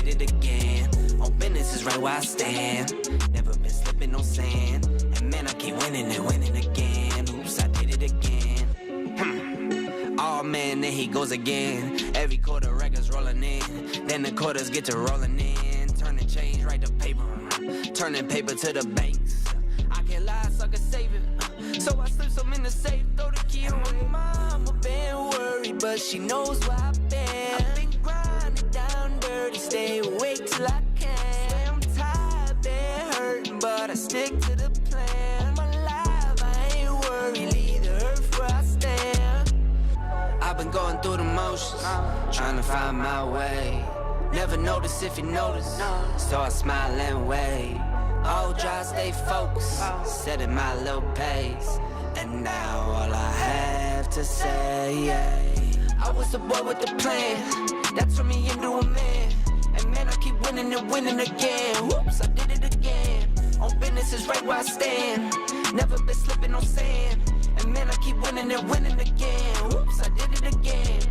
did it again. On business is right where I stand. Never been slipping on sand. And man, I keep winning and winning again. Oops, I did it again. Oh man, there he goes again. Every quarter records rolling in. Then the quarters get to rolling in. Turning change right to paper. Turning paper to the banks. I can't lie, so I can save it. So I slip some in the safe. Throw the key away. Mama been worried, but she knows where I've been. I've been grinding down dirty. Stay awake till I can. I'm tired, been hurting, but I stick to the plan. My life, I ain't worried. Leave the earth where I stand. I've been going through the motions, trying to find my way. Never notice if you notice, so I smile and wave. All dry, stay focused, setting my little pace. And now all I have to say, I was the boy with the plan, that turned me into a man. And man, I keep winning and winning again. Whoops, I did it again. On business is right where I stand. Never been slipping on sand. And man, I keep winning and winning again. Whoops, I did it again.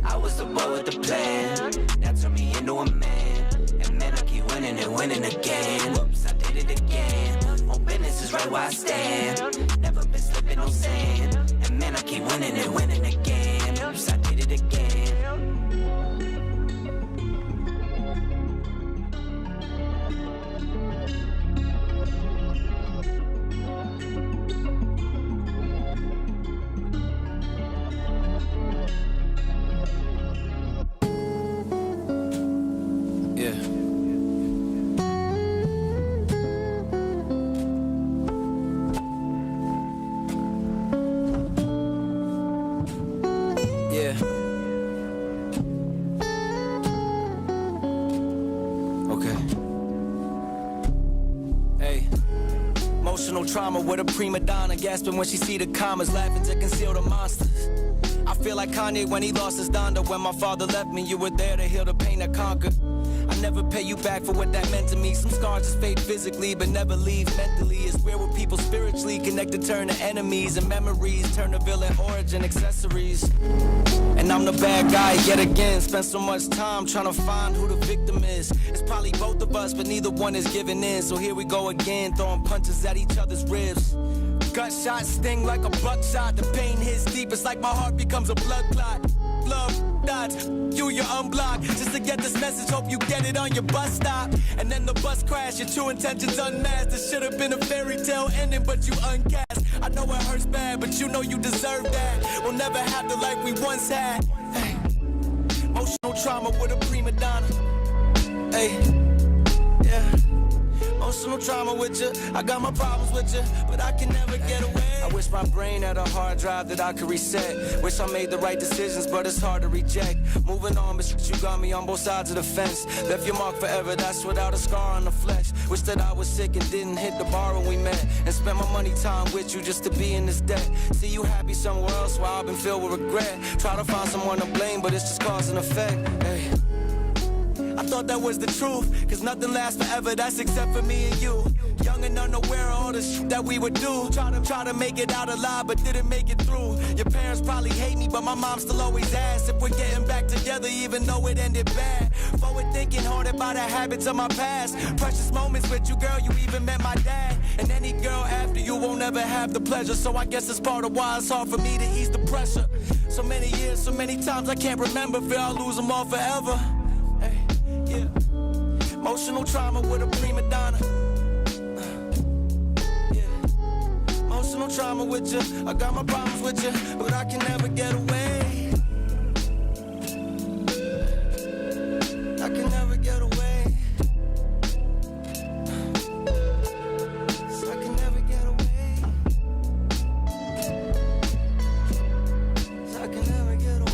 I was the boy with the plan, that turned me into a man. And man, I keep winning and winning again. Whoops, I did it again. On business is right where I stand. Never been slipping on sand. And man, I keep winning and winning again. Whoops, I did it again. Trauma with a prima donna, gasping when she see the commas, laughing to conceal the monsters. I feel like Kanye when he lost his Donda. When my father left me, you were there to heal the pain that conquered. I never pay you back for what that meant to me. Some scars just fade physically, but never leave mentally. It's where people spiritually connected turn to enemies, and memories turn to villain origin accessories. And I'm the bad guy yet again. Spent so much time trying to find who the victim is. It's probably both of us, but neither one is giving in. So here we go again, throwing punches at each other's ribs. Gunshots sting like a buckshot. The pain hits deep, it's like my heart becomes a blood clot. Love dots, you're unblocked. Just to get this message, hope you get it on your bus stop. And then the bus crash, your true intentions unmasked. It should have been a fairy tale ending, but you uncast. I know it hurts bad, but you know you deserve that. We'll never have the life we once had. Hey. Emotional trauma with a prima donna. Hey, yeah. Emotional trauma with you. I got my problems with you, but I can never get away. I wish my brain had a hard drive that I could reset. Wish I made the right decisions, but it's hard to reject. Moving on, but you got me on both sides of the fence. Left your mark forever, that's without a scar on the flesh. Wish that I was sick and didn't hit the bar when we met. And spent my money time with you just to be in this debt. See you happy somewhere else while I've been filled with regret. Try to find someone to blame, but it's just cause and effect. Hey. I thought that was the truth, cause nothing lasts forever, that's except for me and you. Young and unaware of all the shit that we would do. Try to make it out alive, but didn't make it through. Your parents probably hate me, but my mom still always asks if we're getting back together, even though it ended bad. Forward thinking, haunted by the habits of my past. Precious moments with you, girl, you even met my dad. And any girl after you won't ever have the pleasure. So I guess it's part of why it's hard for me to ease the pressure. So many years, so many times I can't remember. Fear I'll lose them all forever. Hey, yeah. Emotional trauma with a prima donna. Emotional trauma with you. I got my problems with you, but I can never get away. I can never get away. So I can never get away. So I can never get away.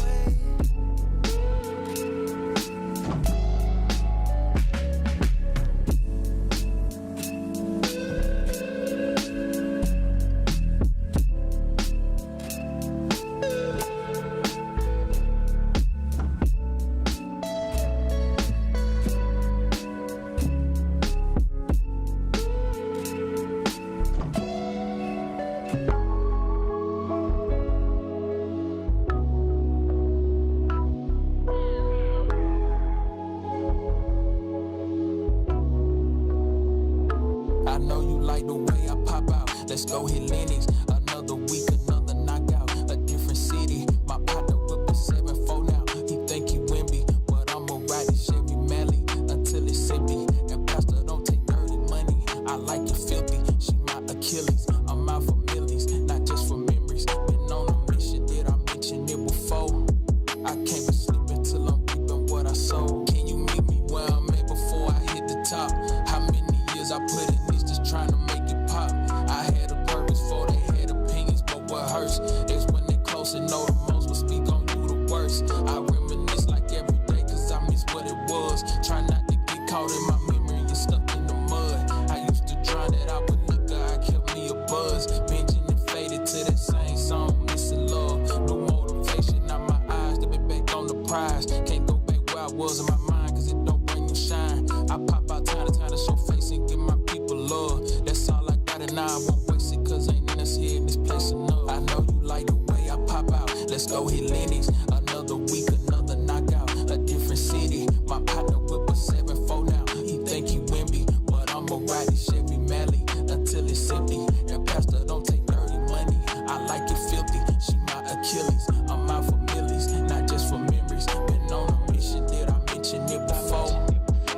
like the way I pop out. Let's go hit Lennox. Another week, another knockout. A different city. My partner whip a 7-4 now. He think he Wimby, but I'ma ride it Chevy Mally until it's empty. And Pastor don't take dirty money. I like it filthy. She my Achilles. I'm out for millies, not just for memories. Been on a mission, did I mention it before? I can't be sleeping till I'm reaping what I sow. Can you meet me where I'm at before I hit the top? How many years I put in this just trying to make it pop? I had a purpose for they had opinions, but what hurts is when they close and know the most will speak on you the worst. I reminisce like every day cause I miss what it was. Try not to get caught in my memory and stuck in the mud. I used to drown it out with liquor, I kept me a buzz. Binging and faded to that same song, missing love. No motivation, now my eyes, they been back on the prize. Can't go back where I was in my mind cause it don't bring no shine. I pop out time to time to show face and give my people love. That's all I got and now I won't waste it cause ain't in us here in this place enough. I know you like the way I pop out. Let's go hit Lennox. Another week, another knockout. A different city. My partner whip a 7-4 now. He think he Wimby, but I'ma ride it Chevy Mally until it's empty. And Pastor don't take dirty money. I like it filthy. She my Achilles. I'm out for millies, not just for memories. Been on a mission, did I mention it before?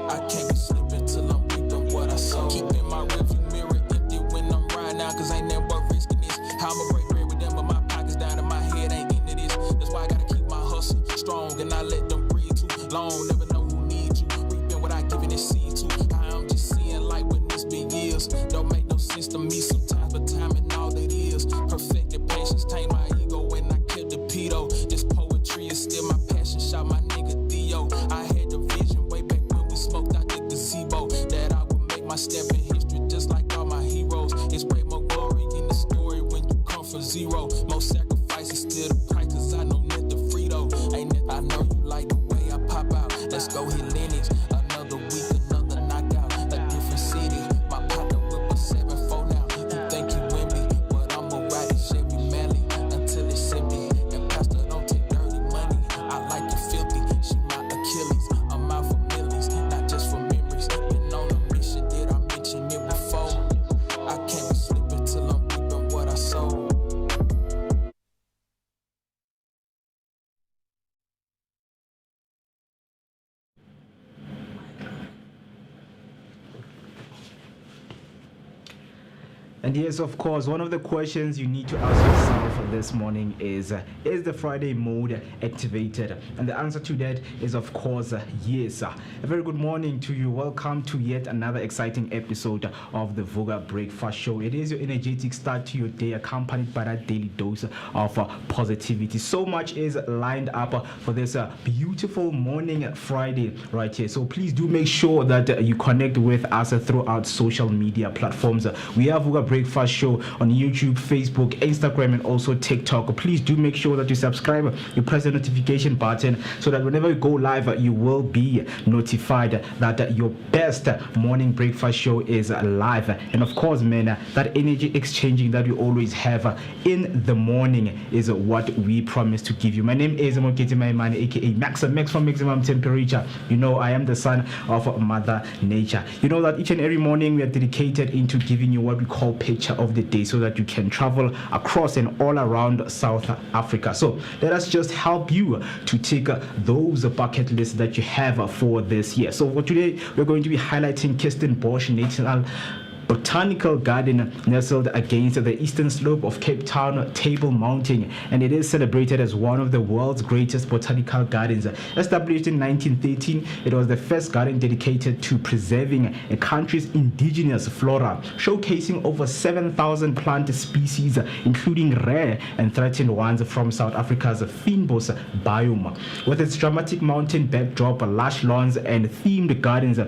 I can't be sleeping till I'm reaping what I sow. Keeping my rearview mirror empty when I'm riding out, cause ain't never risking this. How I'ma break bread with them, but my pockets down and my head ain't into this. That's why I gotta keep my hustle strong and not let them breathe too long. Never know who needs you. Reaping what I giving it seed to. I'm just seeing light when it's been years. Don't make no sense to me sometimes, but time and all it is. Perfected patience, tame my ego when I killed the pedo. This poetry is still my passion. Shout my nigga Theo. I had the vision way back when we smoked out the gazebo that I would make my step in history just like all my heroes. It's way more glory in the story when you come from zero. Most sacrifices still the price cause I know net the Frito. Ain't that I know you like the way I pop out. Let's go hit Lennox. Another week, another knockout. A different city. My partner whip a 7-4 now. He think he Wimby, but I'ma ride it Chevy Mally until it's empty. And Pastor don't take dirty money. I like it filthy. She my Achilles. I'm out for millies, not just for memories. Been on a mission, did I mention it before? I can't be sleeping till I'm reaping what I sow. And yes, of course, one of the questions you need to ask yourself this morning is the Friday mode activated? And the answer to that is, of course, yes. A very good morning to you. Welcome to yet another exciting episode of the Vooka Breakfast Show. It is your energetic start to your day, accompanied by that daily dose of positivity. So much is lined up for this beautiful morning Friday right here. So please do make sure that you connect with us throughout social media platforms. We have Vooka Breakfast Show on YouTube, Facebook, Instagram, and also TikTok. Please do make sure that you subscribe, you press the notification button so that whenever you go live, you will be notified that your best morning breakfast show is live. And of course, man, that energy exchanging that we always have in the morning is what we promise to give you. My name is Moketi Maimane, aka Max from Maximum Temperature. You know, I am the son of Mother Nature. You know that each and every morning we are dedicated into giving you what we call picture of the day so that you can travel across and all around South Africa. So let us just help you to take those bucket lists that you have for this year. So for today, we're going to be highlighting Kirstenbosch National Botanical Garden, nestled against the eastern slope of Cape Town Table Mountain, and it is celebrated as one of the world's greatest botanical gardens. Established in 1913, it was the first garden dedicated to preserving a country's indigenous flora, showcasing over 7,000 plant species, including rare and threatened ones from South Africa's Fynbos biome. With its dramatic mountain backdrop, lush lawns, and themed gardens,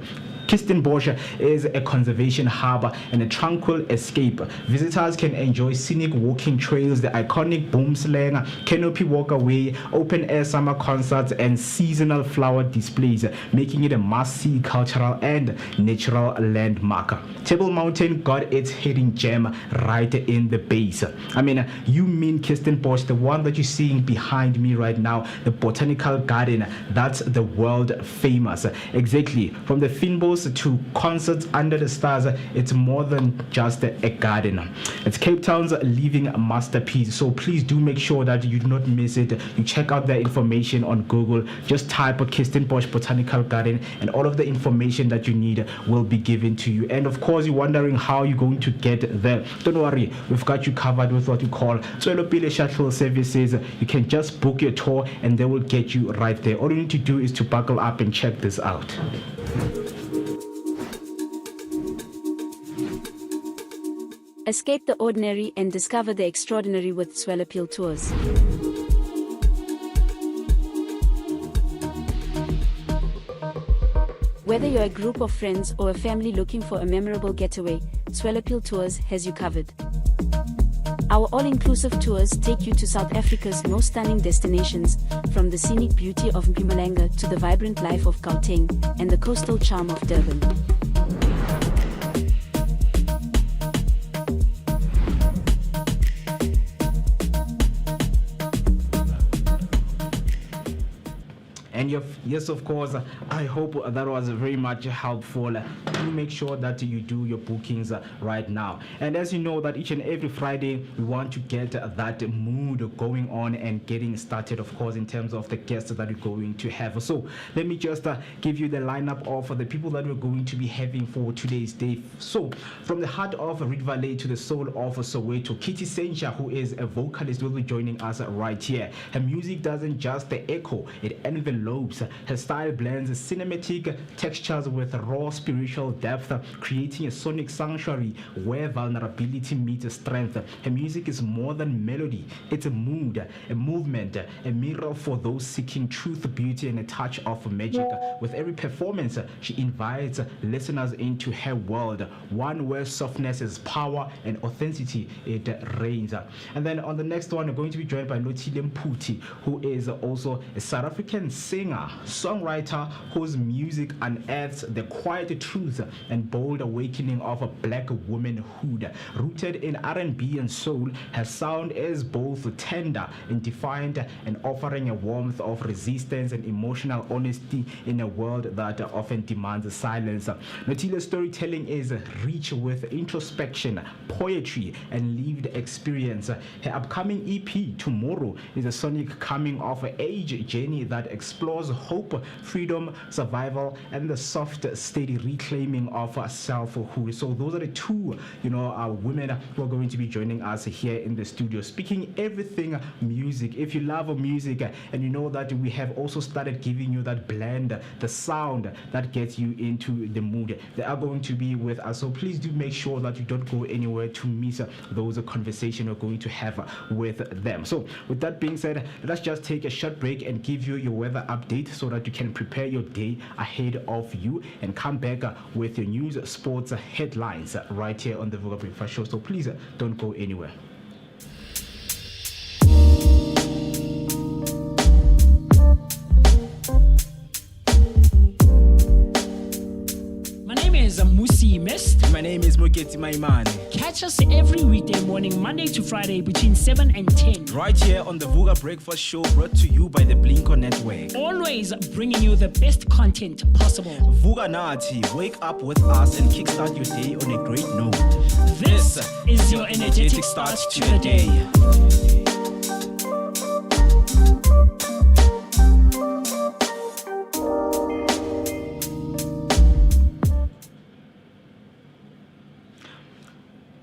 Kirstenbosch is a conservation hub and a tranquil escape. Visitors can enjoy scenic walking trails, the iconic boomslang, canopy walkway, open-air summer concerts, and seasonal flower displays, making it a must-see cultural and natural landmark. Table Mountain got its hidden gem right in the base. I mean, you mean Kirstenbosch, the one that you're seeing behind me right now, the botanical garden, that's the world famous. Exactly. From the Fynbos close to concerts under the stars, it's more than just a garden. It's Cape Town's living masterpiece. So please do make sure that you do not miss it. You check out the information on Google. Just type Kirstenbosch Botanical Garden, and all of the information that you need will be given to you. And of course, you're wondering how you're going to get there. Don't worry, we've got you covered with what we call Tswelopele shuttle services. You can just book your tour and they will get you right there. All you need to do is to buckle up and check this out. Escape the ordinary and discover the extraordinary with Tswelopele Tours. Whether you're a group of friends or a family looking for a memorable getaway, Tswelopele Tours has you covered. Our all-inclusive tours take you to South Africa's most stunning destinations, from the scenic beauty of Mpumalanga to the vibrant life of Gauteng and the coastal charm of Durban. And yes, of course, I hope that was very much helpful. Do make sure that you do your bookings right now. And as you know, that each and every Friday, we want to get that mood going on and getting started, of course, in terms of the guests that we're going to have. So let me just give you the lineup of the people that we're going to be having for today's day. So from the heart of Rift Valley to the soul of Soweto, Kitty Senja, who is a vocalist, will be joining us right here. Her music doesn't just echo, it envelopes. Her style blends cinematic textures with raw spiritual depth, creating a sonic sanctuary where vulnerability meets strength. Her music is more than melody. It's a mood, a movement, a mirror for those seeking truth, beauty, and a touch of magic. With every performance, she invites listeners into her world, one where softness is power and authenticity it reigns. And then on the next one, we're going to be joined by Notile Mputi, who is also a South African singer, songwriter whose music unearths the quiet truth and bold awakening of a black womanhood. Rooted in R&B and soul, her sound is both tender and defiant, and offering a warmth of resistance and emotional honesty in a world that often demands silence. Notile's storytelling is rich with introspection, poetry, and lived experience. Her upcoming EP, Tomorrow, is a sonic coming-of-age journey that explores hope, freedom, survival, and the soft, steady reclaiming of selfhood. So those are the two, women who are going to be joining us here in the studio, speaking everything music. If you love music and you know that we have also started giving you that blend, the sound that gets you into the mood, they are going to be with us. So please do make sure that you don't go anywhere to miss those conversations we're going to have with them. So with that being said, let's just take a short break and give you your weather update so that you can prepare your day ahead of you and come back with your news, sports headlines right here on the Vooka Breakfast Show. So please don't go anywhere. My name is Moketi Maimane. Catch us every weekday morning, Monday to Friday between 7 and 10. Right here on the Vooka Breakfast Show, brought to you by the Blinko Network. Always bringing you the best content possible. Vooka Nati, wake up with us and kickstart your day on a great note. This is your energetic start to the day.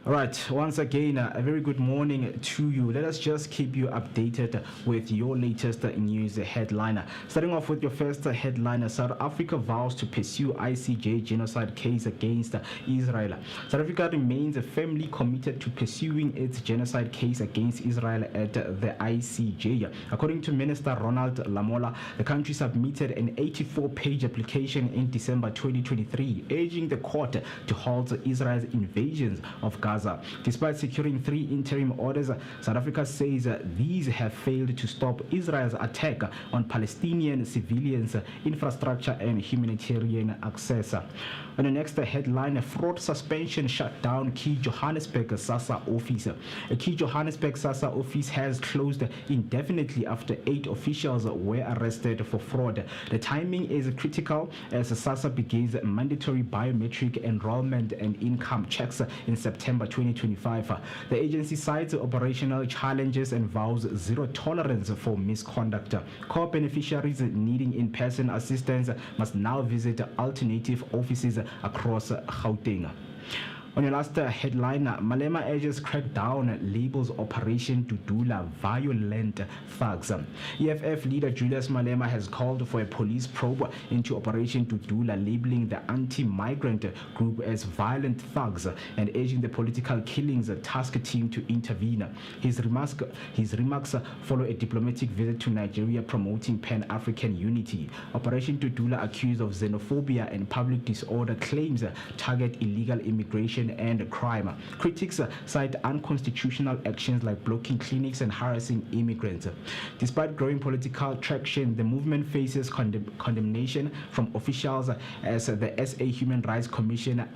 All right, once again, a very good morning to you. Let us just keep you updated with your latest news headliner. Starting off with your first headliner, South Africa vows to pursue ICJ genocide case against Israel. South Africa remains firmly committed to pursuing its genocide case against Israel at the ICJ. According to Minister Ronald Lamola, the country submitted an 84-page application in December 2023, urging the court to halt Israel's invasions of Gaza Gaza. Despite securing 3 interim orders, South Africa says these have failed to stop Israel's attack on Palestinian civilians, infrastructure and humanitarian access. On the next headline, fraud suspension shut down key Johannesburg SASSA office. A key Johannesburg SASSA office has closed indefinitely after 8 officials were arrested for fraud. The timing is critical as SASSA begins mandatory biometric enrollment and income checks in September 2025. The agency cites operational challenges and vows zero tolerance for misconduct. Core beneficiaries needing in-person assistance must now visit alternative offices across Gauteng. On your last headline, Malema urges crackdown, labels Operation Dudula violent thugs. EFF leader Julius Malema has called for a police probe into Operation Dudula, labeling the anti-migrant group as violent thugs and urging the political killings task team to intervene. His remarks follow a diplomatic visit to Nigeria promoting Pan-African unity. Operation Dudula, accused of xenophobia and public disorder claims, target illegal immigration and crime. Critics cite unconstitutional actions like blocking clinics and harassing immigrants. Despite growing political traction, the movement faces condemnation from officials as the SA Human Rights Commission.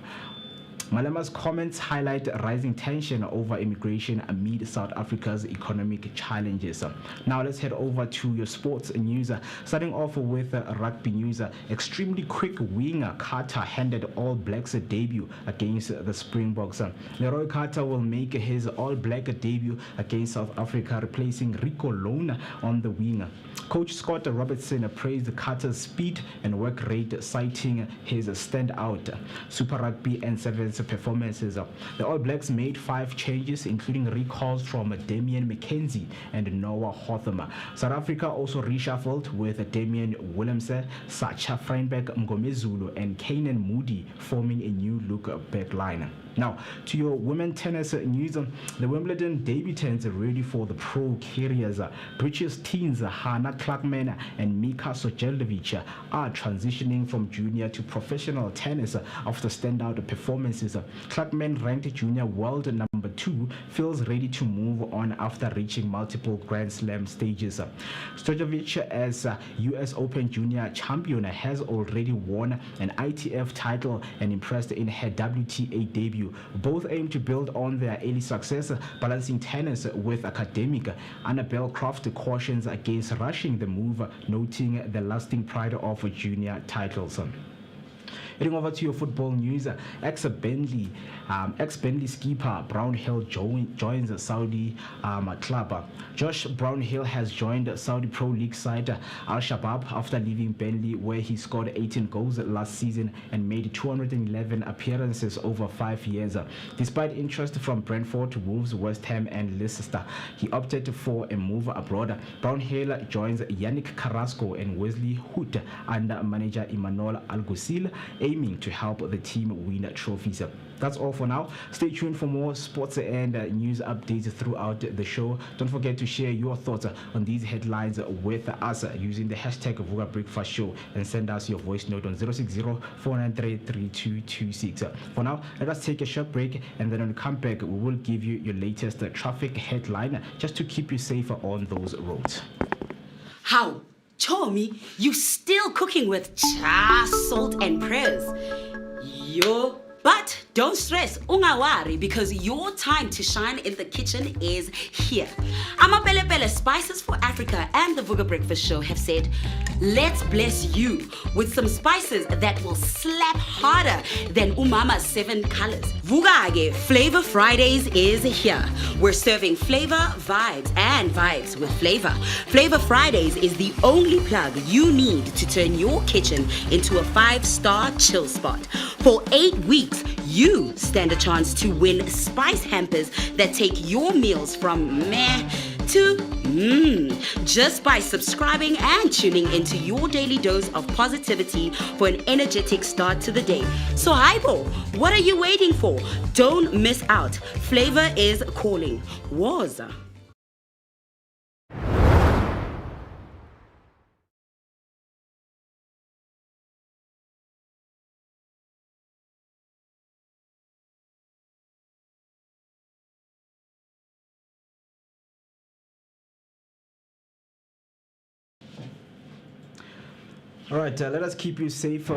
Malema's comments highlight rising tension over immigration amid South Africa's economic challenges. Now let's head over to your sports news. Starting off with rugby news. Extremely quick winger Carter handed All Blacks debut against the Springboks. Leroy Carter will make his All Black debut against South Africa, replacing Rico Lone on the wing. Coach Scott Robertson praised Carter's speed and work rate, citing his standout Super Rugby and Sevens performances. The All Blacks made 5 changes, including recalls from Damian McKenzie and Noah Hotham. South Africa also reshuffled with Damian Willemse, Sacha Freiberg, Mgomezulu and Kanan Moody forming a new look backline. Now, to your women tennis news, the Wimbledon debutants are ready for the pro careers. British teens Hannah Clarkman and Mika Sojeldovic are transitioning from junior to professional tennis after standout performances. Clarkman, ranked junior world number 2, feels ready to move on after reaching multiple Grand Slam stages. Stojovic, as US Open junior champion, has already won an ITF title and impressed in her WTA debut. Both aim to build on their early success, balancing tennis with academic. Annabelle Croft cautions against rushing the move, noting the lasting pride of junior titles. Heading over to your football news, ex-Burnley skipper Brownhill joins Saudi club. Josh Brownhill has joined Saudi Pro League side Al Shabab after leaving Burnley, where he scored 18 goals last season and made 211 appearances over 5 years. Despite interest from Brentford, Wolves, West Ham and Leicester, he opted for a move abroad. Brownhill joins Yannick Carrasco and Wesley Hood under manager Emmanuel Alguacil, aiming to help the team win trophies. That's all for now. Stay tuned for more sports and news updates throughout the show. Don't forget to share your thoughts on these headlines with us using the hashtag Vooka Breakfast Show and send us your voice note on 060-493-3226. For now, let us take a short break, and then when we come back, we will give you your latest traffic headline just to keep you safer on those roads. How? Chomi, you still cooking with cha, salt and prayers. Yo. But don't stress, ungawari, because your time to shine in the kitchen is here. Amapele Pele Spices for Africa and the Vooka Breakfast Show have said, let's bless you with some spices that will slap harder than Umama's 7 colors. Vugage Flavor Fridays is here. We're serving flavor, vibes, and vibes with flavor. Flavor Fridays is the only plug you need to turn your kitchen into a 5-star chill spot. For 8 weeks, you stand a chance to win spice hampers that take your meals from meh to just by subscribing and tuning into your daily dose of positivity for an energetic start to the day. So Hypo, what are you waiting for? Don't miss out. Flavor is calling. Waza. All right, let us keep you safer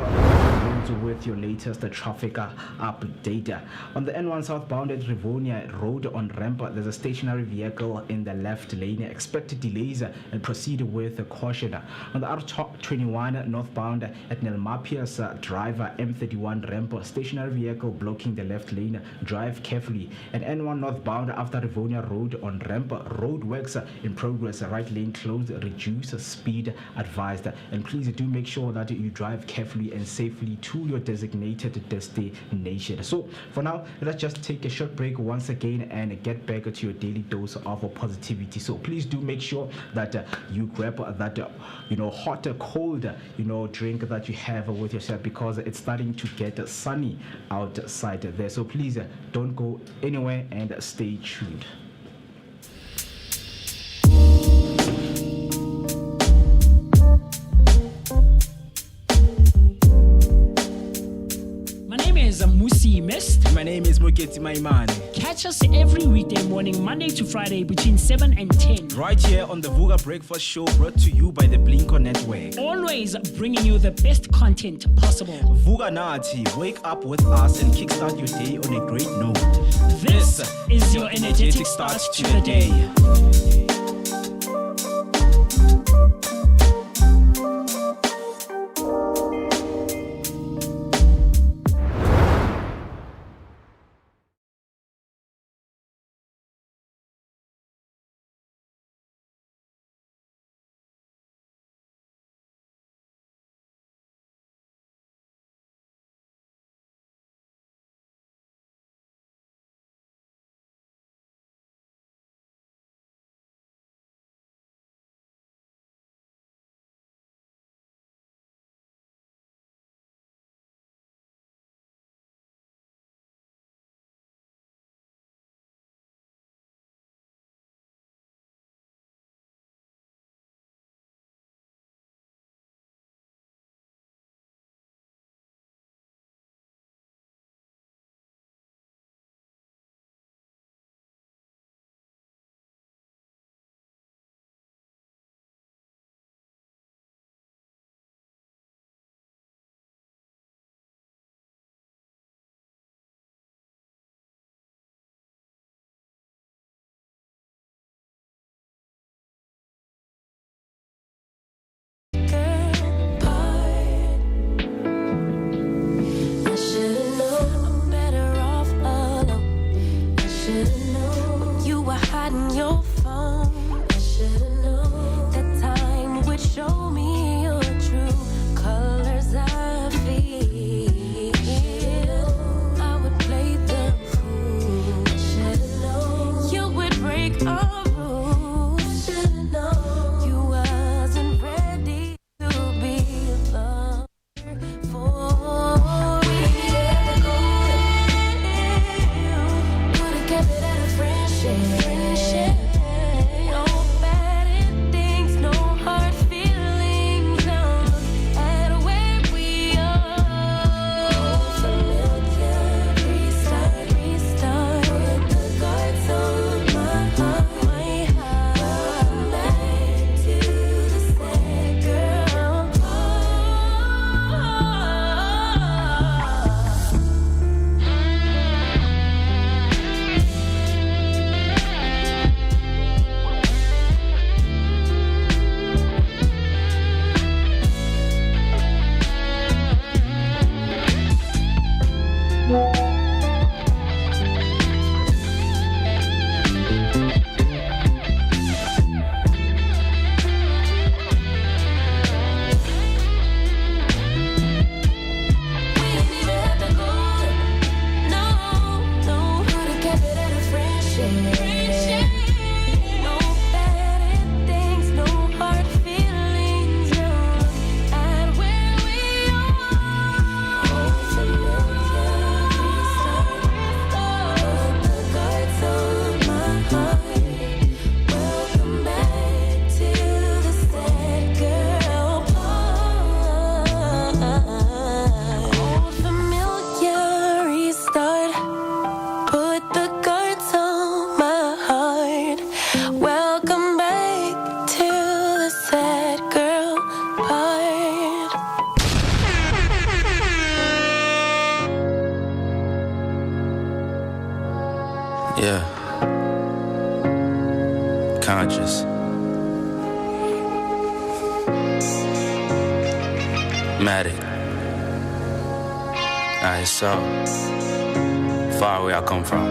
with your latest traffic update. On the N1 southbound at Rivonia Road on ramp, there's a stationary vehicle in the left lane. Expect delays and proceed with caution. On the R21 northbound at Nelmapias driver M31 ramp, stationary vehicle blocking the left lane. Drive carefully. And N1 northbound after Rivonia Road on ramp, road works in progress. Right lane closed. Reduce speed advised. And please do make sure that you drive carefully and safely to your designated destination. So for now, let's just take a short break once again and get back to your daily dose of positivity. So please do make sure that you grab that hot cold drink that you have with yourself, because it's starting to get sunny outside there. So please don't go anywhere and stay tuned. Musi Mist. My name is Moketi Maimane. Catch us every weekday morning, Monday to Friday, between 7 and 10. Right here on the Vooka Breakfast Show, brought to you by the Blinko Network. Always bringing you the best content possible. Vooka Nati, wake up with us and kickstart your day on a great note. This is your energetic start to the day. Yeah. Conscious. Matic. Alright, so far where I come from.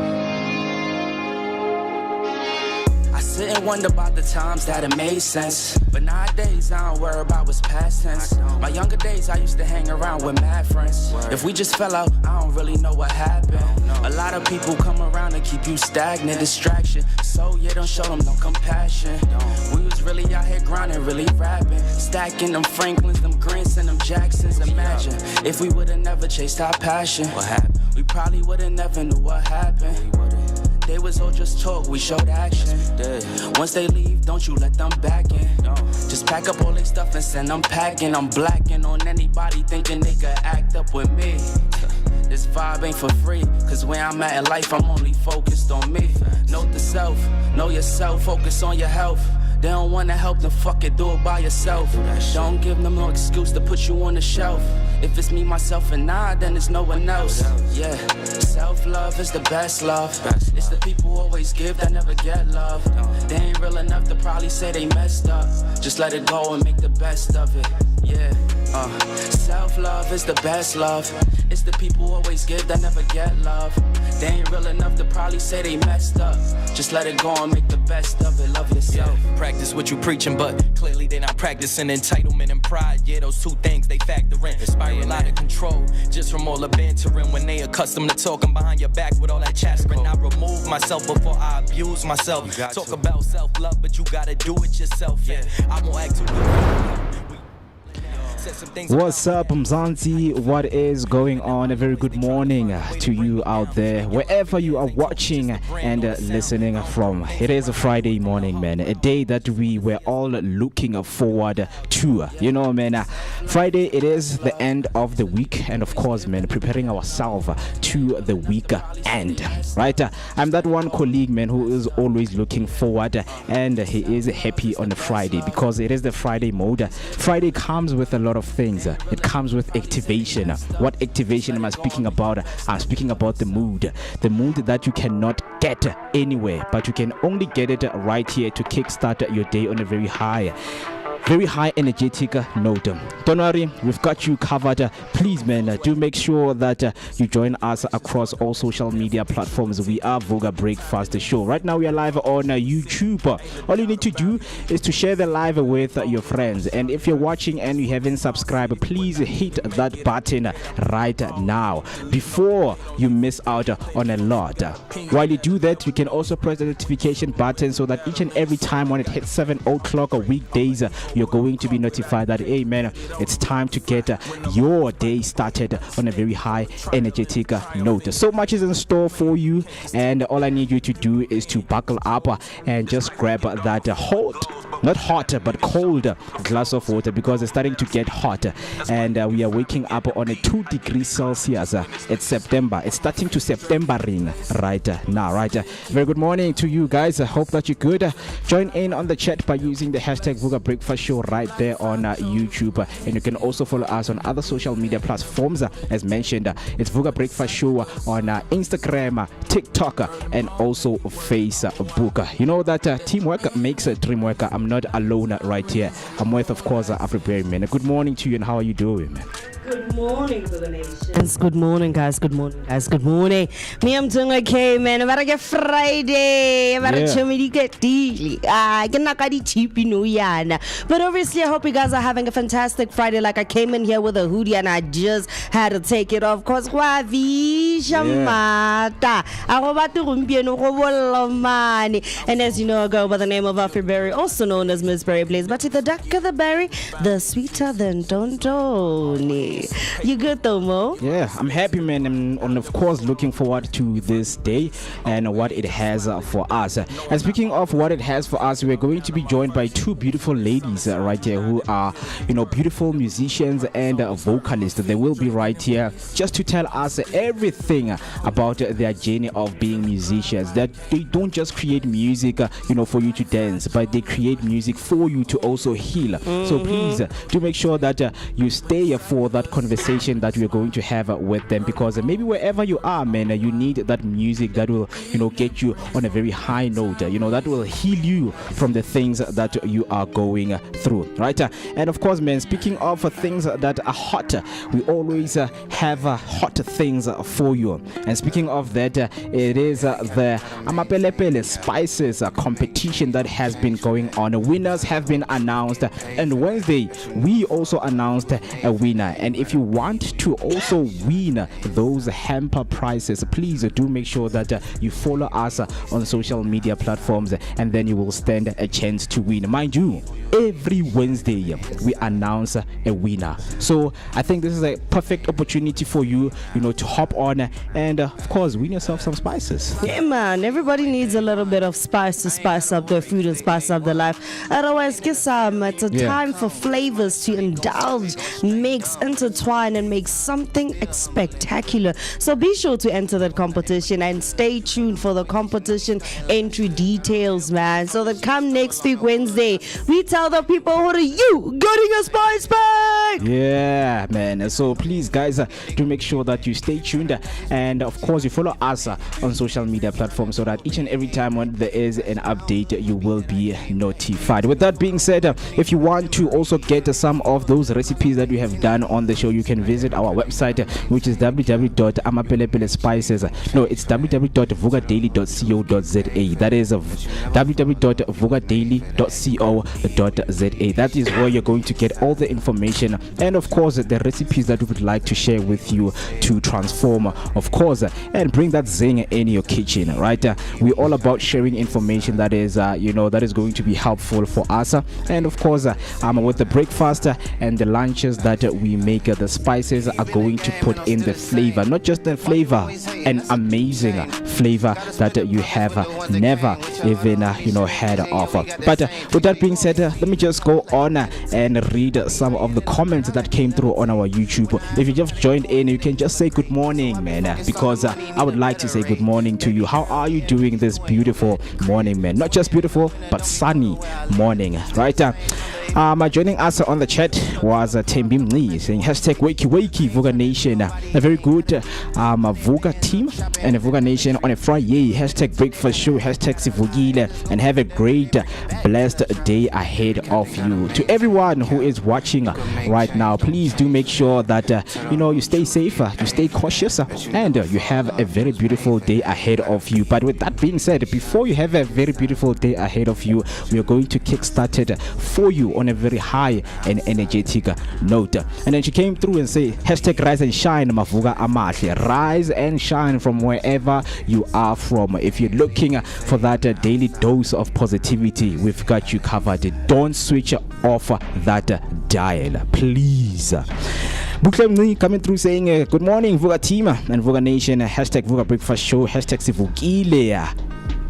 I sit and wonder about the times that it made sense. But nowadays I don't worry about what's past tense. My younger days I used to hang around with mad friends. If we just fell out, I don't really know what happened. A lot of people come around and keep you stagnant, distraction. So yeah, don't show them no compassion. We was really out here grinding, really rapping, stacking them Franklins, them Grants, and them Jacksons. Imagine if we would've never chased our passion. What happened? We probably would've never knew what happened. They was all just talk, we showed action. Once they leave, don't you let them back in. Just pack up all their stuff and send them packing. I'm blacking on anybody thinking they could act up with me. This vibe ain't for free, cause where I'm at in life, I'm only focused on me. Note the self, know yourself, focus on your health. They don't wanna help, then fuck it, do it by yourself. Don't give them no excuse to put you on the shelf. If it's me, myself, and I, then it's no one else. Yeah, self-love is the best love. It's the people who always give that never get love. They ain't real enough to probably say they messed up. Just let it go and make the best of it. Yeah, self-love is the best love. It's the people who always give that never get love. They ain't real enough to probably say they messed up. Just let it go and make the best of it. Love yourself. Yeah, practice what you preaching, but clearly they're not practicing entitlement and pride. Yeah, those two things they factor in. Spiral out of control, just from all the bantering. When they accustomed to talking behind your back with all that chattering. I remove myself before I abuse myself. Talk about self-love, but you gotta do it yourself. Yeah, I won't act too good. What's up, Mzansi? What is going on? A very good morning to you out there, wherever you are watching and listening from. It is a Friday morning, man. A day that we were all looking forward to. You know, man, Friday, it is the end of the week. And of course, man, preparing ourselves to the week end, right? I'm that one colleague, man, who is always looking forward, and he is happy on a Friday because it is the Friday mode. Friday comes with a lot of things. It comes with activation. What activation am I speaking about? I'm speaking about the mood that you cannot get anywhere, but you can only get it right here to kickstart your day on a very high energetic note. Don't worry, we've got you covered. Please, man, do make sure that you join us across all social media platforms. We are Vooka Breakfast Show. Right now we are live on YouTube. All you need to do is to share the live with your friends, and if you're watching and you haven't subscribed, please hit that button right now before you miss out on a lot. While you do that, you can also press the notification button so that each and every time when it hits 7 o'clock weekdays, you're going to be notified that, hey man, it's time to get your day started on a very high energetic note. So much is in store for you, and all I need you to do is to buckle up and just grab that not hot but cold glass of water, because it's starting to get hot, and we are waking up on a 2 degrees Celsius. It's September. It's starting to Septembering right now, right? Very good morning to you guys. I hope that you're good. Join in on the chat by using the hashtag Vooka Breakfast Show right there on YouTube, and you can also follow us on other social media platforms. As mentioned, it's Vooka Breakfast Show on Instagram, TikTok, and also Facebook. You know that teamwork makes a dream work. I'm not alone right here. I'm with, of course, Afro-Berry, man. Good morning to you, and how are you doing, man? Good morning to the nation. Good morning, guys. Good morning, guys. Good morning. Me, I'm doing okay, man. About a Friday. About a chummy get daily. I can knock at the cheap, you know, Yana. But obviously, I hope you guys are having a fantastic Friday. Like, I came in here with a hoodie and I just had to take it off. Cause and as you know, I go by the name of Afro-Berry, also known as Miss Berry Blaze. But the darker the berry, the sweeter than Dondoni. You good though, Mo? Yeah, I'm happy, man. I'm of course looking forward to this day and what it has for us. And speaking of what it has for us, we're going to be joined by two beautiful ladies right here who are, you know, beautiful musicians and vocalists. They will be right here just to tell us everything thing about their journey of being musicians, that they don't just create music, for you to dance, but they create music for you to also heal. So please do make sure that you stay for that conversation that we're going to have with them, because maybe wherever you are, man, you need that music that will, get you on a very high note, that will heal you from the things that you are going through, right? And of course, man, speaking of things that are hot, we always have hot things for you. And speaking of that, it is the Amapelepele Spices competition that has been going on. Winners have been announced, and Wednesday we also announced a winner. And if you want to also win those hamper prizes, please do make sure that you follow us on social media platforms, and then you will stand a chance to win. Mind you, every Wednesday we announce a winner, so I think this is a perfect opportunity for you, to hop on and of course win yourself some spices. Yeah, man, everybody needs a little bit of spice to spice up their food and spice up their life. Otherwise, get some. It's a time for flavors to indulge, mix, intertwine, and make something spectacular. So be sure to enter that competition and stay tuned for the competition entry details, man, so that come next week Wednesday we tell the people, what are you getting a spice bag? Yeah, man. So please, guys, do make sure that you stay tuned, and of course you follow us on social media platforms, so that each and every time when there is an update, you will be notified. With that being said, if you want to also get some of those recipes that we have done on the show, you can visit our website, which is www.amapelepelespices. No, it's www.vookadaily.co.za. That is www.vookadaily.co.za. That is where you're going to get all the information, and of course the recipes that we would like to share with you to transform, of course, and bring that zing in your kitchen, right? We're all about sharing information that is that is going to be helpful for us, and of course with the breakfast and the lunches that we make, the spices are going to put in the flavor, not just the flavor, an amazing flavor that you have never even heard of. But with that being said, let me just go on and read some of the comments that came through on our YouTube. If you just joined in, you can just say good morning, man, because I would like to say good morning to you. How are you doing this beautiful morning, man? Not just beautiful, but sunny morning, right? Joining us on the chat was Tembi Mni saying hashtag wakey wakey Vooka Nation. A very good Vooka team and a Vooka Nation on a Friday. Hashtag breakfast show, hashtag Sivugile, and have a great blessed day ahead of you. To everyone who is watching right now, please do make sure that you stay safe, you stay cautious, and you have a very beautiful day ahead of you. But with that being said, before you have a very beautiful day ahead of you, we are going to kickstart it for you on a very high and energetic note. And then she came through and say hashtag rise and shine Mavuka Amahle. Rise and shine from wherever you are from. If you're looking for that daily dose of positivity, we've got you covered. Don't switch off that dial, please. Buklemni coming through saying good morning Vooka team and Vooka Nation, hashtag Vooka breakfast show, hashtag Sivugile.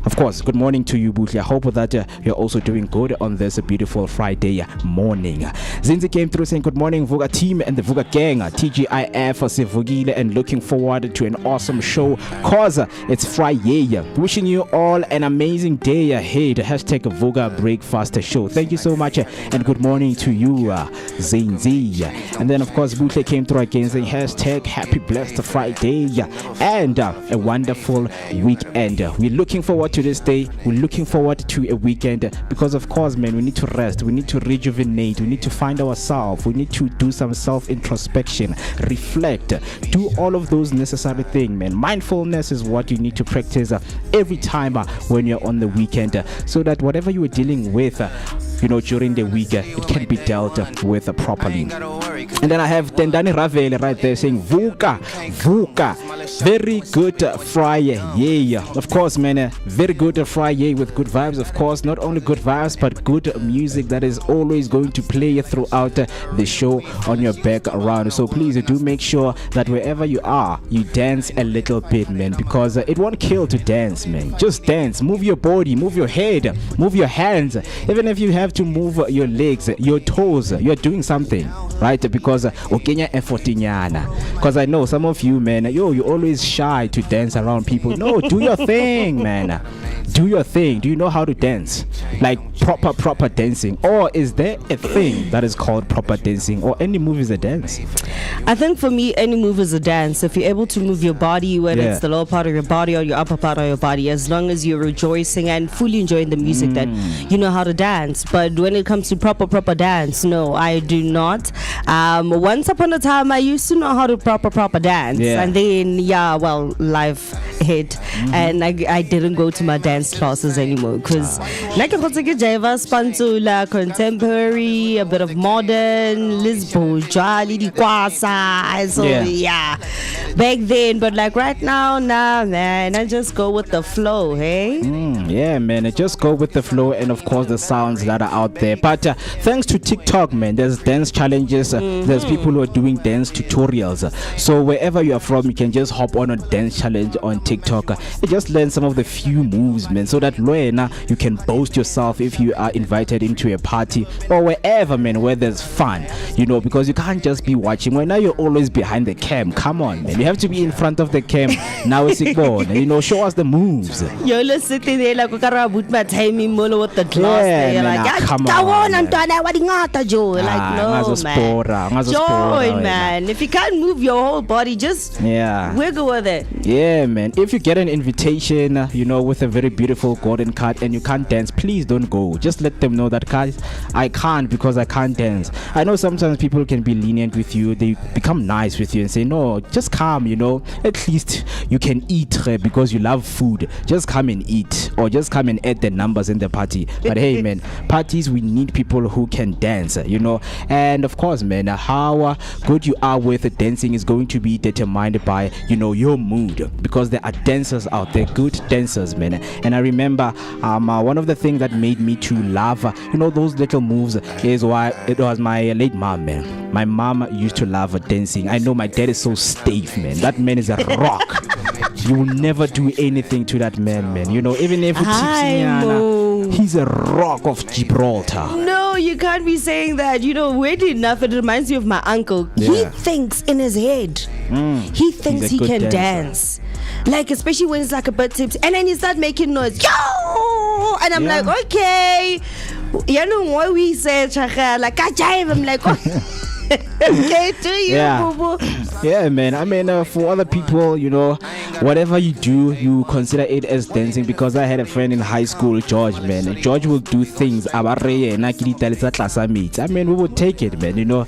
Of course, good morning to you, Butle. I hope that you're also doing good on this beautiful Friday morning. Zinzi came through saying, good morning, Vooka team and the Vooka gang, TGIF, Sivugile, and looking forward to an awesome show, cause it's Friday. Wishing you all an amazing day ahead. Hashtag Vooka breakfast show. Thank you so much, and good morning to you, Zinzi. And then, of course, Butle came through again saying, hashtag happy blessed Friday and a wonderful weekend. We're looking forward to this day. We're looking forward to a weekend because, of course, man, we need to rest, we need to rejuvenate, we need to find ourselves, we need to do some self-introspection, reflect, do all of those necessary things, man. Mindfulness is what you need to practice every time when you're on the weekend, so that whatever you are dealing with during the week, it can be dealt with properly. And then I have Tendani Ravel right there saying Vooka, very good Friday. Yeah, of course, man, very good Friday with good vibes. Of course, not only good vibes, but good music that is always going to play throughout the show on your background. So please do make sure that wherever you are, you dance a little bit, man, because it won't kill to dance, man. Just dance, move your body, move your head, move your hands. Even if you have to move your legs, your toes, you're doing something, right? Because ukenya effort inyana. Because I know some of you, man, you always shy to dance around people. No, do your thing, man. Do your thing. Do you know how to dance? Like proper dancing? Or is there a thing that is called proper dancing? Or any move is a dance? I think for me, any move is a dance. If you're able to move your body, whether it's the lower part of your body or your upper part of your body, as long as you're rejoicing and fully enjoying the music, that you know how to dance. But when it comes to proper dance, no, I do not. Once upon a time, I used to know how to proper dance. And then, life hit. And I didn't go to my dance classes anymore. Because like I was like a Java, Spantula, contemporary, a bit of modern, Lisbo, Jolly, Kwasa. So back then. But like right now, nah, man, I just go with the flow, hey? Yeah, man, I just go with the flow and of course the sounds that are out there. But thanks to TikTok, man, there's dance challenges, there's people who are doing dance tutorials. So wherever you are from, you can just hop on a dance challenge on TikTok and just learn some of the few moves, man, so that you can boast yourself if you are invited into a party or wherever, man, where there's fun, you know, because you can't just be watching. Well, now you're always behind the cam. Come on, man, you have to be in front of the cam. Now it's born, you know, show us the moves. You're sitting there like with my timing with the glass. Come on, like, no, man. Join, man. If you can't move your whole body, just wiggle with it. Yeah, man. If you get an invitation, you know, with a very beautiful golden card and you can't dance, please don't go. Just let them know that, guys, I can't because I can't dance. I know sometimes people can be lenient with you. They become nice with you and say, no, just come, you know. At least you can eat because you love food. Just come and eat, or just come and add the numbers in the party. But hey, man, parties, we need people who can dance, you know. And of course, man, how good you are with dancing is going to be determined by, you know, your mood, because there are dancers out there, good dancers, man. And I remember one of the things that made me to love, you know, those little moves is why it was my late mom, man. My mom used to love dancing. I know my dad is so stiff, man. That man is a rock. You will never do anything to that man, you know, even if he's a rock of Gibraltar. No, you can't be saying that. You know, weirdly enough, it reminds me of my uncle. He thinks in his head. He thinks he can dance. Like, especially when it's like a bit tipsy. And then he start making noise. Yo! And I'm like, okay. You know what we say, Chaka? Like, I jive. I'm like, oh. Okay, to you, boo boo. Yeah, man. I mean, for other people, you know, whatever you do, you consider it as dancing. Because I had a friend in high school, George, man. George will do things. I mean, we would take it, man. You know,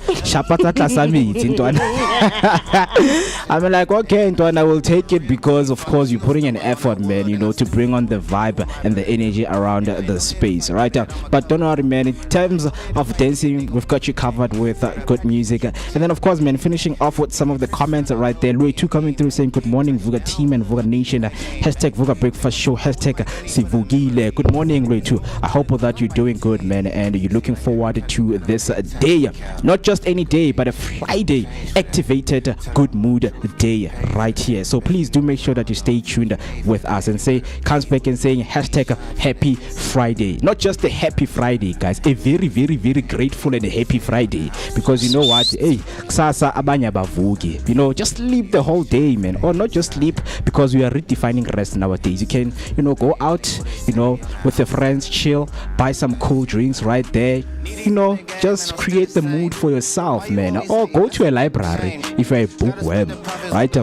I mean, like, okay, Antoine, I will take it because, of course, you're putting an effort, man, you know, to bring on the vibe and the energy around the space, right? But don't worry, man. In terms of dancing, we've got you covered with good music. And then, of course, man, finishing off with some of the comments right there. Louis 2 coming through saying, good morning, Vooka team and Vooka Nation. Hashtag Vooka Breakfast Show. Hashtag Sivugile. Good morning, Louis 2. I hope that you're doing good, man, and you're looking forward to this day. Not just any day, but a Friday activated good mood day right here. So please do make sure that you stay tuned with us and comes back and saying hashtag happy Friday. Not just a happy Friday, guys, a very, very, very grateful and a happy Friday. Because you know what, hey, kusasa abanye bavuki, you know, just sleep the whole day, man. Or not just sleep, because we are redefining rest nowadays. You can, you know, go out, you know, with your friends, chill, buy some cool drinks right there, you know, just create the mood for yourself, man. Or go to a library if you're a bookworm, right? Hey,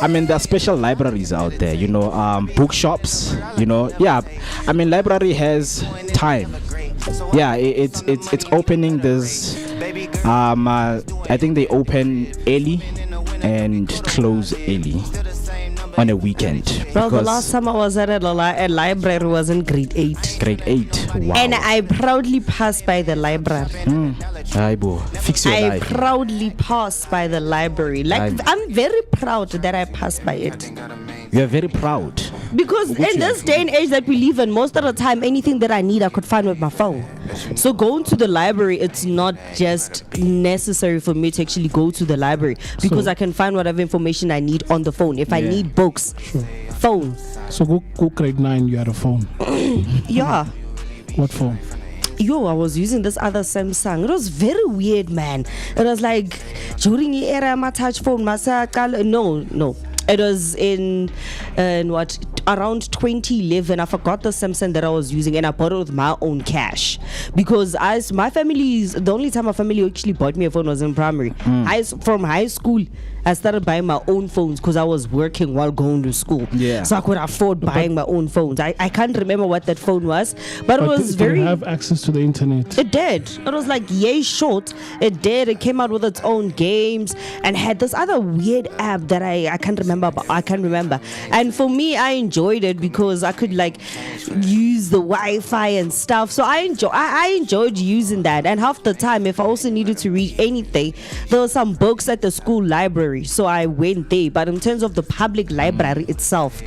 I mean, there are special libraries out there, you know, bookshops, you know. Yeah, I mean, library has time. Yeah, it's opening this. I think they open early and close early on a weekend. Well, the last time I was at a library was in grade 8. Grade 8, wow. And I proudly passed by the library. Fix your life. I proudly passed by the library. Like, I'm very proud that I passed by it. You're very proud. Because in this day and age that we live in, most of the time, anything that I need, I could find with my phone. So going to the library, it's not just necessary for me to actually go to the library, because I can find whatever information I need on the phone. If I need books, phone. So go grade 9, you had a phone. Yeah. What phone? I was using this other Samsung. It was very weird, man. It was like during the era my touch phone, no. It was in around 2011. I forgot the Samsung that I was using, and I bought it with my own cash because the only time my family actually bought me a phone was in primary. From high school, I started buying my own phones because I was working while going to school. Yeah. So I could afford buying my own phones. I can't remember what that phone was, but it was did it have access to the internet? It did. It was like yay short. It did. It came out with its own games and had this other weird app that I can't remember. But I can't remember. And for me, I enjoyed it because I could like use the Wi-Fi and stuff. So I enjoyed using that. And half the time, if I also needed to read anything, there were some books at the school library. So I went there. But in terms of the public library itself,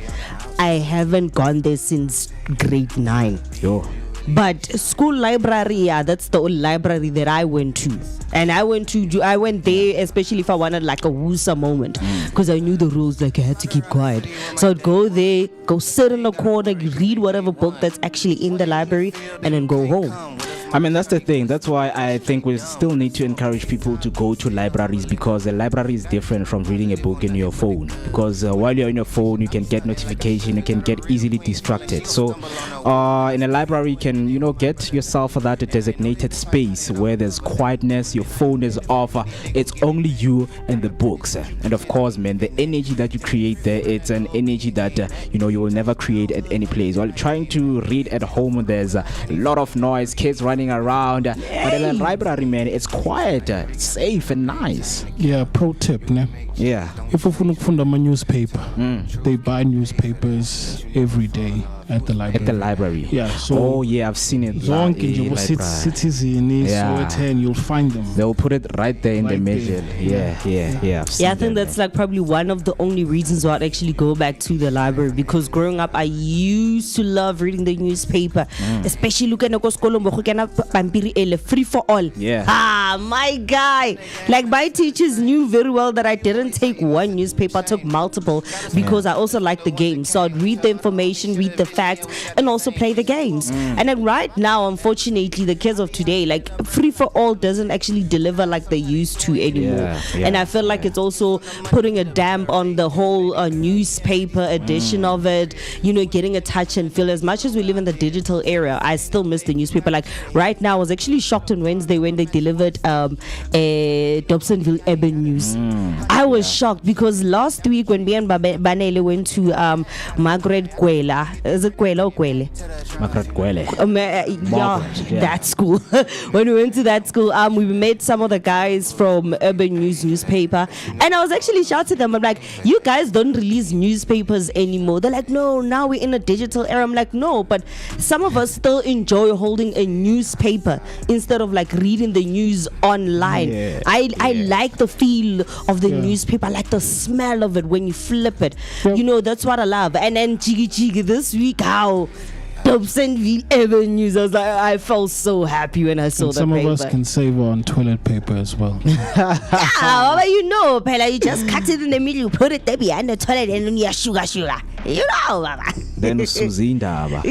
I haven't gone there since grade 9. Yo. But school library, yeah, that's the only library that I went to. And I went there, especially if I wanted like a woosa moment, because I knew the rules, like I had to keep quiet. So I'd go there, go sit in the corner, read whatever book that's actually in the library, and then go home. I mean, that's the thing. That's why I think we still need to encourage people to go to libraries, because a library is different from reading a book in your phone. Because while you're on your phone, you can get notification, you can get easily distracted. So in a library, you can, get yourself that designated space where there's quietness, your phone is off, it's only you and the books. And of course, man, the energy that you create there, it's an energy that, you will never create at any place. While trying to read at home, there's a lot of noise, kids running around. But in a library, man, it's quiet, it's safe and nice. Yeah, pro tip, ne? Yeah. If you find a newspaper, they buy newspapers every day at the library. At the library. Yeah. So I've seen it. Citizen, Soweto, you'll find them. They'll put it right there in right the middle. Yeah. I think that's like probably one of the only reasons why I'd actually go back to the library, because growing up I used to love reading the newspaper, especially looking at free for all. Yeah. My guy, like my teachers knew very well that I didn't take one newspaper, I took multiple, because I also liked the game. So I'd read the information, read the facts, and also play the games. And then right now, unfortunately, the kids of today, like free for all doesn't actually deliver like they used to anymore. And I feel like it's also putting a damp on the whole newspaper edition of it, getting a touch and feel. As much as we live in the digital era, I still miss the newspaper. Like right now, I was actually shocked on Wednesday when they delivered a Dobsonville Urban News. I was shocked because last week when me and Banele went to Margaret Kwela, is it Kwela or Kwele? Margaret Kwele. That school. When we went to that school, we met some of the guys from Urban News newspaper, and I was actually shouting at them. I'm like, you guys don't release newspapers anymore. They're like, no, now we're in a digital era. I'm like, no, but some of us still enjoy holding a newspaper instead of like reading the news online. I like the feel of the newspaper. I like the smell of it when you flip it. That's what I love. And then Chigi this week, how Dobsonville Urban News, I felt so happy when I saw the some paper. Some of us can save on toilet paper as well. Pella, you just cut it in the middle, you put it there behind the toilet, and then you sugar. Then Suzindaba.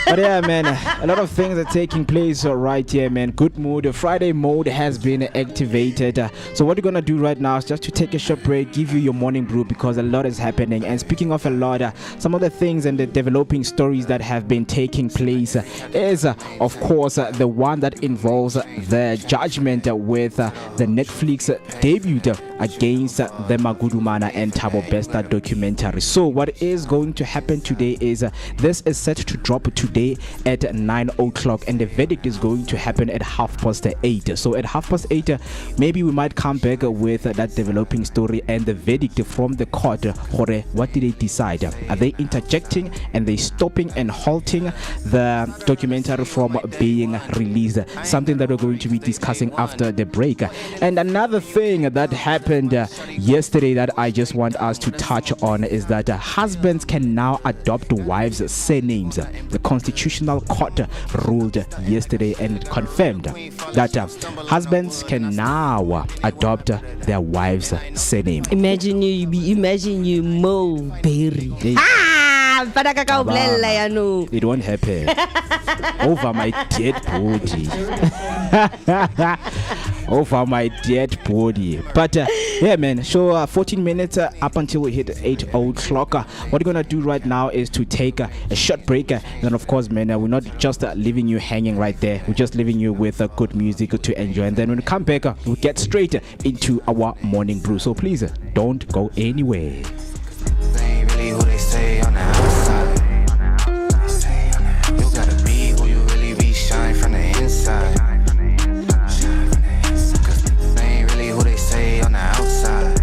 But yeah, man, a lot of things are taking place right here, man. Good mood. Friday mode has been activated. So what we're going to do right now is just to take a short break, give you your morning brew, because a lot is happening. And speaking of a lot, some of the things and the developing stories that have been taking place is, of course, the one that involves the judgment with the Netflix debut against the Magudumana and Thabo Bester documentary. So what is going to happen today is this is set to drop today at 9 o'clock, and the verdict is going to happen at 8:30. So at 8:30, maybe we might come back with that developing story and the verdict from the court. What did they decide? Are they interjecting and they stopping and halting the documentary from being released? Something that we're going to be discussing after the break. And another thing that happened yesterday that I just want us to touch on is that husbands can now adopt wives' surnames. The Constitutional Court ruled yesterday and it confirmed that husbands can now adopt their wives' surname. Imagine you Mo Berry. Padaka ka o bolella yaanong. It won't happen. Over my dead body. Over my dead body. But yeah, man. So 14 minutes up until we hit 8 o'clock. What we're gonna do right now is to take a short break. And then, of course, man, we're not just leaving you hanging right there. We're just leaving you with good music to enjoy. And then when we come back, we get straight into our morning brew. So please don't go anywhere. They ain't really who they say on the outside. You gotta be who you really be, shine from the inside. Cause they ain't really who they say on the outside.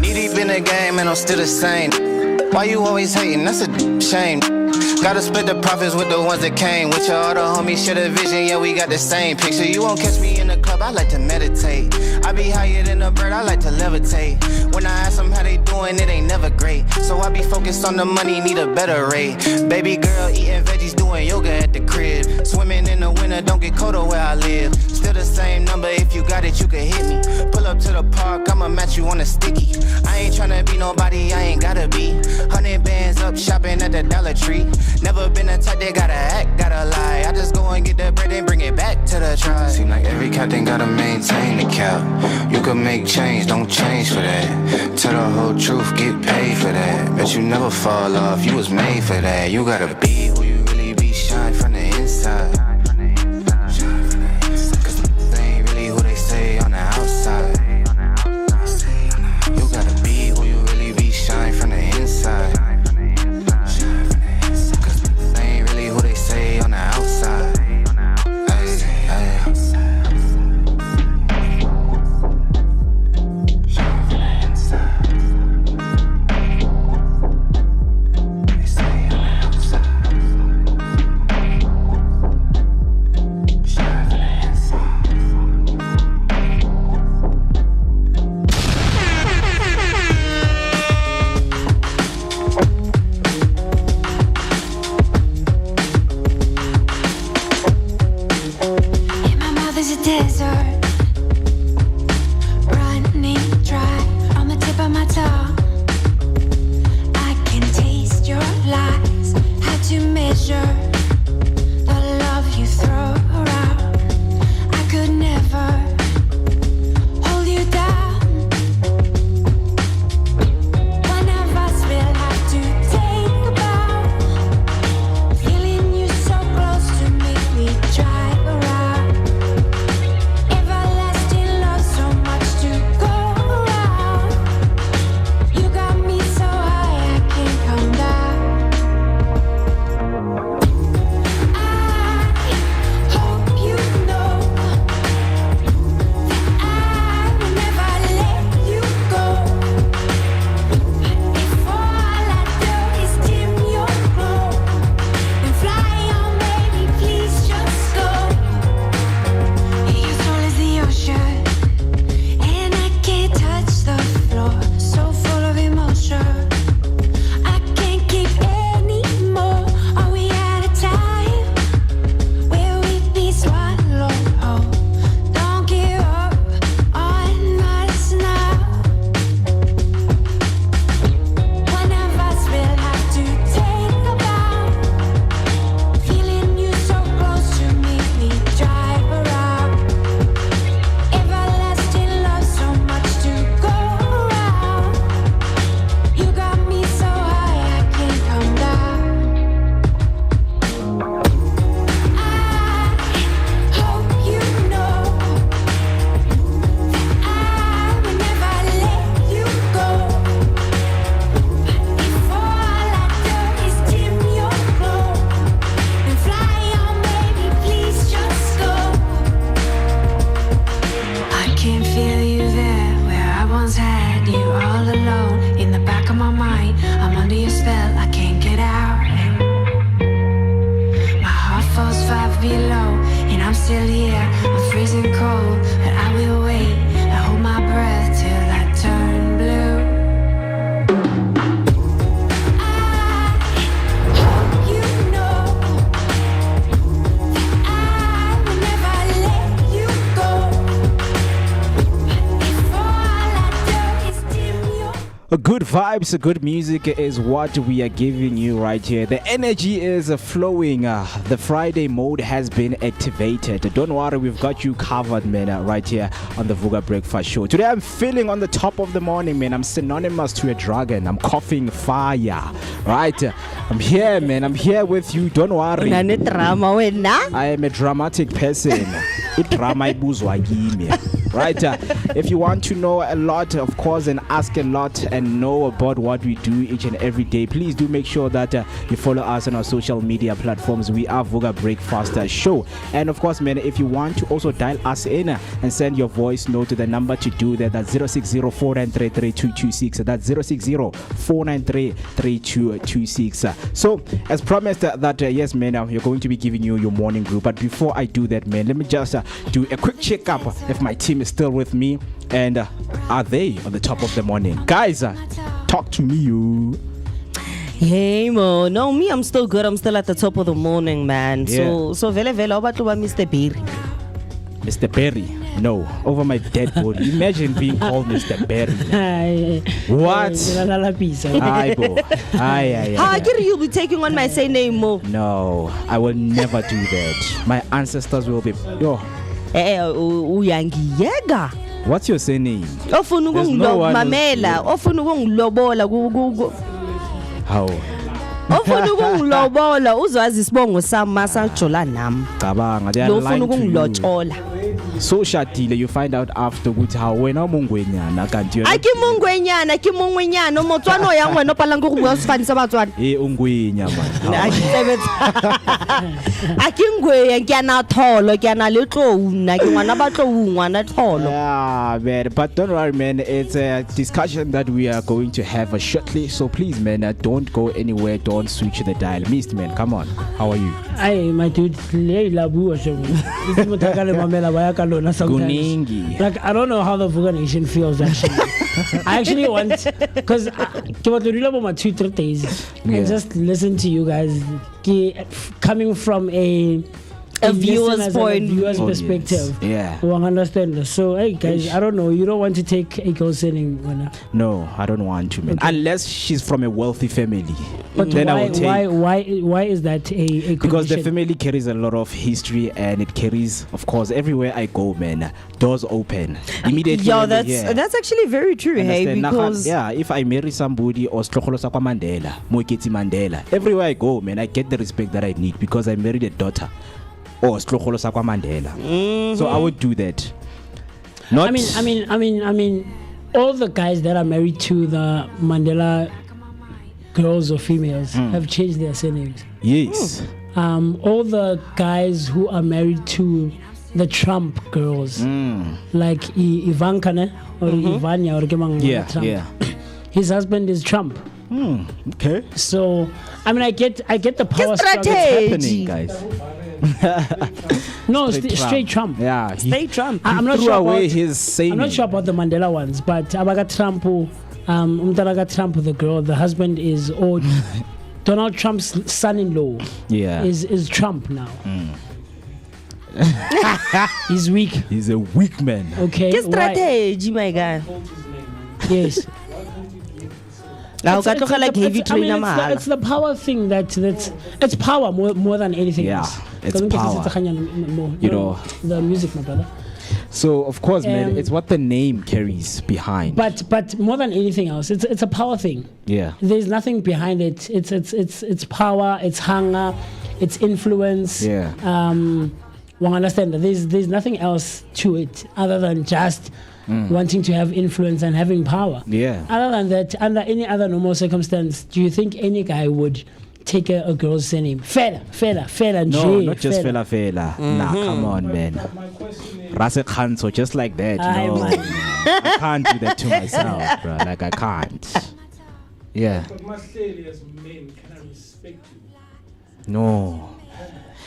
Knee deep in the game and I'm still the same. Why you always hating? That's a shame. Gotta split the profits with the ones that came. With your other homies, share the vision, yeah, we got the same picture. You won't catch me in the club, I like to meditate. I be higher than a bird, I like to levitate. When I ask them how they doing, it ain't never great. So I be focused on the money, need a better rate. Baby girl eating veggies, doing yoga at the crib. Swimming in the winter, don't get colder where I live. Still the same number, if you got it, you can hit me. Pull up to the park, I'ma match you on a sticky. I ain't tryna be nobody, I ain't gotta be. 100 bands up, shopping at the Dollar Tree. Never been a type that gotta act, gotta lie. I just go and get the bread and bring it back to the tribe. Seem like every captain gotta maintain the cap. You can make change, don't change for that. Tell the whole truth, get paid for that. Bet you never fall off, you was made for that. You gotta be who you really be, shine from the inside. Cause they ain't really who they say on the outside. You gotta be who you really be, shine from the inside. On the outside. Good vibes, good music is what we are giving you right here. The energy is flowing. The Friday mode has been activated. Don't worry, we've got you covered, man, right here on the Vooka Breakfast Show. Today I'm feeling on the top of the morning, man. I'm synonymous to a dragon. I'm coughing fire, right? I'm here, man. I'm here with you. Don't worry. I am a dramatic person. Right? If you want to know a lot, of course, and ask a lot and know about what we do each and every day, please do make sure that you follow us on our social media platforms. We are Vooka Breakfast Show. And of course, man, if you want to also dial us in and send your voice note to the number to do that, that's 060-493-3226. That's 060-493-3226. So, as promised, yes, man, you're going to be giving you your morning group. But before I do that, man, let me just do a quick checkup if my team is still with me and are they on the top of the morning. Guys, talk to me, you. Hey mo, no, me, I'm still good. I'm still at the top of the morning, man. Yeah. So vele about Mr. Berry. Mr. Berry, no, over my dead body. Imagine being called Mr. Berry. What? How can you be taking on my same name, mo? No, I will never do that. My ancestors will be. Yo. What's your surname? Ofuna ukungilobela, ofuna ukungilobola How? ofuna ukungilobola uzwazi isibongo sami masajola nami. Cabanga, they are lying to you. So shadile, you find out after good how wena umongwenyana kanti yona. Akimongwenyana umotswana yang wena pala ngokubua sifanisa batswana. Ungwenya man. Akingwe ngiyana tholo ngiyana letlou nna ke ngwana batlou ngwana tholo. Yeah, man, but don't worry, man, it's a discussion that we are going to have shortly, so please, man, don't go anywhere, don't switch the dial. Mist, man, come on, how are you? Hey, my dude, Guningi. Like, I don't know how the Vooka Nation feels actually. I actually want, because my Twitter days and just listen to you guys coming from a viewer's perspective. Yeah. You understand this. So, hey guys, I don't know. You don't want to take a girl sitting. No, I don't want to, man. Okay. Unless she's from a wealthy family. But then why, I will take. Why is that a because the condition? family carries a lot of history, and it carries, of course, everywhere I go, man, doors open immediately. Yeah, that's actually very true. Hey, because if I marry somebody or Mandela, everywhere I go, man, I get the respect that I need because I married a daughter. Or Strokholo Sakwa Mandela. So I would do that. Not. I mean, all the guys that are married to the Mandela girls or females have changed their surnames. Yes. All the guys who are married to the Trump girls, like Ivanka or Ivania or Trump. Yeah. His husband is Trump. Okay. So, I mean, I get the power struggle. What's happening, guys? No, straight Trump. Yeah, straight Trump. I'm not sure about his I'm not sure about the Mandela ones, but Abaga Trump, Trump, the girl, the husband is old. Donald Trump's son-in-law. Yeah, is Trump now. He's weak. He's a weak man. Okay. Get strategy, my guy. Yes. It's the power thing it's power more than anything else. It's power. You know the music, my brother. So of course, man, it's what the name carries behind. But more than anything else, it's a power thing. Yeah. There's nothing behind it. It's power. It's hunger. It's influence. Yeah. One understand that there's nothing else to it other than just. Wanting to have influence and having power. Yeah. Other than that, under any other normal circumstance, do you think any guy would take a girl's surname? Fela. No, not just fela. Nah, come on, man. Rase Khanso, just like that. No, I can't do that to myself, bro. Like, I can't. Yeah. But Mahleli as men, can I respect you? No.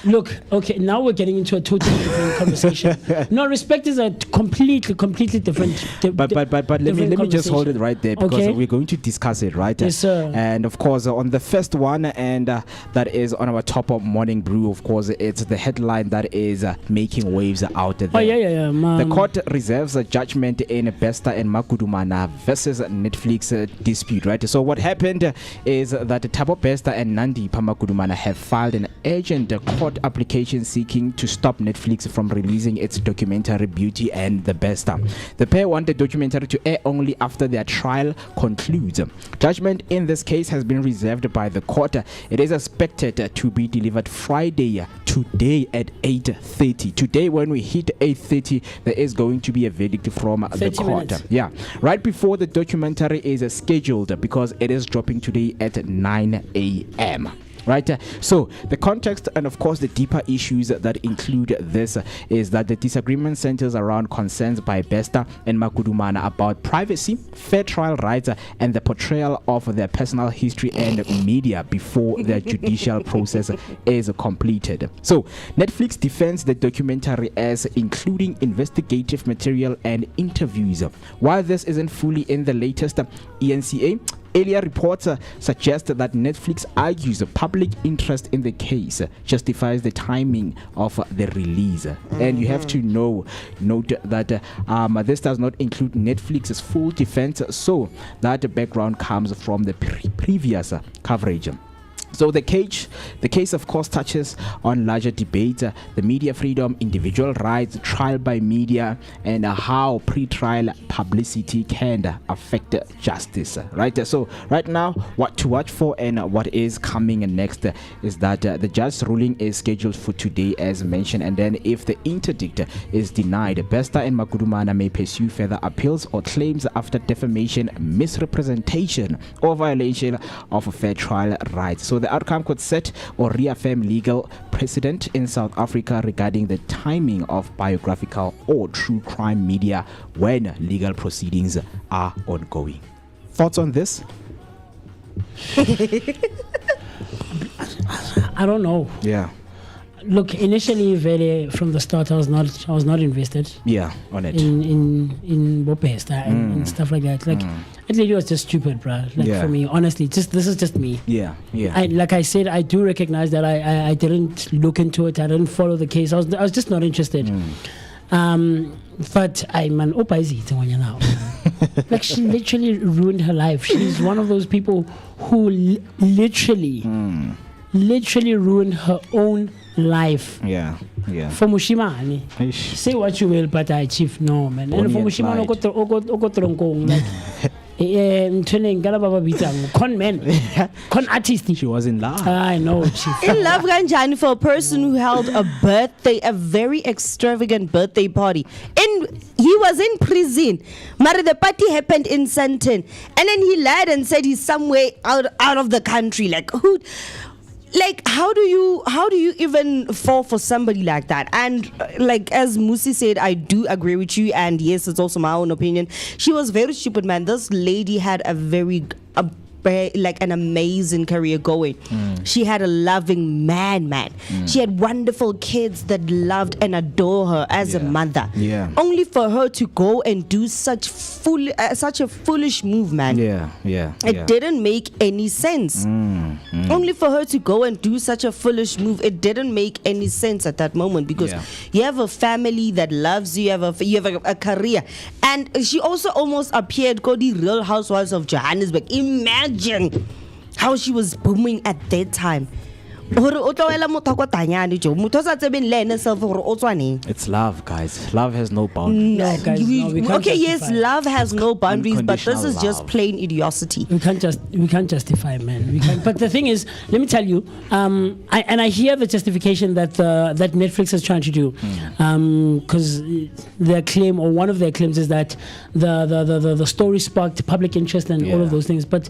Look, okay, now we're getting into a totally different conversation. No, respect is a completely different. But let me just hold it right there, because Okay. we're going to discuss it, right? Yes, sir. And of course, on the first one, and that is on our top of morning brew. Of course, it's the headline that is making waves out there. Oh yeah. The court reserves a judgment in Besta and Makudumana versus Netflix dispute, right? So what happened is that Thabo Besta and Nandi Pamakudumana have filed an urgent court application seeking to stop Netflix from releasing its documentary Beauty and the Besta. The pair want the documentary to air only after their trial concludes. Judgment in this case has been reserved by the court. It is expected to be delivered Friday, today at 8:30. Today, when we hit 8:30, there is going to be a verdict from the court. Minutes. Yeah, right before the documentary is scheduled, because it is dropping today at 9 a.m. Right, so the context and of course the deeper issues that include this is that the disagreement centers around concerns by Besta and Makudumana about privacy, fair trial rights, and the portrayal of their personal history and media before the judicial process is completed. So Netflix defends the documentary as including investigative material and interviews. While this isn't fully in the latest ENCA, earlier reports suggest that Netflix argues public interest in the case justifies the timing of the release. And you have to note that this does not include Netflix's full defense, so that background comes from the previous coverage. So the case of course touches on larger debates, the media freedom, individual rights, trial by media, and how pre-trial publicity can affect justice, right? So right now, what to watch for and what is coming next is that the judge's ruling is scheduled for today as mentioned, and then if the interdict is denied, Besta and Makudumana may pursue further appeals or claims after defamation, misrepresentation, or violation of fair trial rights. So the outcome could set or reaffirm legal precedent in South Africa regarding the timing of biographical or true crime media when legal proceedings are ongoing. Thoughts on this? I don't know. Yeah. Look, initially, very from the start, I was not invested. Yeah, on it. In Bopesta and stuff like that. Like, that lady was just stupid, bruh. Like for me, honestly, this is just me. Yeah. Like I said, I do recognize that I didn't look into it. I didn't follow the case. I was just not interested. But I'm an opposite now. Like, she literally ruined her life. She's one of those people who literally ruined her own life. Yeah. For Mushimani, say what you will, but I achieve no, man. And for Mushimani, con man, con artist. She was in love. I know. In love, Ganjani, for a person who held a very extravagant birthday party. He was in prison. But the party happened in Sandton. And then he lied and said he's somewhere out of the country. Like, who? Like, how do you even fall for somebody like that? And like as Musi said, I do agree with you, and yes, it's also my own opinion. She was very stupid, man. This lady had an amazing career going. She had a loving man. She had wonderful kids that loved and adore her as a mother. Only for her to go and do such a foolish move, man. It didn't make any sense. Only for her to go and do such a foolish move, it didn't make any sense at that moment, because you have a family that loves you. You have a career, and she also almost appeared called the Real Housewives of Johannesburg. Imagine how she was booming at that time. It's love, guys. Love has no boundaries. No, guys, yes, love has no boundaries, but this is just plain idiocy. We can't justify, man. We can't. But the thing is, let me tell you, I hear the justification that that Netflix is trying to do, because their claim, or one of their claims, is that the story sparked public interest and all of those things. But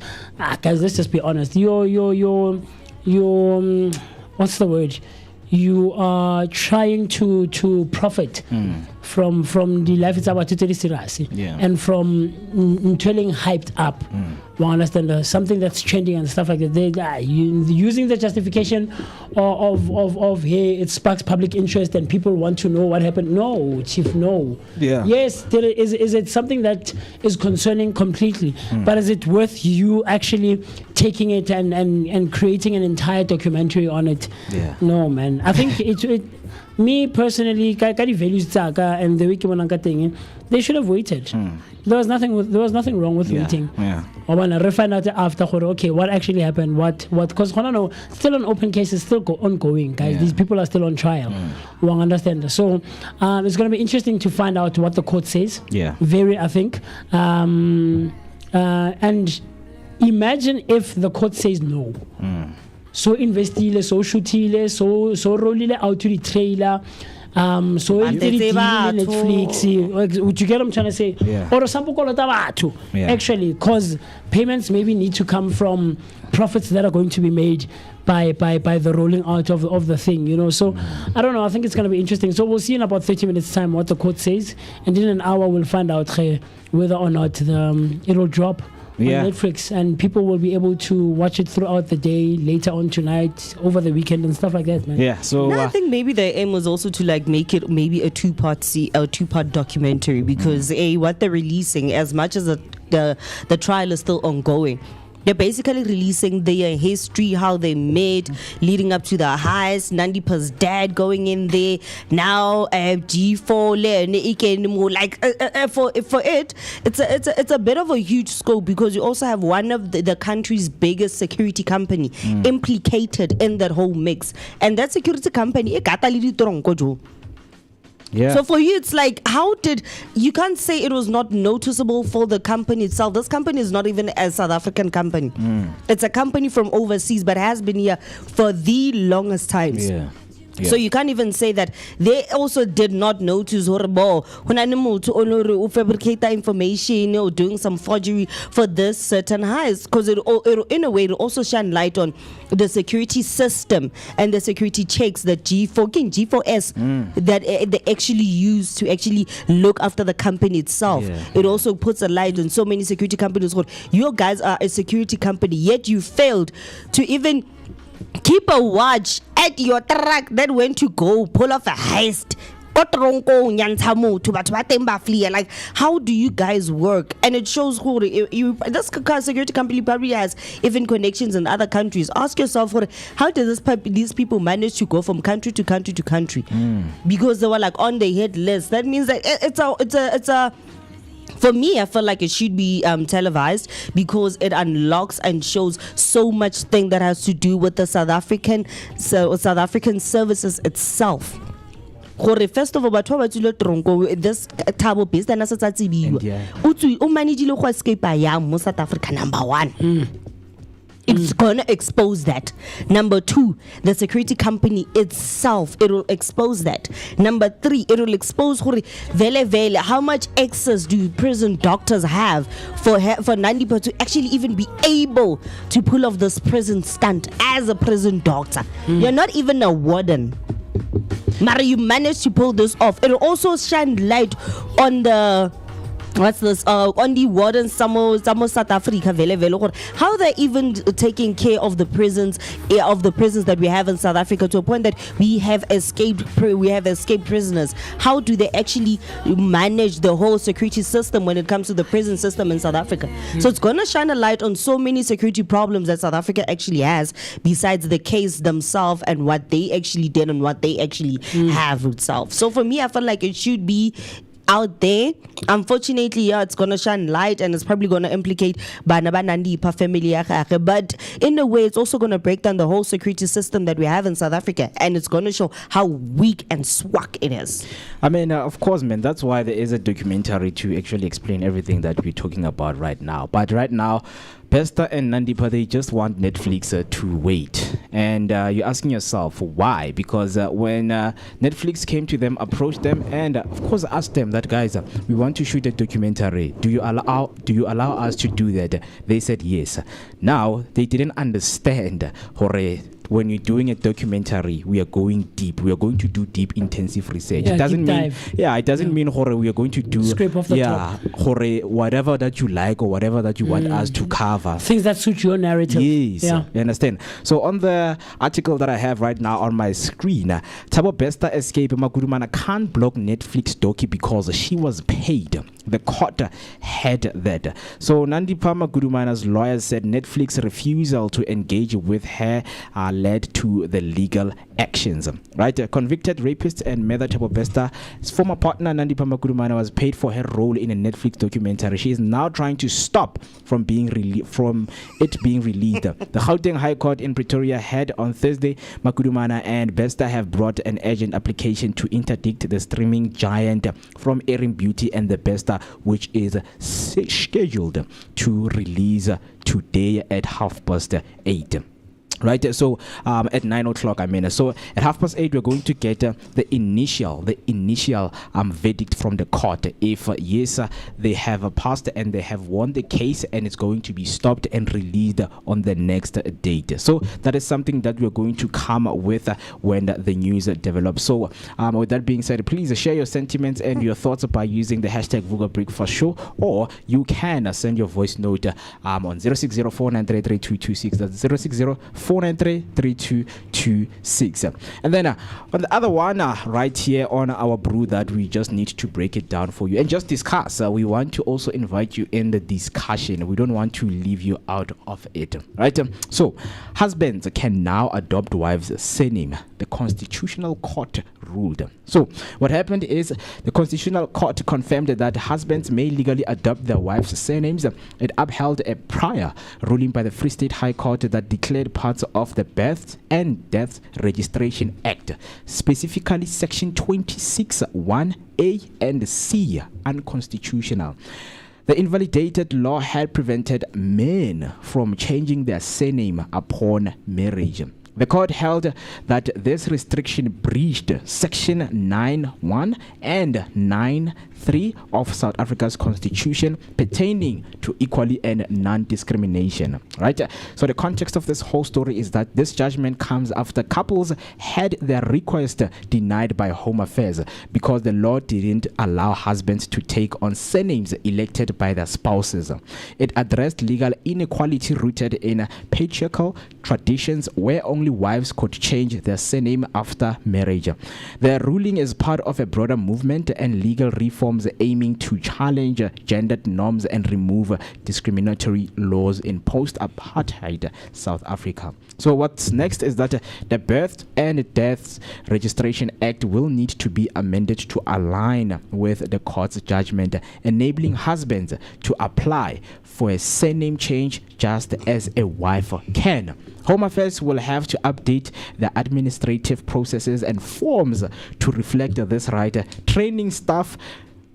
guys, let's just be honest. What's the word? You are trying to profit from the life it's about totally serious, and from telling hyped up. You understand something that's trending and stuff like that. They using the justification of hey, it sparks public interest and people want to know what happened. No, chief, no. Yes, there is it something that is concerning completely, but is it worth you actually taking it and creating an entire documentary on it? No, man. I think it me personally, values and the wiki they should have waited. There was nothing wrong with waiting. I want to find out after, okay, what actually happened, what, because still an open case is still ongoing, guys. These people are still on trial. We understand. So it's going to be interesting to find out what the court says. Very, I think. And imagine if the court says no. So investile, so shootile, so rollile out to the trailer. So it's Netflix. Would you get what I'm trying to say? Or some actually, because payments maybe need to come from profits that are going to be made by the rolling out of the thing, you know. So I don't know. I think it's going to be interesting. So we'll see in about 30 minutes time what the court says, and in an hour we'll find out whether or not it'll drop on Netflix, and people will be able to watch it throughout the day, later on tonight, over the weekend and stuff like that, man. So I think maybe the aim was also to like make it maybe a two-part documentary, because what they're releasing, as much as the trial is still ongoing, they're basically releasing their history, how they met, leading up to the heist, Nandipa's dad going in there, now G4, like for it, it's a bit of a huge scope, because you also have one of the country's biggest security company implicated in that whole mix, and that security company, so for you, it's like, you can't say it was not noticeable for the company itself. This company is not even a South African company. It's a company from overseas, but has been here for the longest times. So you can't even say that they also did not notice to fabricate information or doing some forgery for this certain heist, because it in a way it also shine light on the security system and the security checks that G4S that they actually use to actually look after the company itself. It also puts a light on so many security companies. You guys are a security company, yet you failed to even keep a watch at your truck that went to go pull off a heist. Like, how do you guys work? And it shows who this security company probably has even connections in other countries. Ask yourself, how does these people manage to go from country to country to country? Because they were like on the hit list. That means that it's a for me, I feel like it should be televised, because it unlocks and shows so much thing that has to do with the South African services itself. First of all, this tabo based and escape South Africa, number one. It's gonna expose that. Number two, the security company itself, it will expose that. Number three, it will expose how much access do prison doctors have for Nandipa to actually even be able to pull off this prison stunt as a prison doctor. You're not even a warden, Mara, you managed to pull this off. It will also shine light on the on the wardens, some South Africa, how they're even taking care of the prisons that we have in South Africa, to a point that we have escaped prisoners. How do they actually manage the whole security system when it comes to the prison system in South Africa? So it's gonna shine a light on so many security problems that South Africa actually has, besides the case themselves and what they actually did and what they actually have itself. So for me, I feel like it should be out there. Unfortunately, it's gonna shine light, and it's probably gonna implicate Nandipa family. But in a way, it's also gonna break down the whole security system that we have in South Africa, and it's gonna show how weak and swag it is. I mean, of course, man. That's why there is a documentary to actually explain everything that we're talking about right now. But right now, Pesta and Nandipa, they just want Netflix to wait. And you're asking yourself why? Because when Netflix came to them, approached them, and of course asked them that, guys, we want to shoot a documentary. Do you allow us to do that? They said yes. Now they didn't understand when you're doing a documentary, we are going deep. We are going to do deep, intensive research. Yeah, it doesn't deep mean, dive. it doesn't mean we are going to do scrape off the top. Whatever that you like or whatever that you want us to cover. Things that suit your narrative. Yes, Yeah. you understand. So on the article that I have right now on my screen, Thabo Bester escape Magudumana can't block Netflix docu because she was paid. The court had that. So Nandipha Magudumana's lawyers said Netflix refusal to engage with her led to the legal actions. Right? A convicted rapist and Mother Thabo Bester's former partner Nandipha Magudumana was paid for her role in a Netflix documentary. She is now trying to stop from being released. The Gauteng High Court in Pretoria had on Thursday Magudumana and Bester have brought an urgent application to interdict the streaming giant from airing Beauty and the Bester, which is scheduled to release today at 8:30. Right, so at 9 o'clock, so at 8:30 we're going to get the initial verdict from the court. If yes, they have passed and they have won the case, and it's going to be stopped and released on the next date. So that is something that we're going to come with when the news develops. So with that being said, please share your sentiments and your thoughts by using the hashtag Vooka Breakfast Show, or you can send your voice note on 06049333226. That's 06049333226. And then on the other one, right here on our brew that we just need to break it down for you and just discuss. We want to also invite you in the discussion. We don't want to leave you out of it. Right? So husbands can now adopt wives' surname. The Constitutional Court ruled. So what happened is the Constitutional Court confirmed that husbands may legally adopt their wives' surnames. It upheld a prior ruling by the Free State High Court that declared parts of the Birth and Death Registration Act, specifically Section 26(1)(a) and (c) unconstitutional. The invalidated law had prevented men from changing their surname upon marriage. The court held that this restriction breached Section 9(1) and 9(3) of South Africa's Constitution pertaining to equality and non-discrimination. Right? So the context of this whole story is that this judgment comes after couples had their request denied by Home Affairs because the law didn't allow husbands to take on surnames elected by their spouses. It addressed legal inequality rooted in patriarchal traditions where only wives could change their surname after marriage. The ruling is part of a broader movement and legal reforms aiming to challenge gendered norms and remove discriminatory laws in post-apartheid South Africa. So what's next is that the Birth and Death Registration Act will need to be amended to align with the court's judgment, enabling husbands to apply for a surname change just as a wife can. Home Affairs will have to update the administrative processes and forms to reflect this right, training staff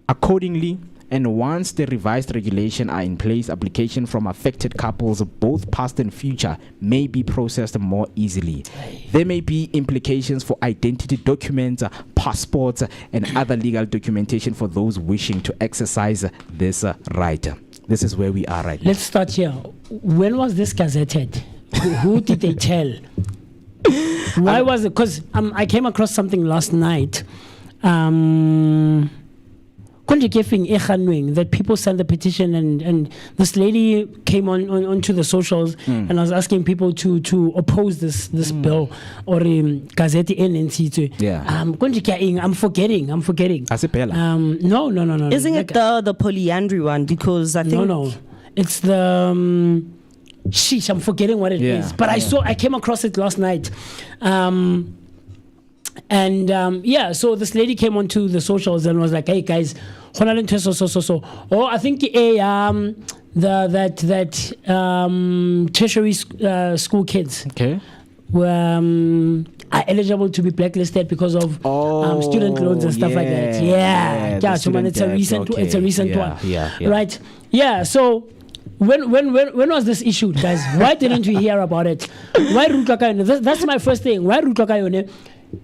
accordingly. And once the revised regulations are in place, application from affected couples, both past and future, may be processed more easily. There may be implications for identity documents, passports, and other legal documentation for those wishing to exercise this right. This is where we are right now. Let's start here. When was this gazetted? Who did they tell? Why was it? Because I came across something last night. That people sent the petition, and this lady came onto the socials and was asking people to oppose this bill or Gazette NNC. Yeah. I'm forgetting. No. Isn't it the polyandry one? Because I think no. It's the sheesh. I'm forgetting what it is. But I came across it last night. So this lady came onto the socials and was like, "Hey guys, so. Oh, I think tertiary school kids were are eligible to be blacklisted because of student loans and stuff like that. It's a recent one. Right? Yeah. So when was this issued, guys? Why didn't we hear about it? Why Rutlakayone? That's my first thing. Why Rutlakayone?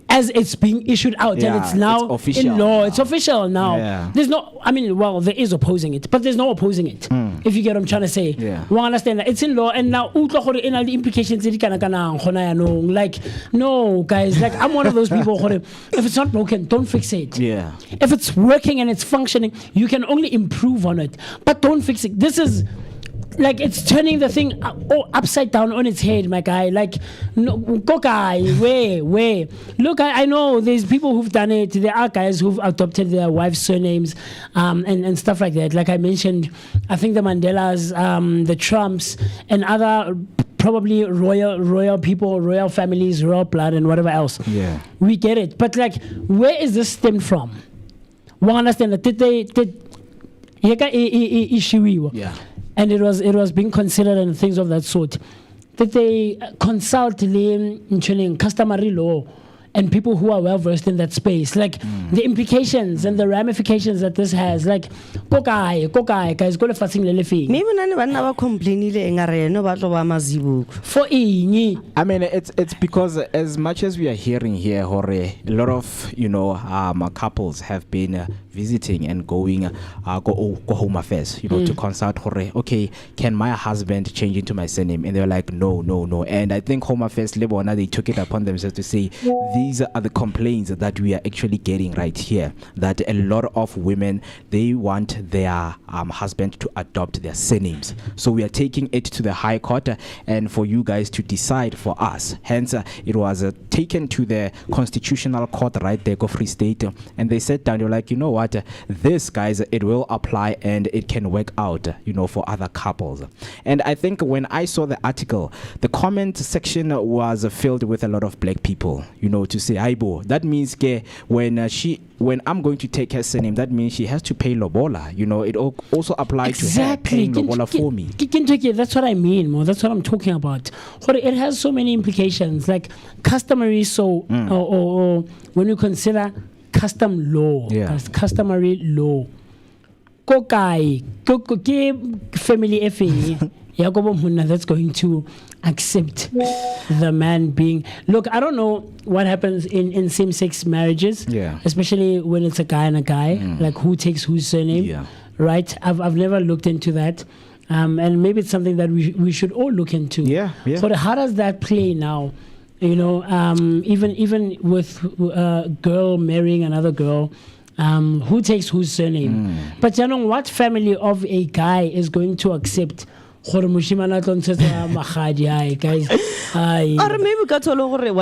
as it's being issued out, and it's now official in law. now. It's official now. Yeah. There's no, I mean, well, there is opposing it, but there's no opposing it. If you get what I'm trying to say. Yeah. We understand that it's in law, and now the implications like, no, guys, like I'm one of those people. If it's not broken, don't fix it. Yeah. If it's working and it's functioning, you can only improve on it, but don't fix it. This is like it's turning the thing upside down on its head, my guy. Like, no, go guy, where? Look, I know there's people who've done it. There are guys who've adopted their wives' surnames, and stuff like that. Like I mentioned, I think the Mandelas, the Trumps, and other probably royal people, royal families, royal blood, and whatever else. Yeah, we get it. But like, where is this stemmed from? We understand that yeah. And it was being considered and things of that sort. That they consult the customary law and people who are well versed in that space, like the implications and the ramifications that this has. Like, go guys, go to fasting lelefing. Maybe none of complaining for inyi. I mean, it's because as much as we are hearing here, Hore, a lot of couples have been visiting and going go home affairs, to consult Hore. Okay, can my husband change into my surname? And they're like, no. And I think Home Affairs Lebona, they took it upon themselves to say these are the complaints that we are actually getting right here. That a lot of women, they want their husband to adopt their surnames. So we are taking it to the High Court and for you guys to decide for us. Hence, it was taken to the Constitutional Court right there, Free State, and they sat down. They're like, you know what, this, guys, it will apply and it can work out, for other couples. And I think when I saw the article, the comment section was filled with a lot of black people, to say, Aibo, that means when I'm going to take her surname, that means she has to pay lobola. It also applies to her paying lobola for me. That's what I mean, Mo. That's what I'm talking about. It has so many implications, like customary, or when you consider custom law, customary law. Kokai, family FA. That's going to accept the man being. Look, I don't know what happens in same-sex marriages, especially when it's a guy and a guy, like who takes whose surname, right? I've never looked into that, and maybe it's something that we should all look into. But how does that play now? Even with a girl marrying another girl. Who takes whose surname? But what family of a guy is going to accept? Or maybe one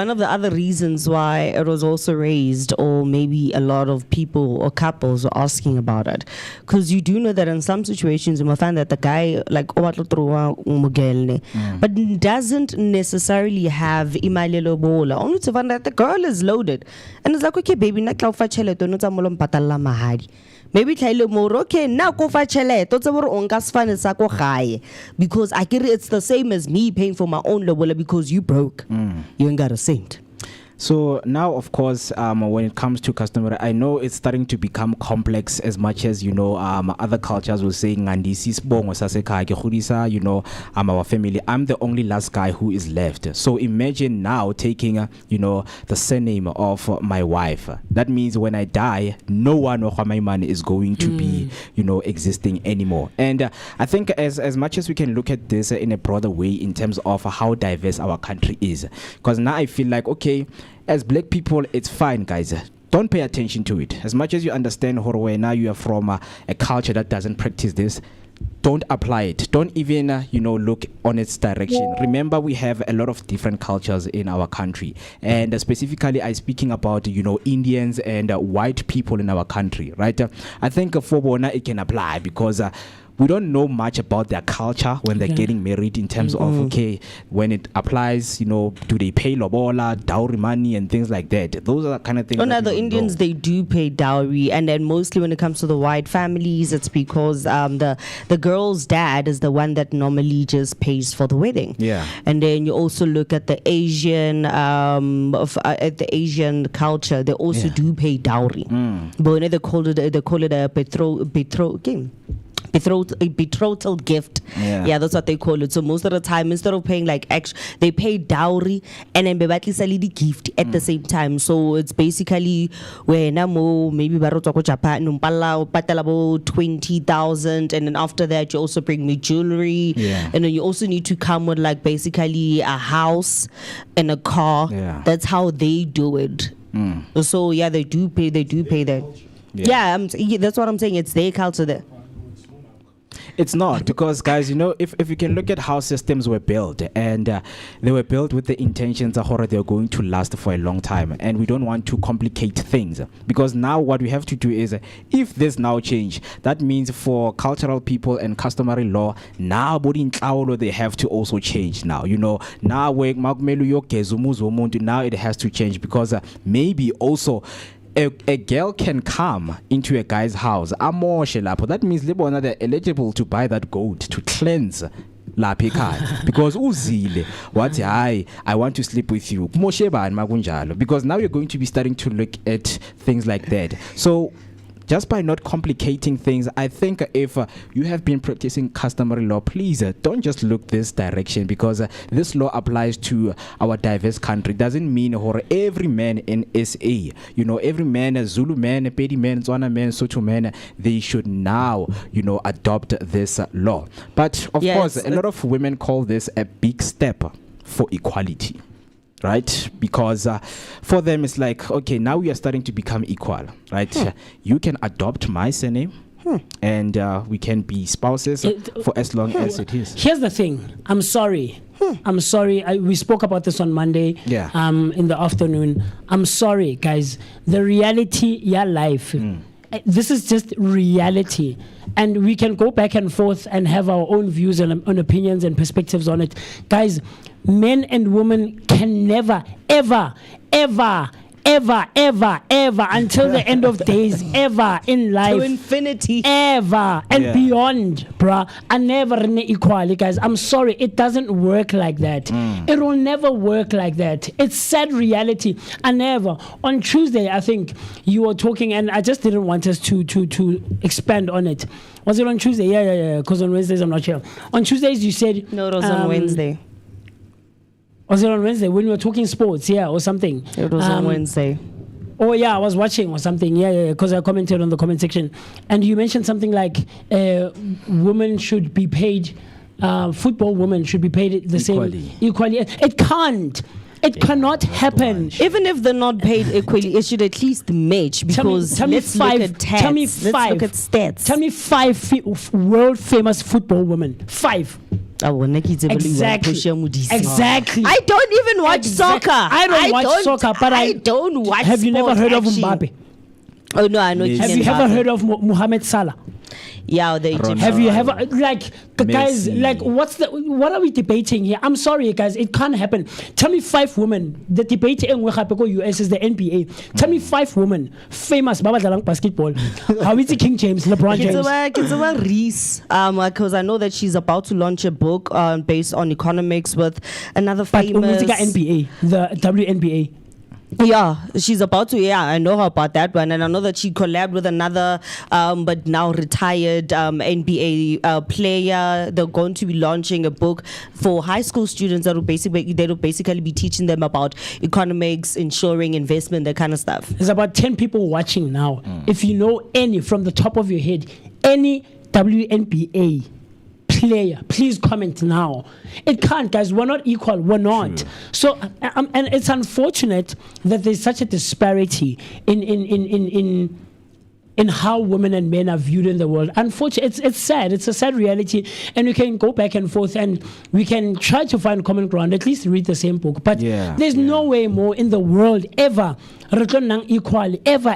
of the other reasons why it was also raised, or maybe a lot of people or couples were asking about it, because you do know that in some situations you might find that the guy but doesn't necessarily have imalelo bola, only to find that the girl is loaded and it's like, okay baby, na tla fa tšhelete no tsa molo mpatalla mahadi. Maybe tlaile more, okay, now go for tšhelete o tsebe gore o nka sefane sa go gae, because I get it's the same as me paying for my own lobola because you broke. You ain't got a cent. So now, of course, when it comes to customary, I know it's starting to become complex as much as, other cultures will say, our family, I'm the only last guy who is left. So imagine now taking, the surname of my wife. That means when I die, no one of my money is going to be, existing anymore. And I think as much as we can look at this in a broader way in terms of how diverse our country is, because now I feel like, okay, as black people, it's fine, guys. Don't pay attention to it. As much as you understand, Horwe, now you are from a culture that doesn't practice this, don't apply it. Don't even, look on its direction. Remember, we have a lot of different cultures in our country. And specifically, I'm speaking about, Indians and white people in our country, right? I think for Bona, it can apply because we don't know much about their culture when they're getting married in terms of, okay, when it applies, do they pay lobola, dowry money and things like that? Those are the kind of things. The Indians, they do pay dowry. And then mostly when it comes to the white families, it's because the girl's dad is the one that normally just pays for the wedding. Yeah. And then you also look at the Asian, at the Asian culture, they also do pay dowry. But they call it a betrothal gift. Yeah, that's what they call it. So most of the time, instead of paying like extra, they pay dowry and then bebatli sali the gift at the same time. So it's basically where namo maybe barotwa ko Japan umpala patala bo 20,000, and then after that you also bring me jewelry, and then you also need to come with like basically a house and a car. That's how they do it. So yeah, they do pay that. That's what I'm saying. It's their culture there. It's not, because guys, you know, if you can look at how systems were built, and they were built with the intentions that they're going to last for a long time, and we don't want to complicate things, because now what we have to do is, if this now change, that means for cultural people and customary law, now they have to also change now, you know, now now it has to change, because maybe also a girl can come into a guy's house. That means they're eligible to buy that gold to cleanse because uzile what I want to sleep with you, because now you're going to be starting to look at things like that. So just by not complicating things, I think if you have been practicing customary law, please don't just look this direction, because this law applies to our diverse country. It doesn't mean every man in SA, you know, every man, Zulu man, Pedi man, Tswana man, Soto man, they should now, you know, adopt this law. But of course, a lot of women call this a big step for equality. Right, because for them it's like, okay, now we are starting to become equal, right? You can adopt my surname, and we can be spouses for as long as it is. Here's the thing. I'm sorry. We spoke about this on Monday. In the afternoon. I'm sorry, guys. The reality, life. This is just reality, and we can go back and forth and have our own views and opinions and perspectives on it, guys. Men and women can never, ever, ever, ever, ever, ever, until the end of days, ever in life, to infinity, ever and beyond, bruh, are never equal, guys. I'm sorry, it doesn't work like that. It will never work like that. It's sad reality. I never. On Tuesday, I think you were talking, and I just didn't want us to expand on it. Was it on Tuesday? Yeah. Because on Wednesdays I'm not here. On Tuesdays you said no. It was on Wednesday. Was it on Wednesday when we were talking sports, or something? It was on Wednesday. Oh yeah, I was watching or something. Yeah, because I commented on the comment section, and you mentioned something like women should be paid. Football women should be paid the same equally. It can't. It cannot happen. Even if they're not paid equally, it should at least match, because tell me five. Let's look at stats. Tell me 5 world famous football women. 5. Exactly. I don't even watch soccer. I don't watch soccer, but I don't watch. Have you never heard of Mbappe? Oh no, I know. Have you ever heard of Mohamed Salah? Yeah, the Egyptian. Have you ever, like, guys, like, what are we debating here? I'm sorry, guys, it can't happen. Tell me 5 women. The debate in US is the NBA. Tell me 5 women famous basketball. How is it King James, LeBron James? Reese, because I know that she's about to launch a book based on economics with another famous. NBA, the WNBA. Yeah, she's about to. Yeah, I know her about that one, and I know that she collabed with another, but now retired NBA player. They're going to be launching a book for high school students that will basically be teaching them about economics, insuring, investment, that kind of stuff. There's about 10 people watching now. If you know any from the top of your head, any WNBA player, please comment now. It can't, guys. We're not equal. We're not. True. So, and it's unfortunate that there's such a disparity in how women and men are viewed in the world. Unfortunately, it's sad. It's a sad reality, and we can go back and forth, and we can try to find common ground. At least read the same book. But there's no way more in the world ever equal, ever.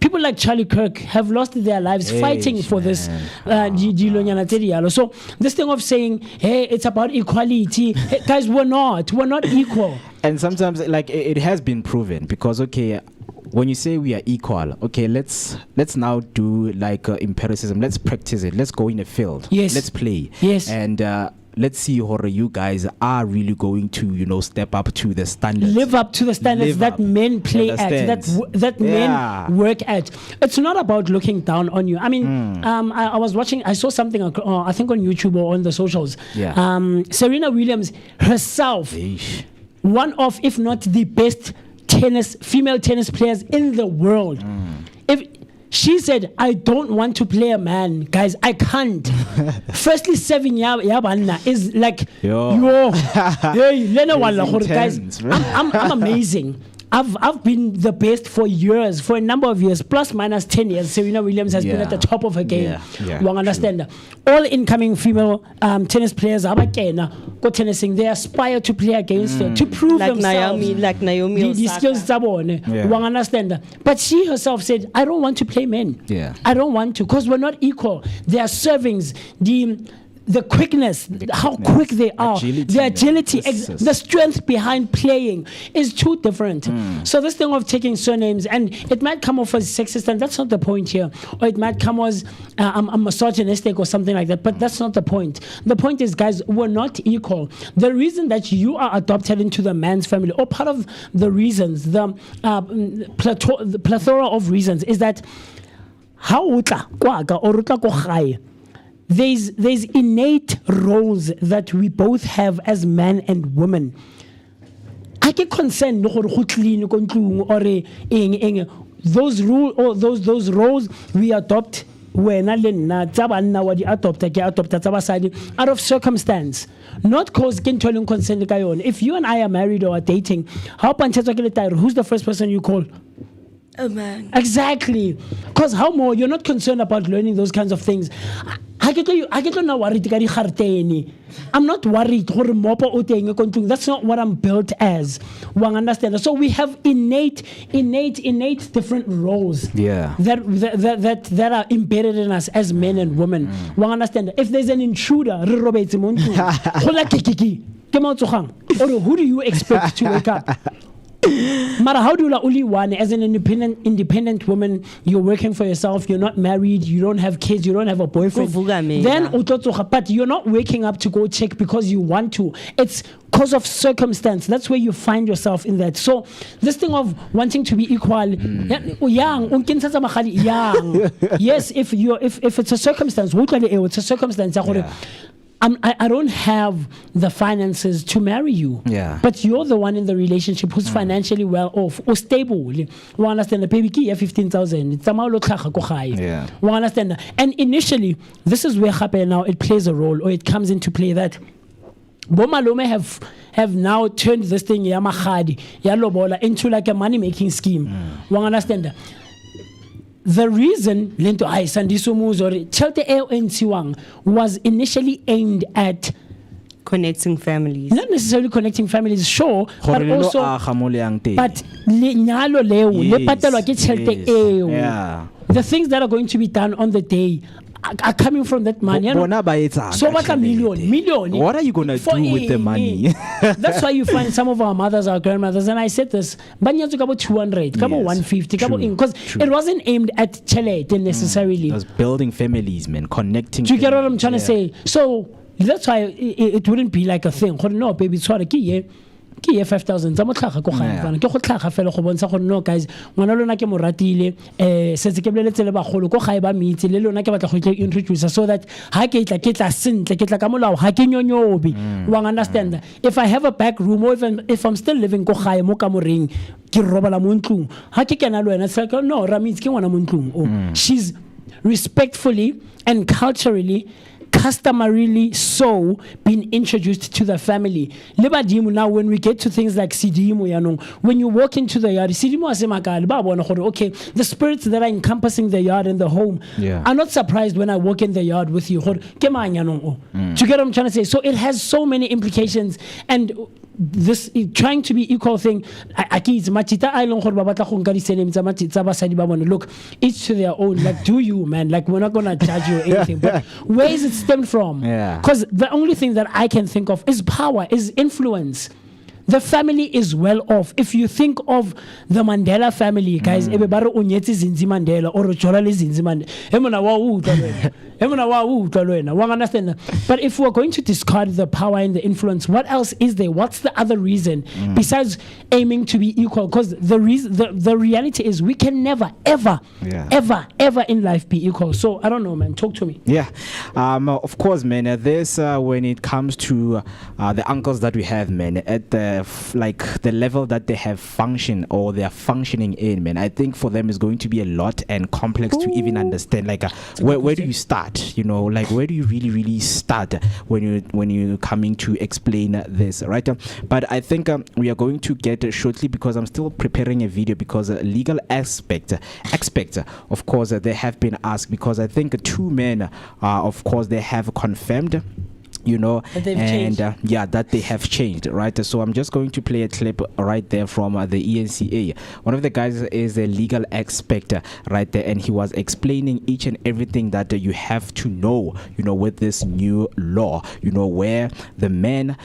People like Charlie Kirk have lost their lives fighting for this. So this thing of saying, hey, it's about equality, hey, guys, we're not equal. And sometimes, like, it has been proven, because when you say we are equal, okay, let's now do like empiricism. Let's practice it. Let's go in a field. Yes. Let's play. Yes. And let's see how you guys are really going to, step up to the standards. Live up to the standards that men play at, that men work at. It's not about looking down on you. I mean, I saw something, I think on YouTube or on the socials. Yeah. Serena Williams herself, one of, if not the best female tennis players in the world. If she said, I don't want to play a man, guys, I can't. Firstly, 7 years is like, guys, I'm amazing. I've been the best for years, for a number of years, plus minus 10 years. Serena Williams has been at the top of her game. One understand. All incoming female tennis players go tennising. They aspire to play against her, to prove themselves. Naomi the skills one understand. But she herself said, I don't want to play men. I don't want to, because we're not equal. Their servings, the quickness, how quick they are, the agility, the strength behind playing is too different. So this thing of taking surnames, and it might come off as sexist, and that's not the point here. Or it might come as I'm misogynistic or something like that, but that's not the point. The point is, guys, we're not equal. The reason that you are adopted into the man's family, or part of the reasons, the plethora of reasons, is that there's innate roles that we both have as man and woman. I get concerned no go clean or those rules or those roles we adopt when out of circumstance, not cause concern. If you and I are married or are dating, who's the first person you call? A man. Exactly. Because how more you're not concerned about learning those kinds of things. I'm not worried. That's not what I'm built as. Understand? So we have innate different roles that are embedded in us as men and women. Understand? If there's an intruder, or who do you expect to wake up? Matter how do you only one as an independent woman, you're working for yourself, you're not married, you don't have kids, you don't have a boyfriend, then but you're not waking up to go check because you want to. It's because of circumstance. That's where you find yourself in that. So this thing of wanting to be equal, yes, if it's a circumstance, it's a circumstance. I don't have the finances to marry you. But you're the one in the relationship who's financially well off or stable. You understand? The baby key 15,000. It's You understand? And initially, this is where now it plays a role, or it comes into play that Bomalome have now turned this thing into like a money-making scheme. You understand? The reason Lento was initially aimed at connecting families. Not necessarily connecting families, sure, but also the things that are going to be done on the day are coming from that money. So what a million. What are you gonna do with the money? That's why you find some of our mothers, our grandmothers, and I said this, about 200, about 150, because it wasn't aimed at Chelete necessarily. It was building families, man, connecting. Do you get what I'm trying to say? So that's why it wouldn't be like a thing. No, baby, it's 5,000 no guys ngwana lona ke mo ratile setse ke boleletse le bagolo ko gae ba mitse le lona ke batla go introduce so that ha ke tla sentle ke tla ka molao ha ke nyonyobe understand. If I have a back room, or if I'm still living ko gae mo ka moreng ke robala mo ntlong ha ke kena le wena it's like no ra mitse ke ngwana mo ntlong. She's respectfully and customarily so being introduced to the family. Now when we get to things like Sidimu, when you walk into the yard, okay, the spirits that are encompassing the yard and the home are not surprised when I walk in the yard with you. Do you get what I'm trying to say? So it has so many implications, and this trying to be equal thing, look, each to their own. Like, do you, man? Like, we're not gonna judge you or anything, but where is it stemmed from? Because the only thing that I can think of is power, is influence. the family is well off. If you think of the Mandela family, guys, everybody onyetsi Zinzi Mandela or Jolali Zinzi Mandela. Understand? But if we're going to discard the power and the influence, what else is there? What's the other reason besides aiming to be equal? Because the reality is we can never, ever in life be equal. So I don't know, man. Talk to me. Yeah, of course, man. This when it comes to the uncles that we have, man, at the the level that they have function or they are functioning in, man, I think for them is going to be a lot and complex to even understand. Where do you start? You know, where do you really start when you're coming to explain this, right? But I think we are going to get shortly, because I'm still preparing a video, because legal aspect, of course, they have been asked, because I think two men, of course, they have confirmed, you know, that that they have changed, right? So I'm just going to play a clip right there from the ENCA. One of the guys is a legal expert right there, and he was explaining each and everything that you have to know, you know, with this new law, you know, where the men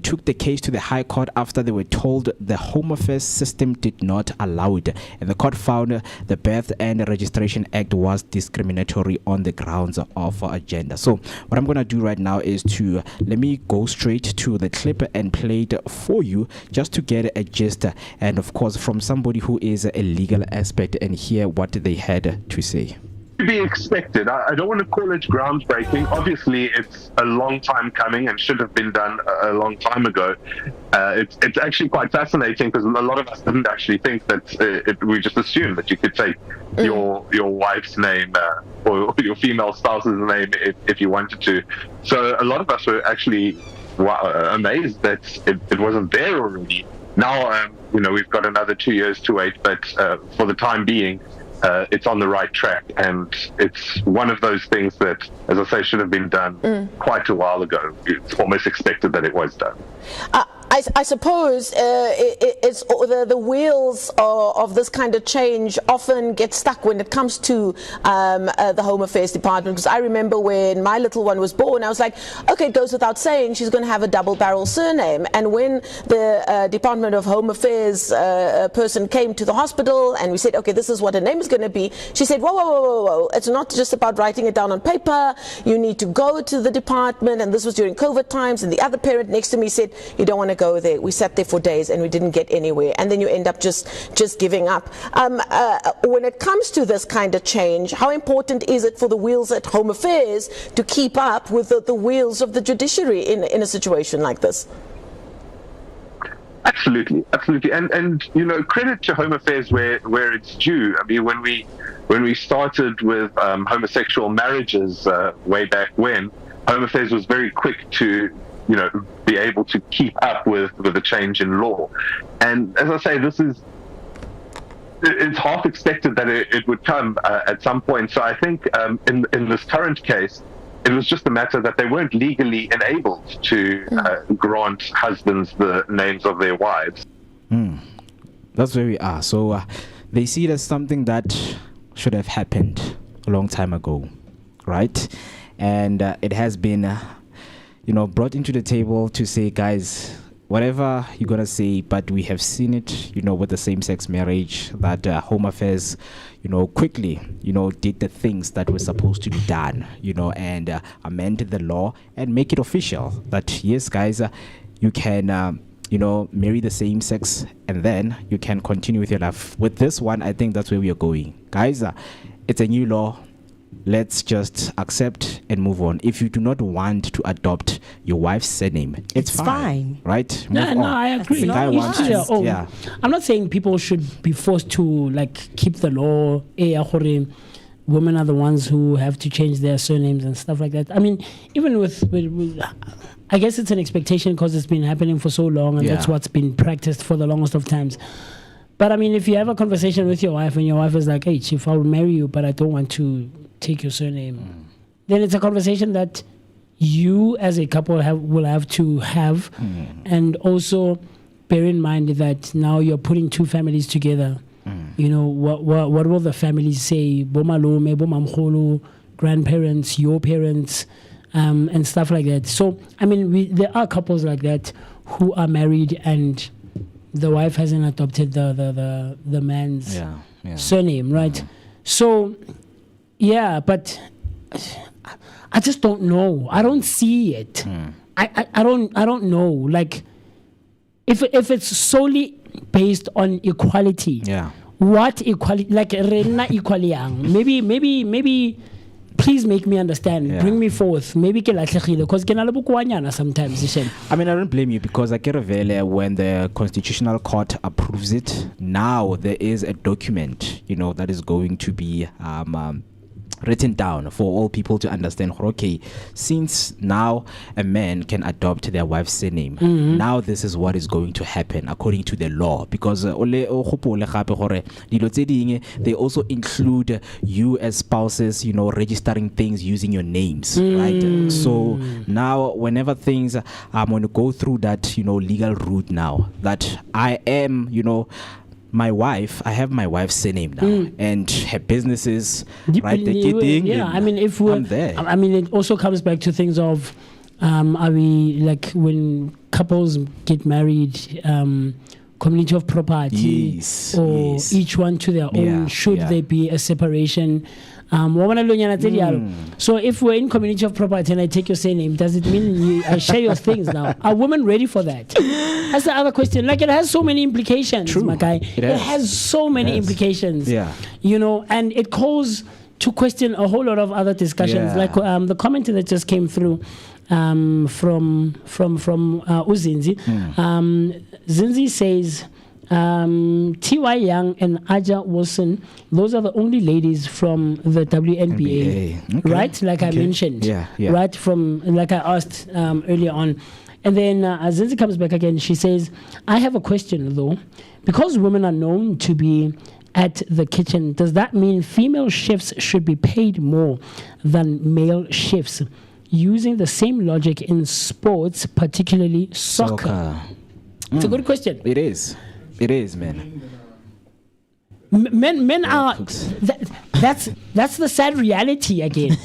took the case to the High Court after they were told the Home Affairs system did not allow it, and the court found the Birth and Registration Act was discriminatory on the grounds of gender. So what I'm going to do right now is to let me go straight to the clip and play it for you, just to get a gist, and of course from somebody who is a legal expert, and hear what they had to say. To be expected. I don't want to call it groundbreaking. Obviously, it's a long time coming and should have been done a long time ago. It's actually quite fascinating, because a lot of us didn't actually think that we just assumed that you could take your wife's name or your female spouse's name if you wanted to. So a lot of us were actually amazed that it wasn't there already. Now, we've got another 2 years to wait, but for the time being, it's on the right track, and it's one of those things that, as I say, should have been done quite a while ago. It's almost expected that it was done. I suppose it's the wheels of this kind of change often get stuck when it comes to the Home Affairs Department, because I remember when my little one was born, I was like, okay, it goes without saying she's going to have a double-barrel surname. And when the Department of Home Affairs person came to the hospital and we said, okay, this is what her name is going to be, she said, whoa, it's not just about writing it down on paper. You need to go to the department. And this was during COVID times, and the other parent next to me said, you don't want to go there. We sat there for days and we didn't get anywhere, and then you end up just giving up. When it comes to this kind of change, how important is it for the wheels at Home Affairs to keep up with the wheels of the judiciary in a situation like this? Absolutely, and credit to Home Affairs where it's due. I mean, when we started with homosexual marriages way back when, Home Affairs was very quick to be able to keep up with the change in law. And as I say, it's half expected that it would come at some point. So I think in this current case, it was just a matter that they weren't legally enabled to grant husbands the names of their wives. That's where we are. So they see it as something that should have happened a long time ago, right? And it has been brought into the table to say, guys, whatever you're gonna say, but we have seen it, with the same-sex marriage, that Home Affairs, quickly, did the things that were supposed to be done, and amend the law and make it official that, yes, guys, you can, marry the same sex, and then you can continue with your life. With this one, I think that's where we are going, guys. It's a new law. Let's just accept and move on. If you do not want to adopt your wife's surname, it's fine, right? No, I agree. Yeah. I'm not saying people should be forced to keep the law. Women are the ones who have to change their surnames and stuff like that. I mean, even with I guess it's an expectation because it's been happening for so long, and that's what's been practiced for the longest of times. But I mean, if you have a conversation with your wife and your wife is like, hey, Chief, I'll marry you, but I don't want to take your surname, then it's a conversation that you as a couple will have to have. And also bear in mind that now you're putting two families together. What will the families say? Bomalome, bomamkholo, grandparents, your parents, and stuff like that. So, I mean, there are couples like that who are married and the wife hasn't adopted the man's surname, right? So, yeah, but I just don't know. I don't see it. I don't know. Like, if it's solely based on equality, what equality? Like, rena equally young. Maybe. Please make me understand. Bring me forth. Maybe because sometimes. I mean, I don't blame you because when the Constitutional Court approves it, now there is a document, that is going to be written down for all people to understand. Okay, since now a man can adopt their wife's surname, now this is what is going to happen according to the law. Because they also include you as spouses, registering things using your names, right? So now, whenever things I'm going to go through that, legal route now, that I am, my wife, I have my wife's surname now, and her businesses, right? I mean, I'm there. I mean, it also comes back to things of, are we like when couples get married, community of property, or each one to their own? Should there be a separation? So if we're in community of property and I take your surname, does it mean I share your things now? Are women ready for that? That's the other question. Like, it has so many implications, my guy. It has so many implications. And it calls to question a whole lot of other discussions. Like the comment that just came through from Uzinzi. Zinzi says, T.Y. Young and Aja Wilson, those are the only ladies from the WNBA. Right? Like I mentioned. Right? From, like I asked earlier on. And then Zinzi comes back again. She says, I have a question though. Because women are known to be at the kitchen, does that mean female chefs should be paid more than male chefs? Using the same logic in sports, particularly soccer. It's a good question. It is. It is, man. Men are. That's the sad reality again.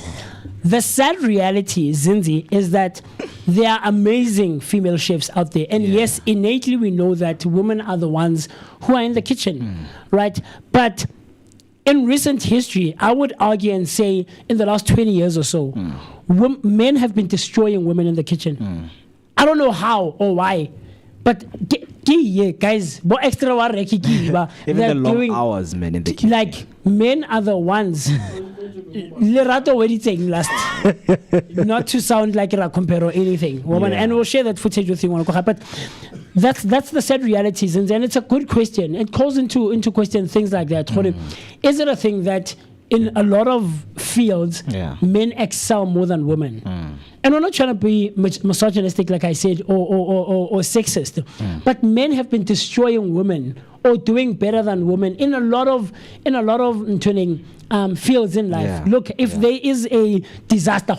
The sad reality, Zinzi, is that there are amazing female chefs out there. And yes, innately we know that women are the ones who are in the kitchen, right? But in recent history, I would argue and say in the last 20 years or so, men have been destroying women in the kitchen. I don't know how or why, but guys, what extra even the long hours, man, in the kitchen. Like, men are the ones. Lerato already saying last, not to sound like a compare or anything, woman, and we'll share that footage with you. But that's the sad realities, and it's a good question. It calls into question things like that. Is it a thing that in a lot of fields, men excel more than women? And we're not trying to be misogynistic, like I said, or sexist, but men have been destroying women or doing better than women in a lot of fields in life. Look, if there is a disaster,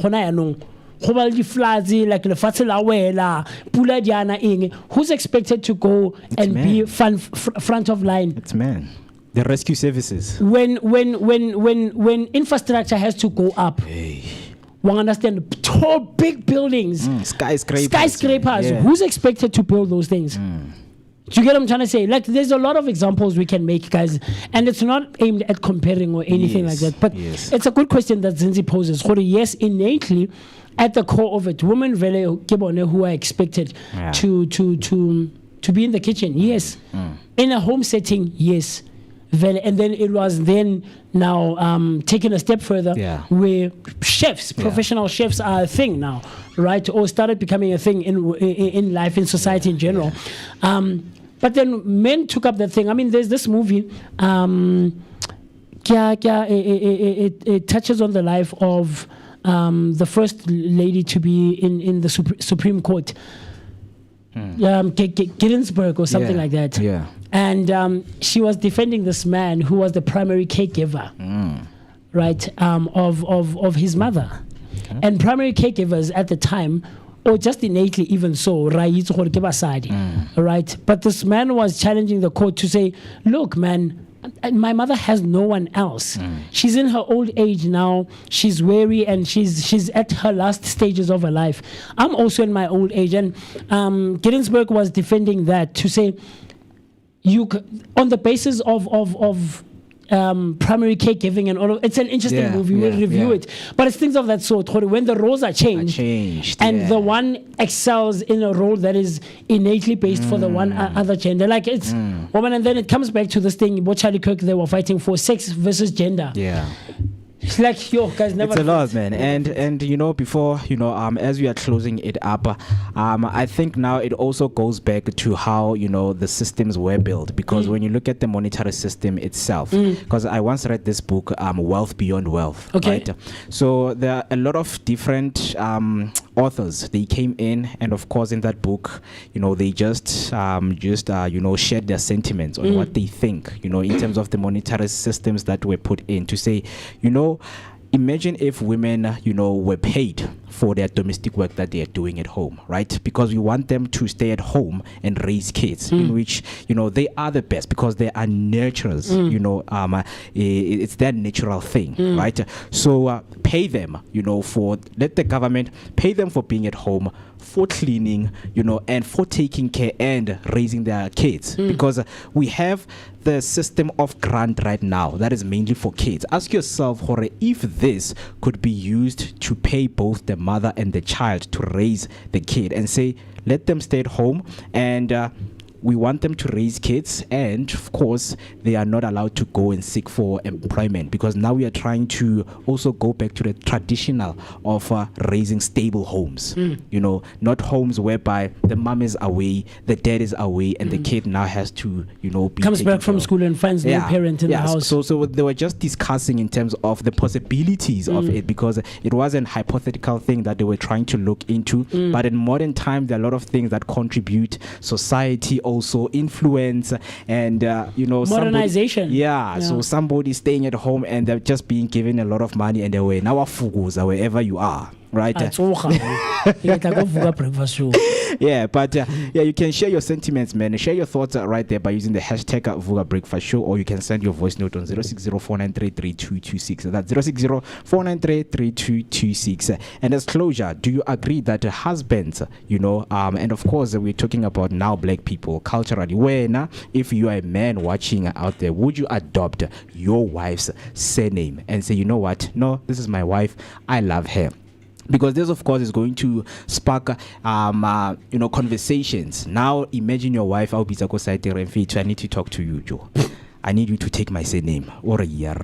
who's expected to go and be front of line? It's men. The rescue services. When infrastructure has to go up, one understand tall, big buildings, skyscrapers. Who's expected to build those things? Do you get what I'm trying to say? Like, there's a lot of examples we can make, guys, and it's not aimed at comparing or anything like that. But it's a good question that Zinzi poses. Yes, innately, at the core of it, women who are expected to be in the kitchen. Yes, in a home setting. Yes. And then it was now taken a step further where chefs, professional chefs are a thing now, right? Or started becoming a thing in life, in society in general. But then men took up that thing. I mean, there's this movie, it touches on the life of the first lady to be in the Supreme Court. Ginsburg or something like that. And she was defending this man who was the primary caregiver, right, of his mother. And primary caregivers at the time, or just innately even so, right? But this man was challenging the court to say, look, man, my mother has no one else. She's in her old age now. She's weary and she's at her last stages of her life. I'm also in my old age, and Giddensburg was defending that to say on the basis of primary caregiving and all of it's an interesting movie. We'll review it, but it's things of that sort. When the roles are changed and the one excels in a role that is innately based for the one other gender, like it's woman, and then it comes back to this thing what Charlie Kirk they were fighting for, sex versus gender. It's like, yo, guys, never. It's a lot, man. And before as we are closing it up, I think now it also goes back to how the systems were built, because when you look at the monetary system itself, because I once read this book, Wealth Beyond Wealth. Okay. Right? So there are a lot of different authors. They came in, and of course, in that book, they just shared their sentiments on what they think, in terms of the monetary systems that were put in to say, imagine if women, were paid for their domestic work that they are doing at home, right? Because we want them to stay at home and raise kids, in which, they are the best because they are nurturers, it's their natural thing, right? So pay them, let the government pay them for being at home, for cleaning, and for taking care and raising their kids, because we have the system of grant right now that is mainly for kids. Ask yourself, if this could be used to pay both the mother and the child to raise the kid, and say, let them stay at home, and we want them to raise kids, and of course they are not allowed to go and seek for employment, because now we are trying to also go back to the traditional of raising stable homes, not homes whereby the mom is away, the dad is away, and the kid now has to be comes back from school and finds no parent in the house. So they were just discussing in terms of the possibilities of it, because it was an hypothetical thing that they were trying to look into, but in modern times there are a lot of things that contribute, society also influence, and modernization. So somebody staying at home and they're just being given a lot of money, and they were now wherever you are, right? But you can share your sentiments, man. Share your thoughts right there by using the hashtag Vooka Breakfast Show, or you can send your voice note on 060-493-3226. That's 060-493-3226. And as closure, do you agree that husbands, and of course we're talking about now black people culturally, when if you are a man watching out there, would you adopt your wife's surname and say, what? No, this is my wife. I love her. Because this, of course, is going to spark, conversations. Now, imagine your wife, I need to talk to you, Joe. I need you to take my surname. Or a year.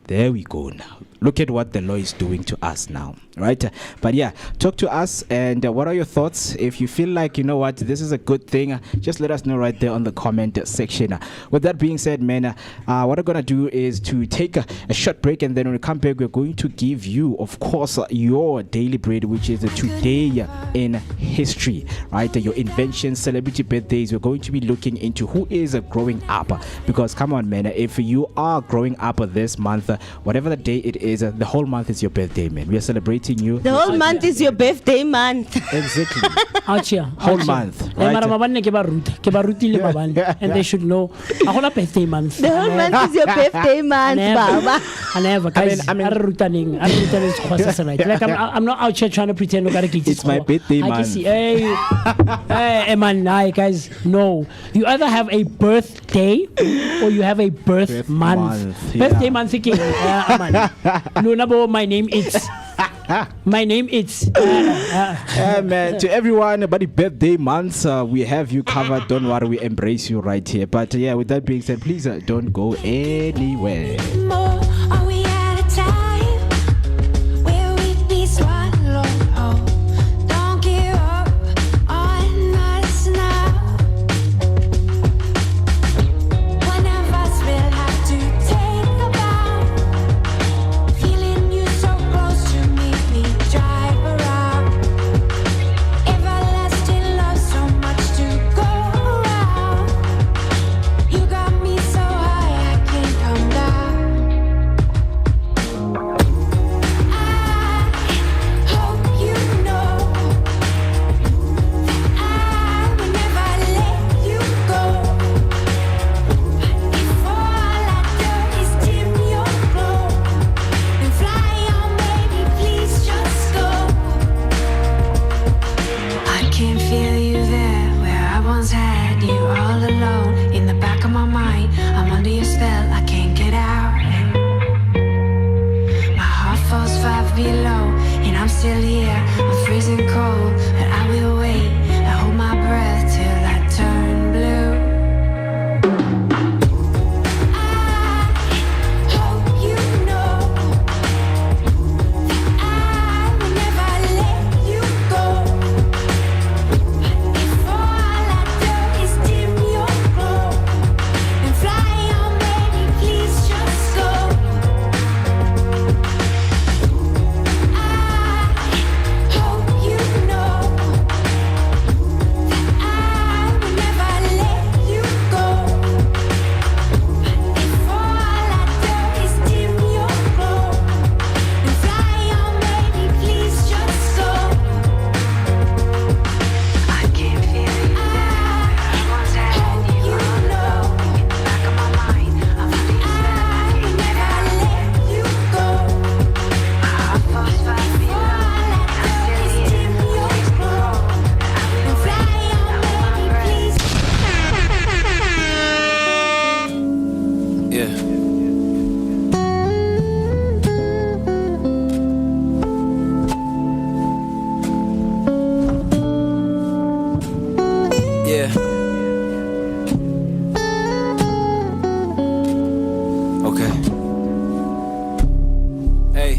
There we go now. Look at what the law is doing to us now, right? But talk to us, and what are your thoughts? If you feel like, this is a good thing, just let us know right there on the comment section. With that being said, man, what I'm going to do is to take a short break, and then when we come back, we're going to give you, of course, your daily bread, which is today in history, right? Your inventions, celebrity birthdays. We're going to be looking into who is growing up, because come on, man, if you are growing up this month, whatever the day it is, the whole month is your birthday, man. We are celebrating you. The whole month is your birthday month. Exactly. Whole month. Right? And they should know. Birthday month. The whole month is your birthday month, Baba. I never. Guys, I'm not out here trying to pretend. It's my birthday month. Hey, man, guys, no. You either have a birthday or you have a birth month. Birthday month. No, my name is. My name is. Man, to everyone about the birthday months, we have you covered. Don't worry, we embrace you right here. But with that being said, please don't go anywhere. yeah, I'm freezing cold, and I will wait. I hold my breath till I turn blue. I hope you know that I will never let you go. If all I do is dim your glow and fly on, baby, please just go. I hope you know that I will never let you go. If all I do is dim your glow and fly on, baby, please just go. I can feel you there. I want to have you know. In the back of my mind, I'm feeling I will never let you go. I thought about you. I still dim your glow and fly on, baby, please. Yeah. Yeah. Okay. Hey.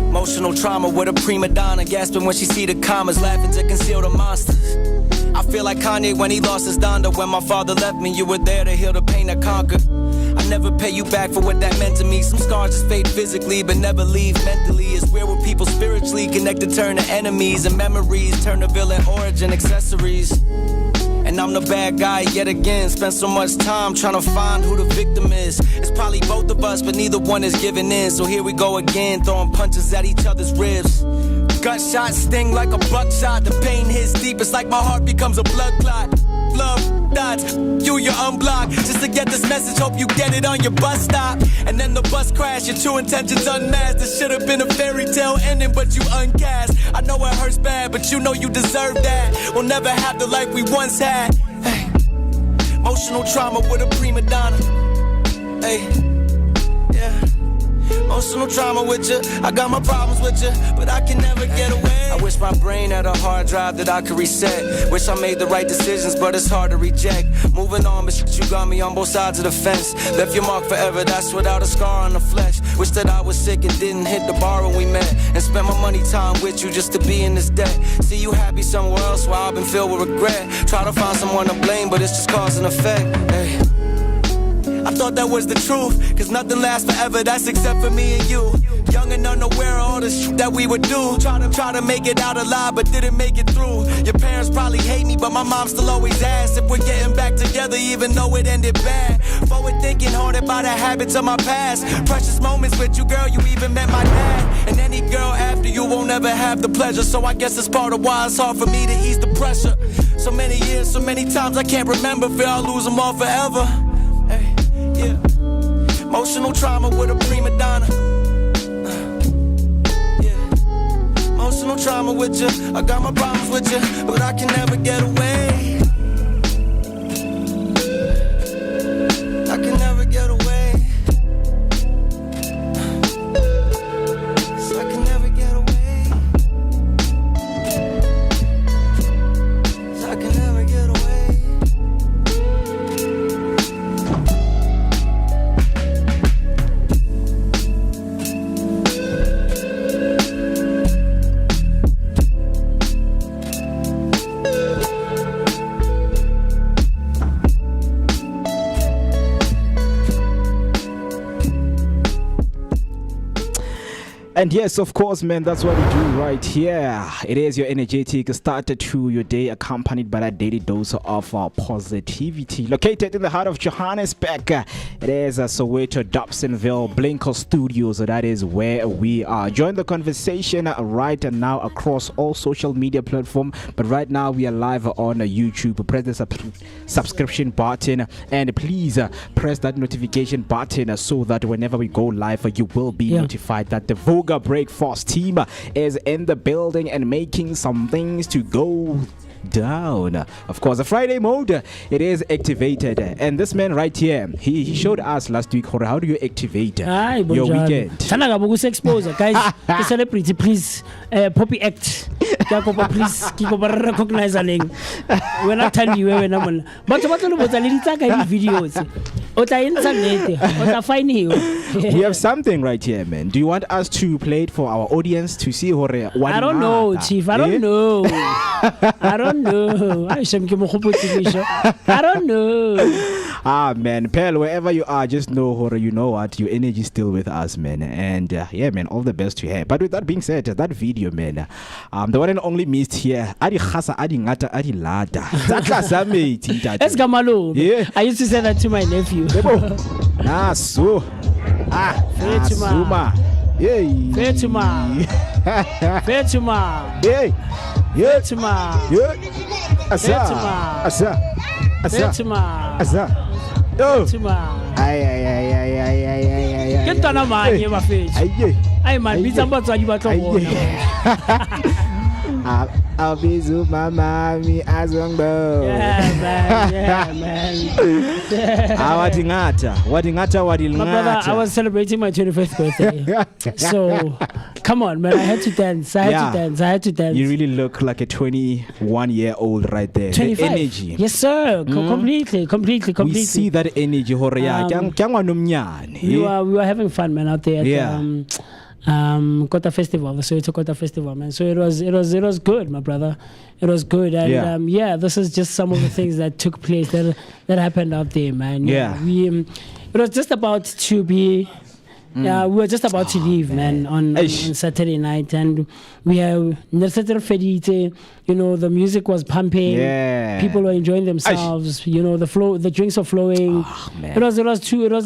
Emotional trauma with a prima donna, gasping when she see the commas, laughing to conceal the monsters. I feel like Kanye when he lost his Donda. When my father left me, you were there to heal the pain I conquered. I never pay you back for what that meant to me. Some scars just fade physically, but never leave mentally. It's where we're people spiritually connected, turn to enemies, and memories turn to villain origin accessories. And I'm the bad guy yet again. Spent so much time trying to find who the victim is. It's probably both of us, but neither one is giving in. So here we go again, throwing punches at each other's ribs. Gunshots sting like a buckshot. The pain hits deep, it's like my heart becomes a blood clot. Love dots, you're unblocked. Just to get this message, hope you get it on your bus stop. And then the bus crash, your true intentions unmasked. This should have been a fairy tale ending, but you uncast. I know it hurts bad, but you know you deserve that. We'll never have the life we once had. Hey. Emotional trauma with a prima donna. Hey. Yeah. Emotional trauma with you. I got my problems with you, but I can never get away. I wish my brain had a hard drive that I could reset. Wish I made the right decisions, but it's hard to reject. Moving on, but shit, you got me on both sides of the fence. Left your mark forever, that's without a scar on the flesh. Wish that I was sick and didn't hit the bar when we met. And spent my money time with you just to be in this debt. See you happy somewhere else while I've been filled with regret. Try to find someone to blame, but it's just cause and effect. Hey. I thought that was the truth, cause nothing lasts forever, that's except for me and you. Young and unaware of all the shit that we would do. Try to make it out alive, but didn't make it through. Your parents probably hate me, but my mom still always asks if we're getting back together, even though it ended bad. Forward thinking, haunted by the habits of my past. Precious moments with you, girl, you even met my dad. And any girl after you won't ever have the pleasure. So I guess it's part of why it's hard for me to ease the pressure. So many years, so many times I can't remember. Fear I'll lose them all forever. Hey. Yeah. Emotional trauma with a prima donna. Yeah. Emotional trauma with you. I got my problems with you, but I can never get away. I can never get away. So I can never get away. So I can never get away. And yes, of course, man, that's what we do right here. It is your energetic start to your day, accompanied by that daily dose of positivity. Located in the heart of Johannesburg, it is Soweto, Dobsonville, Blinker Studios. That is where we are. Join the conversation right now across all social media platforms. But right now, we are live on YouTube. Press the subscription button and please press that notification button so that whenever we go live, you will be notified that the Vooka Breakfast team is in the building and making some things to go down. Of course, the Friday mode, it is activated. And this man right here, he showed us last week how do you activate your weekend. Sana ga boku exposure guys. The celebrity please Poppy act. Ka kopa please ke kopa re recognize aleng. Wena thandiwe wena mona. Batho ba tlo botsa le ditaka di videos. O tla internet, o tla find you. We have something right here, man. Do you want us to play it for our audience to see what I don't know, Chief. I don't know. I don't know. I don't know. Ah, man, Pel, wherever you are, just know, you know what, your energy is still with us, man. And yeah, man, all the best to her. But with that being said, that video, man, the one and only missed here. Adi khasa, adi ngata, adi lada. Let's go, Malo. Yeah. I used to say that to my nephew. So. Fetuma. Yay. Fetuma. Fetuma. Yay. Fetuma. Yeah. Asa. Fetuma. Asa. Oh. Fetuma. Ay. Ke tona manye ba fethu. Ay man bitsa mbatswadi ba tlo bona. Abizu mama mi azongbo. Yeah, man. What My brother, I was celebrating my 25th birthday. So, come on, man. I had to dance. I had to dance. You really look like a 21-year-old right there. 25. The energy. Yes, sir. Completely. We see that energy. We were having fun, man, out there at Kota Festival, the Soweto Kota Festival, man. So it was good, my brother. It was good, and this is just some of the things that took place that happened out there, man. It was just about to be. We were just about to leave, man, on Saturday night, and we have the music was pumping, people were enjoying themselves, the drinks are flowing. It was a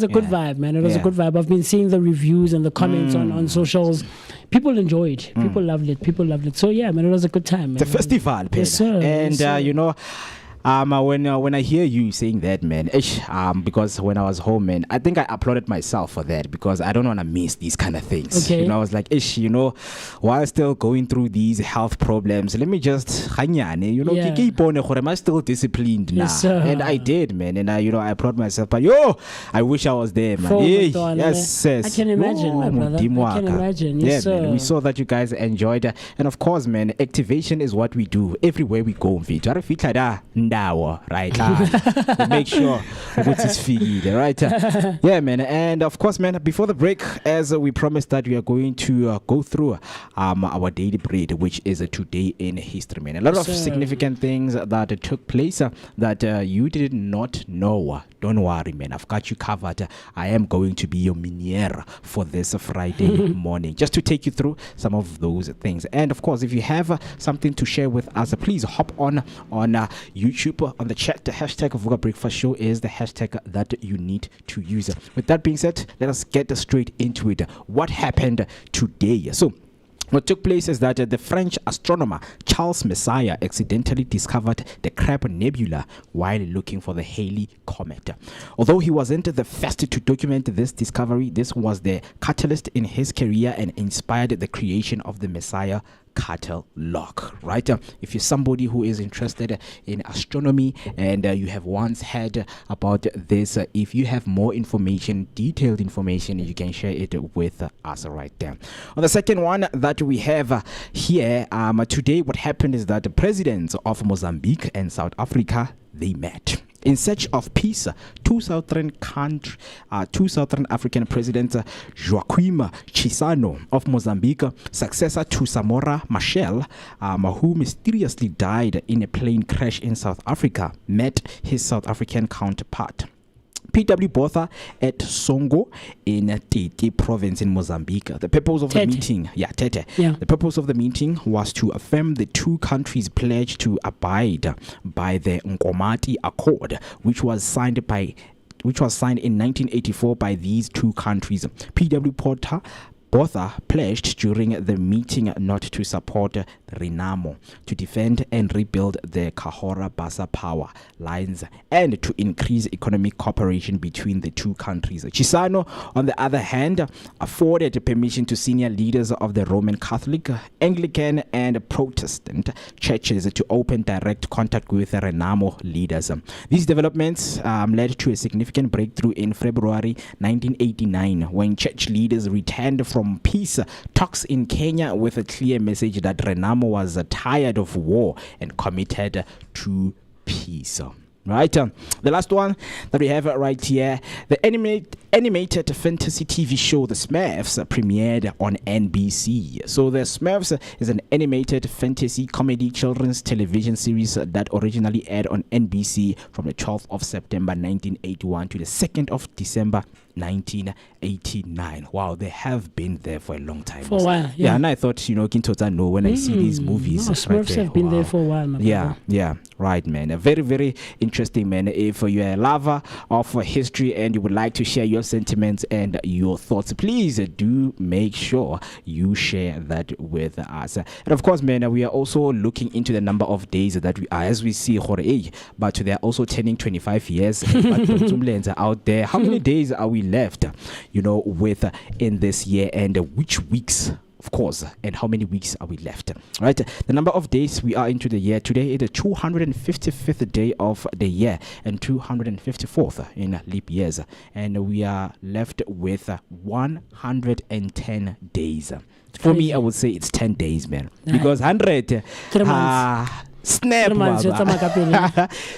good vibe, man. It was a good vibe. I've been seeing the reviews and the comments on socials. People enjoyed. People loved it. So yeah, man, it was a good time, man. The festival, yes, sir. And when I hear you saying that, man, because when I was home, man, I think I applauded myself for that because I don't want to miss these kind of things. Okay. I was like, while still going through these health problems, let me just am I still disciplined now? Yes, sir. And I did, man, and I applaud myself. But I wish I was there, man. Yes. I can imagine, my brother. I can imagine. Yes, sir. Man, we saw that you guys enjoyed it, and of course, man, activation is what we do everywhere we go. Right, make sure it's feed, right? Yeah, man, and of course, man, before the break, as we promised that we are going to go through our daily bread, which is today in history, man. A lot of significant things that took place that you did not know. Don't worry, man, I've got you covered. I am going to be your minier for this Friday morning, just to take you through some of those things. And of course, if you have something to share with us, please hop on YouTube on the chat. The hashtag Vooka Breakfast Show is the hashtag that you need to use. With that being said, let us get straight into it. What happened today? So what took place is that the French astronomer Charles Messier accidentally discovered the Crab Nebula while looking for the Halley Comet. Although he wasn't the first to document this discovery, this was the catalyst in his career and inspired the creation of the Messier catalog, right? If you're somebody who is interested in astronomy and you have once heard about this, if you have more information, detailed information, you can share it with us right there. On the second one that we have here today, what happened is that the presidents of Mozambique and South Africa, they met. In search of peace, two Southern African presidents, Joaquim Chissano of Mozambique, successor to Samora Machel, who mysteriously died in a plane crash in South Africa, met his South African counterpart. P.W. Botha at Songo in Tete province in Mozambique. The purpose of the meeting, the purpose of the meeting was to affirm the two countries' pledge to abide by the Nkomati Accord, which was signed in 1984 by these two countries. P.W. Both are pledged during the meeting not to support Renamo, to defend and rebuild the Kahora-Bassa power lines, and to increase economic cooperation between the two countries. Chisano, on the other hand, afforded permission to senior leaders of the Roman Catholic, Anglican, and Protestant churches to open direct contact with Renamo leaders. These developments led to a significant breakthrough in February 1989 when church leaders returned from peace talks in Kenya with a clear message that Renamo was tired of war and committed to peace. Right, the last one that we have right here, the animated fantasy TV show The Smurfs premiered on NBC. So The Smurfs is an animated fantasy comedy children's television series that originally aired on NBC from the 12th of September 1981 to the 2nd of December 1989. Wow, they have been there for a long time. For a while, yeah. And I thought, Kintota know when I see these movies. No, Smurfs have been there for a while, my brother. Yeah, right, man. Very, very interesting, man. If you're a lover of history and you would like to share your sentiments and your thoughts, please do make sure you share that with us. And of course, man, we are also looking into the number of days that we are, as we see, but they are also turning 25 years. But out there, how many days are we left, with in this year, and which weeks, of course, and how many weeks are we left? Right, the number of days we are into the year today is the 255th day of the year and 254th in leap years, and we are left with 110 days. For me, I would say it's 10 days, man, because 100 snap,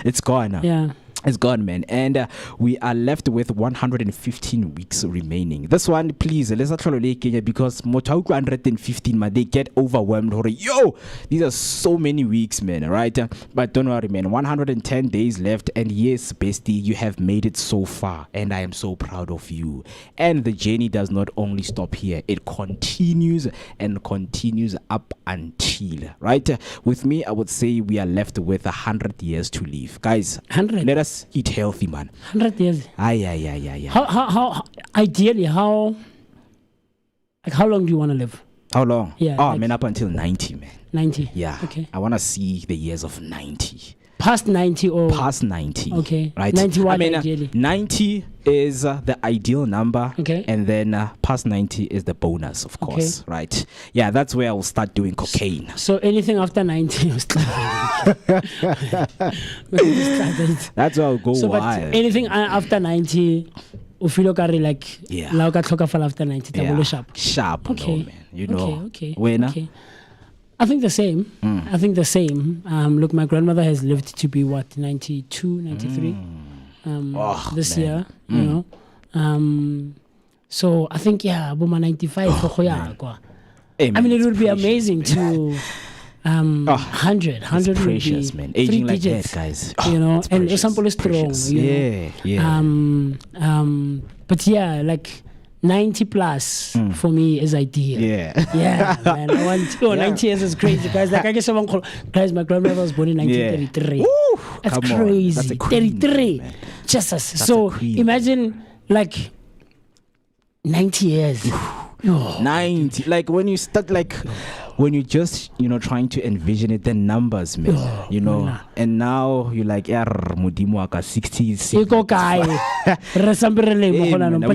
it's gone. Yeah. It's gone, man. And we are left with 115 weeks remaining. This one, please, let's not try to Kenya, because 115, man, they get overwhelmed. Yo, these are so many weeks, man, right? But don't worry, man, 110 days left. And yes, bestie, you have made it so far. And I am so proud of you. And the journey does not only stop here. It continues and continues up until, right? With me, I would say we are left with 100 years to live. Guys, 100. Let us eat healthy, man. 100 years. Yeah. How ideally, how long do you want to live? How long? Yeah. Oh, man, up until 90, man. 90. Yeah. Okay. I want to see the years of 90. Past 90 or? Past 90. Okay. Right. 91 ideally. 90 is the ideal number. Okay. And then past 90 is the bonus, of course. Okay. Right. Yeah, that's where I will start doing cocaine. So anything after 90, that's where I'll go so, wild. But anything after 90, you feel like yeah. After 90, yeah. sharp. Okay. No, man. You know. Okay. Okay. I think the same. Look, my grandmother has lived to be 92, 93 this year, you know. So I think, Boma 95. Hey, man, I mean, it would be amazing to 100 would precious, be man. Aging 3 like digits, that, guys. You know, it's and precious, sample is strong. You know? Yeah. But yeah, like 90 plus for me is ideal. Yeah, man. I want 90 years is crazy, guys. Like I guess someone call, guys, my grandmother was born in 1933. Ooh, that's come crazy. On. That's a queen, 33. man. Jesus. That's so queen, imagine like 90 years. 90. Like when you start, when you just, trying to envision it, the numbers, man, and now you're like, Mudimo aka 60. We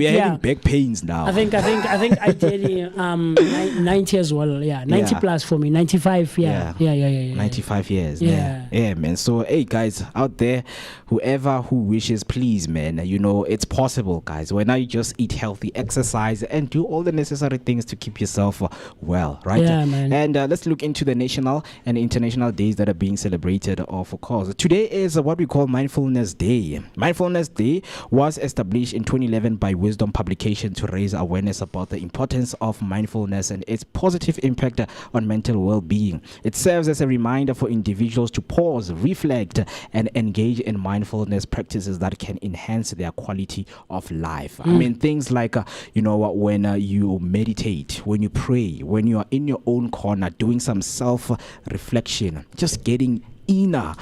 are having back pains now. I think ideally 90 as well. Yeah, 90 plus for me. 95. Yeah. 95 years. Yeah, man. So hey, guys out there, whoever who wishes, please, man, it's possible, guys. When you just eat healthy, exercise, and do all the necessary things to keep yourself well, right? Yeah, man. And let's look into the national and international days that are being celebrated, of course. Today is what we call Mindfulness Day. Mindfulness Day was established in 2011 by Wisdom Publication to raise awareness about the importance of mindfulness and its positive impact on mental well-being. It serves as a reminder for individuals to pause, reflect, and engage in mindfulness practices that can enhance their quality of life. I mean, things like, when you meditate, when you pray, when you are in your own corner, doing some self-reflection, just getting inner,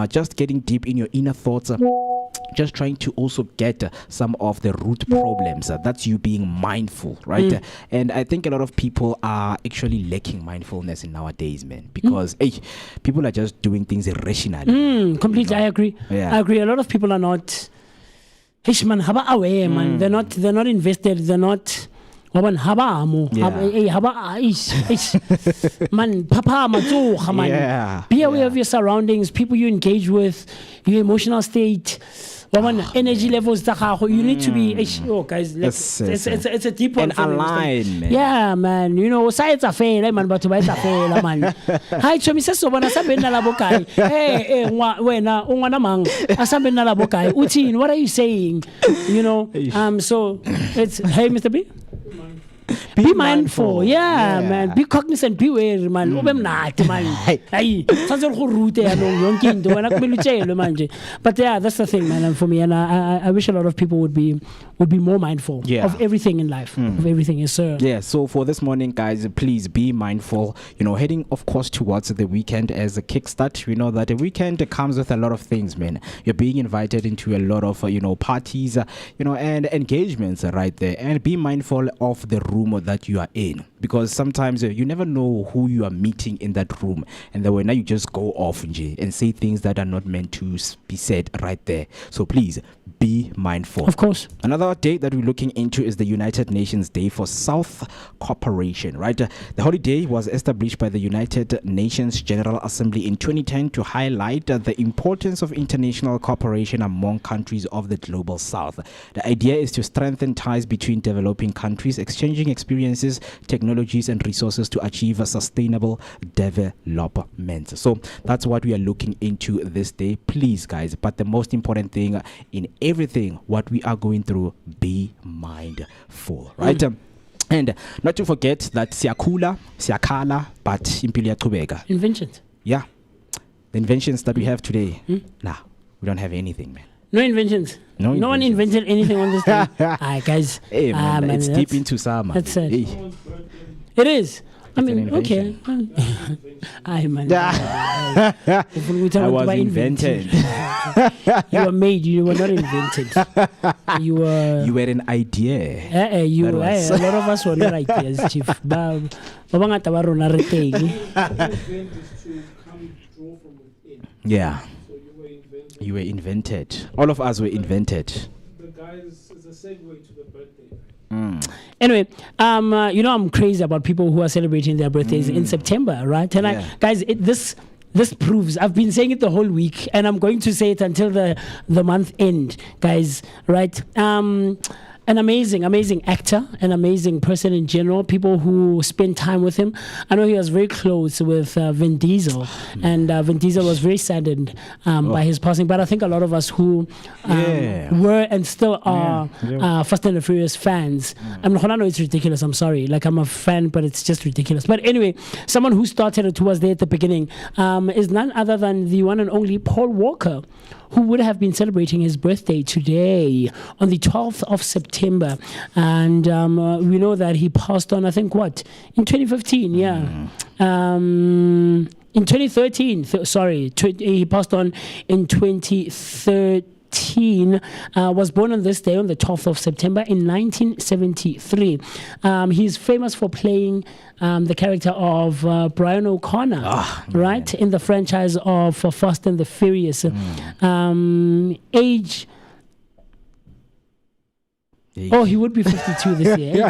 just getting deep in your inner thoughts. just trying to also get some of the root problems. That's you being mindful, right? And I think a lot of people are actually lacking mindfulness in nowadays, man, because people are just doing things irrationally. Completely, I agree. Yeah. I agree. A lot of people are not. Man, haba aware, man. They're not invested. They're not. Man, papa man. Yeah. Be aware of your surroundings, people you engage with, your emotional state. Energy levels, you need to be. Guys, it's a deep one. And align, man. Yeah, man. You know, science are fair, man. But it's a fair, man. Hi, so Mr. Sobana, Sabin Nalabokai. Hey, when Unwanamang, Asabin Nalabokai. Utin, what are you saying? You know, so it's hey, Mr. B. Be mindful, yeah, man. Be cognizant, be aware, man. But yeah, that's the thing, man. And for me, and I wish a lot of people would be more mindful of everything in life, of everything, yes, sir. Yeah. So for this morning, guys, please be mindful. You know, heading of course towards the weekend as a kickstart. We know that the weekend comes with a lot of things, man. You're being invited into a lot of parties, and engagements right there. And be mindful of the room that you are in, because sometimes you never know who you are meeting in that room, and then when you just go off and say things that are not meant to be said right there. So please be mindful. Of course. Another day that we're looking into is the United Nations Day for South Cooperation, right? The holiday was established by the United Nations General Assembly in 2010 to highlight the importance of international cooperation among countries of the global south. The idea is to strengthen ties between developing countries, exchanging experiences, technologies, and resources to achieve a sustainable development. So that's what we are looking into this day. Please, guys, but the most important thing in everything what we are going through, be mindful, right? And not to forget that siyakhala, but impilo iyaqhubeka. Inventions. Yeah, the inventions that we have today. Nah, we don't have anything, man. No inventions. No one invented anything on this thing. Guys. Hey, man, it's deep into summer. That's it. Hey. It is. I mean, okay. I was invented. You were made. You were not invented. You were an idea. A lot of us were not ideas, Chief. Yeah. You were invented. All of us were invented. The guys, it's a segue to the birthday. Anyway, I'm crazy about people who are celebrating their birthdays in September, right? And guys, this proves, I've been saying it the whole week, and I'm going to say it until the month end, guys, right? An amazing actor, an amazing person in general, people who spend time with him. I know he was very close with Vin Diesel, and Vin Diesel was very saddened by his passing. But I think a lot of us who were and still are Fast and the Furious fans, I know it's ridiculous, I'm sorry. Like, I'm a fan, but it's just ridiculous. But anyway, someone who started it, who was there at the beginning, is none other than the one and only Paul Walker, who would have been celebrating his birthday today on the 12th of September. And we know that he passed on, I think, in 2015, in 2013, he passed on in 2013. Was born on this day, on the 12th of September in 1973. He's famous for playing the character of Brian O'Connor, right, in the franchise of Fast and the Furious. Age. Oh, he would be 52 this year.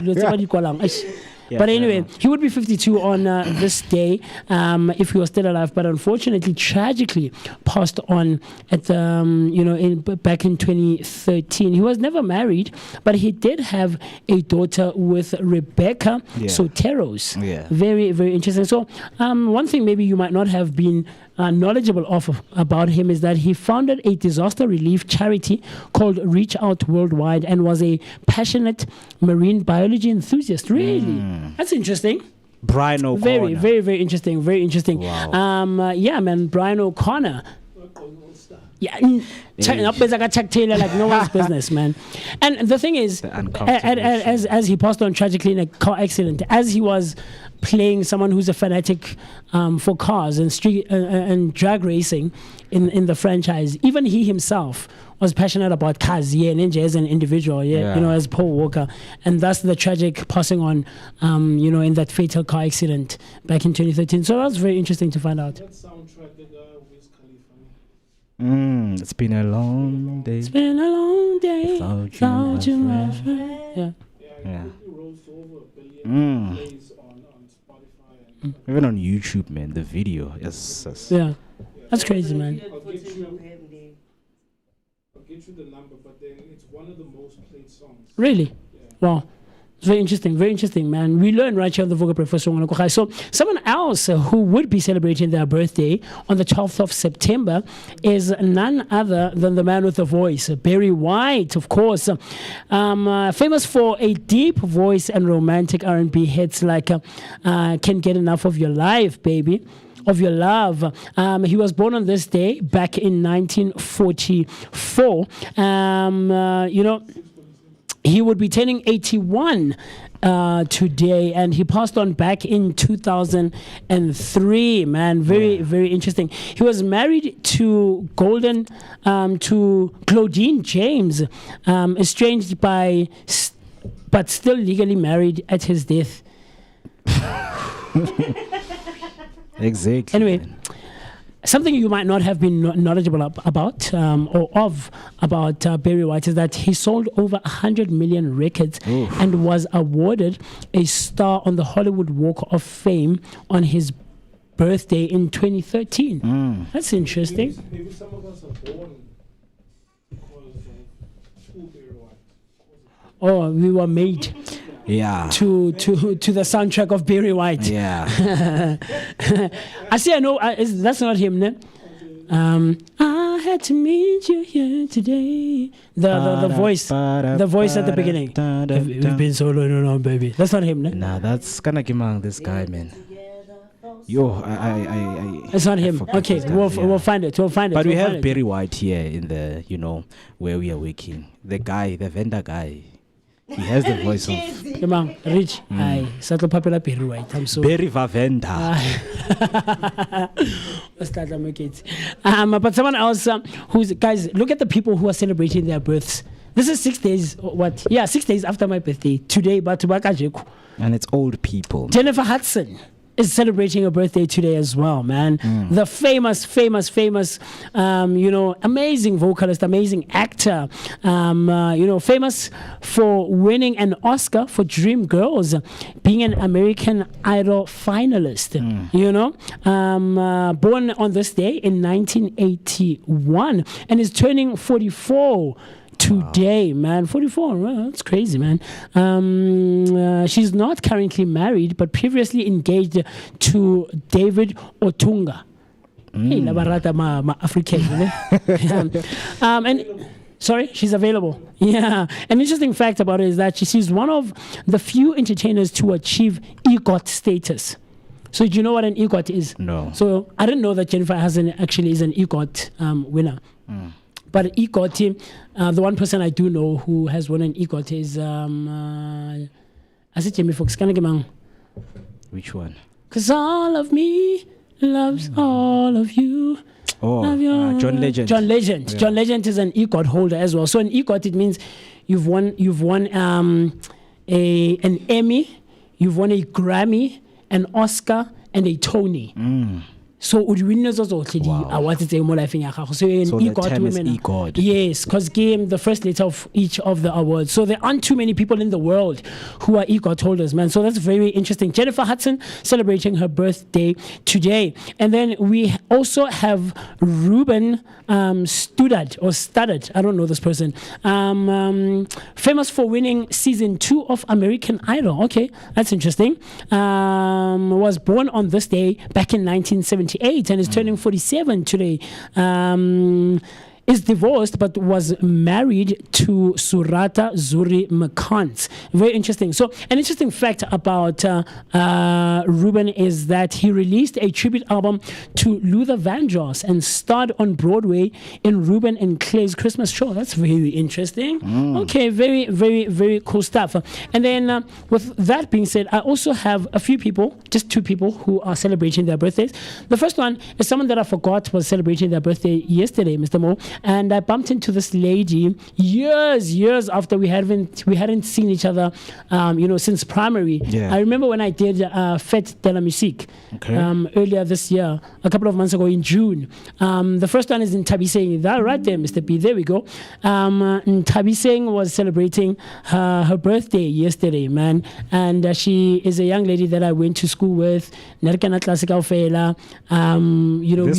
But anyway, he would be 52 on this day if he was still alive. But unfortunately, tragically, passed on at back in 2013. He was never married, but he did have a daughter with Rebecca Soteros. Very, very interesting. So one thing maybe you might not have been knowledgeable about him is that he founded a disaster relief charity called Reach Out Worldwide and was a passionate marine biology enthusiast. Really? That's interesting. Brian O'Connor. Very, very, very interesting. Very interesting. Wow. Man, Brian O'Connor. Yeah, Chuck Taylor, like no one's business, man. And the thing is, as he passed on tragically in a car accident, as he was playing someone who's a fanatic for cars and street and drag racing in the franchise, even he himself was passionate about cars, Ninja as an individual, as Paul Walker, and thus the tragic passing on, in that fatal car accident back in 2013. So that was very interesting to find out. That soundtrack that Wiz Khalifa. It's been a long day. It's been a long day without you, my friend. Yeah. It rolls over 1 billion plays on Spotify. And even on YouTube, man, the video is. Yeah. That's crazy, man. I'll get you the number, but then it's one of the most played songs. Really? Yeah. Wow. It's very interesting, man. We learn right here on the Vooka Breakfast Show. So someone else who would be celebrating their birthday on the 12th of September is none other than the man with the voice, Barry White, of course. Famous for a deep voice and romantic R&B hits like Can't Get Enough of Your Life, Baby, of Your Love. He was born on this day back in 1944. He would be turning 81 today, and he passed on back in 2003, man. Very interesting. He was married to Claudine James, estranged but still legally married at his death. Exactly. Anyway, something you might not have been knowledgeable about Barry White is that he sold over 100 million records and was awarded a star on the Hollywood Walk of Fame on his birthday in 2013. That's interesting. Maybe some of us are born because of Barry White. Oh, we were made. Yeah. To the soundtrack of Barry White. Yeah. I know. That's not him, ne? I had to meet you here today. The voice at the beginning. We've been so long around, baby. That's not him, ne? Nah, that's Kana Kimang, this guy, man. Yo, it's not him. Okay, we'll find it. But we have Barry White here in the, where we are working. The guy, the vendor guy. He has the voice of. Come on, Rich. Hi, Sato Papela Barry White. I'm so. Barry Vavenda. But someone else guys, look at the people who are celebrating their births. This is 6 days. What? Yeah, 6 days after my birthday today. But and it's old people. Jennifer Hudson is celebrating her birthday today as well, man. The famous, amazing vocalist, amazing actor, famous for winning an Oscar for Dream Girls, being an American Idol finalist, born on this day in 1981 and is turning 44 today, man. 44, that's crazy, man. She's not currently married, but previously engaged to David Otunga. Hey, Labarata ma African, and sorry, she's available. Yeah. An interesting fact about her is that she's one of the few entertainers to achieve EGOT status. So do you know what an EGOT is? No. So I didn't know that Jennifer actually is an EGOT winner. But EGOT, the one person I do know who has won an EGOT is Jamie Foxx. Which one? 'Cause all of me loves all of you. Oh, John Legend. John Legend. Yeah. John Legend is an EGOT holder as well. So an EGOT, it means you've won an Emmy, you've won a Grammy, an Oscar, and a Tony. So winners also awards it's more life in your so an EGOT women. EGOT. Yes, because game the first letter of each of the awards. So there aren't too many people in the world who are EGOT holders, man. So that's very interesting. Jennifer Hudson celebrating her birthday today. And then we also have Ruben Studdard. I don't know this person. Famous for winning season 2 of American Idol. Okay, that's interesting. Was born on this day back in 1978 and is turning 47 today. is divorced but was married to Surata Zuri Makans. Very interesting. So, an interesting fact about Ruben is that he released a tribute album to Luther Vandross and starred on Broadway in Ruben and Clay's Christmas show. That's very interesting. Okay, very, very, very cool stuff. And then, with that being said, I also have a few people, just 2 people, who are celebrating their birthdays. The first one is someone that I forgot was celebrating their birthday yesterday, Mr. Mo. And I bumped into this lady years after we hadn't seen each other, since primary. Yeah. I remember when I did Fête de la Musique earlier this year, a couple of months ago in June. The first one is in Tabiseng. That right there, Mr. P. There we go. Tabiseng was celebrating her birthday yesterday, man. And she is a young lady that I went to school with. This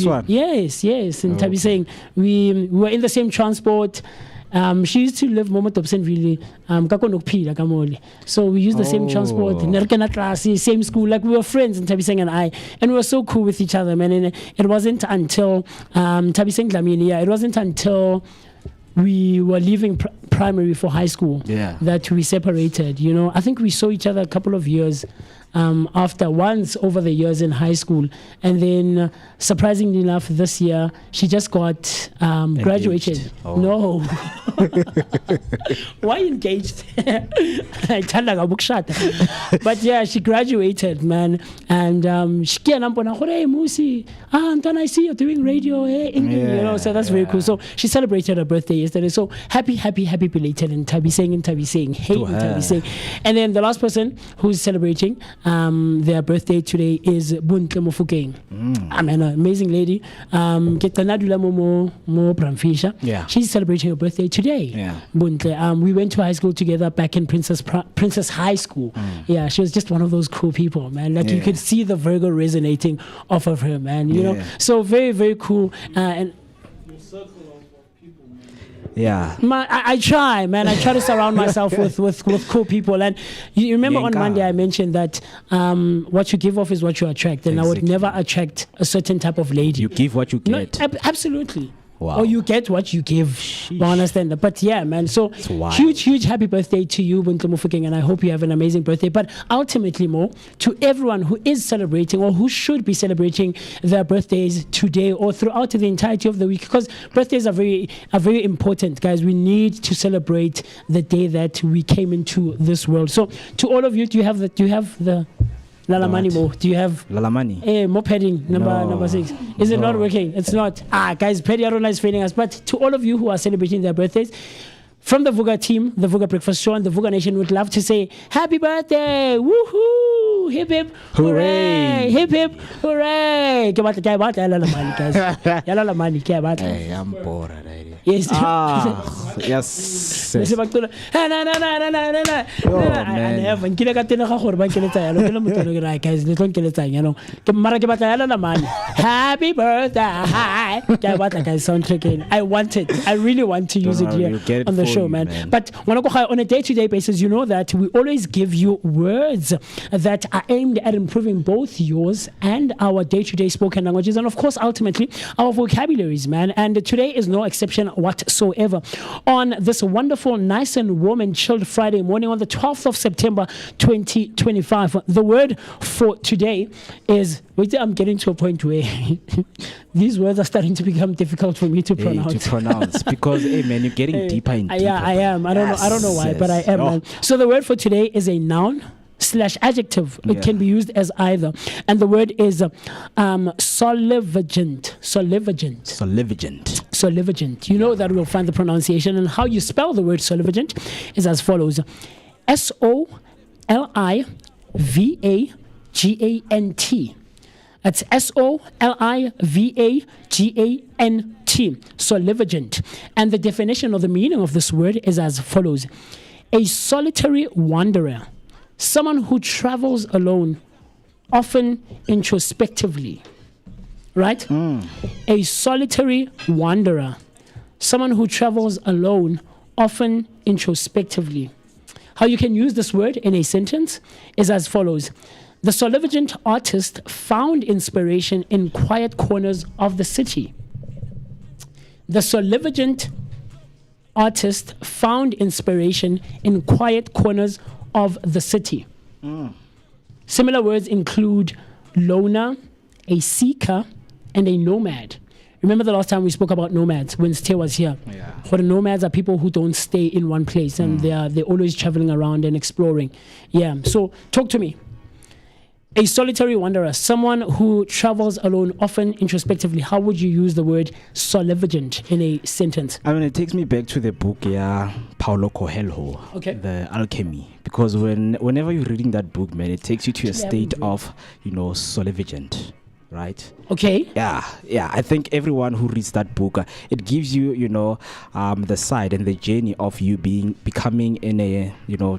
one? Yes. In Tabiseng. We were in the same transport. She used to live Momo Dobsonville, so we used the same transport, same school, like we were friends in Tabiseng and I, and we were so cool with each other, man. And it wasn't until Tabiseng Dlamini, it wasn't until we were leaving primary for high school that we separated. I think we saw each other a couple of years after, once over the years in high school, and then surprisingly enough, this year she just got graduated. No. Why engaged? But yeah, she graduated, man, and she came up and hey Musi, Anton, I see you're doing radio, England, so that's very cool. So she celebrated her birthday yesterday. So happy belated in Tabiseng, hey in Tabiseng. And then the last person who's celebrating their birthday today is Buntle Mofokeng. An amazing lady. She's celebrating her birthday today. Buntle. We went to high school together back in Princess High School. Yeah, she was just one of those cool people, man. Like you could see the Virgo resonating off of her, man. You know, so very, very cool. And I try, man. I try to surround myself with cool people. And you remember on Monday I mentioned that what you give off is what you attract, and I would never attract a certain type of lady. You give what you get. No, absolutely. Wow. Or you get what you give. You understand that? But yeah, man. So huge happy birthday to you, Buntle Mofokeng, and I hope you have an amazing birthday. But ultimately, more to everyone who is celebrating or who should be celebrating their birthdays today or throughout the entirety of the week, because birthdays are very important, guys. We need to celebrate the day that we came into this world. So to all of you, do you have the Lalamani Mo? Do you have Lalamani? More padding, number 6. Is it not working? It's not. Guys, Paddy Aruna is failing us. But to all of you who are celebrating their birthdays, from the Vooka team, the Vooka Breakfast Show, and the Vooka Nation would love to say happy birthday! Woohoo! Hip hip hooray! Hip hip hooray! Hey, I'm bored already. Yes. Yes. I never. Nkile ka tena ga gore ba keletsa yalo ke le motho ke ra guys le tlo keletsa yalo ke mara ke batla yalo la mani. Happy birthday. Ke batla guys soundtrack. I really want to use it here on the show, man. But on a day-to-day basis, you know that we always give you words that are aimed at improving both yours and our day-to-day spoken languages, and of course ultimately our vocabularies, man. And today is no exception whatsoever. On this wonderful, nice and warm and chilled Friday morning on the 12th of September 2025, the word for today is, wait, I'm getting to a point where these words are starting to become difficult for me to pronounce. Because hey man, you're getting deeper and deeper. Yeah, I am. I don't know why, but I am, man. So the word for today is a noun / adjective. It can be used as either, and the word is solivagent. You know that we'll find the pronunciation, and how you spell the word solivagent is as follows: SOLIVAGANT. That's SOLIVAGANT. Solivagent. And the definition or the meaning of this word is as follows: a solitary wanderer, someone who travels alone, often introspectively. Right? A solitary wanderer, someone who travels alone, often introspectively. How you can use this word in a sentence is as follows: the solivagent artist found inspiration in quiet corners of the city. The Solivagent artist found inspiration in quiet corners of the city. Similar words include loner, a seeker, and a nomad. Remember the last time we spoke about nomads when Ste was here? Yeah. For the nomads are people who don't stay in one place and they're always traveling around and exploring. Yeah. So talk to me. A solitary wanderer, someone who travels alone, often introspectively. How would you use the word solivagent in a sentence? I mean, it takes me back to the book, Paulo Coelho, Okay. The Alchemy. Because whenever you're reading that book, man, it takes you to a state of, solivagent, right? Okay. Yeah. I think everyone who reads that book, it gives you, the side and the journey of you becoming in a,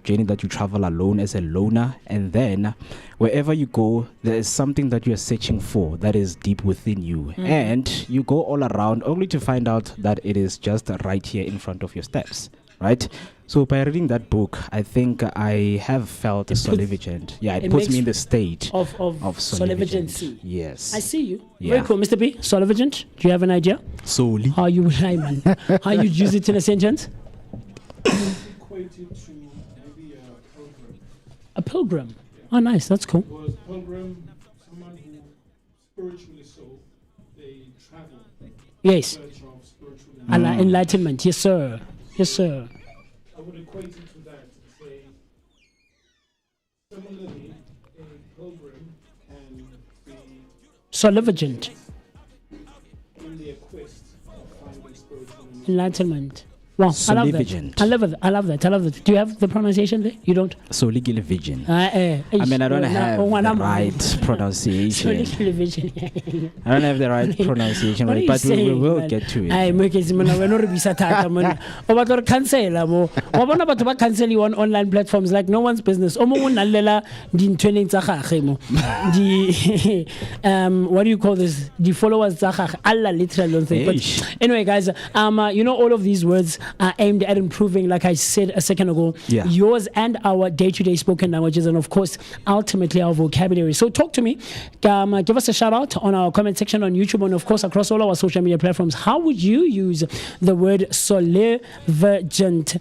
journey that you travel alone as a loner, and then wherever you go, there is something that you are searching for that is deep within you, and you go all around only to find out that it is just right here in front of your steps, right? So by reading that book, I think I have felt solivagent. Yeah, it puts me in the state of solivagency. Yes. I see you. Yeah. Very cool. Mr. B, solivagent, do you have an idea? Soli. How you would man? How you use it in a sentence? Equated to maybe a pilgrim. A pilgrim. Oh, nice. That's cool. Because pilgrim, someone who spiritually so, they travel. Yes. In search of spiritual Enlightenment. Yes, sir. Yes, sir. I would equate it to that and say, similarly, a pilgrim can be Solivagent. in their quest of finding spiritual Enlightenment. Wow, I love that. Solivagent. I love that. Do you have the pronunciation there? You don't? Soligivision. I I don't have the right pronunciation. I don't have the right pronunciation, What are you but we saying, will man? get to it. Ai moketsi mona wena re bisa thata mona o batla re cancela mo wa bona batho ba cancel you on online platforms like no one's business o mongwe o nalela dintweneng tsa gagwe mo di what do you call this the followers tsa gagwe alla literally don't think but anyway guys all of these words are aimed at improving, like I said a second ago, yours and our day-to-day spoken languages, and of course ultimately our vocabulary. So talk to me, give us a shout out on our comment section on YouTube, and of course across all our social media platforms. How would you use the word solivagent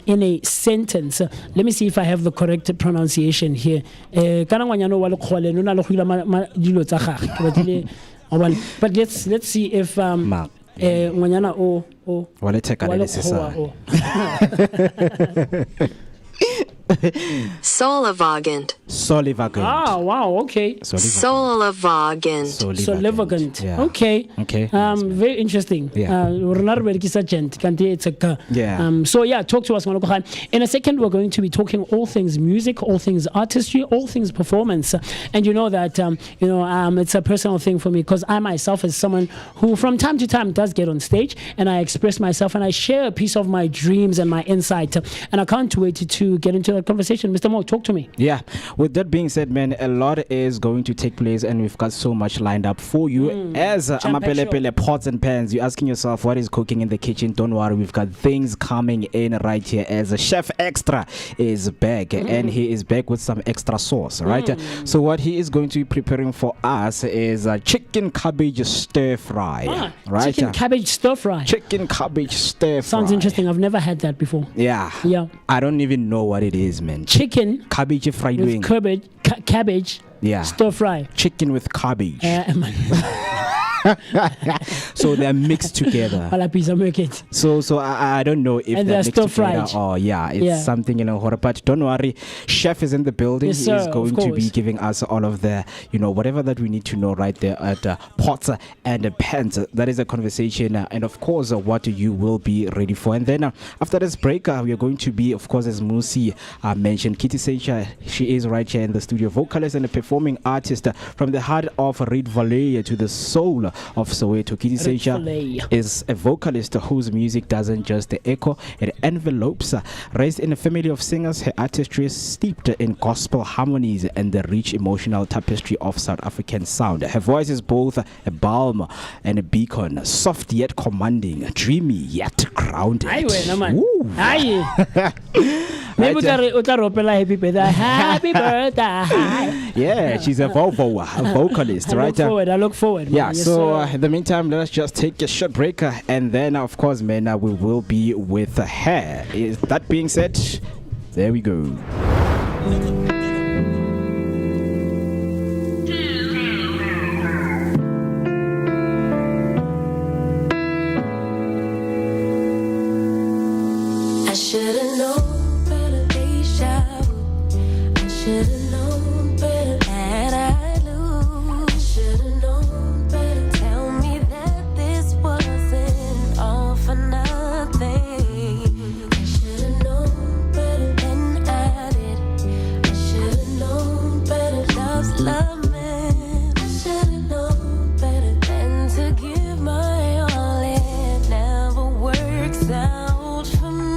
in a sentence? Let me see if I have the correct pronunciation here. But let's see if ngwanyana o Wale teka le sesa. Solivagant. Ah, wow, okay. Solivagant. Solivagant. Yeah. Okay. Okay. Very interesting. Yeah. It's a Yeah. So yeah, talk to us, Maloko. In a second, we're going to be talking all things music, all things artistry, all things performance. And you know that it's a personal thing for me because I myself is someone who from time to time does get on stage and I express myself and I share a piece of my dreams and my insight. And I can't wait to get into that conversation. Mr. Mo, talk to me. Yeah. With that being said, man, a lot is going to take place and we've got so much lined up for you. As Amapelepele pots and pans, you're asking yourself what is cooking in the kitchen. Don't worry, we've got things coming in right here as a Chef Extra is back and he is back with some extra sauce, right? So what he is going to be preparing for us is a chicken cabbage stir fry, right? Chicken cabbage stir fry. Chicken cabbage stir fry. Sounds interesting. I've never had that before. Yeah. I don't even know what it is, man. Chicken cabbage fried with wing. Cabbage. Yeah. Stir fry. Chicken with cabbage. So they're mixed together. So I don't know if and they're mixed together fried. or it's something but don't worry, Chef is in the building. Yes, he sir, is going to be giving us all of the whatever that we need to know right there at pots and pans. That is a conversation and of course what you will be ready for. And then after this break we are going to be, of course, as Musi mentioned, Kitty Secha. She is right here in the studio, vocalist and a performing artist from the heart of Red Valley to the soul of Soweto. Kitty Secha is a vocalist whose music doesn't just echo, it envelopes. Raised in a family of singers, her artistry is steeped in gospel harmonies and the rich emotional tapestry of South African sound. Her voice is both a balm and a beacon, soft yet commanding, dreamy yet grounded. Maybe Right, utaropela happy birthday. Happy birthday. yeah, she's a vocalist, right? I look forward. Yeah, man. Yes, so sir. in the meantime, let us just take a short break, and then, of course, man, we will be with her. That being said, there we go. I should've known better, deja vu. I should've known better that I'd lose. I should've known better. Tell me that this wasn't all for nothing. I should've known better than I did. I should've known better. Love's love, man. I should've known better than to give my all. It never works out for me.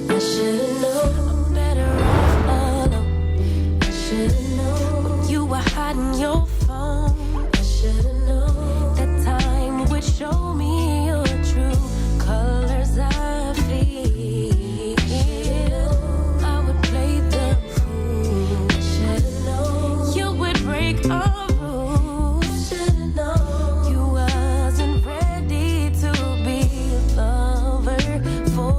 I should've known better off alone. I should've known when you were hiding your phone. I should've known that time would show me your true colors. I feel I would play the fool. I should've known you would break our rules. I should've known you wasn't ready to be a lover for.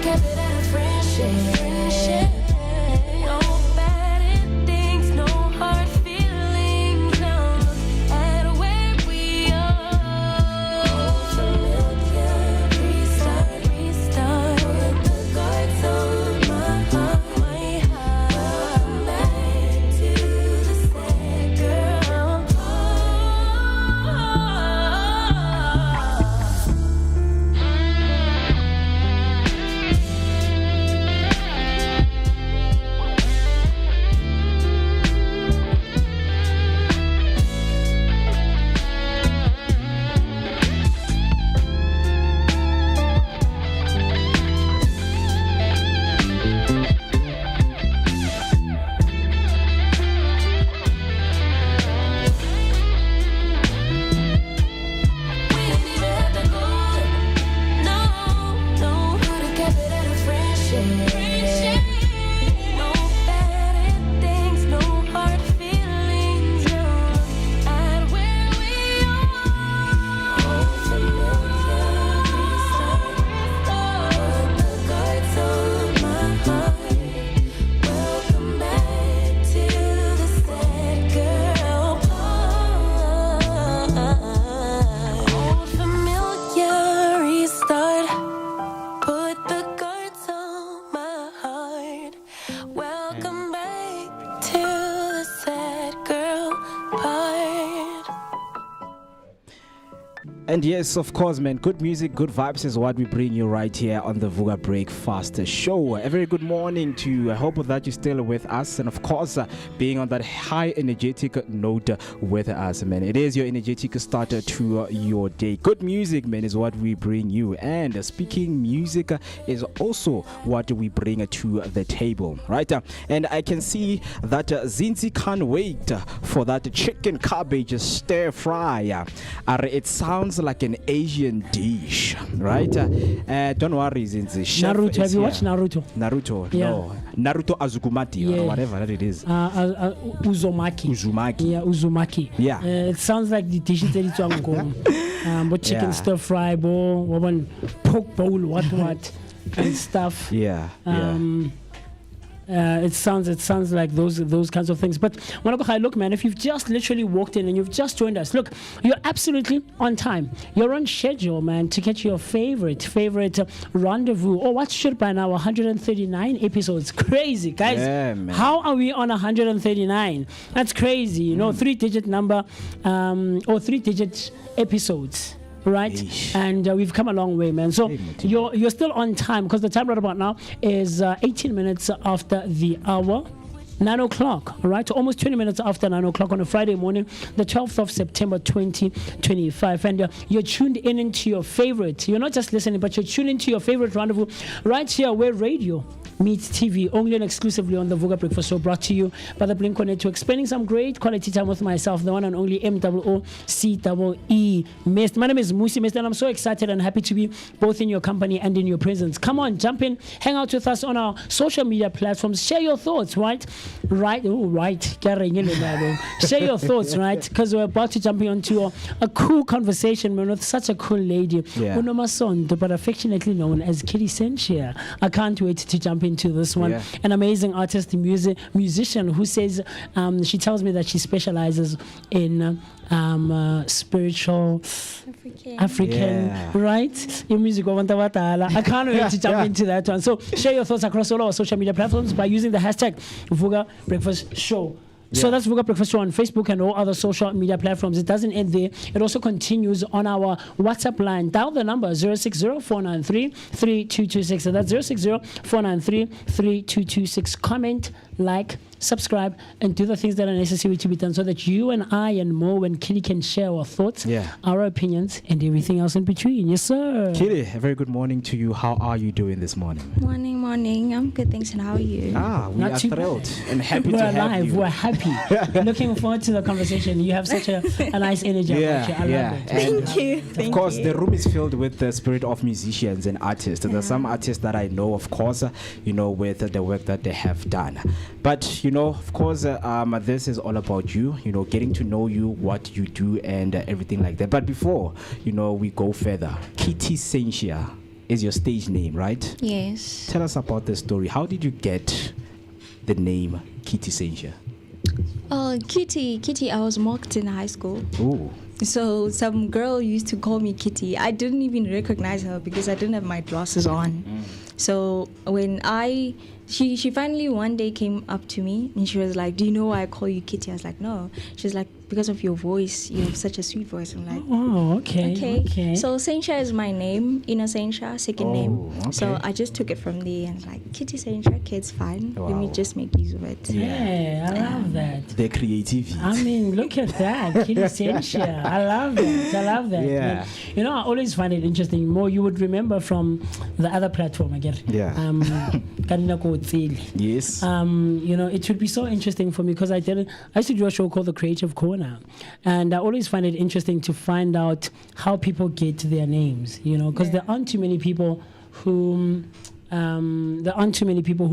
Kept it at a friendship. No bad endings, no hard feelings. Now look at where we are. Familiar, restart. Put the guards on my heart. Welcome back to the sad girl. Welcome back to the sad girl part. And yes, of course, man, good music, good vibes is what we bring you right here on the Vooka Breakfast Show. A very good morning to you. I hope that you're still with us, and of course, being on that high energetic note with us, man. It is your energetic starter to your day. Good music, man, is what we bring you. And speaking music is also what we bring to the table, right? And I can see that Zinzi can't wait for that chicken cabbage stir fry. It sounds like an Asian dish, right? Don't worry, Zinzi. Naruto, have you watched Naruto? Naruto, Yeah. no. Naruto Azukumati or whatever that it is. Uzumaki. Uzumaki. Yeah, Uzumaki. Yeah. It sounds like the dish that it's on but chicken Yeah. stir fry, pork bowl, what, and stuff. Yeah. It sounds like those kinds of things. But Wanakohai, look, man, if you've just literally walked in and you've just joined us, look, you're absolutely on time. You're on schedule, man, to get your favorite rendezvous. Oh, what's shit by now? 139 episodes. Crazy, guys. Yeah, man. How are we on 139? That's crazy. You know, 3-digit number or 3-digit episodes. right? And we've come a long way, man. So you're still on time, because the time right about now is 18 minutes after the hour. 9 o'clock, all right? Almost 20 minutes after 9 o'clock on a Friday morning, the 12th of September 2025. And you're tuned in into your favorite. You're not just listening, but you're tuned into your favorite rendezvous right here where radio meets TV, only and exclusively on the Vooka Breakfast Show, brought to you by the Blink Network. Spending some great quality time with myself, the one and only MOOCEE Mist. My name is Musi Mist, and I'm so excited and happy to be both in your company and in your presence. Come on, jump in, hang out with us on our social media platforms, share your thoughts, right? Share your thoughts, right? Because we're about to jump into a cool conversation, man, with such a cool lady, Unomasondo, but affectionately known as Kitty Sensia. I can't wait to jump into this one. An amazing artist, musician who says, she tells me that she specializes in spiritual African, right? Your music, I can't wait to jump into that one. So share your thoughts across all our social media platforms by using the hashtag Vooka Breakfast Show. So that's Vooka Breakfast Show on Facebook and all other social media platforms. It doesn't end there. It also continues on our WhatsApp line. Dial the number 060-493-3226. So that's 060-493-3226. Comment, like, subscribe, and do the things that are necessary to be done so that you and I and Mo and Kitty can share our thoughts, our opinions, and everything else in between. Yes, sir. Kitty, a very good morning to you. How are you doing this morning? Morning. I'm good, thanks. And how are you? We are thrilled and happy to have you. We're happy. Looking forward to the conversation. You have such a nice energy about you. I love it. Thank you. Of course, the room is filled with the spirit of musicians and artists. There's some artists that I know, of course, with the work that they have done. But, of course, this is all about you, getting to know you, what you do, and everything like that. But before, we go further, Kitty Sensia is your stage name, right? Yes. Tell us about the story. How did you get the name Kitty Sensia? Kitty, I was mocked in high school. Ooh. So some girl used to call me Kitty. I didn't even recognize her because I didn't have my glasses on. So when she finally one day came up to me and she was like, "Do you know why I call you Kitty?" I was like, "No." She's like, "Because of your voice. You have such a sweet voice." I'm like, "Oh, okay. So Sensia is my name, Ina Sensia, second name. Okay. So I just took it from there and like, Kitty Sensia, okay, it's fine. Wow. Let me just make use of it. Yeah, I love that. The creativity. I mean, look at that, Kitty Sensia. I love that. Yeah. I always find it interesting. More, you would remember from the other platform again. Yeah. Yes. It would be so interesting for me because I used to do a show called The Creative Corner, and I always find it interesting to find out how people get their names. Because there aren't too many people who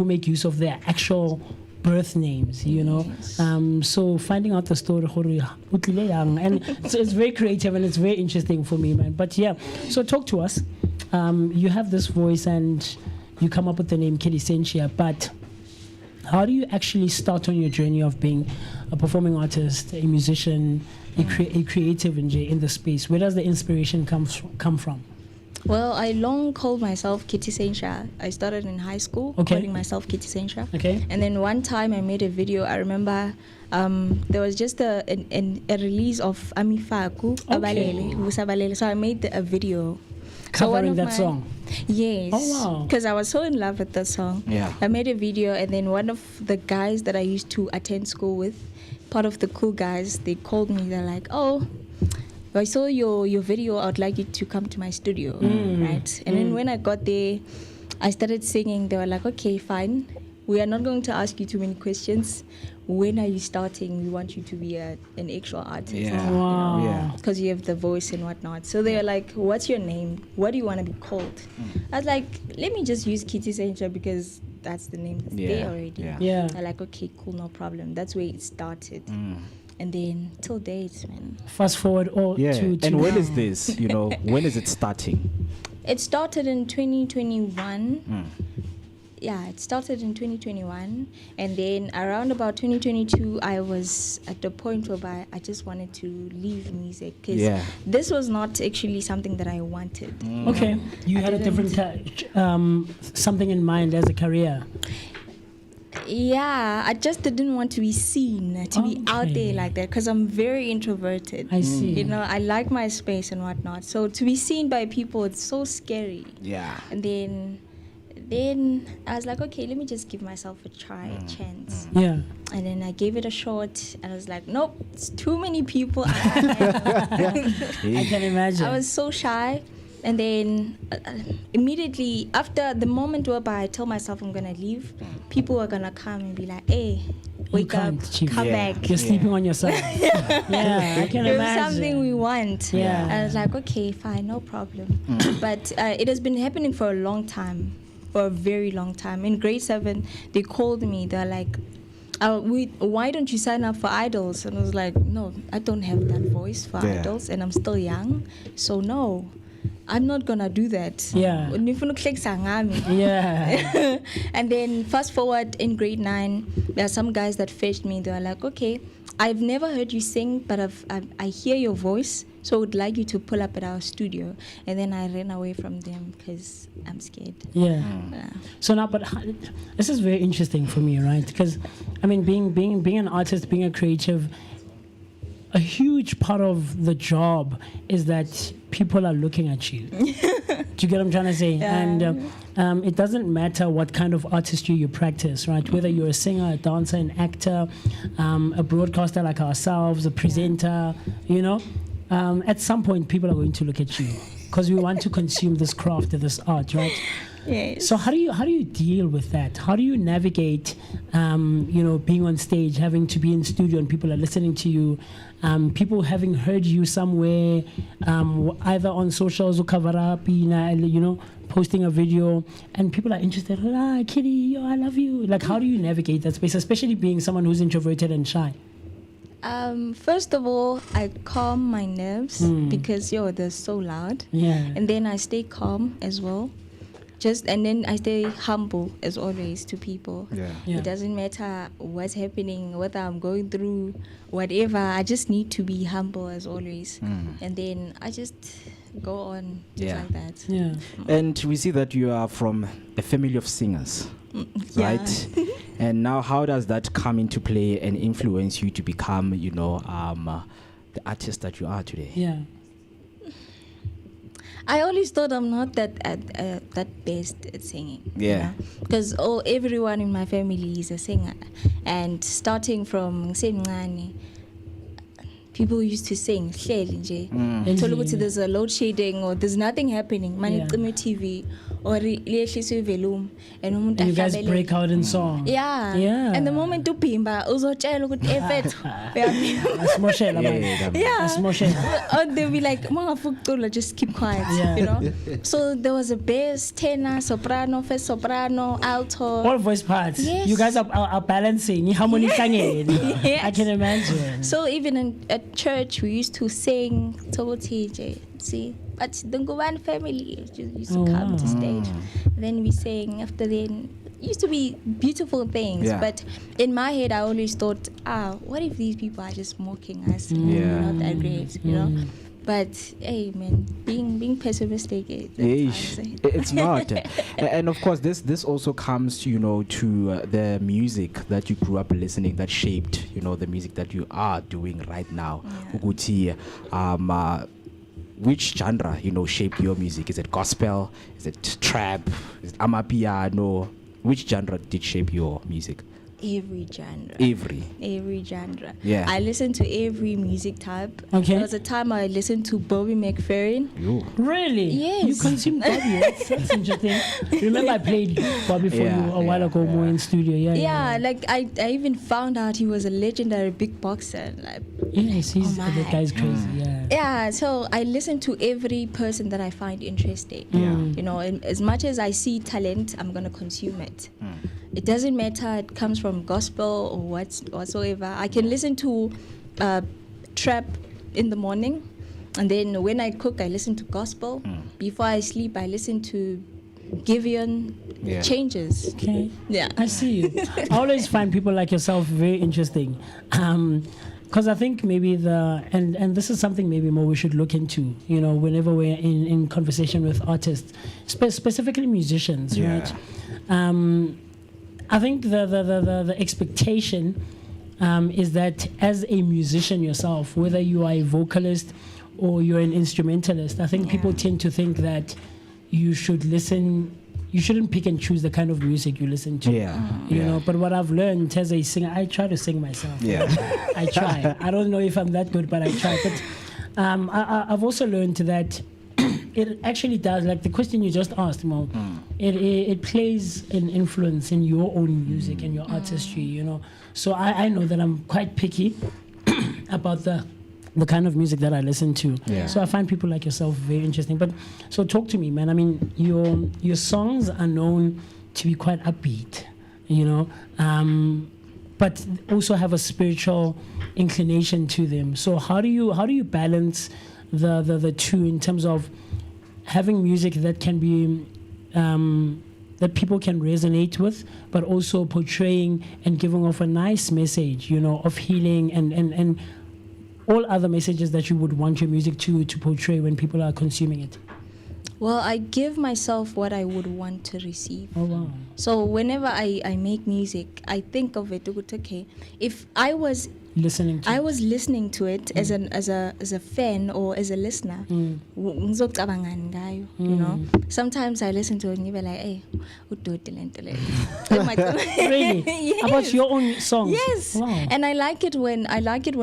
make use of their actual birth names, so finding out the story, and it's very creative and it's very interesting for me, man. But yeah, so talk to us. You have this voice and you come up with the name Kitty Sensia, but how do you actually start on your journey of being a performing artist, a musician, a creative in the space? Where does the inspiration come from? Well, I long called myself Kitty Sensia. I started in high school calling myself Kitty Sensia. Okay. And then one time I made a video. I remember there was just a release of Amifaku Abalele. So I made a video. Covering that song? Yes. Oh, wow. Because I was so in love with that song. Yeah. I made a video, and then one of the guys that I used to attend school with, part of the cool guys, they called me. They're like, "Oh, I saw your video. I would like you to come to my studio." Right? And then when I got there, I started singing. They were like, "Okay, fine. We are not going to ask you too many questions. When are you starting? We want you to be an actual artist." Yeah. Wow. Because you have the voice and whatnot. So they were like, "What's your name? What do you want to be called?" I was like, "Let me just use Kitty Sensia because that's the name that's there already." Yeah. They're like, "Okay, cool, no problem." That's where it started. And then till date, man. Fast forward to and when now. is this? When is it starting? It started in 2021. Yeah, it started in 2021, and then around about 2022, I was at the point where I just wanted to leave music because this was not actually something that I wanted. Okay, you had a different something in mind as a career. Yeah, I just didn't want to be seen, to be out there like that, because I'm very introverted. I see. You know, I like my space and whatnot. So to be seen by people, it's so scary. Yeah. And then I was like, okay, let me just give myself a chance. Yeah. And then I gave it a shot, and I was like, nope, it's too many people. I can imagine. I was so shy. And then immediately after the moment whereby I tell myself I'm gonna leave, people are gonna come and be like, hey, wake up, come back. You're sleeping on yourself. Yeah, I can There's imagine. something we want. Yeah. I was like, okay, fine, no problem. But it has been happening for a long time, for a very long time. In grade 7, they called me. They're like, why don't you sign up for Idols? And I was like, no, I don't have that voice for Idols, and I'm still young, so no. I'm not gonna do that. Yeah. Yeah. And then fast forward in grade 9, there are some guys that fetched me. They were like, okay, I've never heard you sing, but I hear your voice, so I would like you to pull up at our studio. And then I ran away from them because I'm scared. Yeah. So now, but this is very interesting for me, right? Because I mean, being an artist, being a creative, a huge part of the job is that people are looking at you. Do you get what I'm trying to say? Yeah. And it doesn't matter what kind of artistry you practice, right? Whether you're a singer, a dancer, an actor, a broadcaster like ourselves, a presenter, you know, at some point people are going to look at you because we want to consume this craft, this art, right? Yes. So how do you deal with that? How do you navigate, being on stage, having to be in studio and people are listening to you, people having heard you somewhere, either on socials or cover up, posting a video, and people are interested. Kitty, yo, I love you. Like, how do you navigate that space, especially being someone who's introverted and shy? First of all, I calm my nerves because they're so loud. Yeah. And then I stay calm as well. And then I stay humble as always to people. Yeah. Yeah. It doesn't matter what's happening, whether I'm going through whatever. I just need to be humble as always. And then I just go on just like that. Yeah. And we see that you are from a family of singers, right? And now, how does that come into play and influence you to become, the artist that you are today? Yeah. I always thought I'm not that best at singing. Yeah. Because everyone in my family is a singer, and starting from Semncane, people used to sing. There's a load shedding or there's nothing happening. TV or and you guys break out in song. Yeah. Yeah. And the moment to pimba, they'll be like, just keep quiet, So there was a bass, tenor, soprano, first soprano, alto. All voice parts. Yes. You guys are balancing. I can imagine. So even at church, we used to sing Tobo TJ. See, but the Nguwan family used to come to stage. Then we sang. After then, used to be beautiful things. Yeah. But in my head, I always thought, what if these people are just mocking us? We're not that great, you know. But hey, man, being pessimistic, it's not. And of course, this also comes, to the music that you grew up listening that shaped, the music that you are doing right now. Which genre, shaped your music? Is it gospel? Is it trap? Is it amapiano? Which genre did shape your music? Every genre. Every genre. Yeah. I listen to every music type. Okay. There was a time I listened to Bobby McFerrin. Really? Yes. You consume Bobby. That's interesting. Remember I played Bobby for you a while ago more in studio. Yeah, like I even found out he was a legendary big boxer. Like, yes, that guy's crazy. Yeah, so I listen to every person that I find interesting. And as much as I see talent, I'm gonna consume it. It doesn't matter it comes from gospel or whatsoever. I can listen to trap in the morning, and then when I cook, I listen to gospel. Before I sleep, I listen to Giveon. Changes. Okay. Yeah. I see you. I always find people like yourself very interesting. Because I think maybe and this is something maybe more we should look into, whenever we're in conversation with artists, specifically musicians, right? I think the expectation is that as a musician yourself, whether you are a vocalist or you're an instrumentalist, I think people tend to think that you shouldn't pick and choose the kind of music you listen to. You know, but what I've learned as a singer, I try to sing myself. I try. I don't know if I'm that good, but I try. But I've also learned that it actually does, like the question you just asked, Mo, it plays an influence in your own music and your artistry, you know. So I know that I'm quite picky about the kind of music that I listen to. So I find people like yourself very interesting. But so talk to me, man. I mean, your songs are known to be quite upbeat, you know, but also have a spiritual inclination to them. So how do you balance the two in terms of having music that can be that people can resonate with, but also portraying and giving off a nice message, you know, of healing and all other messages that you would want your music to portray when people are consuming it? Well, I give myself what I would want to receive. Oh wow! So whenever I make music, I think of it. Okay, if I was listening to it as a fan or as a listener, ngizocabangan ngayo, you know. Sometimes I listen to it and you be like, hey, really? Yes. About your own songs? Yes. Wow. And I like it when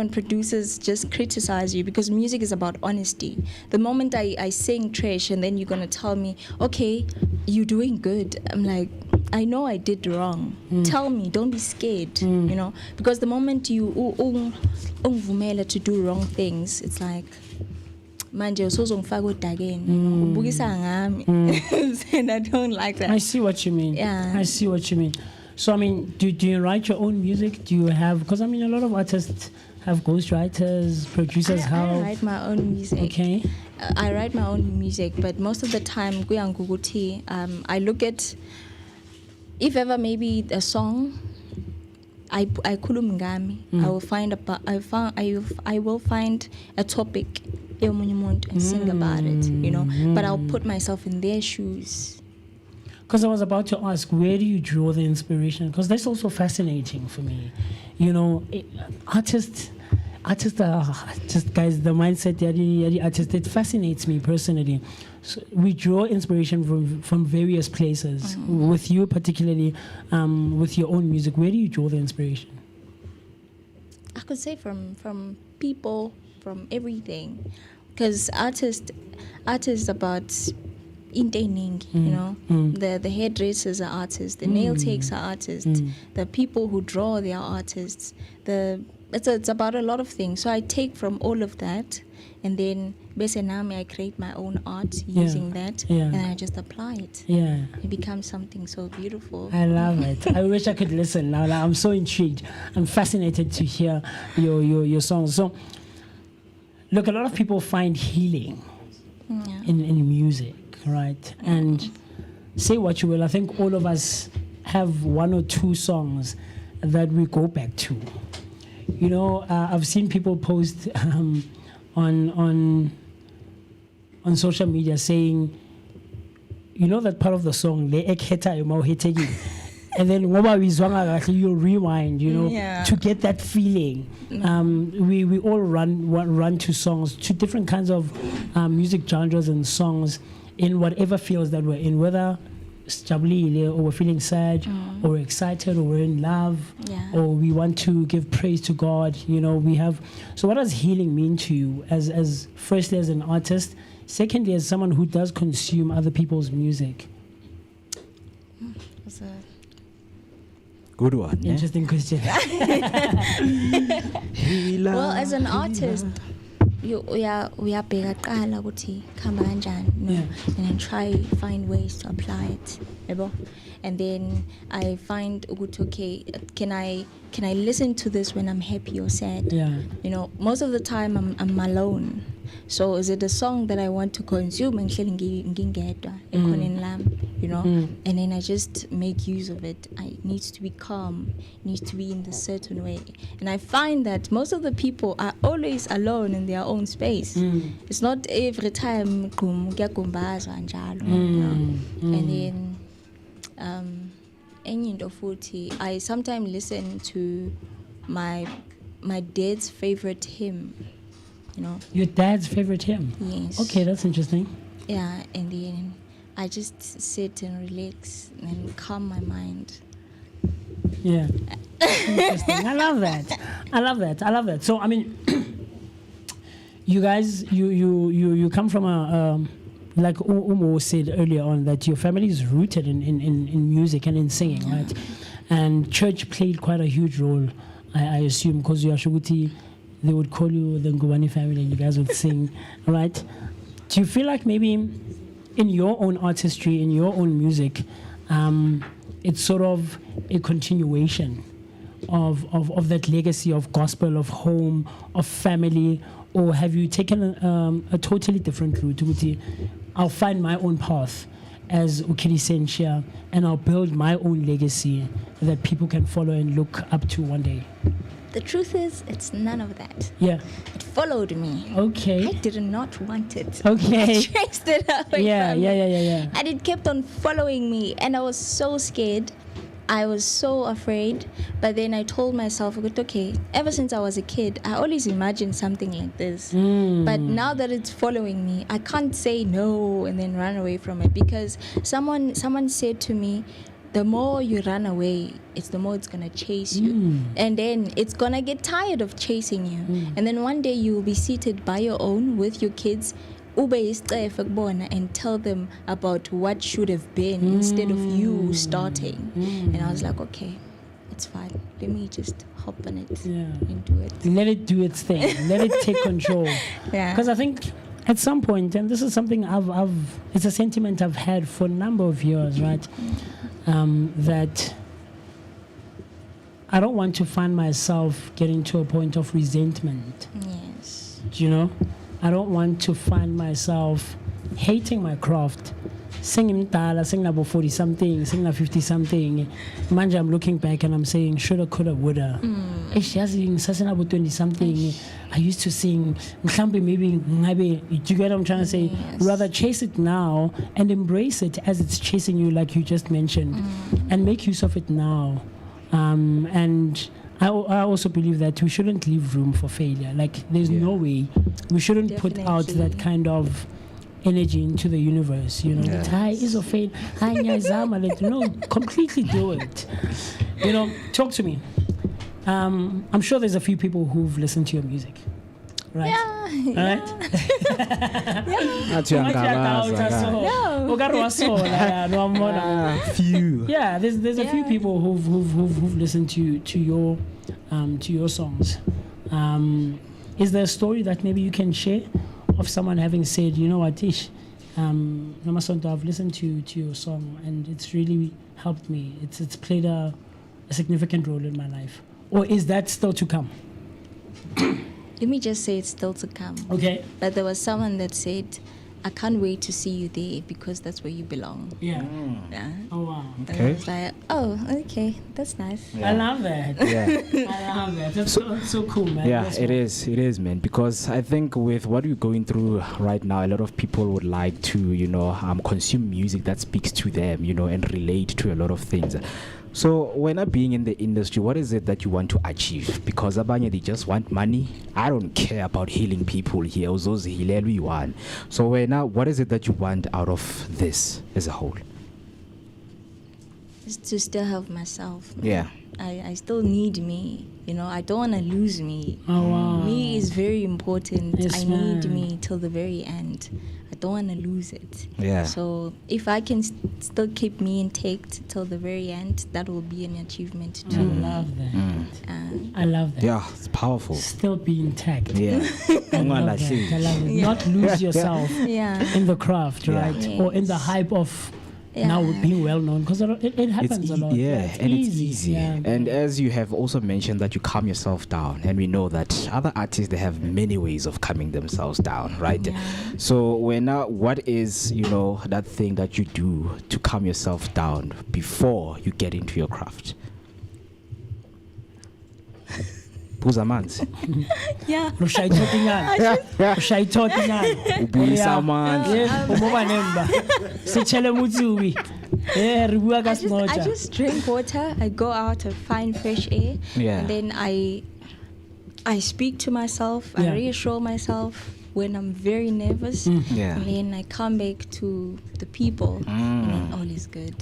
producers just criticize you, because music is about honesty. The moment I sing trash and then you're gonna tell me, okay, you're doing good, I'm like, I know I did wrong. Tell me, don't be scared, you know, because the moment you ungvumela to do wrong things, it's like manje usozongifaka odakeni, ubukisa ngami. And I don't like that. I see what you mean. Yeah. I see what you mean. So I mean, do you write your own music? Do you have, because I mean a lot of artists have ghostwriters, producers. I write my own music. Okay. I write my own music, but most of the time I look at, if ever maybe a song, I kulum I will find I will find a topic and sing about it, you know. But I'll put myself in their shoes. Because I was about to ask, where do you draw the inspiration? Because that's also fascinating for me. You know, artists are just guys. The mindset, the artist, it fascinates me personally. So we draw inspiration from various places. With you particularly, with your own music, where do you draw the inspiration? I could say from people, from everything, because artists about entertaining, you know. The hairdressers are artists, the nail takes are artists, the people who draw, they are artists. It's about a lot of things. So I take from all of that, and then basically I create my own art using that, and I just apply it. It becomes something so beautiful. I love it. I wish I could listen now. Like, I'm so intrigued. I'm fascinated to hear your songs. So look, a lot of people find healing in music, right? And say what you will, I think all of us have one or two songs that we go back to. You know, I've seen people post on social media saying, you know, that part of the song, and then you rewind, you know, to get that feeling. We all run to songs, to different kinds of music genres and songs in whatever fields that we're in, whether or we're feeling sad, or we're excited, or we're in love, or we want to give praise to God. You know, we have. So what does healing mean to you as firstly as an artist, secondly as someone who does consume other people's music? That's a good one. Interesting question. Well, as an artist, we are bigger ukuthi khamba kanjani, and then try find ways to apply it, and then I find okay, can I listen to this when I'm happy or sad? You know, most of the time I'm alone. So is it a song that I want to consume and you know, and then I just make use of it. It needs to be calm, it needs to be in a certain way. And I find that most of the people are always alone in their own space. It's not every time you know? And then enye into futhi, I sometimes listen to my dad's favorite hymn, you know. Your dad's favorite hymn? Yes. Okay, that's interesting. Yeah, and then I just sit and relax and calm my mind. Yeah. Interesting. I love that. So I mean, you guys, you come from a like Umo said earlier on, that your family is rooted in music and in singing, right? And church played quite a huge role, I assume, because you are Shuguti, they would call you the Ngubani family and you guys would sing, right? Do you feel like maybe in your own artistry, in your own music, it's sort of a continuation of that legacy of gospel, of home, of family, or have you taken a totally different route? Uguti, I'll find my own path as Ukiri Sentia, and I'll build my own legacy that people can follow and look up to one day. The truth is, it's none of that. Yeah. It followed me. Okay. I did not want it. Okay. I chased it away Yeah. from me. Yeah. And it kept on following me. And I was so scared. I was so afraid. But then I told myself, okay, ever since I was a kid, I always imagined something like this. But now that it's following me, I can't say no and then run away from it. Because someone said to me, the more you run away, it's the more it's gonna chase you. And then it's gonna get tired of chasing you. And then one day you will be seated by your own with your kids, and tell them about what should have been instead of you starting. And I was like, okay, it's fine. Let me just hop on it and do it. Let it do its thing. Let it take control. Yeah. Because I think at some point, and this is something it's a sentiment I've had for a number of years, right? That I don't want to find myself getting to a point of resentment. Yes. You know? I don't want to find myself hating my craft. Singing Tala, singing about 40 something, singing 50 something. Manja, I'm looking back and I'm saying, shoulda, coulda, woulda. Singing about 20 something. I used to sing, maybe, do you get what I'm trying to say? Yes. Rather chase it now and embrace it as it's chasing you, like you just mentioned, and make use of it now. And I also believe that we shouldn't leave room for failure. Like, there's no way. We shouldn't put out that kind of energy into the universe, you know. Yeah. Hi, is a fail. Hi, no, completely do it. You know, talk to me. I'm sure there's a few people who've listened to your music, right? Yeah. Right? Few. Yeah, there's a few people who've listened to your songs. Is there a story that maybe you can share of someone having said, you know what, Ish, Namasonto, I've listened to your song and it's really helped me. It's played a significant role in my life. Or is that still to come? Let me just say it's still to come. Okay. But there was someone that said, I can't wait to see you there because that's where you belong. Yeah. Yeah. Oh, wow. And I was like, oh, okay, that's nice. I love that. Yeah. I love that. That's so cool, man. Yeah, That's it is, man. Because I think with what we're going through right now, a lot of people would like to, you know, consume music that speaks to them, you know, and relate to a lot of things. So when I'm being in the industry, what is it that you want to achieve? Because abanye, they just want money. I don't care about healing people here. So what is it that you want out of this as a whole? Is to still have myself. Yeah. I still need me. You know, I don't want to lose me. Oh, wow. Me is very important. Yes, I need man. me till the very end. I don't want to lose it. Yeah. So if I can still keep me intact till the very end, that will be an achievement too. I love that. I love that. Yeah, it's powerful. Still be intact. Yeah. I love that. I love it. Yeah. Not lose yourself Yeah. in the craft, Yeah. right? Or in the hype of Yeah. now being well known, because it happens a lot. Yeah, and it's easy. easy. Yeah. And as you have also mentioned that you calm yourself down, and we know that other artists, they have many ways of calming themselves down, right? Yeah. So what is, you know, that thing that you do to calm yourself down before you get into your craft? Phuza amanzi. Yeah. Ubuyisa amanzi. I just drink water. I go out and find fresh air. Yeah. And then I speak to myself. Yeah. I reassure myself when I'm very nervous. Yeah. And then I come back to the people. And then all is good.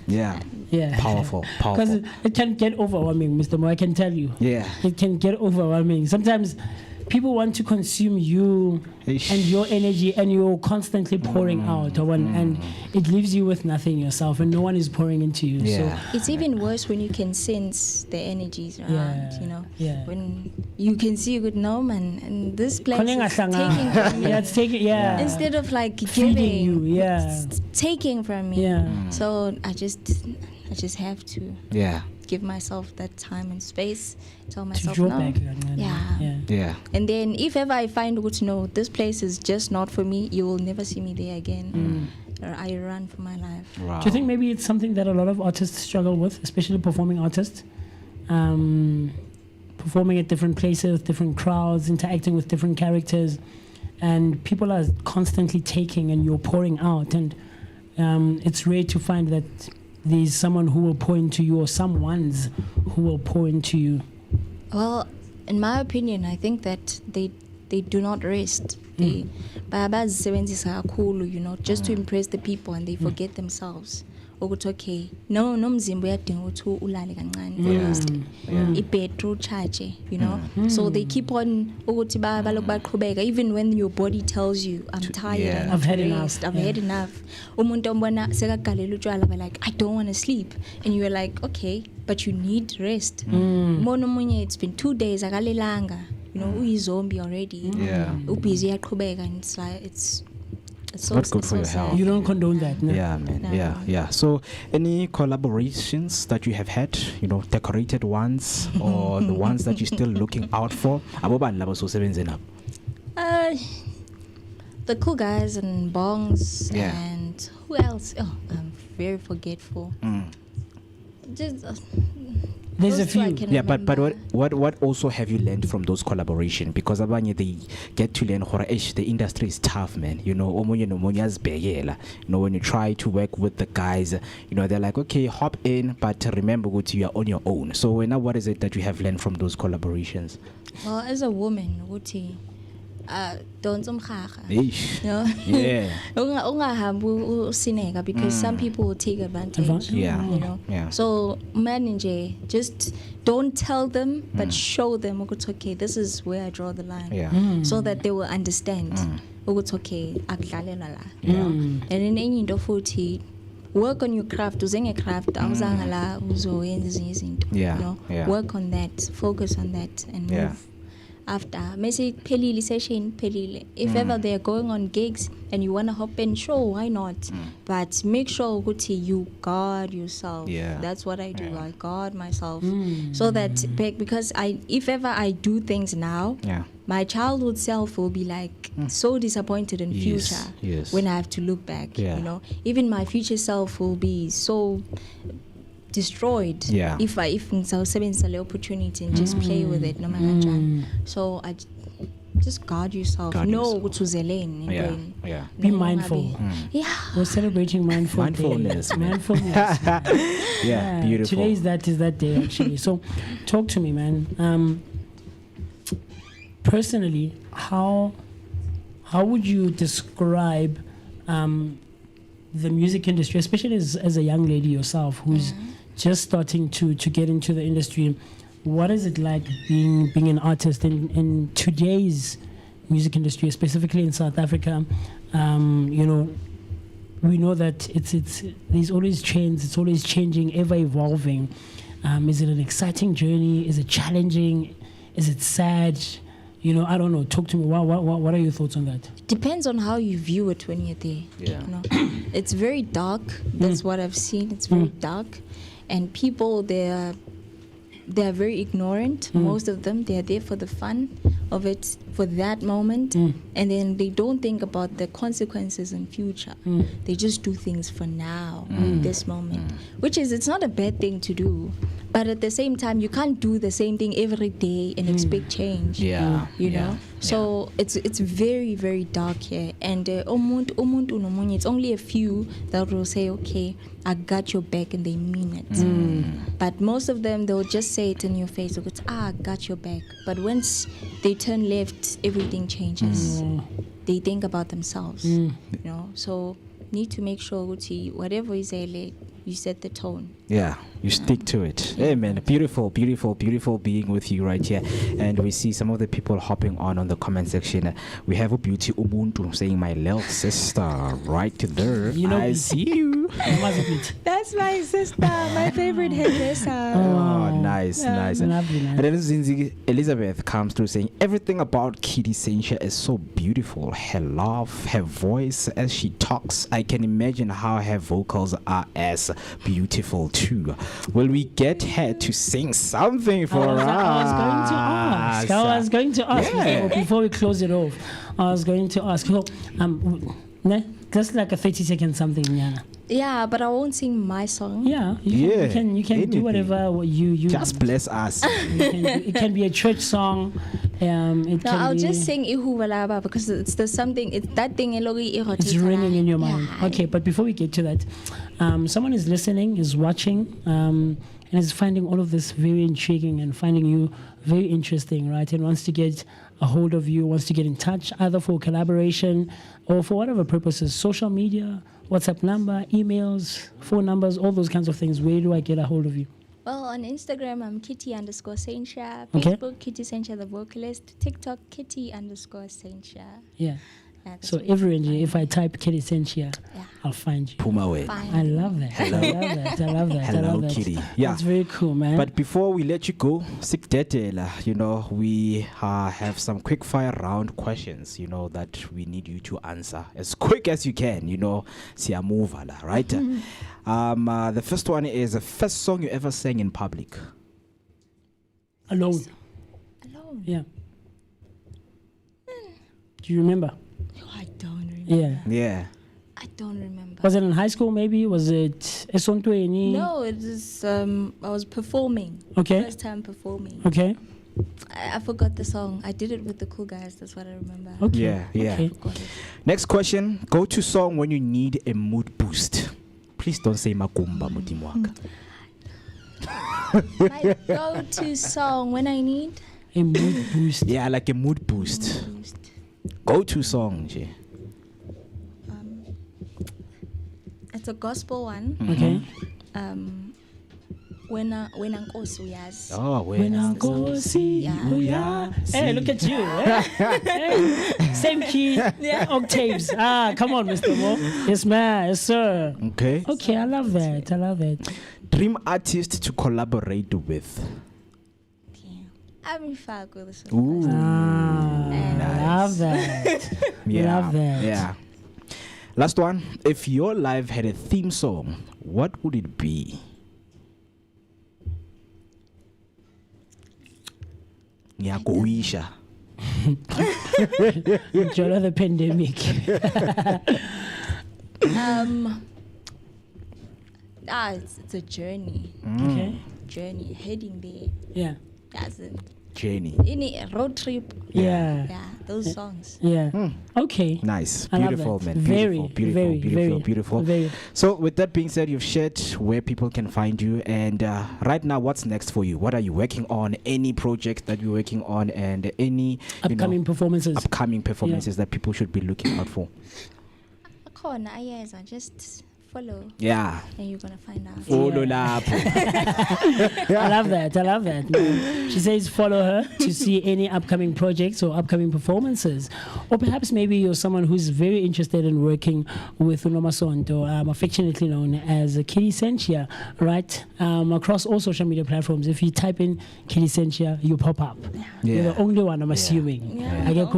Yeah. Yeah. Powerful. Because it can get overwhelming, Mr. Mo, I can tell you. Yeah. It can get overwhelming. Sometimes people want to consume you and your energy, and you're constantly pouring out, and it leaves you with nothing yourself, and no one is pouring into you. Yeah. So It's even worse when you can sense the energies around, Yeah, you know. yeah. When you can see a good gnome and this place Khona is taking from me. Yeah, it's taking, yeah. Instead of like Feeding giving, you, yeah. it's taking from me. Yeah. So I just have to Yeah. give myself that time and space. Tell To myself draw no. back. Yeah. Yeah. And then if ever I find out, no, this place is just not for me, you will never see me there again. Or I run for my life. Wow. Do you think maybe it's something that a lot of artists struggle with, especially performing artists? Performing at different places, different crowds, interacting with different characters, and people are constantly taking and you're pouring out, and it's rare to find that there's someone who will pour into you, or someone's who will pour into you. Well, in my opinion, I think that they do not rest. They bayabazisebenzisa kakhulu, you know, just to impress the people, and they forget themselves. Ukuthi okay, no mzimba uyadinga ukuthi ulale kancane first. I-battery charge, you know. So they keep on ukuthi balokhu baqhubeka even when your body tells you I'm tired, Yeah. I've had rest, I've had enough. Umuntu ombona sekagalela utshwala, but like I don't want to sleep, and you're like okay, but you need rest. Mona omunye it's been 2 days akalelanga, you know, uyi-zombie already. Yeah. Ubusy uyaqhubeka, and it's like it's so Not good it's for so your sad. health. You don't condone that, no? Yeah, man. No. Yeah. So, any collaborations that you have had, you know, decorated ones, or the ones that you're still looking out for? Abobani labo sosebenzeni nabo? The cool guys and bongs, Yeah. and who else? Oh, I'm very forgetful. Just There's a those two I few. can Yeah, but remember. what also have you learned from those collaborations? Because abanye they get to learn the industry is tough, man. You know, omunye nomunye azibhekela. You know, when you try to work with the guys, you know, they're like, okay, hop in, but remember, you are on your own. So now, what is it that you have learned from those collaborations? Well, as a woman, ukuthi don't umkhaga. Eish. No? Yeah. Ungahambi usineka, because some people will take advantage. Yeah. You know. Yeah. So manje, just don't tell them, but show them ukuthi okay, this is where I draw the line. Yeah. So that they will understand. Ukuthi okay, akudlalela la. You know. And then enye into futhi, work on your craft. Uzenge craft, awuzanga la uzoyenza ezinye izinto. Yeah, You know. yeah. Work on that. Focus on that and Yeah. move. After maybe pelili session pelili, if ever they are going on gigs and you want to hop in, sure, why not? But make sure ukuthi you guard yourself. Yeah. That's what I do. I guard myself so that because if ever I do things now, Yeah. my childhood self will be like so disappointed in Yes, future yes. when I have to look back. Yeah. You know, even my future self will be so destroyed Yeah. if ngizawusebenzisa le opportunity and just play with it noma kanjani. So I just guard yourself. Guard Know yourself. ukuthi uzeleni Yeah. entweni. Yeah. Be Noma mindful. ngabe- Yeah. We're celebrating Mindfulness, man. Mindfulness. Yeah. Beautiful. Today is that day actually. So, talk to me, man. Personally, how would you describe the music industry, especially as a young lady yourself who's just starting to get into the industry? What is it like being an artist in today's music industry, specifically in South Africa? You know, we know that it's there's always trends, it's always changing, ever evolving. Is it an exciting journey? Is it challenging? Is it sad? You know, I don't know. Talk to me. What are your thoughts on that? Depends on how you view it when you're there. Yeah. You know? It's very dark. That's what I've seen. It's very dark. And people, they're very ignorant. Most of them, they're there for the fun of it for that moment. And then they don't think about the consequences in future. They just do things for now, this moment. Which is, it's not a bad thing to do. But at the same time, you can't do the same thing every day and expect change. Yeah, You yeah, know? So it's very, very dark here. And umuntu nomunye, it's only a few that will say, okay, I got your back, and they mean it. But most of them, they'll just say it in your face. It's, I got your back. But once they turn left, everything changes. They think about themselves, you know? So need to make sure, whatever is there, you set the tone. Yeah, you stick to it. Hey man, beautiful, beautiful, beautiful being with you right here. And we see some of the people hopping on the comment section. We have a beauty Ubuntu saying, my little sister, right there. You know, I see you. That's my sister, my favorite hairdresser. Oh, nice, nice. Lovely, And then Zinzi Elizabeth comes through saying, everything about Kitty Sentia is so beautiful. Her laugh, her voice as she talks. I can imagine how her vocals are as beautiful too. Will we get her to sing something for us? I was going to ask before we close it off. I was going to ask. So, just like a 30-second something, yeah. Yeah, but I won't sing my song. Yeah, you can do whatever you just bless us. It can be a church song. I'll just sing Ihuvalaba because it's the something. It's that thing. It's ringing in your mind. Okay, but before we get to that, someone is listening, is watching, and is finding all of this very intriguing and finding you very interesting, right? And wants to get a hold of you, wants to get in touch, either for collaboration or for whatever purposes, social media, WhatsApp number, emails, phone numbers, all those kinds of things. Where do I get a hold of you? Well, on Instagram, I'm Kitty_Sentia. Okay. Facebook, Kitty Sentia, the vocalist. TikTok, Kitty_Sentia. Yeah. So everywhere, if I type Kitty Sentia, I'll find you. Puma way. I love that. I love that. I love that. Hello, I love that. Kitty. Yeah. That's very cool, man. But before we let you go, we have some quick fire round questions, that we need you to answer as quick as you can, siyamuva, right? The first one is the first song you ever sang in public. Alone. Yeah. Do you remember? I don't remember. Yeah. I don't remember. Was it in high school maybe? Was it Esontweni? No, it was, I was performing. Okay. First time performing. Okay. I forgot the song. I did it with the cool guys. That's what I remember. Okay. Yeah. Okay. Next question. Go-to song when you need a mood boost. Please don't say Makumba Mutimwaka. My go-to song when I need a mood boost. Yeah, like a mood boost. Go-to song, Jay. It's a gospel one. Okay. When Nkosi uyazi. Oh, when Nkosi uyazi. Hey, look at you. Hey. Same key, octaves. Come on, Mr. Mo. Yes, ma'am. Yes, sir. Okay. Okay, I love that. I love it. Dream artist to collaborate with. I'm fuck with this. Ooh. Nice. I love that. Love that. Yeah. Last one. If your life had a theme song, what would it be? Nyakoisha. During the pandemic. It's a journey. Okay. Journey heading there. Yeah. That's it. Journey. In a road trip. Yeah. Yeah. Those songs. Yeah. Okay. Nice. I love Beautiful, that. man. Very, Beautiful. very, very. So with that being said, you've shared where people can find you, and right now, what's next for you? What are you working on? Any project that you're working on, and any upcoming performances that people should be looking out for? Just follow. Yeah. And you're gonna find out. Follow I love that. She says follow her to see any upcoming projects or upcoming performances. Or perhaps maybe you're someone who's very interested in working with Unomasonto, affectionately known as Kitty Sentia, right? Across all social media platforms. If you type in Kitty Sentia, you pop up. You're the only one, I'm assuming. I get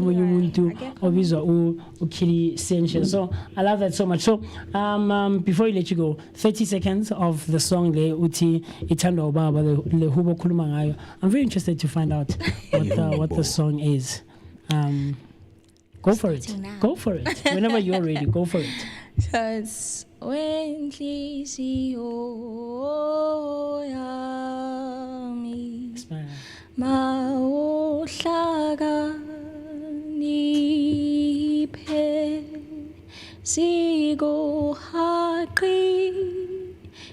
Kitty Sentia. So I love that so much. So before we let you go, 30 seconds of the song le uti Itando Baba le Hubo Kuluma ngayo. I'm very interested to find out what the song is. Go for it. Go for it. Whenever you're ready, go for it. Cause when Lizio yami mauhlaga niphe sigo haqi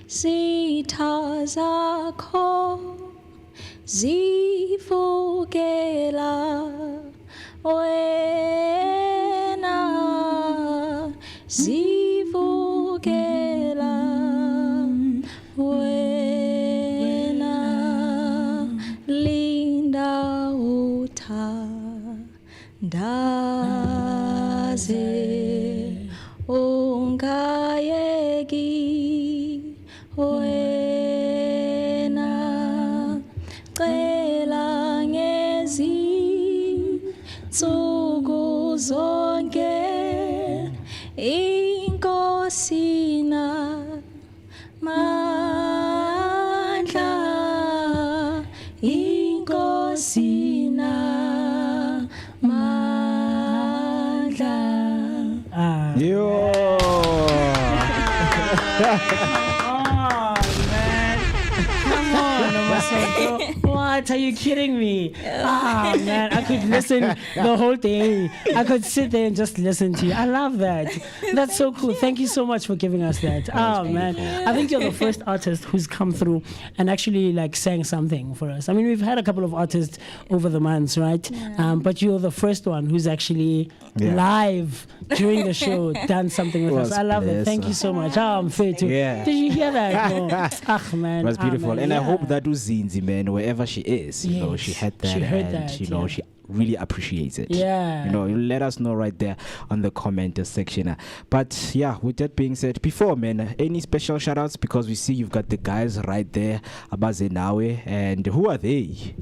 sithazakho zivukela wena zivukela wena linda uthandaze ungayeki wena cela ngezinsuku zonke inkosina mandla inkosina mandla Yo. What? Are you kidding me? Ah, man, I could listen the whole day. I could sit there and just listen to you. I love that. That's so cool. Thank you so much for giving us that. Oh, man. I think you're the first artist who's come through and actually like sang something for us. I mean, we've had a couple of artists over the months, right? But you're the first one who's actually live during the show done something with us. I love it. Thank you so much. Oh, I'm fair too. Did you hear that? No. Ah, man. It was beautiful. Man, and I hope that Uzinzi, man, wherever she is, you know, she had that. She heard and, that, you know, she really appreciates it. Yeah. You know, you let us know right there on the comment section. But yeah, with that being said, before, man, any special shout outs? Because we see you've got the guys right there, Abazenawe, and who are they?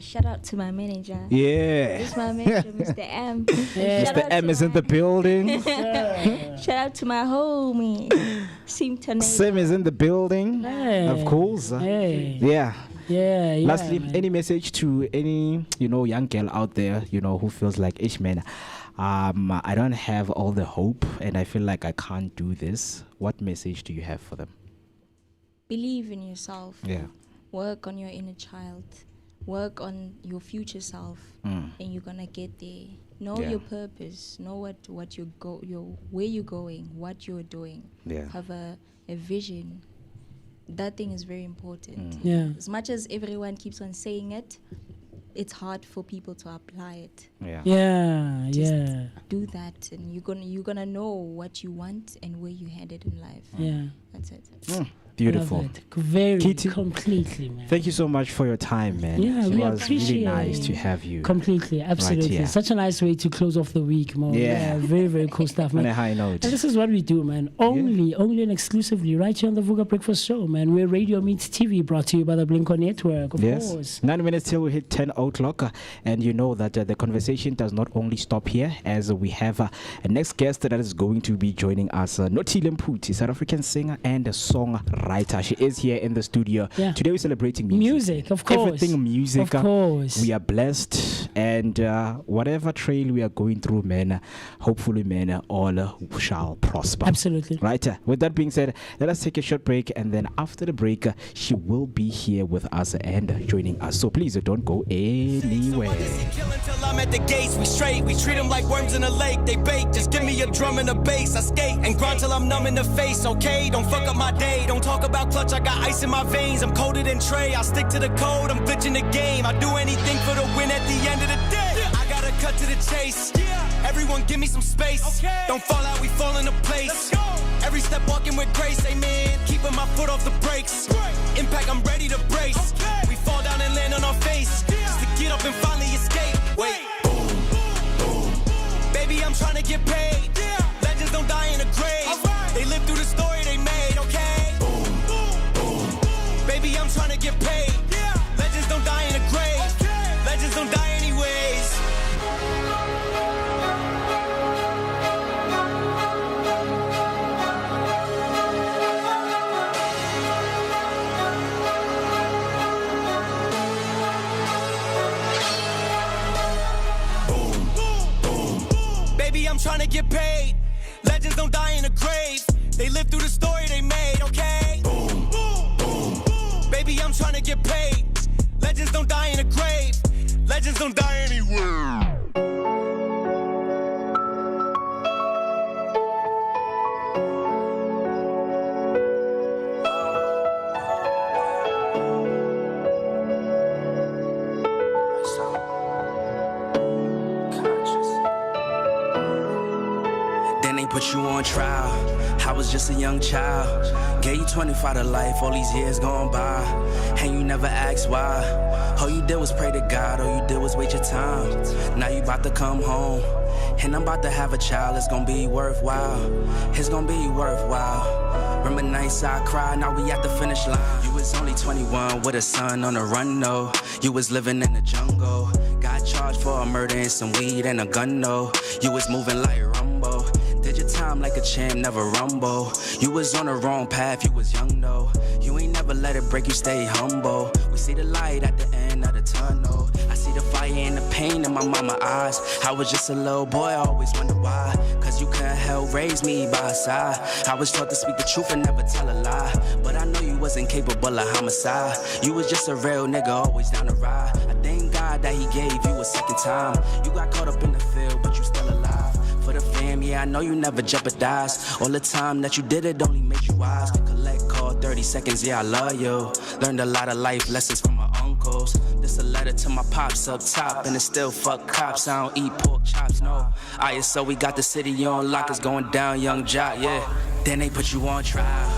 Shout out to my manager. Yeah. This is my manager, Mr. M. Mr. M is in the building. Shout out to my homie, Sim Tornado. Sim is in the building. Hey. Of course. Hey. Yeah. Yeah. Lastly, man. any message to any, you know, young girl out there, you know, who feels like, ish, man, I don't have all the hope and I feel like I can't do this. What message do you have for them? Believe in yourself. Yeah. Work on your inner child. Work on your future self, and you're gonna get there. Know your purpose. Know where you're going, what you're doing. Yeah. Have a vision. That thing is very important. Yeah. As much as everyone keeps on saying it, it's hard for people to apply it. Yeah. Yeah. Just Yeah. do that, and you're gonna know what you want and where you're headed in life. Yeah. That's it. Beautiful. Love it. Very Kitty, completely, man. Thank you so much for your time, man. Yeah, it we was appreciate really nice it. to have you. Completely, absolutely. here. Such a nice way to close off the week, Mo. Yeah. Very, very cool stuff, man. On a high note. And this is what we do, man. Only and exclusively right here on the Vooka Breakfast Show, man. Where radio meets TV, brought to you by the Blinko Network, of course. 9 minutes till we hit 10 o'clock. And you know that the conversation does not only stop here, as we have a next guest that is going to be joining us, Notile Mputi, South African singer and a songwriter. She is here in the studio. Yeah. Today we're celebrating music. Of course. Everything music. Of course. We are blessed. And whatever trail we are going through, man, hopefully, man, all shall prosper. Absolutely. Right. With that being said, let us take a short break. And then after the break, she will be here with us and joining us. So please don't go anywhere. Kill until I'm at the gates, we straight. We treat them like worms in a lake, they bake. Just give me a drum and a bass, I skate and grind till I'm numb in the face, okay? Don't fuck up my day, don't talk about clutch, I got ice in my veins. I'm colder than Trey, I stick to the code, I'm glitching the game. I do anything for the win at the end of the day. I gotta cut to the chase, everyone give me some space. Don't fall out, we fall into place. Every step walking with grace, amen. Keeping my foot off the brakes. Impact, I'm ready to brace. We fall down and land on our face, just to get up and finally escape. Wait, baby, I'm trying to get paid. Legends don't die in the grave. They live through the story they made, okay? Baby, I'm trying to get paid. Legends don't die in the grave. Legends don't die anyways. Baby, I'm trying to get paid. Legends don't die in a grave. They live through the story they made, okay? Boom, boom, boom, boom. Baby, I'm trying to get paid. Legends don't die in a grave. Legends don't die anywhere. Put you on trial. I was just a young child. Gave you 25 to life, all these years gone by. And you never asked why. All you did was pray to God, all you did was wait your time. Now you about to come home. And I'm about to have a child, it's gonna be worthwhile. It's gonna be worthwhile. Remember nights I cried, now we at the finish line. You was only 21 with a son on the run, no. You was living in the jungle. Got charged for a murder and some weed and a gun, no. You was moving like Rumbo. Did your time like a champ, never rumble. You was on the wrong path, you was young though. You ain't never let it break you, stay humble. We see the light at the end of the tunnel. I see the fire and the pain in my mama's eyes. I was just a little boy, I always wonder why. Cause you couldn't help raise me by her side. I was taught to speak the truth and never tell a lie. But I know you wasn't capable of homicide. You was just a real nigga, always down the ride. I thank God that he gave you a second time. You got caught up in the field, but you still alive. For the fam, yeah, I know you never jeopardized. All the time that you did it only made you wise. Collect call 30 seconds, yeah, I love you. Learned a lot of life lessons from my uncles. This a letter to my pops up top, and it's still fuck cops. I don't eat pork chops, no. ISO, we got the city on lock, it's going down, young jock, yeah. Then they put you on trial.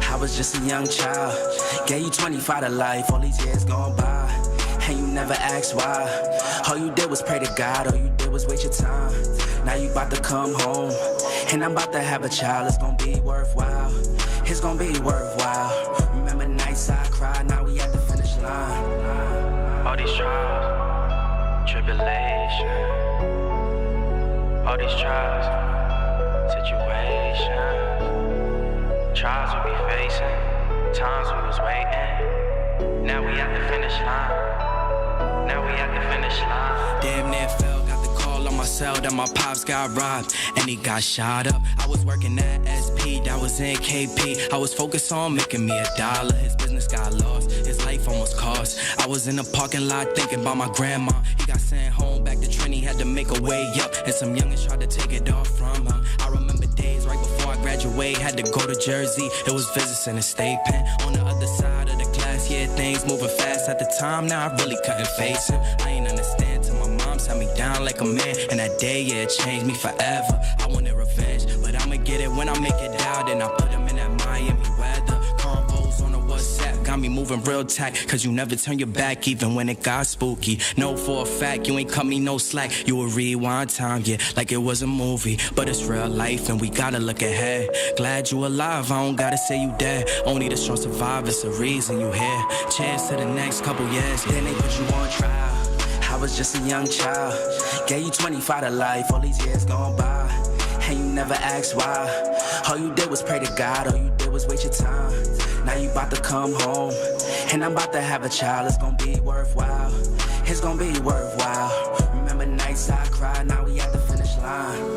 I was just a young child. Gave you 25 to life, all these years gone by. And you never asked why. All you did was pray to God, all you did was wait your time. Now you about to come home, and I'm about to have a child, it's gonna be worthwhile. It's gonna be worthwhile. Remember nights I cried, now we at the finish line. All these trials, tribulation. All these trials, situations. Trials we be facing, times we was waiting. Now we at the finish line. Now we at the finish line. Damn near fell, got the call on my cell that my pops got robbed and he got shot up. I was working at SP, that was in KP. I was focused on making me $1. His business got lost, his life almost cost. I was in the parking lot thinking about my grandma. He got sent home back to Trini, had to make a way up. And some youngins tried to take it off from her. I remember days right before I graduated, had to go to Jersey. It was visits in the state pen. On the other side of the class, yeah, things moving fast at the time. Now I really couldn't face him. I ain't understand till my mom sat me down like a man. And that day, yeah, it changed me forever. I wanted revenge, but I'ma get it when I make it out. And I put him in that Miami weather. Combos on the WhatsApp got me moving real tight. Cause you never turn your back even when it got spooky. Know for a fact you ain't cut me no slack. You will rewind time, yeah, like it was a movie. But it's real life and we gotta look ahead. Glad you alive, I don't gotta say you dead. Only the strong survive, it's the reason you here. Cheers to the next couple years, then they put you on trial. I was just a young child. Gave you 25 to life, all these years gone by. And you never asked why. All you did was pray to God, all you did was wait your time. Now you about to come home, and I'm about to have a child, it's gonna be worthwhile. It's gonna be worthwhile. Remember nights I cried, now we at the finish line.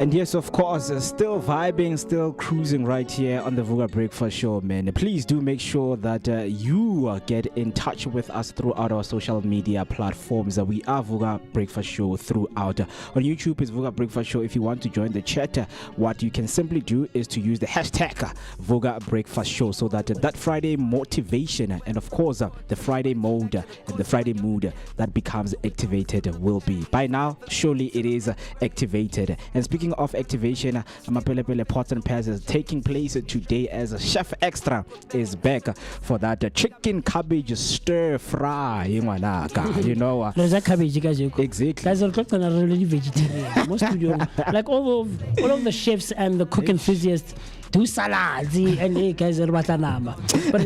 And yes, of course, still vibing, still cruising right here on the Vooka Breakfast Show, man. Please do make sure that you get in touch with us throughout our social media platforms. We are Vooka Breakfast Show throughout. On YouTube, it's Vooka Breakfast Show. If you want to join the chat, what you can simply do is to use the hashtag Vooka Breakfast Show so that that Friday motivation and, of course, the Friday mode and the Friday mood that becomes activated will be. By now, surely it is activated. And speaking of activation, Mapelepele Pots and Pairs is taking place today as Chef Extra is back for that chicken cabbage stir fry. You know, there's a cabbage, guys. Exactly. Guys are really vegetarian. Most studio, like all of the chefs and the cook enthusiasts, do salads and hey guys but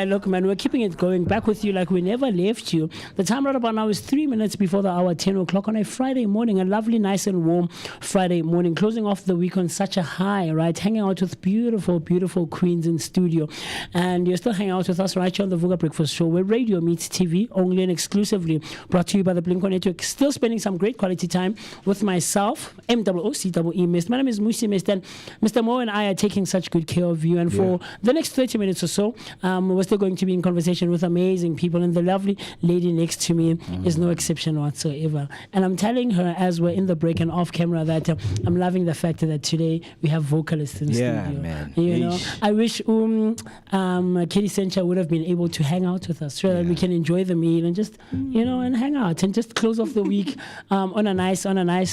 look man, we're keeping it going back with you like we never left you. The time right about now is 3 minutes before the hour 10 o'clock on a Friday morning, a lovely, nice and warm Friday morning, closing off the week on such a high, right? Hanging out with beautiful queens in studio, and you're still hanging out with us right here on the Vooka Breakfast Show, where radio meets TV, only and exclusively brought to you by the Blink-1 Network. Still spending some great quality time with myself, MOOCEE Mist. My name is Musi Mist, and Mr. Mo and I are taking such good care of you. And for the next 30 minutes or so, we're still going to be in conversation with amazing people, and the lovely lady next to me is no exception whatsoever. And I'm telling her as we're in the break and off camera that I'm loving the fact that today we have vocalists in the studio. Man. You know, I wish Kitty Sencha would have been able to hang out with us so that we can enjoy the meal and just and hang out and just close off the week on a nice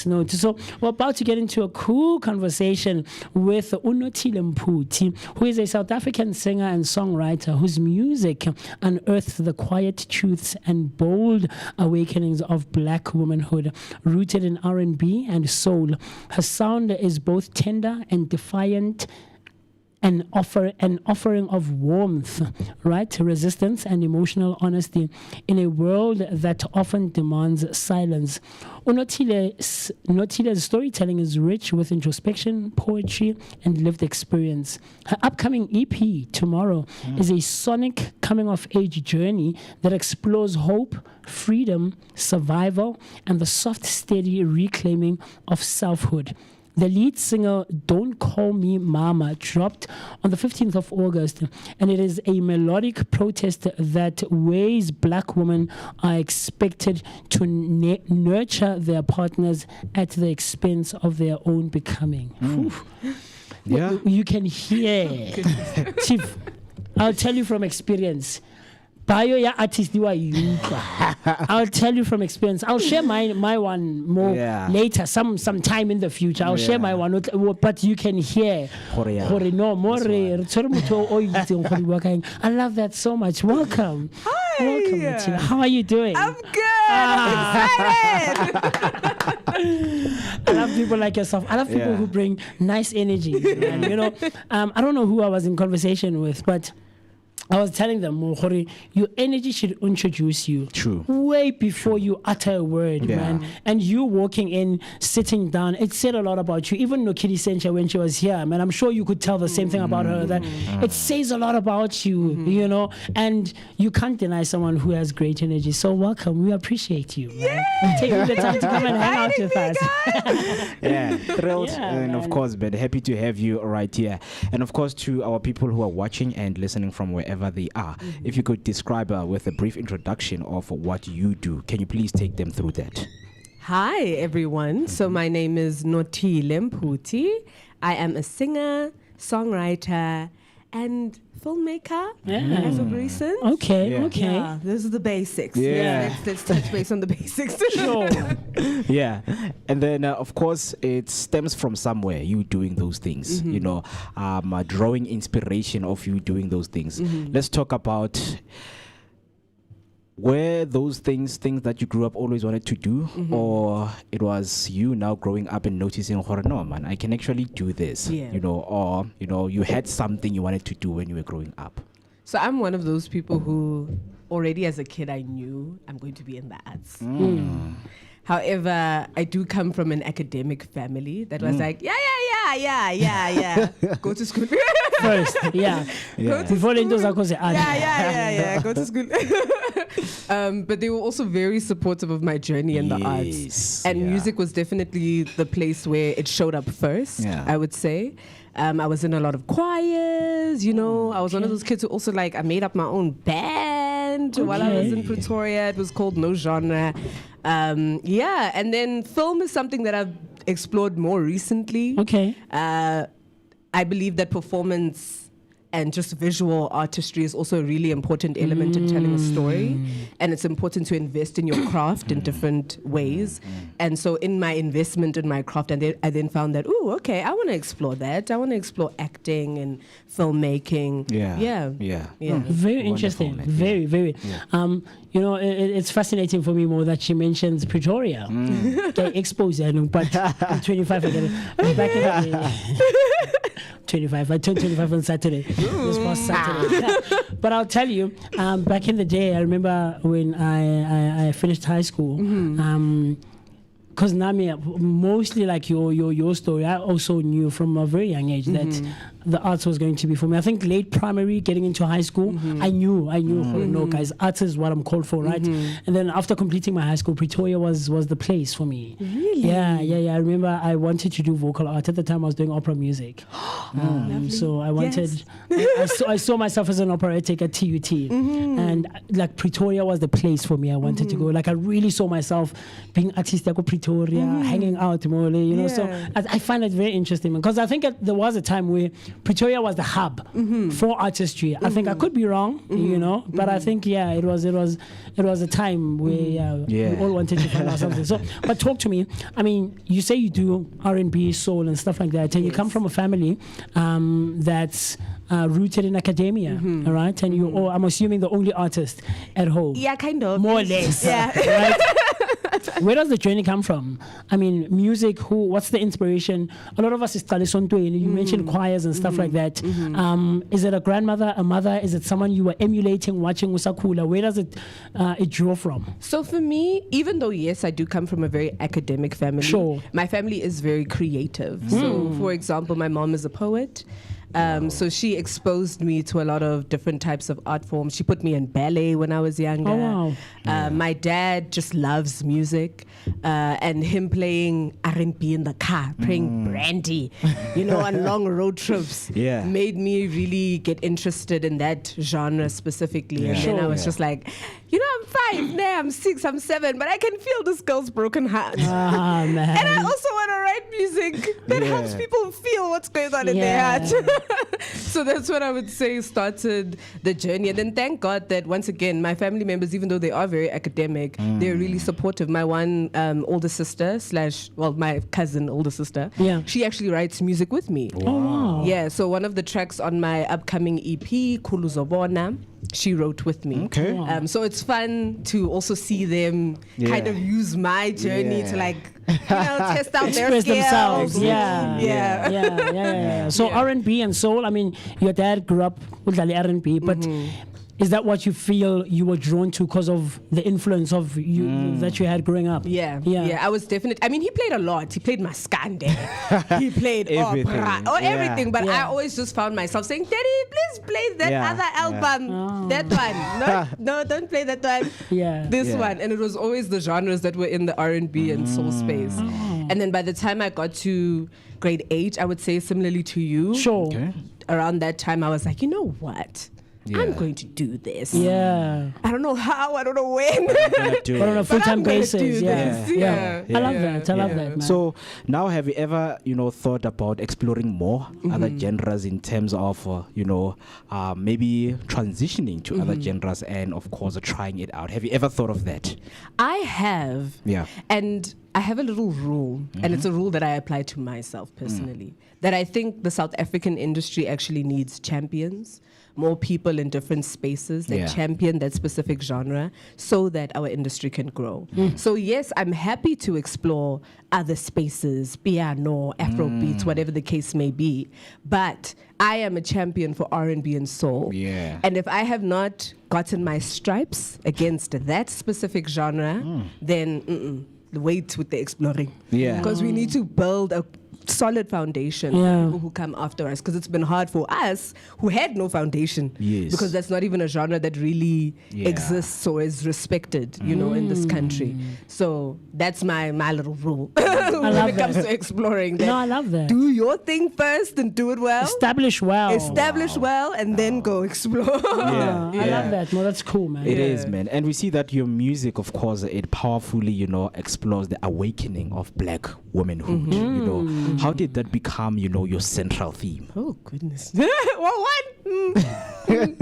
note. So we're about to get into a cool conversation with Unotile Mputi, who is a South African singer and songwriter whose music unearths the quiet truths and bold awakenings of black womanhood, rooted in R&B and soul. Her sound is both tender and defiant, an offering of warmth, right? Resistance and emotional honesty in a world that often demands silence. Unotile's storytelling is rich with introspection, poetry, and lived experience. Her upcoming EP, Tomorrow, is a sonic coming-of-age journey that explores hope, freedom, survival, and the soft, steady reclaiming of selfhood. The lead single, Don't Call Me Mama, dropped on the 15th of August, and it is a melodic protest that ways black women are expected to nurture their partners at the expense of their own becoming. Yeah. You can hear. Chief, I'll tell you from experience. Bio ya artist I'll tell you from experience. I'll share my one more later, some time in the future. I'll share my one, but you can hear. I love that so much. Welcome. Hi. Welcome, Martina. How are you doing? I'm good. I'm excited. I love people like yourself. I love people who bring nice energy. And, I don't know who I was in conversation with, but I was telling them, your energy should introduce you. True. Way before you utter a word, man. And you walking in, sitting down, it said a lot about you. Even Nokiri Sencha, when she was here, man, I'm sure you could tell the same thing about her, that it says a lot about you, and you can't deny someone who has great energy. So welcome. We appreciate you, man. Taking the time to come and hang out with us. Thrilled. And of course, but happy to have you right here. And of course, to our people who are watching and listening from wherever they are, if you could describe with a brief introduction of what you do, can you please take them through that? Hi, everyone. So my name is Notile Mputi. I am a singer, songwriter, and filmmaker as of recent. Okay. Yeah, those are the basics. Let's touch base on the basics. Sure. And then of course it stems from somewhere, you doing those things, drawing inspiration of you doing those things. Let's talk about were those things that you grew up always wanted to do, or it was you now growing up and noticing, no man, I can actually do this, or you had something you wanted to do when you were growing up? So I'm one of those people who already as a kid I knew I'm going to be in the arts. However, I do come from an academic family that was like, yeah. Go to school. First, before the go to school. But they were also very supportive of my journey in the arts. And music was definitely the place where it showed up first, I would say. I was in a lot of choirs, I was one of those kids who also I made up my own band while I was in Pretoria. It was called No Genre. And then film is something that I've explored more recently. I believe that performance and just visual artistry is also a really important element in telling a story, and it's important to invest in your craft in different ways. And so in my investment in my craft, I then found that I want to explore that. I want to explore acting and filmmaking. Very interesting. Very. you know, it's fascinating for me more that she mentions Pretoria. Okay, expose but I'm 25 again. Back in the day, 25. I turned 25 on Saturday. This past Saturday. But I'll tell you, back in the day, I remember when I finished high school. Because Nami, mostly like your story, I also knew from a very young age that the arts was going to be for me. I think late primary, getting into high school, I knew, no guys, arts is what I'm called for, right? And then after completing my high school, Pretoria was the place for me. Really? Yeah. I remember I wanted to do vocal art. At the time I was doing opera music. So I wanted, I saw myself as an operatic at TUT. And like Pretoria was the place for me. I wanted to go. Like I really saw myself being artistic at Pretoria, hanging out more, you know. So I find it very interesting because I think there was a time where Pretoria was the hub for artistry. I think I could be wrong, you know, but I think it was a time where we all wanted to find out something. So, but talk to me. I mean, you say you do R&B, soul, and stuff like that, and you come from a family that's rooted in academia, all right? And you, I'm assuming, the only artist at home. Yeah, kind of. More or less. Yeah. Right? Where does the journey come from? I mean, music, what's the inspiration? A lot of us is Talisonto, you mentioned choirs and stuff like that. Is it a grandmother, a mother? Is it someone you were emulating, watching Usakula? Where does it draw from? So for me, even though, yes, I do come from a very academic family, my family is very creative. So, for example, my mom is a poet. So she exposed me to a lot of different types of art forms. She put me in ballet when I was younger. Oh, wow. My dad just loves music, and him playing R&B in the car, playing Brandy, you know, on long road trips, made me really get interested in that genre specifically. And then I was just like, you know, I'm 5 now, I'm 6, I'm 7, but I can feel this girl's broken heart. Man. And I also want to write music that helps people feel what's going on in their heart. So that's what I would say started the journey. And then thank God that once again, my family members, even though they are very academic, they're really supportive. My one older sister my cousin older sister, she actually writes music with me. Wow. Yeah, so one of the tracks on my upcoming EP, Kuluzobona, she wrote with me. Okay. So it's fun to also see them kind of use my journey to like, you know, test out their Express skills. themselves. Yeah. So R&B and soul. I mean, your dad grew up with R&B, but is that what you feel you were drawn to because of the influence of you that you had growing up? Yeah. I was definitely. I mean, he played a lot. He played Maskande. He played Everything. opera, everything. But I always just found myself saying, "Daddy, please play that other album, that one. No, don't play that one. This one." And it was always the genres that were in the R&B and soul space. And then by the time I got to grade 8, I would say similarly to you. Around that time, I was like, you know what? I'm going to do this. Yeah. I don't know how, I don't know when. But on a full-time basis. Yeah. I love that. I love that, man. So now, have you ever, thought about exploring more other genres in terms of, maybe transitioning to other genres and, of course, trying it out? Have you ever thought of that? I have. Yeah. And I have a little rule, and it's a rule that I apply to myself personally, that I think the South African industry actually needs champions, more people in different spaces that champion that specific genre so that our industry can grow. So yes, I'm happy to explore other spaces, piano, Afrobeats, whatever the case may be, but I am a champion for R&B and soul. And if I have not gotten my stripes against that specific genre, then wait with the exploring. Because we need to build a solid foundation for people who come after us, because it's been hard for us who had no foundation, because that's not even a genre that really exists or is respected, in this country. So that's my little rule when it comes to exploring that. No, I love that. Do your thing first and do it well. Establish well and then go explore. I love that. No, that's cool, man. It is, man. And we see that your music, of course, it powerfully, explores the awakening of black womanhood. How did that become, your central theme? Oh, goodness. Well, I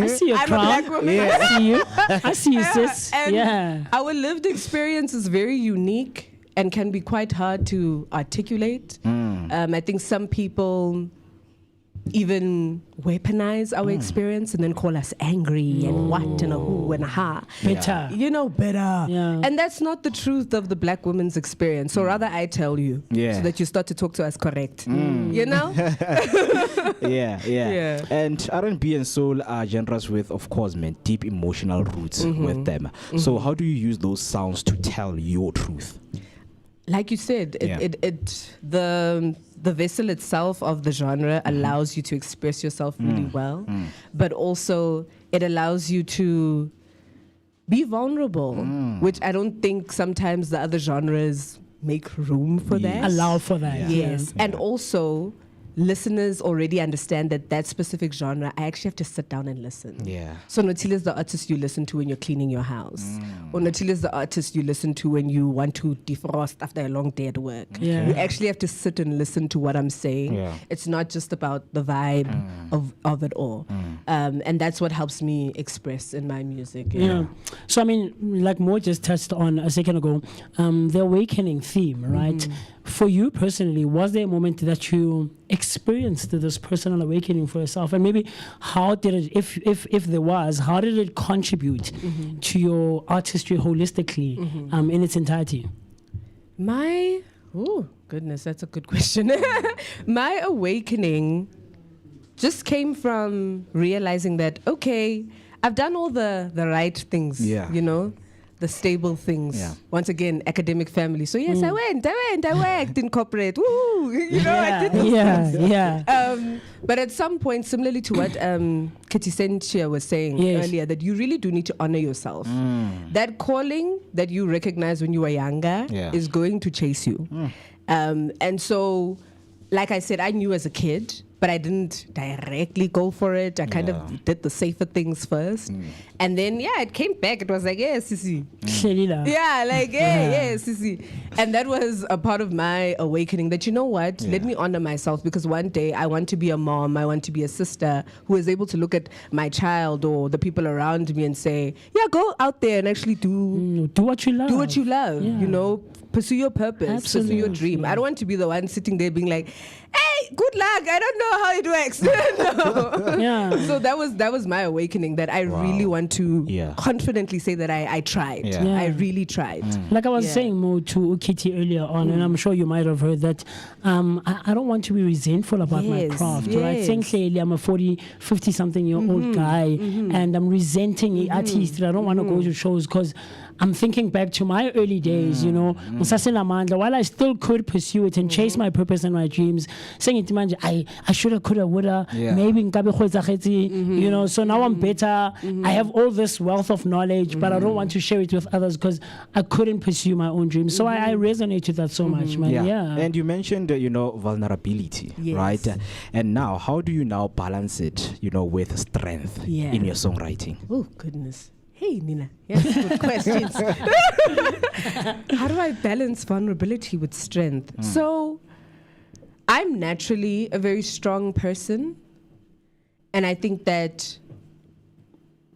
see your crown. I'm a black woman. I see you. I see you, sis. And our lived experience is very unique and can be quite hard to articulate. I think some people even weaponize our experience and then call us angry and what and a who and a ha. Better. You know, better. Yeah. And that's not the truth of the black woman's experience. So rather I tell you so that you start to talk to us correct. You know? Yeah. And R&B and soul are genres with, of course, man, deep emotional roots with them. So how do you use those sounds to tell your truth? Like you said, the vessel itself of the genre allows you to express yourself really well, but also it allows you to be vulnerable, which I don't think sometimes the other genres make room for that. Allow for that. Yes. And also, listeners already understand that specific genre, I actually have to sit down and listen. Yeah. So Natil is the artist you listen to when you're cleaning your house. Or Natil is the artist you listen to when you want to defrost after a long day at work. Yeah. You actually have to sit and listen to what I'm saying. Yeah. It's not just about the vibe of it all. And that's what helps me express in my music. Yeah. So, I mean, like Mo just touched on a second ago, the awakening theme, right? For you personally, was there a moment that you experienced this personal awakening for yourself? And maybe how did it, if there was, how did it contribute to your artistry holistically in its entirety? Goodness, that's a good question. My awakening just came from realizing that, okay, I've done all the right things, you know, the stable things. Yeah. Once again, academic family. So yes, I worked in corporate. Woo! You know, I did those things. But at some point, similarly to what Kitty Sentia was saying earlier, that you really do need to honor yourself. That calling that you recognize when you were younger is going to chase you. And so, like I said, I knew as a kid, but I didn't directly go for it. I kind of did the safer things first. And then, it came back. It was like, yeah, Sissy. Yeah, like, yeah, Sissy. And that was a part of my awakening that, you know what, let me honor myself, because one day I want to be a mom, I want to be a sister who is able to look at my child or the people around me and say, yeah, go out there and actually do what you love. Do what you love, Yeah. you know, pursue your purpose, Absolutely. pursue your dream. I don't want to be the one sitting there being like, hey, good luck, I don't know how it works. No. Yeah. So that was my awakening, that I really want to confidently say that I tried. Yeah. I really tried. Like I was saying more to Ukiti earlier on, and I'm sure you might have heard that I don't want to be resentful about my craft, right? Saying clearly I'm a 40, 50 something year old guy and I'm resenting the artist. I don't want to go to shows because I'm thinking back to my early days, you know, while I still could pursue it and chase my purpose and my dreams, saying it, I shoulda, coulda, woulda, maybe you know, so now I'm better. I have all this wealth of knowledge, but I don't want to share it with others because I couldn't pursue my own dreams. So I resonate with that so much, man. Yeah. And you mentioned, you know, vulnerability, right? And now, how do you now balance it, you know, with strength in your songwriting? Oh, goodness. Hey, Nina. Yes, good questions. How do I balance vulnerability with strength? So, I'm naturally a very strong person. And I think that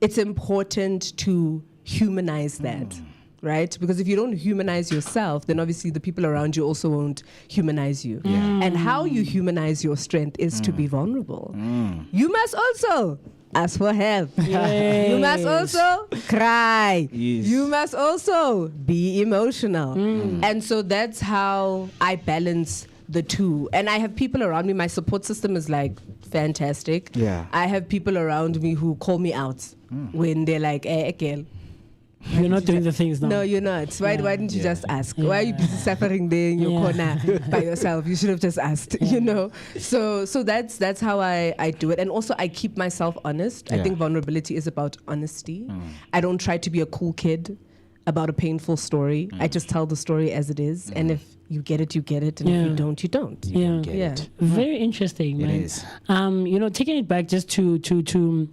it's important to humanize that, right? Because if you don't humanize yourself, then obviously the people around you also won't humanize you. And how you humanize your strength is to be vulnerable. You must also ask for help. You must also cry. You must also be emotional. And so that's how I balance the two. And I have people around me. My support system is like fantastic. I have people around me who call me out when they're like, hey, girl, you're not doing the things now. No, you're not. Why didn't you just ask? Why are you busy suffering there in your corner by yourself? You should have just asked, you know? So that's how I do it. And also I keep myself honest. I think vulnerability is about honesty. I don't try to be a cool kid about a painful story. I just tell the story as it is. And if you get it, you get it. And if you don't, you don't. Yeah. don't get it. Very interesting, man. It is. You know, taking it back just to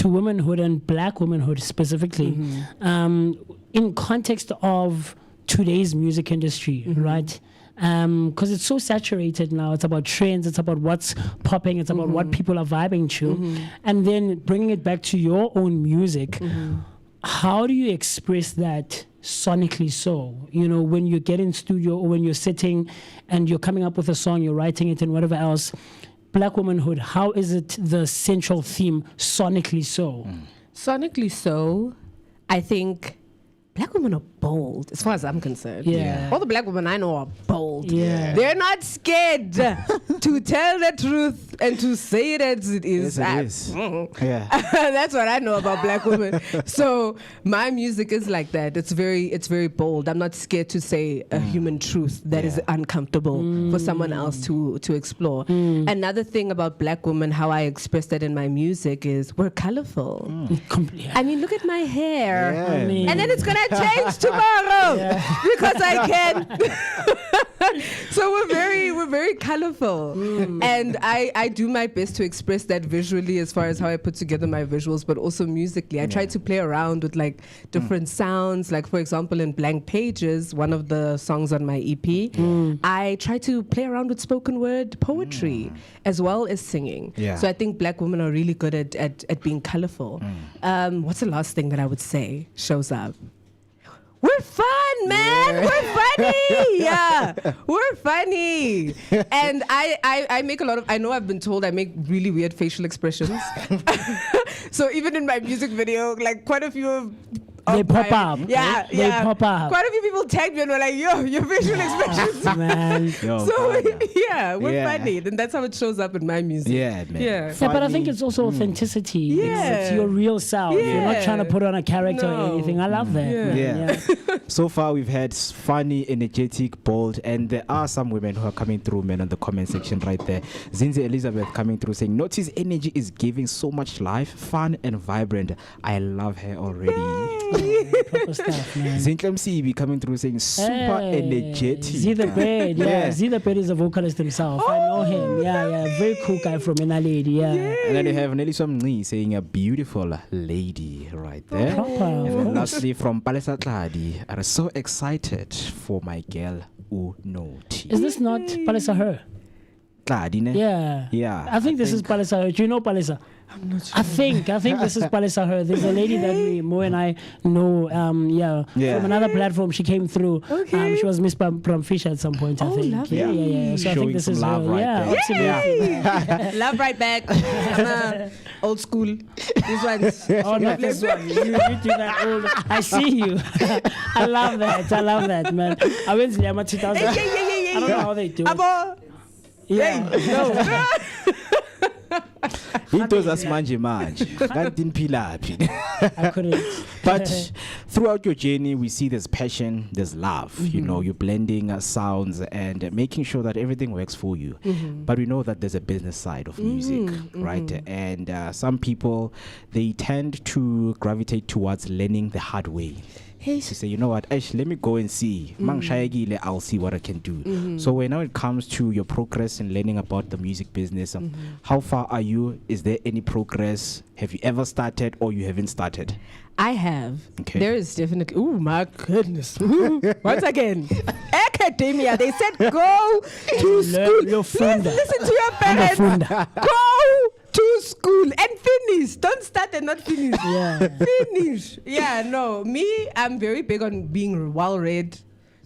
womanhood and black womanhood specifically, in context of today's music industry, right? Because it's so saturated now. It's about trends. It's about what's popping. It's about what people are vibing to. And then bringing it back to your own music, how do you express that sonically so? You know, when you get in studio or when you're sitting and you're coming up with a song, you're writing it and whatever else, black womanhood, how is it the central theme sonically so? Sonically so, I think black women are bold, as far as I'm concerned. Yeah. All the black women I know are bold. Yeah. They're not scared to tell the truth and to say it as it is. Yes, it is. Yeah. That's what I know about black women. So my music is like that. It's very bold. I'm not scared to say a human truth that is uncomfortable for someone else to explore. Another thing about black women, how I express that in my music is we're colorful. I mean, look at my hair. Yeah. I mean- And then it's gonna change tomorrow because I can. So we're very colorful, and I do my best to express that visually as far as how I put together my visuals, but also musically. I try to play around with like different sounds. Like for example, in Blank Pages, one of the songs on my EP, I try to play around with spoken word poetry as well as singing. Yeah. So I think black women are really good at being colorful. What's the last thing that I would say shows up? We're fun, man. We're funny. Yeah, we're funny. And I make a lot of, I know I've been told I make really weird facial expressions. So even in my music video, like quite a few of They pop up. Yeah, They pop up. Quite a few people tagged me and were like, yo, your facial expressions. Man. So yeah, we're funny. Then that's how it shows up in my music. Yeah, man. Yeah. Yeah, but I think it's also authenticity. Yeah. It's your real self. You're not trying to put on a character or anything. I love that. man. Yeah. So far, we've had funny, energetic, bold, and there are some women who are coming through, man, on the comment section right there. Zinzi Elizabeth coming through saying, Notice energy is giving so much life, fun, and vibrant. I love her already. Proper stuff, man. Zintle Msibi coming through saying, super energetic. Z the Bird, yeah. Z the Bird is a vocalist himself. I know him. Yeah. Very cool guy from Inaledi, yeah. And then you have Nelly Somni saying, a beautiful lady right there. Proper. And then lastly, from Palesa Tladi, I'm so excited for my girl Unoti. Is this not Palesa Her? Tladi, ne? Yeah. Yeah. I think this is Palesa Her. Do you know Palesa? I'm not sure. I think this is Palesa Her. There's a lady that Mo and I know, from another platform. She came through. Okay. She was Miss Bramfish at some point, I think. lovely. Yeah. So I think Showing this some is love her. right Yeah, there. absolutely. Love right back. Old school. This one's. Oh, not this one. You do that old. I see you. I love that, man. I went to Yama 2000. Yeah. I don't know how they do it. Abo. Yeah. No. Into zasimanje manje kanti niphilaphi. I couldn't. But throughout your journey, we see there's passion, there's love. You know, you're blending sounds and making sure that everything works for you. But we know that there's a business side of music, right? And some people, they tend to gravitate towards learning the hard way. To say, you know what, actually, let me go and see. I'll see what I can do. So when it comes to your progress in learning about the music business, how far are you? Is there any progress? Have you ever started or you haven't started? I have. Okay. There is definitely. Oh my goodness. Ooh. Once again, academia. They said go to school. Please listen to your parents. Go to school and finish. Don't start and not finish. Yeah. Finish. Yeah. No. Me, I'm very big on being well read.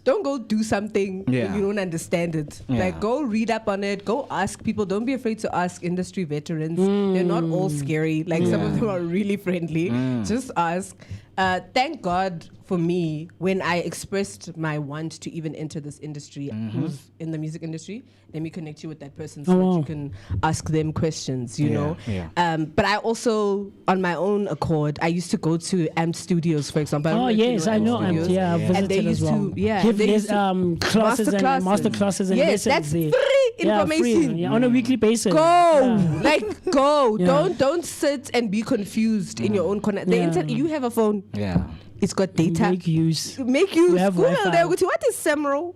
Don't go do something if you don't understand it. Yeah. Like, go read up on it. Go ask people. Don't be afraid to ask industry veterans. They're not all scary. Like, some of them are really friendly. Just ask. Thank God for me, when I expressed my want to even enter this industry, who's in the music industry, let me connect you with that person so that you can ask them questions, you know. But I also, on my own accord, I used to go to AMP Studios, for example. Oh, yes, I know AMP. Yeah, I've and they visited used as well. to, Give they this, used to classes and master classes and yes, lessons that's there. free Yeah, information. free, on a weekly basis. Go, like go. Yeah. Don't sit and be confused in your own corner. You have a phone. Yeah. It's got data. Make use. We have Google Wi-Fi. there. What is Semro?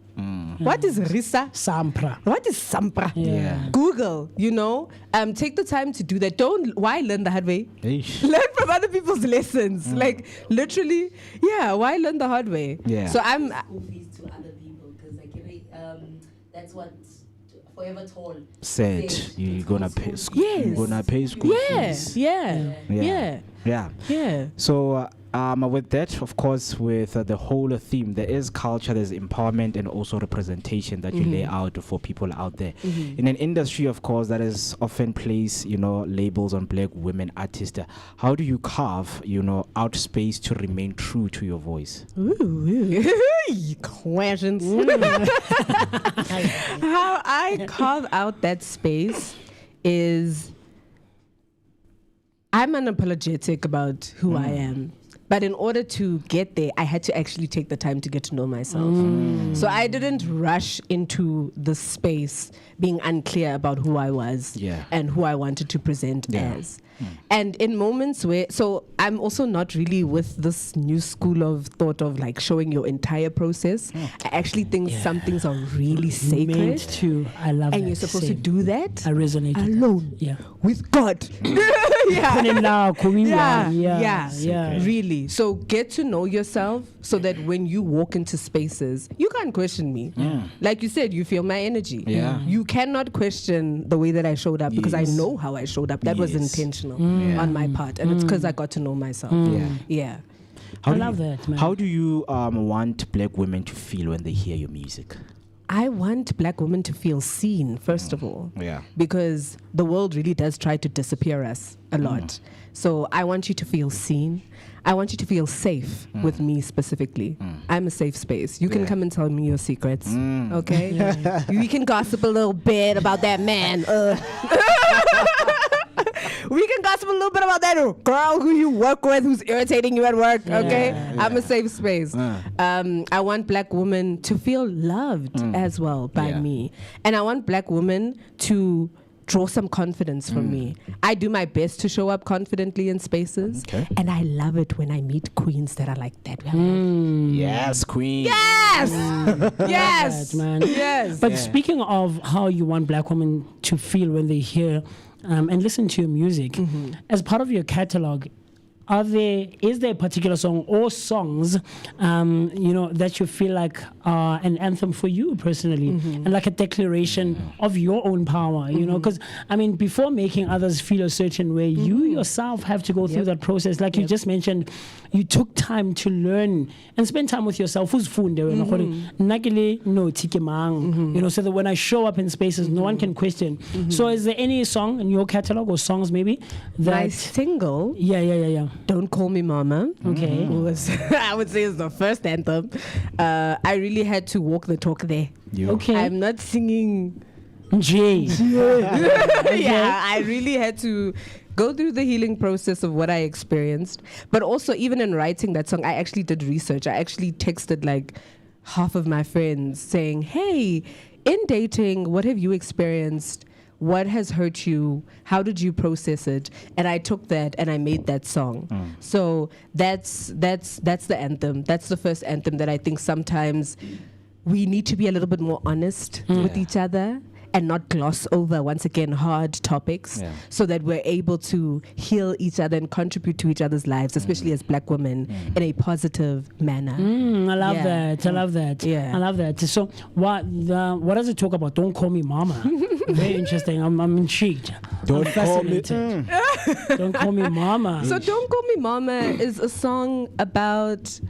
What is Risa? Sampra. What is Sampra? Yeah. Google, you know. Take the time to do that. Why learn the hard way? Learn from other people's lessons. Like, literally, why learn the hard way? Yeah. So I'm Fees to other people because that's what Forever Told Said you're gonna pay school. Yes. You're gonna pay school fees. Yeah. Yeah. So with that, of course, with the whole theme, there is culture, there's empowerment, and also representation that you lay out for people out there. In an industry, of course, that is often place, labels on black women artists. How do you carve, out space to remain true to your voice? Ooh, questions. How I carve out that space is I'm unapologetic about who I am. But in order to get there, I had to actually take the time to get to know myself. So I didn't rush into the space being unclear about who I was and who I wanted to present as. And in moments where, so I'm also not really with this new school of thought of like showing your entire process. I actually think some things are really sacred. Meant to. I love and that. you're supposed Same. to do that I resonate with alone with God. Really. So get to know yourself so that when you walk into spaces, you can't question me. Like you said, you feel my energy. You cannot question the way that I showed up because I know how I showed up. That was intentional on my part, and it's because I got to know myself. I love that, man. How do you want black women to feel when they hear your music? I want black women to feel seen, first of all. Because the world really does try to disappear us a lot. So I want you to feel seen. I want you to feel safe with me specifically. I'm a safe space. You can come and tell me your secrets, okay? We can gossip a little bit about that man. We can gossip a little bit about that girl who you work with who's irritating you at work, okay? I'm a safe space. I want black women to feel loved as well by me. And I want black women to draw some confidence from me. I do my best to show up confidently in spaces. And I love it when I meet queens that are like that. Yes, queen. Yes! Yes! That, man. Yes! But speaking of how you want black women to feel when they hear and listen to your music, as part of your catalog, is there a particular song or songs that you feel like are an anthem for you personally and like a declaration of your own power, because before making others feel a certain way, you yourself have to go through that process. Like you just mentioned, you took time to learn and spend time with yourself. So that when I show up in spaces, no one can question. So is there any song in your catalog or songs maybe that my single Don't Call Me Mama, okay, was I would say is the first anthem. I really had to walk the talk there. Okay, I'm not singing J. I really had to go through the healing process of what I experienced. But also, even in writing that song, I actually did research. I actually texted like half of my friends saying, hey, in dating, what have you experienced? What has hurt you? How did you process it? And I took that and I made that song. So that's the anthem. That's the first anthem that I think sometimes we need to be a little bit more honest with each other and not gloss over, once again, hard topics so that we're able to heal each other and contribute to each other's lives, especially as black women, in a positive manner. I love that. I love that. I love that. So what does it talk about? Don't Call Me Mama. Very interesting. I'm intrigued. Don't call me. Don't Call Me Mama. So Don't Call Me Mama is a song about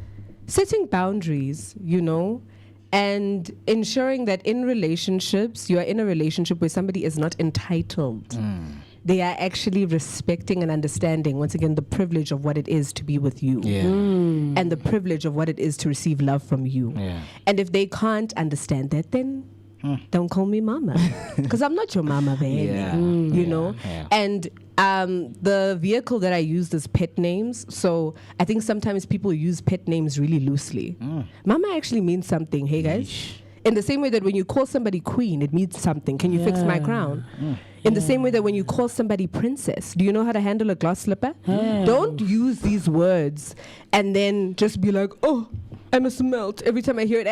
setting boundaries, and ensuring that in relationships, you are in a relationship where somebody is not entitled. They are actually respecting and understanding, once again, the privilege of what it is to be with you and the privilege of what it is to receive love from you. And if they can't understand that, then don't call me mama, because I'm not your mama, baby. And the vehicle that I used is pet names. So I think sometimes people use pet names really loosely. Mama actually means something, hey guys. In the same way that when you call somebody queen, it means something. Can you fix my crown? In the same way that when you call somebody princess, do you know how to handle a glass slipper? Don't use these words and then just be like, oh, I must melt every time I hear it.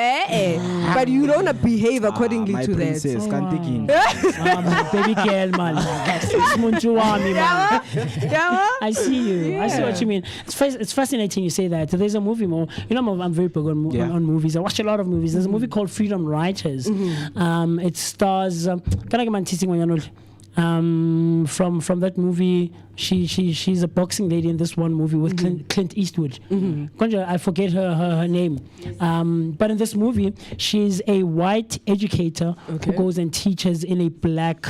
But you don't behave accordingly to princess, that. Baby girl, man. I see you. I see what you mean. It's fascinating you say that. There's a movie I'm very big on movies. I watch a lot of movies. There's a movie called Freedom Writers. It stars from that movie, she's a boxing lady in this one movie with Clint Eastwood. Konja, I forget her name. But in this movie, she's a white educator who goes and teaches in a black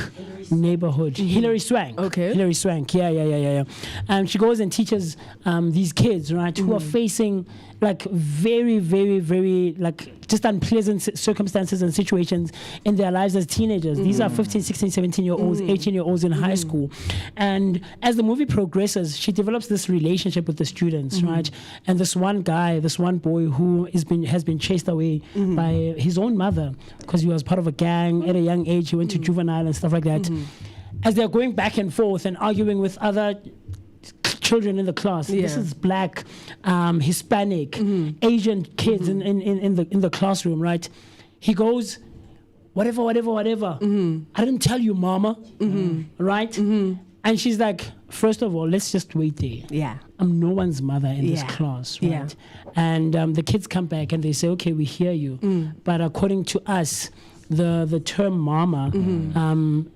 neighborhood. Hilary Swank. Hilary Swank. Yeah. And she goes and teaches these kids, right, who are facing like very, very, very like just unpleasant circumstances and situations in their lives as teenagers. These are 15, 16, 17-year-olds, 18-year-olds in high school. And as the movie progresses, she develops this relationship with the students, right? And this one guy, this one boy who has been chased away by his own mother because he was part of a gang at a young age. He went to juvenile and stuff like that. As they're going back and forth and arguing with other children in the class. This is black, Hispanic, Asian kids in the classroom, right? He goes, whatever. I didn't tell you, mama, right? And she's like, first of all, let's just wait there. Yeah. I'm no one's mother in this class, right? Yeah. And the kids come back and they say, okay, we hear you. But according to us, the term mama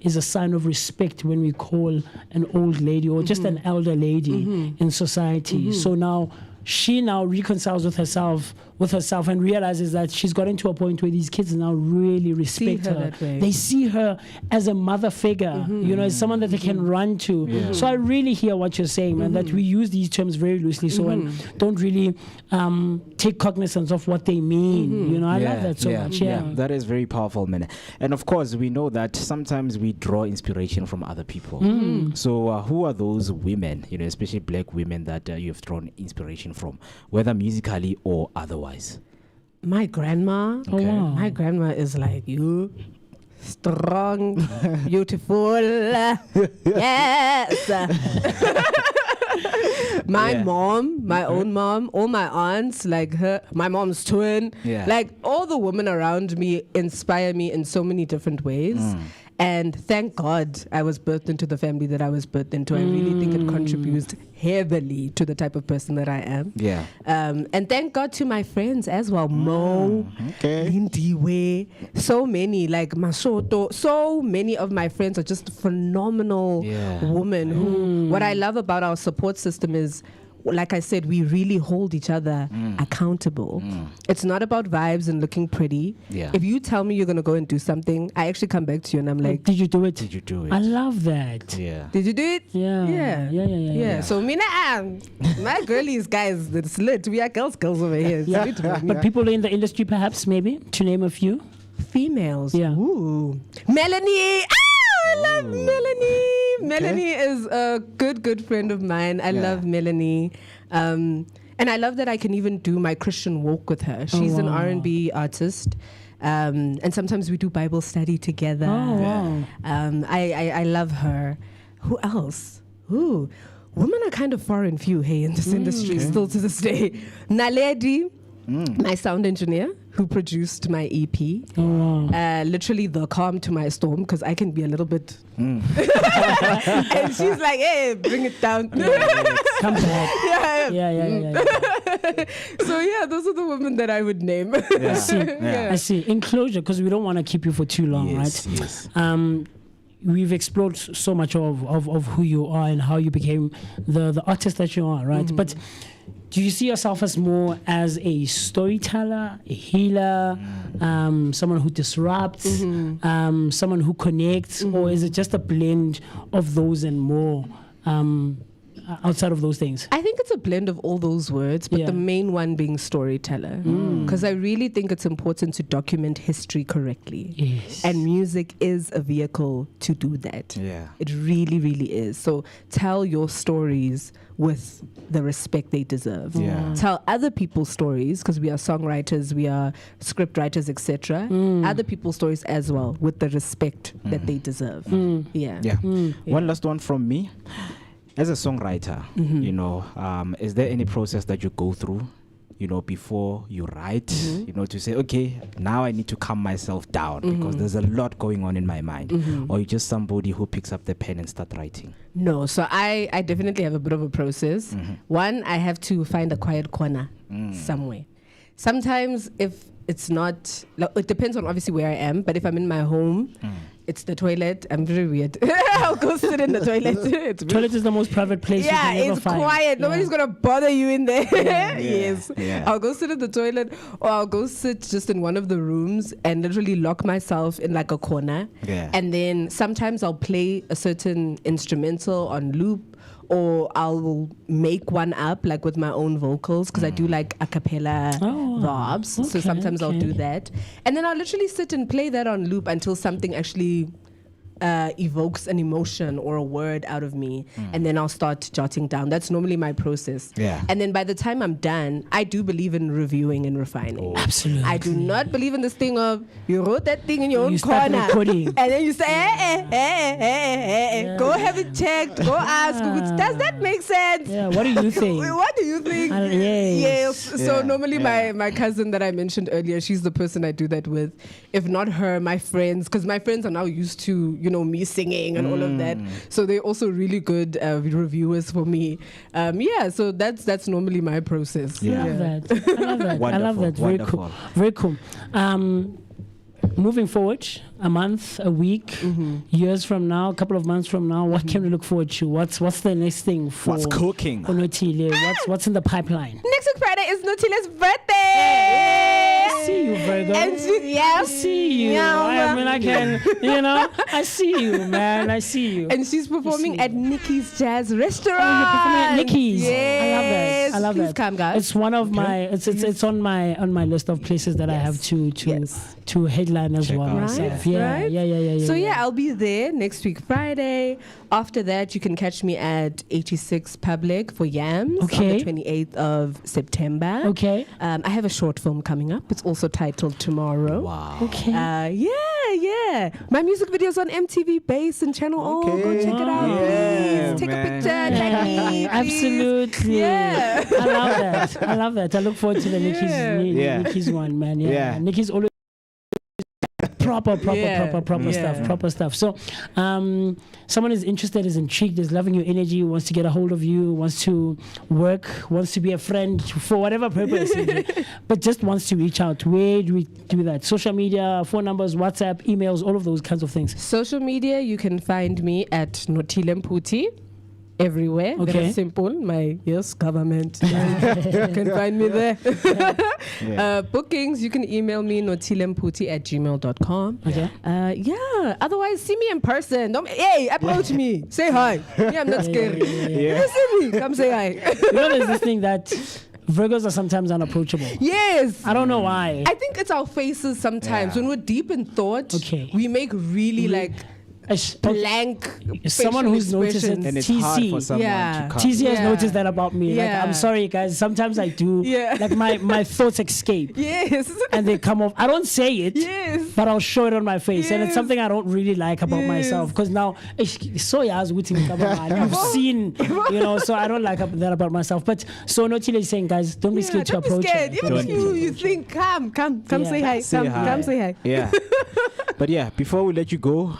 is a sign of respect when we call an old lady or just an elder lady in society. So now she reconciles with herself and realizes that she's gotten to a point where these kids now really respect her. They see her as a mother figure, as someone that they can run to. So I really hear what you're saying, man, that we use these terms very loosely and don't really take cognizance of what they mean. I love that so much. Yeah, that is very powerful, man. And of course, we know that sometimes we draw inspiration from other people. So who are those women, especially black women that you have drawn inspiration from, whether musically or otherwise? My grandma. Okay. Oh, wow. My grandma is like, you strong, beautiful. Yes. My mom, my own mom, all my aunts, like her, my mom's twin, like all the women around me inspire me in so many different ways. And thank God I was birthed into the family that I was birthed into. I really think it contributes heavily to the type of person that I am. Yeah. And thank God to my friends as well. Mo, Lindiwe, so many, like Masoto. So many of my friends are just phenomenal women who, what I love about our support system is, like I said, we really hold each other accountable. It's not about vibes and looking pretty. If you tell me you're going to go and do something, I actually come back to you and I'm like, did you do it? Did you do it? I love that. Yeah. Did you do it? Yeah. So Mina, my girlies, guys, it's lit. We are girls over here. It's lit, man. But people in the industry, perhaps, maybe, to name a few? Females. Yeah. Ooh. Melanie. I love Melanie. Melanie is a good friend of mine. I love Melanie. And I love that I can even do my Christian walk with her. She's an R&B artist. And sometimes we do Bible study together. I love her. Who else? Ooh, women are kind of far and few, in this industry still to this day. Naledi, my sound engineer, who produced my EP. Literally the calm to my storm, because I can be a little bit... And she's like, hey, bring it down. Come back. Yeah. So those are the women that I would name. I see. In closure, because we don't want to keep you for too long, right? Yes. We've explored so much of who you are and how you became the artist that you are, right? But do you see yourself as more as a storyteller, a healer, someone who disrupts, someone who connects, or is it just a blend of those and more outside of those things? I think it's a blend of all those words, but the main one being storyteller. Because I really think it's important to document history correctly. Yes. And music is a vehicle to do that. Yeah. It really, really is. So tell your stories with the respect they deserve. Tell other people's stories, because we are songwriters, we are script writers, etc. Other people's stories as well, with the respect that they deserve. One last one from me. As a songwriter, is there any process that you go through, before you write, to say, okay, now I need to calm myself down because there's a lot going on in my mind? Or you just somebody who picks up the pen and start writing? No, so I definitely have a bit of a process. One, I have to find a quiet corner somewhere. Sometimes if it's not. Like, it depends on obviously where I am. But if I'm in my home, it's the toilet. I'm very weird. I'll go sit in the toilet. It's weird. Toilet is the most private place. Yeah, you can ever it's find. quiet. Nobody's gonna bother you in there. Yeah, Yes. yeah. I'll go sit in the toilet, or I'll go sit just in one of the rooms and literally lock myself in like a corner. Yeah. And then sometimes I'll play a certain instrumental on loop, or I'll make one up like with my own vocals because I do like a cappella vibes. So okay, sometimes I'll okay. do that. And then I'll literally sit and play that on loop until something actually evokes an emotion or a word out of me, and then I'll start jotting down. That's normally my process. Yeah. And then by the time I'm done, I do believe in reviewing and refining. Absolutely. I do not believe in this thing of you wrote that thing in your own You start corner recording. and then you say, go have it checked, go ask, does that make sense? Yeah, what do you think? What do you think? Yes. So normally my cousin that I mentioned earlier, she's the person I do that with. If not her, my friends, because my friends are now used to, me singing and all of that. So they're also really good reviewers for me. So that's normally my process. I love that. I love that. I love that. Very Wonderful. cool. Very cool. Moving forward, a month, a week, years from now, a couple of months from now, what can we look forward to? What's the next thing for What's cooking? for Notile? What's in the pipeline? Next week Friday is Notile's birthday. I see you, Virgo. And I see you. I mean, I can, I see you, man. I see you. And she's performing at Nikki's Jazz Restaurant. Oh, you're performing at Nikki's. Yes. I love that. Please come, guys. It's one of my. It's on my list of places that I have to headline as well myself. Yeah. So I'll be there next week Friday. After that, you can catch me at 86 Public for Yams on the 28th of September. Okay. I have a short film coming up. It's also titled Tomorrow. Wow. Okay. My music video's on MTV Base and Channel O. Go check it out. Yeah, please. Take man. a picture. Tag me. Please. Absolutely. Yeah. I love that. I look forward to the Nikki's one, man. Yeah. Nikki's always proper stuff. So someone is interested, is intrigued, is loving your energy, wants to get a hold of you, wants to work, wants to be a friend for whatever purpose, but just wants to reach out. Where do we do that? Social media, phone numbers, WhatsApp, emails, all of those kinds of things. Social media, you can find me at Notile Mputi. Everywhere. Very simple. My government. You can find me there. Bookings, you can email me notilemputi@gmail.com. Okay. Otherwise, see me in person. Approach me. Say hi. I'm not scary. You see me. Come say hi. There's this thing that Virgos are sometimes unapproachable. Yes. I don't know why. I think it's our faces sometimes. When we're deep in thought, we make really blank. Someone who's noticed it, and it's hard for someone to come. TC has noticed that about me. Like, I'm sorry, guys. Sometimes I do. Like my thoughts escape. Yes. And they come off. I don't say it. Yes. But I'll show it on my face, and it's something I don't really like about myself. Because now, you've seen, so I don't like that about myself. But so Notile is saying, guys, don't be scared to approach her. Even if you think, come say hi. Come say hi. Yeah. But before we let you go,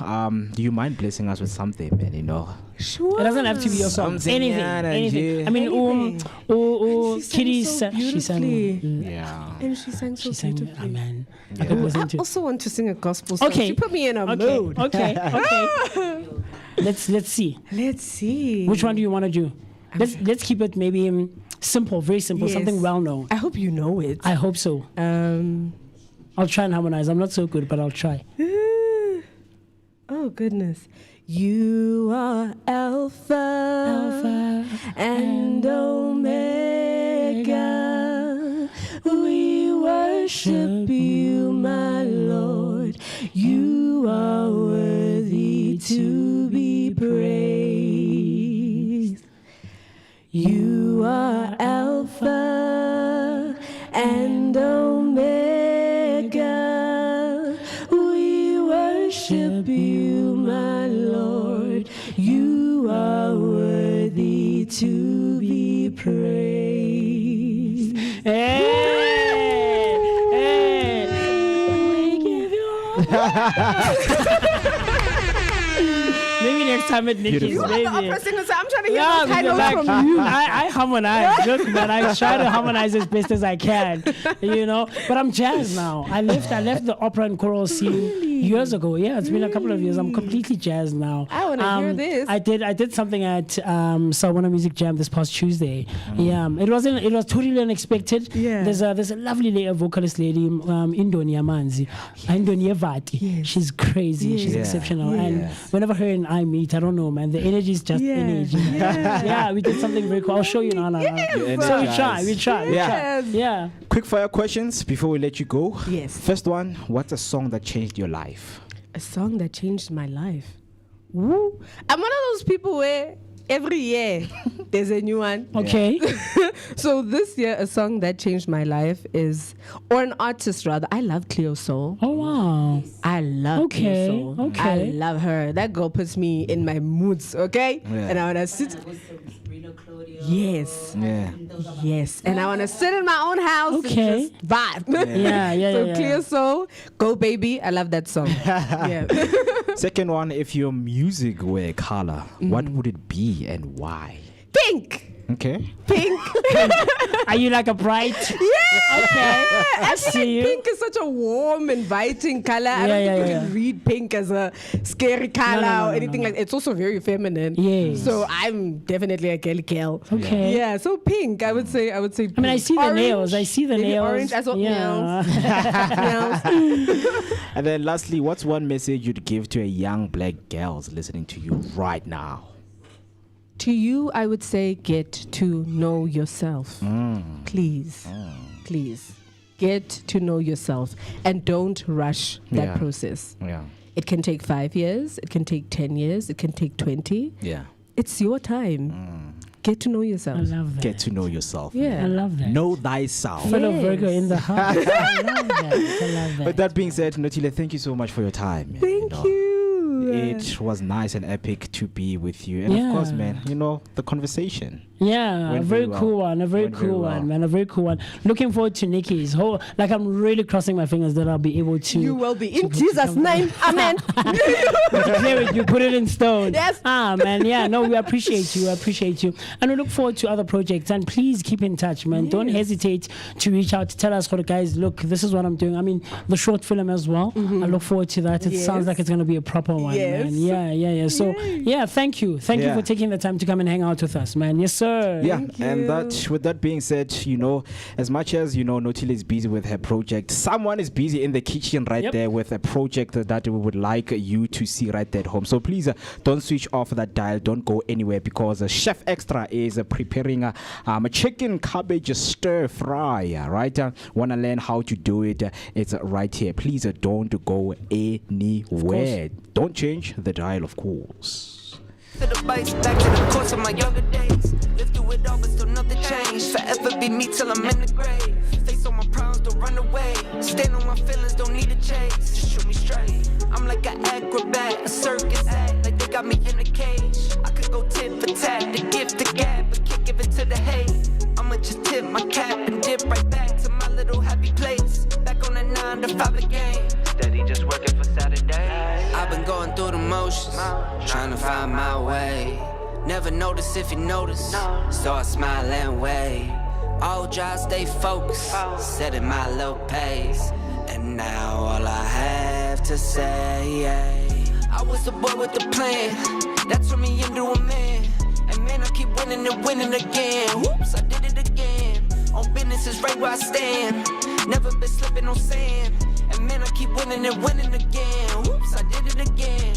do you mind blessing us with something, man? Sure. It doesn't have to be your song. Anything. I mean, Kitty sang. She sang Yeah. And she sang so beautifully. Amen. I also want to sing a gospel song. Okay. She put me in a mood. Okay. Let's see. Let's see. Which one do you want to do? Let's keep it maybe simple, very simple, something well known. I hope you know it. I hope so. I'll try and harmonize. I'm not so good, but I'll try. Oh, goodness. You are Alpha and Omega. We worship you, my Lord. You are worthy to be praised. You are Alpha and Omega. We worship you, my Lord. You are worthy to be praised. We give you all. Maybe next time at Nikki's. You are the Maybe. opera singer, so I'm trying to hear Yeah, those high because, notes like, from you. I harmonize. Look, man, I try to harmonize as best as I can, you know. But I'm jazz now. I left the opera and choral scene years ago. Yeah, it's been a couple of years. I'm completely jazz now. I want to hear this. I did something at Soweto Music Jam this past Tuesday. Yeah, it was totally unexpected. Yeah. There's a lovely vocalist lady, Indonia Manzi, Indonia Vati. She's crazy. She's exceptional. And whenever her and I meet, I don't know, man, the energy is just energy. Yeah, we did something very cool. I'll show you now. So we try. Yeah. Quick fire questions before we let you go. Yes. First one, what's a song that changed your life? A song that changed my life. Woo. I'm one of those people where every year there's a new one. Okay. So this year, a song that changed my life is, or an artist rather. I love Cleo Soul. Oh wow. I love Cleo Soul. Okay. I love her. That girl puts me in my moods. Okay. Yeah. And I wanna sit. Yes. Yeah. Yes. And I wanna sit in my own house. Okay. And just vibe. Yeah. So Cleo Soul, Go Baby. I love that song. Yeah. Second one, if your music were a color, what would it be and why? Pink. Okay. Pink. Are you like a bright? Yeah. Okay. I see feel you. like pink is such a warm, inviting color. I don't think you can read pink as a scary color or anything like that. It's also very feminine. Yes. So I'm definitely a girly girl. Okay. Yeah. So pink. I would say. Pink. I mean, I see the Orange, nails. I see the maybe nails. Orange. I saw Yeah. nails. And then lastly, what's one message you'd give to a young black girls listening to you right now? To you, I would say get to know yourself. Please. Please. Get to know yourself and don't rush that process. Yeah. It can take 5 years, it can take 10 years, it can take 20. Yeah. It's your time. Get to know yourself. I love that. Get to know yourself. Yeah. I love that. Know thyself. Fellow Virgo in the house. I love that. With that being said, Notile, thank you so much for your time. Thank you. It was nice and epic to be with you. And of course, man, the conversation. Yeah, Went a very very well. cool one. A very Went very cool well. one, man. A very cool one. Looking forward to Nikki's. I'm really crossing my fingers that I'll be able to. You will be in Jesus' name. Amen. Declare it. You put it in stone. Yes. Man. Yeah. No, we appreciate you. And we look forward to other projects. And please keep in touch, man. Yes. Don't hesitate to reach out to tell us, guys, look, this is what I'm doing. I mean, the short film as well. I look forward to that. It sounds like it's going to be a proper one, Yes. man. Yeah. So, thank you. Thank you for taking the time to come and hang out with us, man. Yes, sir. Yeah, and with that being said, as much as Notile is busy with her project, someone is busy in the kitchen there with a project that we would like you to see right there at home. So please don't switch off that dial, don't go anywhere, because Chef Extra is preparing a chicken cabbage stir fry. Right? Want to learn how to do it? It's right here. Please don't go anywhere. Don't change the dial, of course. To the bikes, back to the course of my younger days. Lived through it all, but still nothing changed. Forever be me till I'm in the grave. Face on my problems, don't run away. Stand on my feelings, don't need a chase. Just shoot me straight. I'm like an acrobat, a circus act. Like they got me in a cage. I could go tit for tat, the gift, the gab, but can't give it to the hate. I'ma just tip my cap and dip right back to my little happy place. Back on the 9 to 5 again. Steady just working for Saturday. I've been going through the motions, trying to find my way. Never notice if you notice, so I smile and wave. All dry, stay focused, setting my little pace. And now all I have to say, I was a boy with a plan, that turned me into a man. And man, I keep winning and winning again. Whoops, I did it again. On business is right where I stand. Never been slipping on sand. And man, I keep winning and winning again. Whoops, I did it again.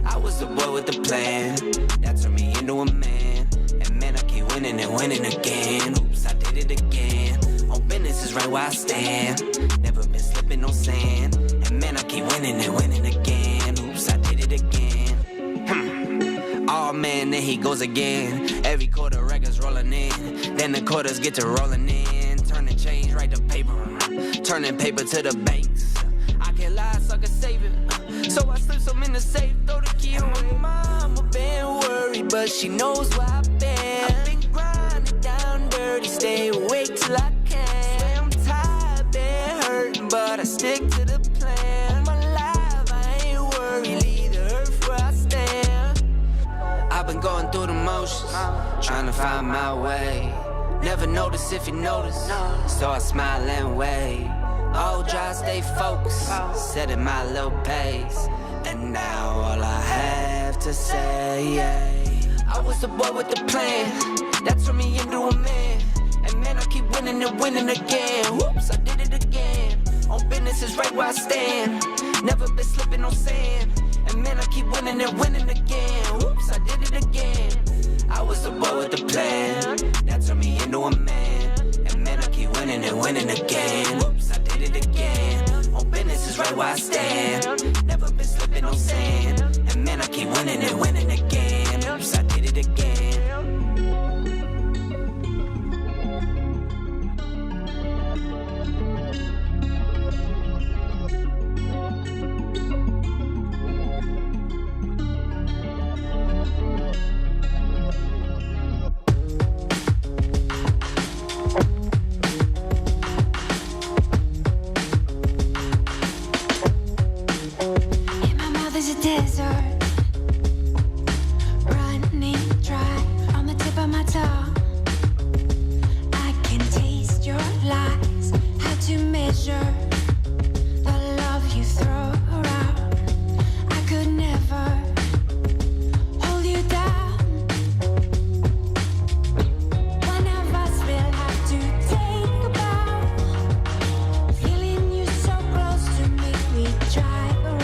I was a boy with a plan, that turned me into a man. And man, I keep winning and winning again. Oops, I did it again. On business is right where I stand. Never been slipping on sand. And man, I keep winning and winning again. Oops, I did it again. Oh man, there he goes again. Every quarter records rolling in. Then the quarters get to rolling in. Turning change right to paper. Turning paper to the banks. I can't lie, so I can save it. So I slip some in the safe, throw the key away. Mama been worried, but she knows where I've been. I've been grinding down dirty, stay awake till I can. Swear I'm tired, been hurting, but I stick to the plan. All my life, I ain't worried, leave the earth where I stand. trying to find my way. Never notice if you notice, so I smile and wave. All dry, stay focused, setting my little pace. And now all I have to say, I was the boy with the plan, that turned me into a man. And man, I keep winning and winning again. Whoops, I did it again. On business is right where I stand. Never been slipping on sand. And man, I keep winning and winning again. Whoops, I did it again. I was the boy with the plan, that turned me into a man. And man, I keep winning and winning again. Whoops, I did it again. On business is right where I stand. Never been slipping on sand. And man, I keep winning and winning again. Whoops, I did it again. Desert, running dry on the tip of my tongue. I can taste your lies, how to measure the love you throw around. I could never hold you down. One of us will have to take a bow. Feeling you so close to make me drive around.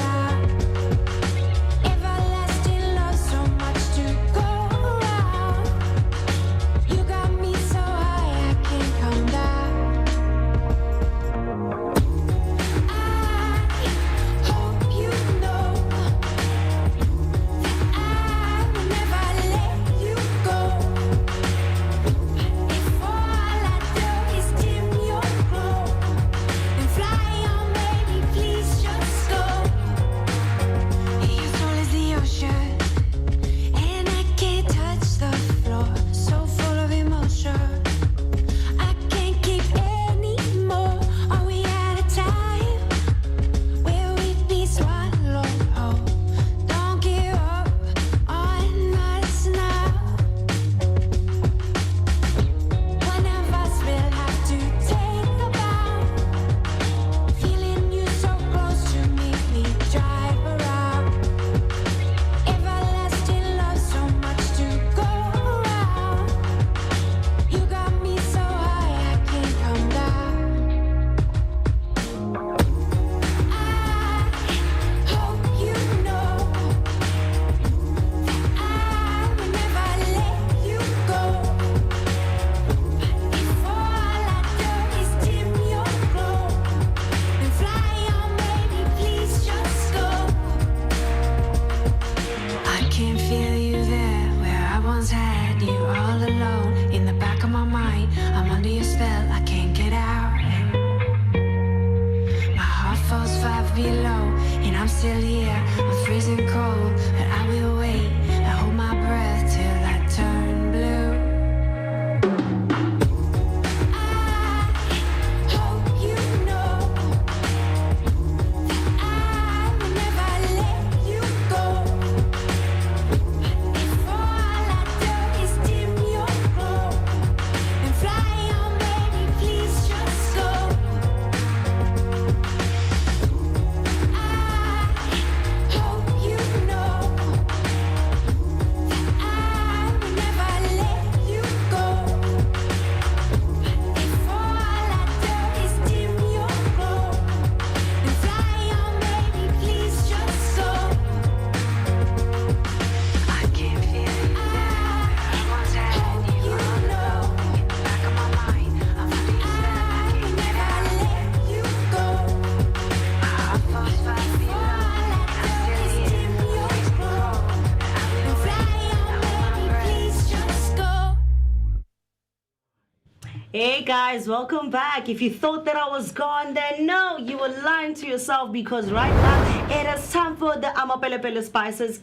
Hey guys, welcome back. If you thought that I was gone, then no, you were lying to yourself, because right now it is time for the Amapelepele Spices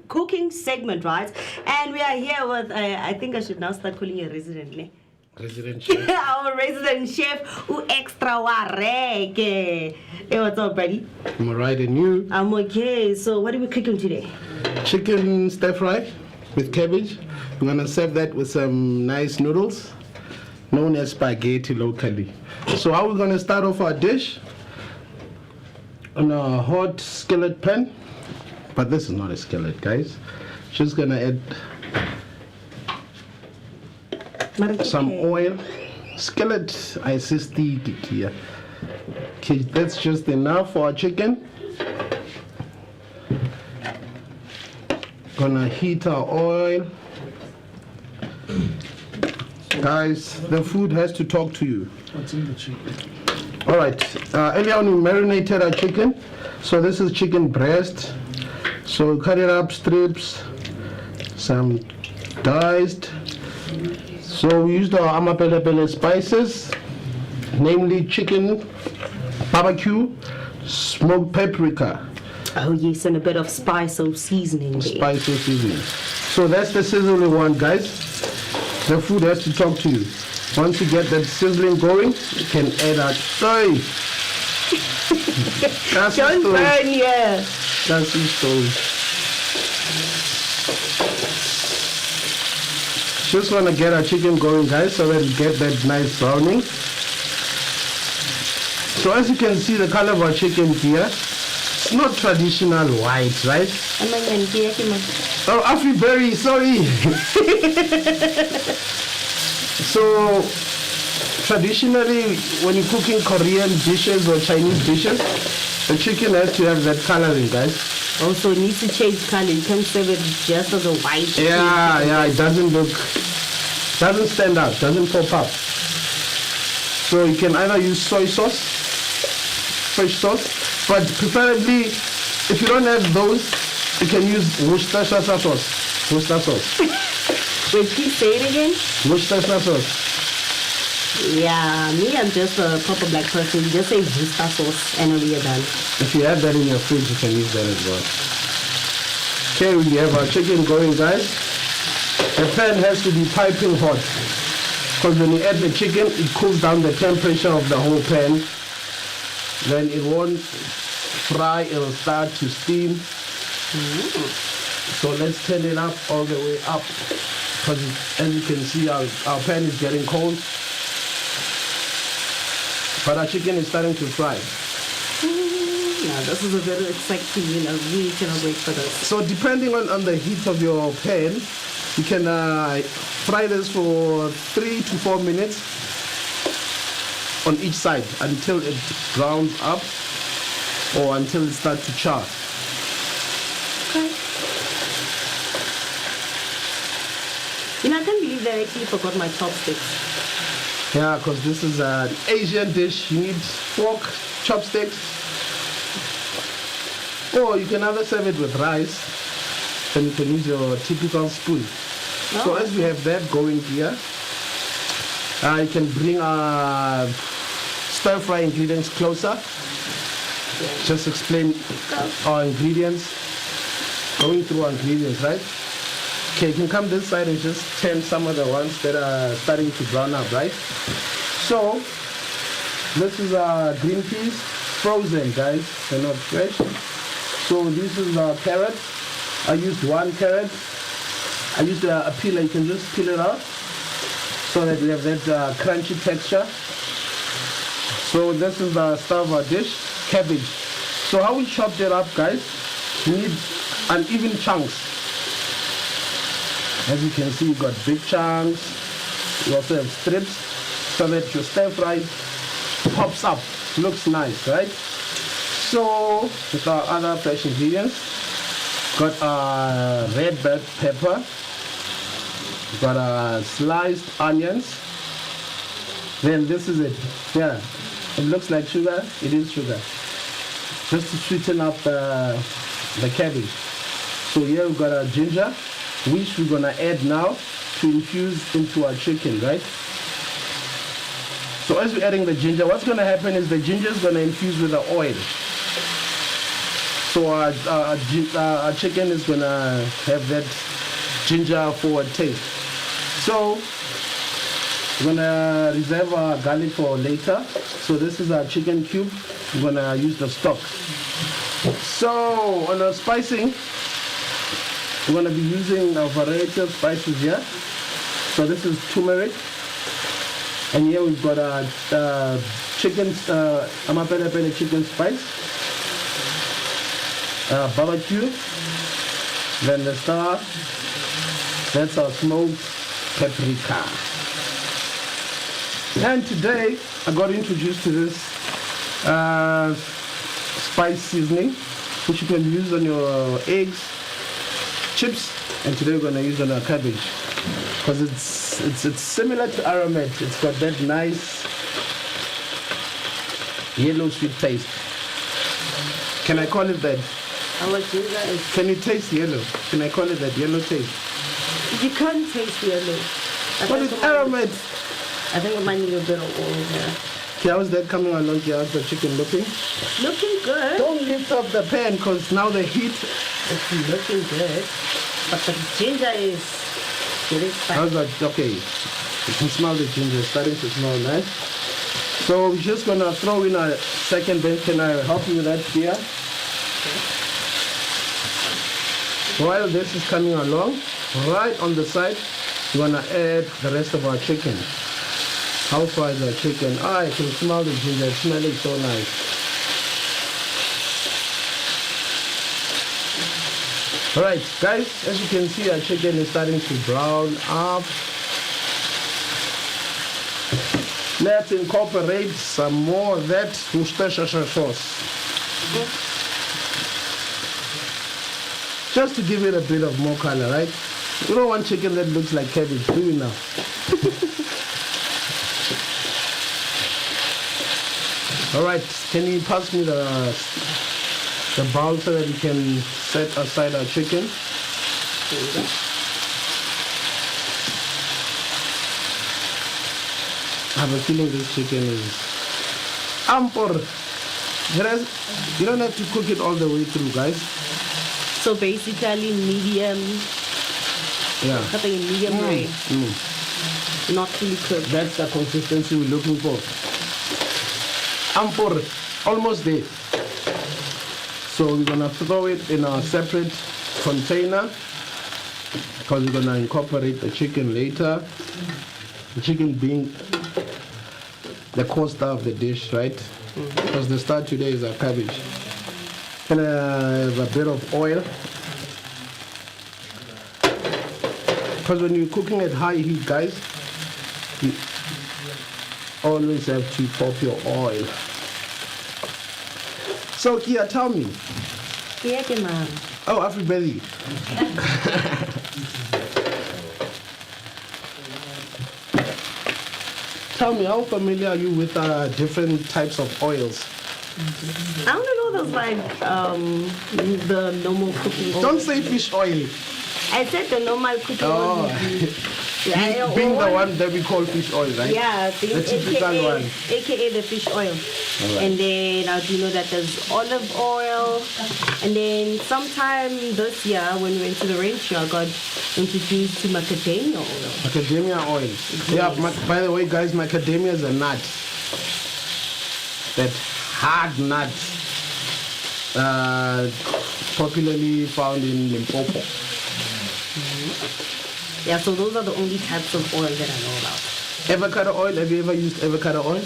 cooking segment, right? And we are here with, I think I should now start calling you resident. Resident chef. Our resident chef, who extra wareke. Hey, what's up, buddy? I'm alright, and you? I'm okay. So what are we cooking today? Chicken stir fry with cabbage, We're gonna serve that with some nice noodles, known as spaghetti locally. So how we're gonna start off our dish? On a hot skillet pan, but this is not a skillet, guys. Just gonna add some oil. Skillet, I see here. Okay, that's just enough for our chicken. Gonna heat our oil. Guys, the food has to talk to you. What's in the chicken? All right, earlier on we marinated our chicken. So this is chicken breast. So we cut it up strips, some diced. So we used our amapelepele spices, namely chicken, barbecue, smoked paprika. Oh yes, and a bit of spice or seasoning there. Spice or seasoning. So that's the sizzle we want, guys. The food has to talk to you. Once you get that sizzling going, you can add our soy. Don't burn here. That's the stove. Just want to get our chicken going, guys, so that we get that nice browning. So as you can see, the color of our chicken here, it's not traditional white, right? Oh, Afi berry, sorry. So traditionally, when you're cooking Korean dishes or Chinese dishes, the chicken has to have that coloring, guys. Also, it needs to change color. You can't serve it just as a white chicken. Yeah, it doesn't stand out, doesn't pop up. So you can either use soy sauce, fish sauce, but preferably, if you don't have those, you can use Worcestershire sauce. Worcester sauce. Wait, please say it again. Worcestershire sauce. Yeah, me, I'm just a proper black person. You just say Worcester sauce and we are done. If you have that in your fridge, you can use that as well. Okay, we have our chicken going, guys. The pan has to be piping hot, because when you add the chicken, it cools down the temperature of the whole pan. Then it won't fry, it'll start to steam. So let's turn it up all the way up, because as you can see, our pan is getting cold. But our chicken is starting to fry. Yeah, this is a very exciting, I really cannot wait for this. So depending on the heat of your pan, you can fry this for 3 to 4 minutes on each side until it browns up or until it starts to char. Okay. I can't believe that I actually forgot my chopsticks. Yeah, because this is an Asian dish. You need fork, chopsticks, or you can either serve it with rice, then you can use your typical spoon. So as we have that going here, you can bring our stir-fry ingredients closer. Just explain our ingredients, going through our ingredients, right? Okay, you can come this side and just turn some of the ones that are starting to brown up, right? So, this is our green peas, frozen, guys, they're not fresh. So this is our carrot. I used 1 carrot. I used a peeler, you can just peel it out so that we have that crunchy texture. So this is the start of our dish, cabbage. So how we chopped it up, guys, we need uneven chunks. As you can see, you got big chunks. You also have strips so that your stir fry pops up, looks nice, right? So with our other fresh ingredients, got our red bell pepper, got our sliced onions. Then this is it. Yeah, it looks like sugar. It is sugar. Just to sweeten up the cabbage. So here we've got our ginger, which we're gonna add now to infuse into our chicken, right? So as we're adding the ginger, what's gonna happen is the ginger is gonna infuse with the oil. So our chicken is gonna have that ginger forward taste. So we're gonna reserve our garlic for later. So this is our chicken cube. We're gonna use the stock. So on our spicing, We're going to be using a variety of spices here. So this is turmeric. And here we've got chicken, amapele chicken spice. Barbecue. Then the star. That's our smoked paprika. And today I got introduced to this spice seasoning, which you can use on your eggs, chips, and today we're going to use on our cabbage because it's similar to aromat. It's got that nice yellow sweet taste. Can I call it that? Can you taste yellow? Can I call it that yellow taste? You can't taste yellow. What is aromat? I think it might need a bit of oil here. Okay, how's that coming along here? How's the chicken looking? Looking good. Don't lift up the pan because now the heat. It's looking good. But the ginger is getting spicy. How's that? Okay. You can smell the ginger. It's starting to smell nice. So we're just going to throw in a second bench. Can I help you with that here? While this is coming along, right on the side, we're going to add the rest of our chicken. How far is our chicken? I can smell the ginger. It's smelling so nice. Alright, guys, as you can see, our chicken is starting to brown up. Let's incorporate some more of that Worcestershire sauce. Just to give it a bit of more color, right? You don't want chicken that looks like cabbage, do you now? Alright, can you pass me the bowl so that we can set aside our chicken? I have a feeling this chicken is ampor. You don't have to cook it all the way through, guys. So basically medium. Yeah. Something in medium rare. Not fully cooked. That's the consistency we're looking for. Ampor, almost there. So we're gonna throw it in a separate container because we're gonna incorporate the chicken later. The chicken being the core star of the dish, right? Because the star today is our cabbage. And have a bit of oil. Because when you're cooking at high heat, guys, you always have to pop your oil. So Kia, tell me. Oh, everybody. Tell me, how familiar are you with different types of oils? I only know those like the normal cooking oil. Don't say fish oil. I said the normal cooking oil. Yeah, being the one that we call fish oil, right? Yeah, the typical one. AKA the fish oil. Right. And then I do know that there's olive oil. And then sometime this year when we went to the ranch, I got introduced to macadamia oil. Macadamia oil. Yes. Yeah, by the way, guys, macadamia is a nut. That hard nut. Popularly found in Limpopo. Yeah, so those are the only types of oil that I know about. Avocado oil, have you ever used avocado oil?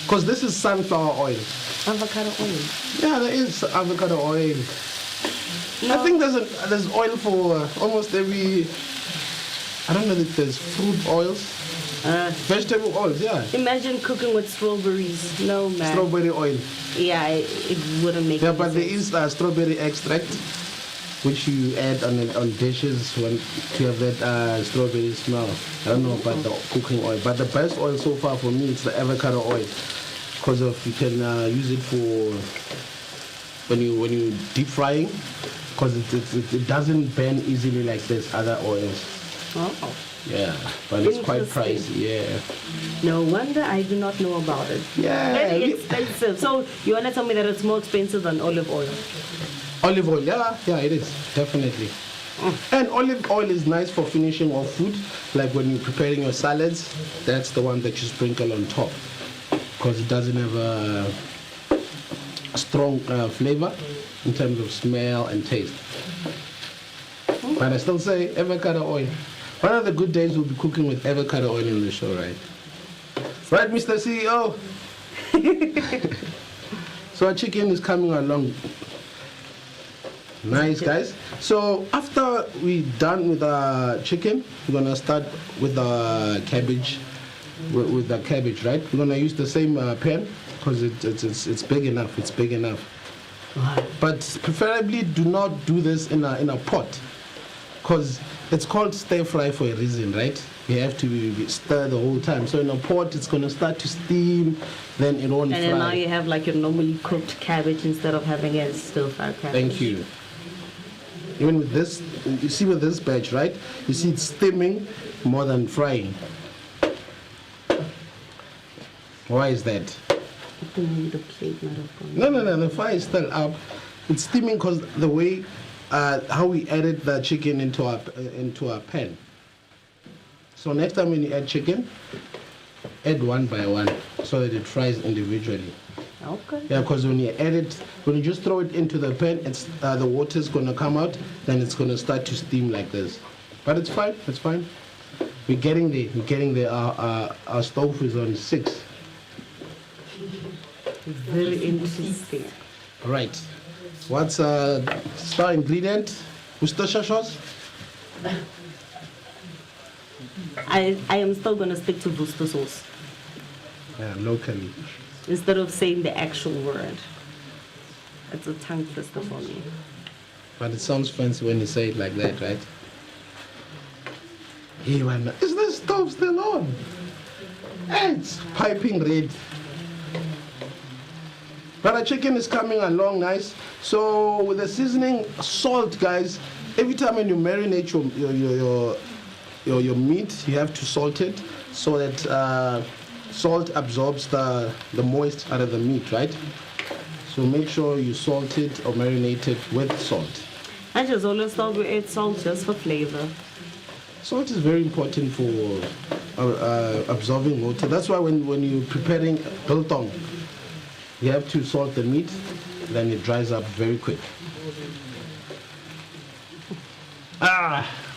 Because this is sunflower oil. Avocado oil? Yeah, there is avocado oil. No. I think there's oil for almost every, I don't know if there's fruit oils. Vegetable oils, yeah. Imagine cooking with strawberries. No, man. Strawberry oil. Yeah, it wouldn't make Yeah, any but there sense. is strawberry extract, which you add on dishes when to have that strawberry smell. I don't know about the cooking oil, but the best oil so far for me is the avocado oil, because of you can use it for when you deep frying, because it doesn't burn easily like this other oils. Oh. Yeah, but it's quite pricey. Yeah. No wonder I do not know about it. Yeah. Very expensive. So you want to tell me that it's more expensive than olive oil? Olive oil, yeah, it is, definitely. And olive oil is nice for finishing off food, like when you're preparing your salads, that's the one that you sprinkle on top, because it doesn't have a strong flavor in terms of smell and taste. But I still say avocado oil. One of the good days we'll be cooking with avocado oil in the show, right? Right, Mr. CEO? So our chicken is coming along. Nice, guys. So after we're done with the chicken, we're gonna start with the cabbage. With the cabbage, right? We're gonna use the same pan because it's big enough. It's big enough. But preferably do not do this in a pot, because it's called stir fry for a reason, right? You have to stir the whole time. So in a pot, it's gonna start to steam, then it won't fry. And then now you have like your normally cooked cabbage instead of having a stir fry cabbage. Thank you. Even with this, you see with this batch, right? You see it's steaming more than frying. Why is that? The plate might have gone. No, the fire is still up. It's steaming because the way how we added the chicken into our pan. So next time when you add chicken, add one by one so that it fries individually. Okay. Yeah, because when you add it, when you just throw it into the pan, it's the water's gonna come out, then it's gonna start to steam like this. But it's fine. It's fine. We're getting there. We're getting there. Our stove is on 6. Very interesting. Right. What's star ingredient? Worcestershire sauce? I am still going to stick to Worcester sauce. Yeah, locally. Instead of saying the actual word. It's a tongue twister for me. But it sounds fancy when you say it like that, right? Hey, man, is the stove still on? It's piping red. But our chicken is coming along nice. So with the seasoning, salt, guys. Every time when you marinate your meat, you have to salt it so that salt absorbs the moist out of the meat, right? So make sure you salt it or marinate it with salt. I just always thought we ate salt just for flavor. Salt is very important for absorbing water. That's why when you're preparing biltong, you have to salt the meat, then it dries up very quick.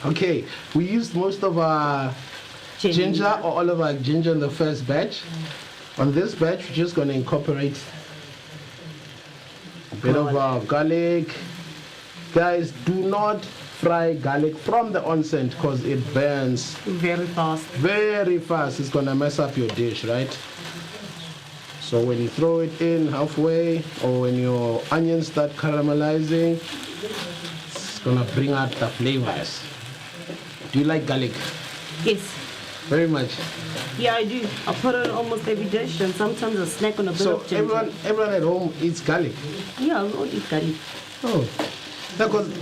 Okay. We used most of our ginger or all of our ginger in the first batch. On this batch, we're just going to incorporate a bit of garlic. Guys, do not fry garlic from the onset because it burns very fast. Very fast. It's going to mess up your dish, right? So when you throw it in halfway or when your onions start caramelizing, it's gonna bring out the flavors. Do you like garlic? Yes. Very much. Yeah, I do. I put it in almost every dish and sometimes I snack on a bit of ginger. So everyone at home eats garlic? Yeah, we all eat garlic. Oh. Because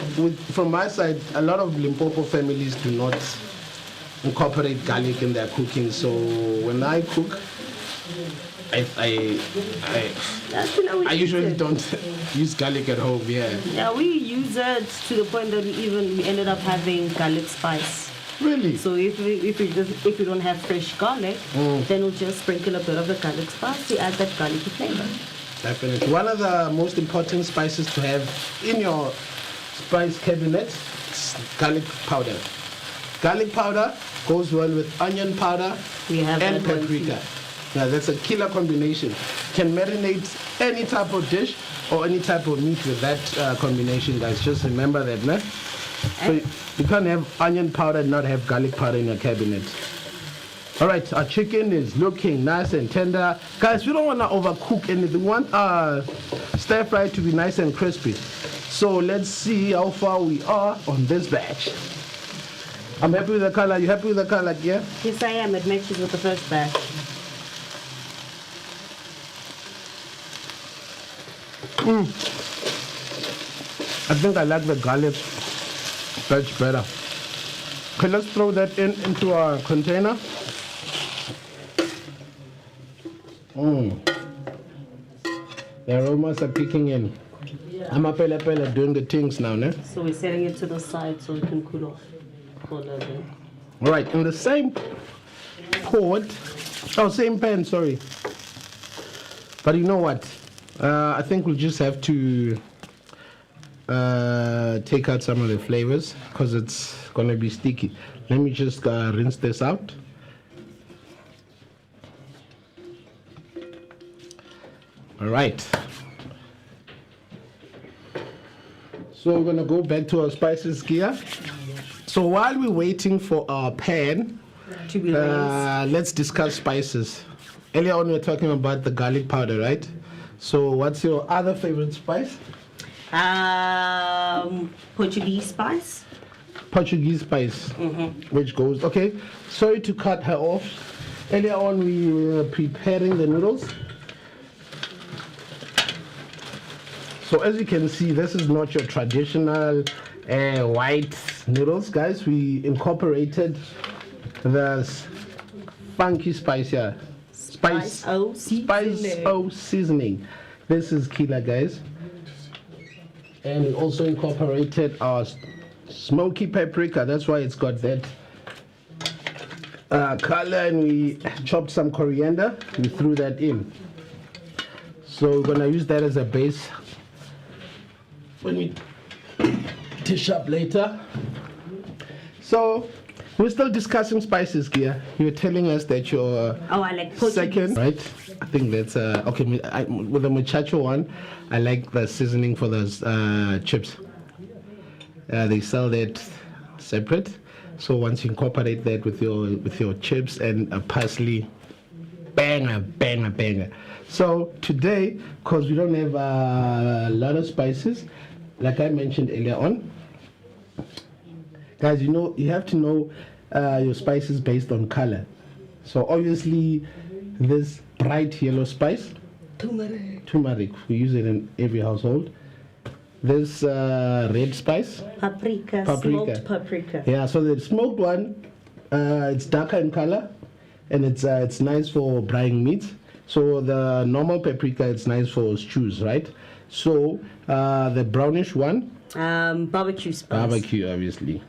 from my side, a lot of Limpopo families do not incorporate garlic in their cooking. So when I cook, I usually don't use garlic at home. Yeah, we use it to the point that we ended up having garlic spice. Really? So if we don't have fresh garlic, then we'll just sprinkle a bit of the garlic spice to add that garlicky flavor. Definitely. One of the most important spices to have in your spice cabinet is garlic powder. Garlic powder goes well with onion powder and paprika. Yeah, that's a killer combination. Can marinate any type of dish or any type of meat with that combination, guys. Just remember that, man. So you can't have onion powder and not have garlic powder in your cabinet. All right, our chicken is looking nice and tender. Guys, we don't want to overcook anything. We want our stir fry to be nice and crispy. So let's see how far we are on this batch. I'm happy with the color. You happy with the color, yeah? Yes, I am. It matches with the first batch. I think I like the garlic batch better. Okay, let's throw that into our container. The aromas are kicking in. I'm a pele doing the things now, ne? So we're setting it to the side so it can cool off for a little bit. All right, in the same same pan, sorry. But you know what? I think we'll just have to take out some of the flavors because it's gonna be sticky. Let me just rinse this out. All right. So we're gonna go back to our spices gear. So while we're waiting for our pan to be let's discuss spices. Earlier on we were talking about the garlic powder, right? So what's your other favorite spice? Portuguese spice. Portuguese spice, which goes, okay, sorry to cut her off. Earlier on we were preparing the noodles. So as you can see, this is not your traditional white noodles, guys. We incorporated the funky spice here. Spice O seasoning. This is killer, guys. And we also incorporated our smoky paprika. That's why it's got that color. And we chopped some coriander. We threw that in. So we're gonna use that as a base when we dish up later. So we're still discussing spices, Gia. You're telling us that you're I like Portuguese. second, right? I think that's okay. With the muchacho one, I like the seasoning for those chips. They sell that separate. So once you incorporate that with your chips and parsley, banger. So today, because we don't have a lot of spices, like I mentioned earlier on, guys, you have to know your spices based on color. So obviously, this bright yellow spice, turmeric, we use it in every household. This red spice, paprika, smoked paprika. Yeah, so the smoked one, it's darker in color, and it's nice for frying meat. So the normal paprika, it's nice for stews, right? So the brownish one, barbecue spice. Barbecue, obviously.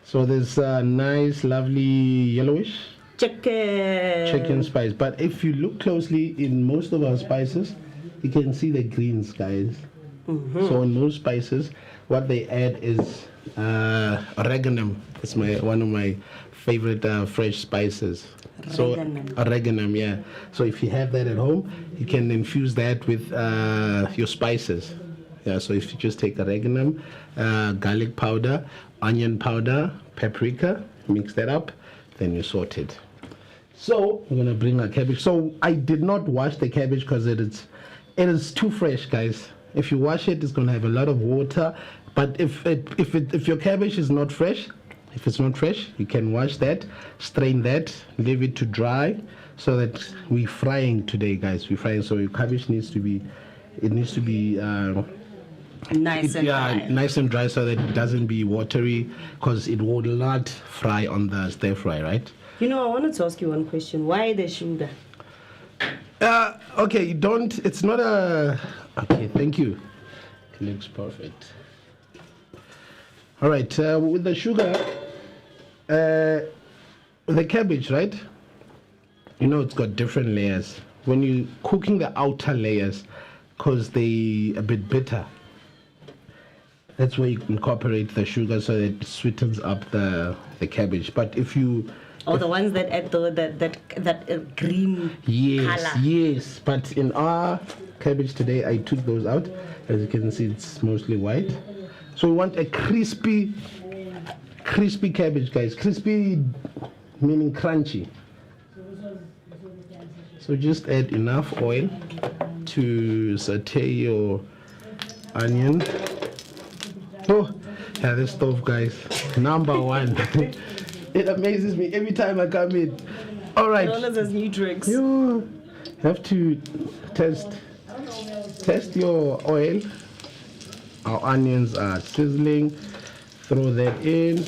So there's nice, lovely yellowish chicken spice. But if you look closely in most of our spices, you can see the greens, guys. So in most spices, what they add is oregano. It's one of my favorite fresh spices. So oregano, yeah. So if you have that at home, you can infuse that with your spices. Yeah. So if you just take oregano, garlic powder, onion powder, paprika, mix that up, then you sort it. So we're gonna bring our cabbage. So I did not wash the cabbage because it is too fresh, guys. If you wash it, it's gonna have a lot of water. But if your cabbage is not fresh, if it's not fresh, you can wash that, strain that, leave it to dry, so that we're frying today, guys. We're frying, so your cabbage needs to be nice and dry, so that it doesn't be watery, because it will not fry on the stir fry, right? I wanted to ask you one question. Why the sugar? Okay, it's not a. Okay, thank you. It looks perfect. All right, with the sugar, the cabbage, right? It's got different layers. When you're cooking the outer layers, because they're a bit bitter, that's where you incorporate the sugar so that it sweetens up the cabbage. But if you the ones that add that green color. Yes. But in our cabbage today, I took those out. As you can see, it's mostly white. So we want a crispy cabbage, guys. Crispy meaning crunchy. So just add enough oil to saute your onion. Oh, yeah, this stove, guys, number one. It amazes me every time I come in. All right. As new drinks. You have to test your oil. Our onions are sizzling. Throw that in.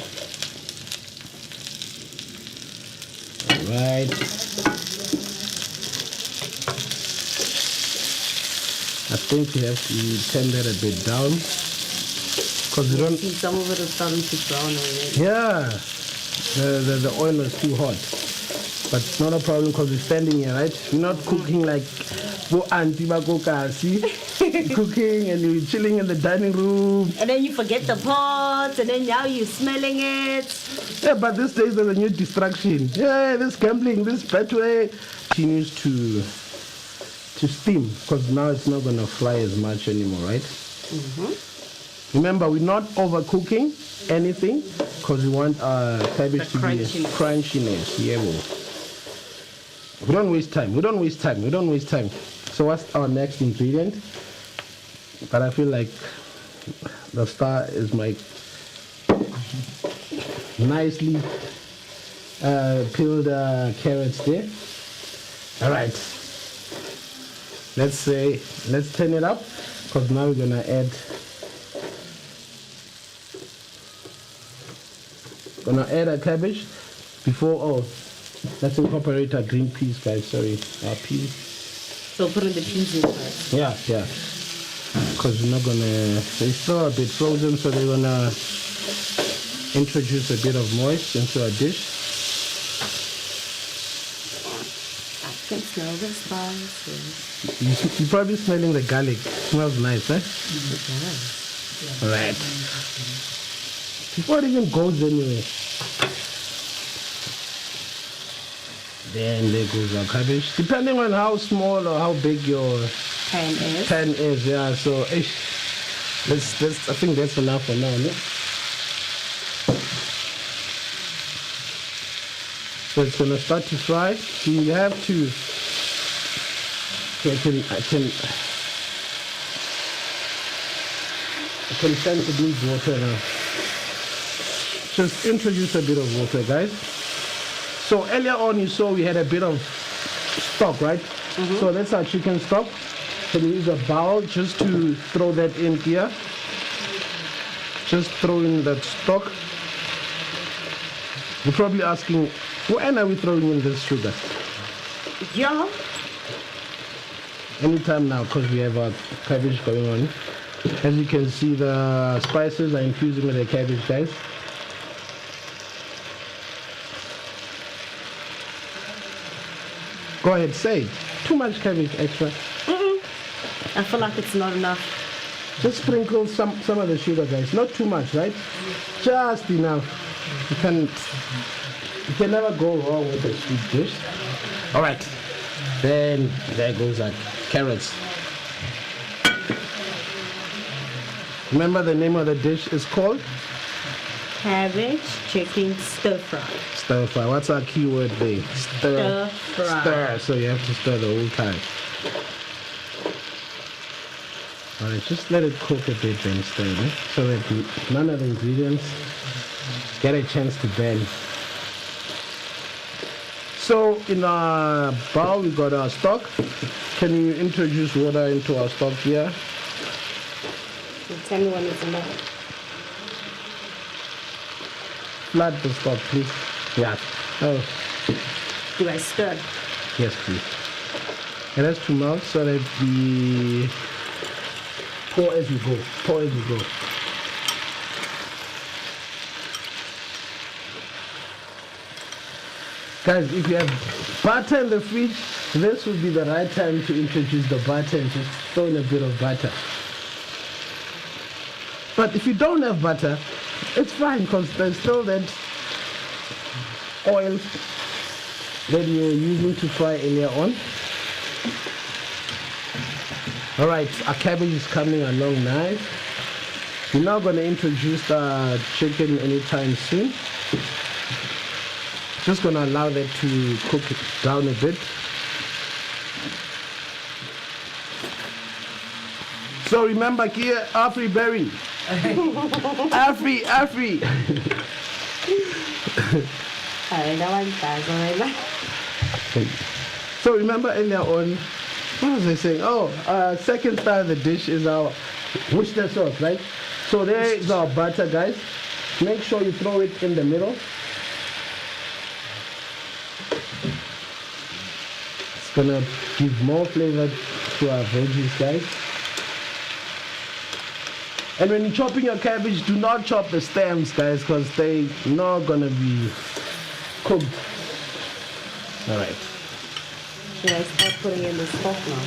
All right. I think you have to turn that a bit down, because you don't. Some of it is starting to brown already. Yeah. The oil is too hot, but it's not a problem because we're standing here, right? We're not cooking like go auntie ba go kasi. cooking and you're chilling in the dining room. And then you forget the pots, and then now you're smelling it. Yeah, but these days there's a new distraction. Yeah, this gambling, this betway continues to steam because now it's not gonna fly as much anymore, right? Remember, we're not overcooking anything because we want our cabbage to be crunchiness. Yeah, well. We don't waste time. So what's our next ingredient? But I feel like the star is my nicely peeled carrots there. All right. Let's turn it up because now we're gonna add a cabbage before. Let's incorporate our green peas, guys. Sorry, our peas. So putting the peas in first. Yeah. Because we're not gonna. They're still a bit frozen, so they're gonna introduce a bit of moist into our dish. I can smell the spices. You're probably smelling the garlic. Smells nice, eh? All right. Before it even goes anyway. Then there goes our cabbage. Depending on how small or how big your pan is, yeah. So, I think that's enough for now, no? So it's gonna start to fry. So you have to. I can sense it needs water now. Just introduce a bit of water, guys. So earlier on you saw we had a bit of stock, right? So that's our chicken stock. Can you use a bowl just to throw that in here? Just throw in that stock. You're probably asking, when are we throwing in this sugar? Yeah. Anytime now, because we have our cabbage going on. As you can see, the spices are infusing with the cabbage, guys. Go ahead, say it. Too much cabbage extra. I feel like it's not enough. Just sprinkle some of the sugar, guys. Not too much, right? Just enough. You can never go wrong with a sweet dish. All right. Then there goes our carrots. Remember the name of the dish is called? Cabbage chicken stir fry. Stir fry. What's our key word there? Stir fry. Stir. So you have to stir the whole time. All right, just let it cook a bit then stir it, so that none of the ingredients get a chance to burn. So in our bowl we got our stock. Can you introduce water into our stock here? Tell me when it's enough. Flood the stock, please. Yeah. Oh. Do I stir? Yes, please. It has to melt so that we pour as you go. Pour as you go. Guys, if you have butter in the fridge, this would be the right time to introduce the butter and just throw in a bit of butter. But if you don't have butter, it's fine because there's still that oil that you're using to fry earlier on. All right, our cabbage is coming along nice. We're not going to introduce the chicken anytime soon. Just going to allow that to cook it down a bit. So remember here, Afri Berry. Afri. So remember earlier on, what was I saying? Second star of the dish is our Worcester sauce, right? So there is our butter, guys. Make sure you throw it in the middle. It's gonna give more flavor to our veggies, guys. And when you're chopping your cabbage, do not chop the stems, guys, because they're not gonna be cooked. All right. Should I start putting in the stock now?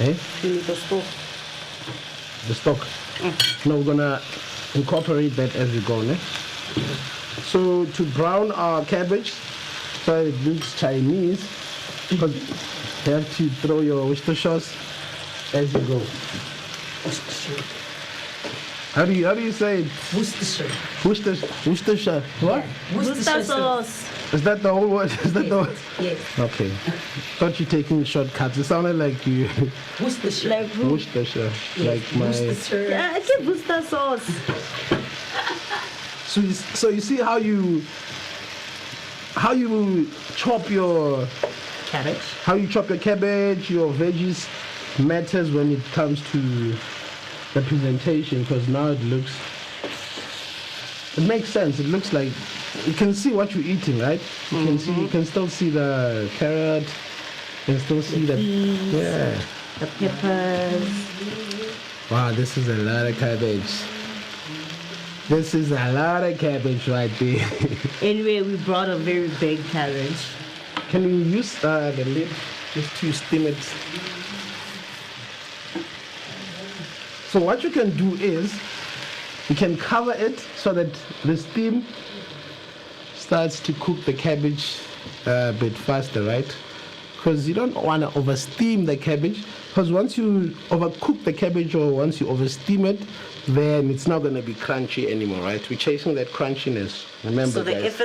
Eh? You need the stock. The stock. No, we're gonna incorporate that as we go, ne? So to brown our cabbage, so it looks Chinese, because you have to throw your Worcester sauce as you go. How do you say it? Worcestershire. What? Worcester sauce. Is that the whole word? Is that the word? Yes. Okay. Thought you taking shortcuts. It sounded like you. Worcestershire. Like who? Worcestershire. Like my. Yeah, I said Worcester sauce. So you see how you chop your cabbage. How you chop your cabbage, your veggies matters when it comes to the presentation, because now it makes sense. It looks like you can see what you're eating, right? You can still see the carrot, you can still see the peppers. Wow, this is a lot of cabbage. This is a lot of cabbage right there. Anyway, we brought a very big cabbage. Can we use the lid just to steam it? So what you can do is you can cover it so that the steam starts to cook the cabbage a bit faster, right? Because you don't want to oversteam the cabbage, because once you overcook the cabbage or once you oversteam it, then it's not going to be crunchy anymore, right? We're chasing that crunchiness. Remember, So the guys.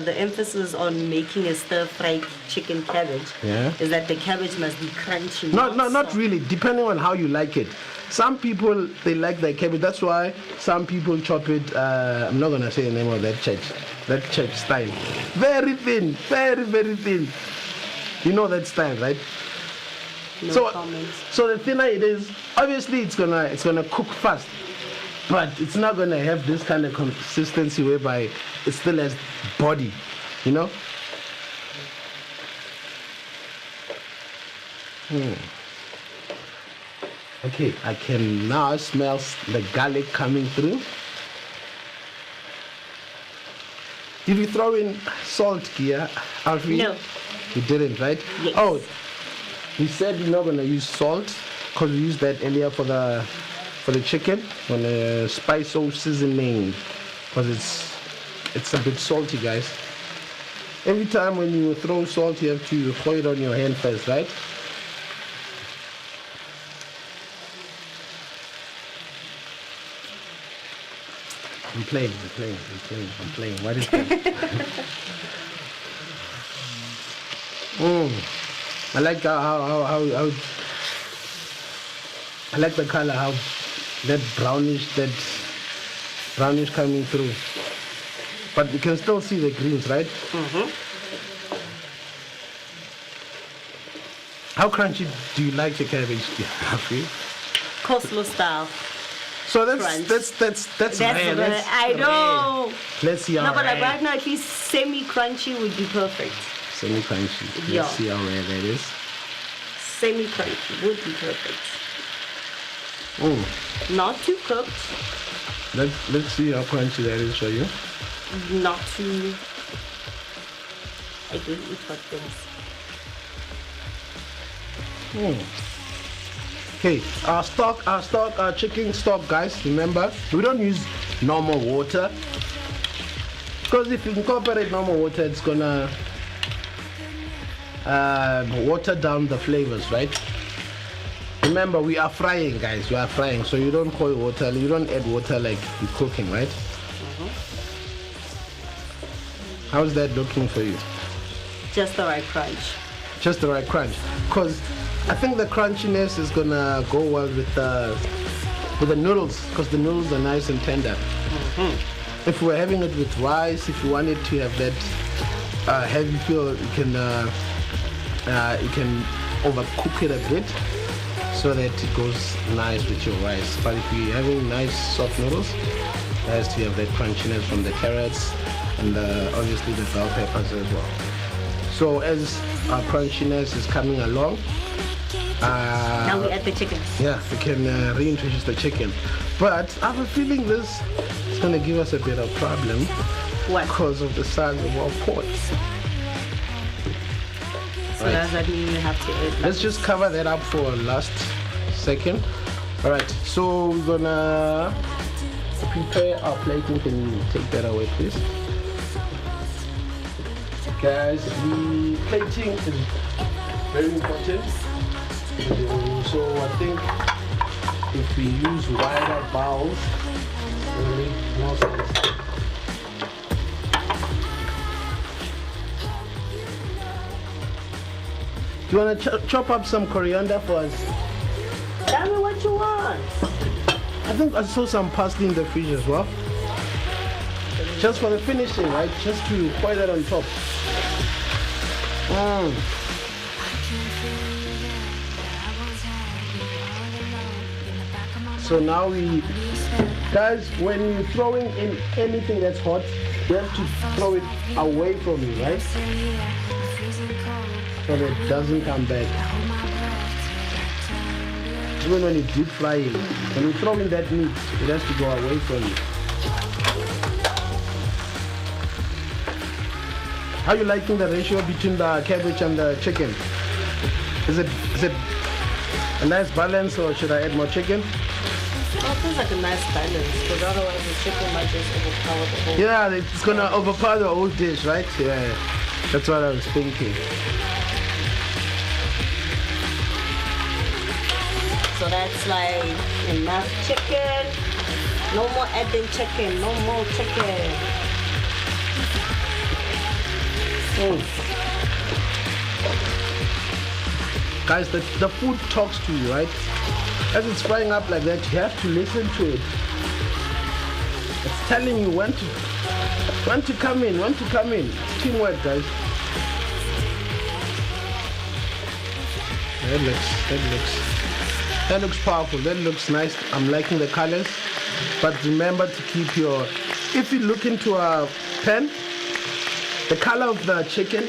emphasis on making a stir-fried chicken cabbage is that the cabbage must be crunchy. Not really, depending on how you like it. Some people, they like their cabbage. That's why some people chop it, I'm not going to say the name of that church style. Very thin, very, very thin. You know that style, right? No comments. So the thinner it is, obviously it's gonna cook fast, but it's not gonna have this kind of consistency whereby it still has body, you know. Okay, I can now smell the garlic coming through. Did you throw in salt here, Alfie? No. You didn't, right? Yes. Oh, we said we're not gonna use salt because we used that earlier for the chicken on the spice or seasoning, because it's a bit salty, guys. Every time when you throw salt, you have to throw it on your hand first, right? I'm playing. What is that? I like how I like the color, how that brownish coming through. But you can still see the greens, right? How crunchy do you like your cabbage? Coleslaw style. So that's rare. rare. I know. Let's see how No, but rare. right now at least semi-crunchy would be perfect. Semi-crunchy. Yeah. Let's see how rare that is. Semi-crunchy would be perfect. Not too cooked. Let's see how crunchy that is for you. Not too. I do eat hot things. Okay, our chicken stock, guys, remember, we don't use normal water, because if you incorporate normal water, it's gonna water down the flavors, right? Remember, we are frying, guys, we are frying, so you don't pour water, you don't add water like you're cooking, right? How's that looking for you? Just the right crunch. Just the right crunch, because I think the crunchiness is gonna go well with the noodles, because the noodles are nice and tender. If we're having it with rice, if you wanted to have that heavy feel, you can overcook it a bit so that it goes nice with your rice. But if you're having nice soft noodles, it has to have that crunchiness from the carrots and obviously the bell peppers as well. So as our crunchiness is coming along, now we add the chicken. yeah, we can reintroduce the chicken. But I have a feeling this is going to give us a bit of problem. What? Because of the size of our pot. So does that mean you have to add? Let's just cover that up for last second. All right, so we're gonna prepare our plating. Can you take that away, please? Guys, the plating is very important. So I think if we use wider bowls, it will make more sense. Do you want to chop up some coriander for us? Tell me what you want. I think I saw some parsley in the fridge as well. Just for the finishing, right? Just to pour that on top. So now guys, when you're throwing in anything that's hot, you have to throw it away from you, right? So that it doesn't come back. Even when you deep fry it, when you throw in that meat, it has to go away from you. How are you liking the ratio between the cabbage and the chicken? Is it a nice balance, or should I add more chicken? Well, it feels like a nice balance, because otherwise the chicken might just overpower the whole. Yeah, it's gonna overpower the whole dish, right? Yeah, that's what I was thinking. So that's like enough chicken. No more adding chicken. No more chicken. Guys, the food talks to you, right? As it's frying up like that, you have to listen to it. It's telling you when to come in, when to come in. It's teamwork, guys. That looks powerful. That looks nice. I'm liking the colors. But remember to keep your... If you look into a pan, the color of the chicken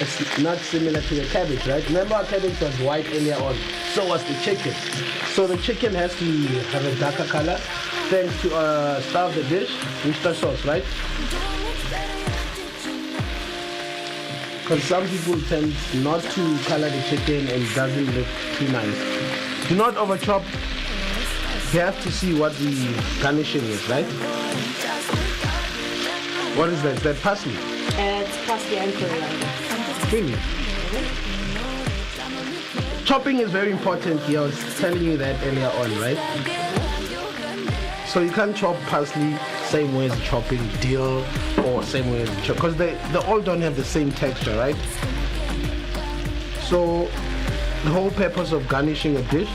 is not similar to the cabbage, right? Remember our cabbage was white earlier on. So was the chicken. So the chicken has to have a darker color. Then to start the dish, Worcester sauce, right? Because some people tend not to color the chicken and it doesn't look too nice. Do not over chop. You have to see what the garnishing is, right? What is that? Is that parsley? It's parsley and coriander. Really? Chopping is very important here. I was telling you that earlier on, right? So you can't chop parsley same way as chopping dill or same way as chop, because they all don't have the same texture, right? So the whole purpose of garnishing a dish,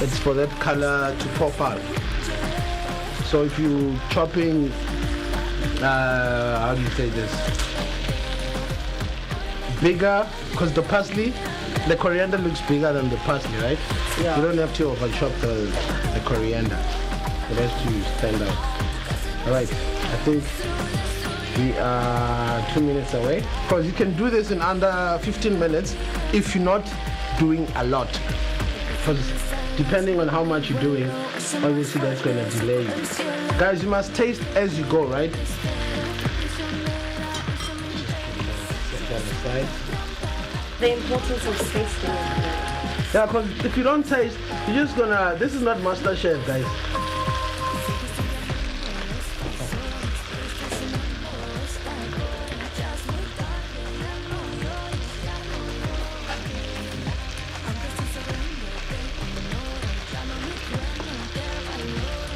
it's for that color to pop out. So if you chopping, how do you say this? Bigger, because the parsley, the coriander looks bigger than the parsley, right? Yeah. You don't have to over chop the coriander. It has to stand out. All right, I think we are 2 minutes away. Because you can do this in under 15 minutes if you're not doing a lot. Because depending on how much you're doing, obviously that's going to delay you. Guys, you must taste as you go, right? Set that aside. The importance of tasting. Yeah, because if you don't taste, you're just gonna... This is not MasterChef, guys.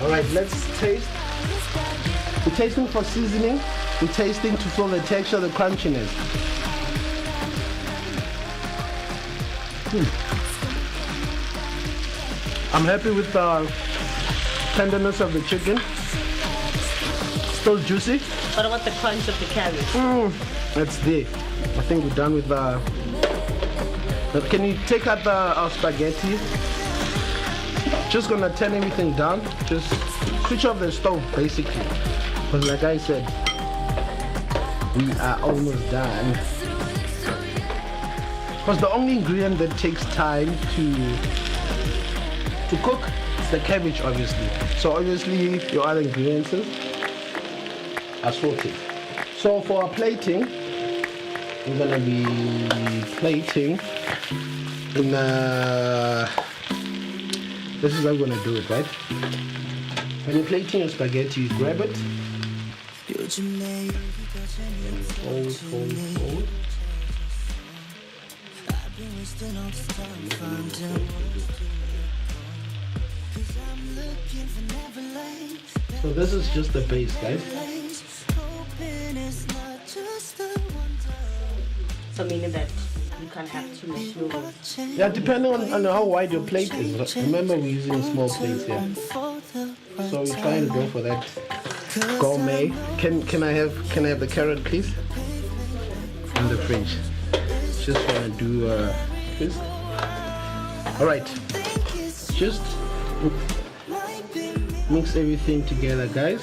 All right, let's taste. We're tasting for seasoning. We're tasting to feel the texture, the crunchiness. I'm happy with the tenderness of the chicken. Still juicy. What about the crunch of the cabbage? That's there. I think we're done with the... Can you take out our spaghetti? Just gonna turn everything down. Just switch off the stove, basically. Because like I said, we are almost done. Because the only ingredient that takes time to cook is the cabbage, obviously. So obviously your other ingredients are sorted. So for our plating, we're gonna be plating in this is how we're gonna do it, right? When you're plating your spaghetti, you grab it and fold. So this is just the base, guys. So meaning that you can't have too much noodles. Yeah, depending on how wide your plate is. Remember, we're using small plates here, so we're trying to go for that gourmet. Can I have the carrot, please? In the fridge. Just wanna do this. All right. Just mix everything together, guys.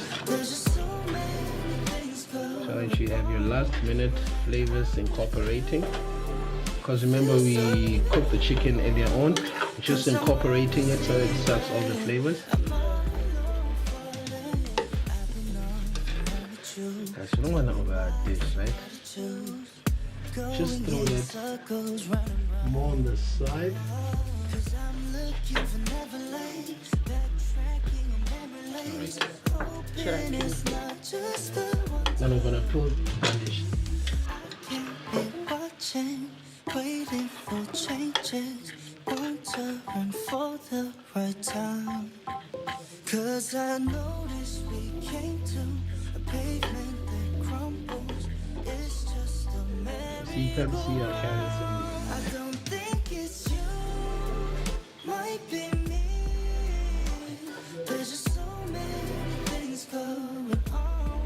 So that you have your last minute flavors incorporating. Because remember, we cooked the chicken earlier on, just incorporating it so it starts all the flavors. Guys, you don't want to over dish, right? Just throw it more on the side. Then we're gonna pull the dish. Waiting for changes, wondering for the right time. 'Cause I noticed we came to a pavement that crumbles. It's just a memory. So you can see our carrots. I don't think it's you, might be me. There's just so many things going on.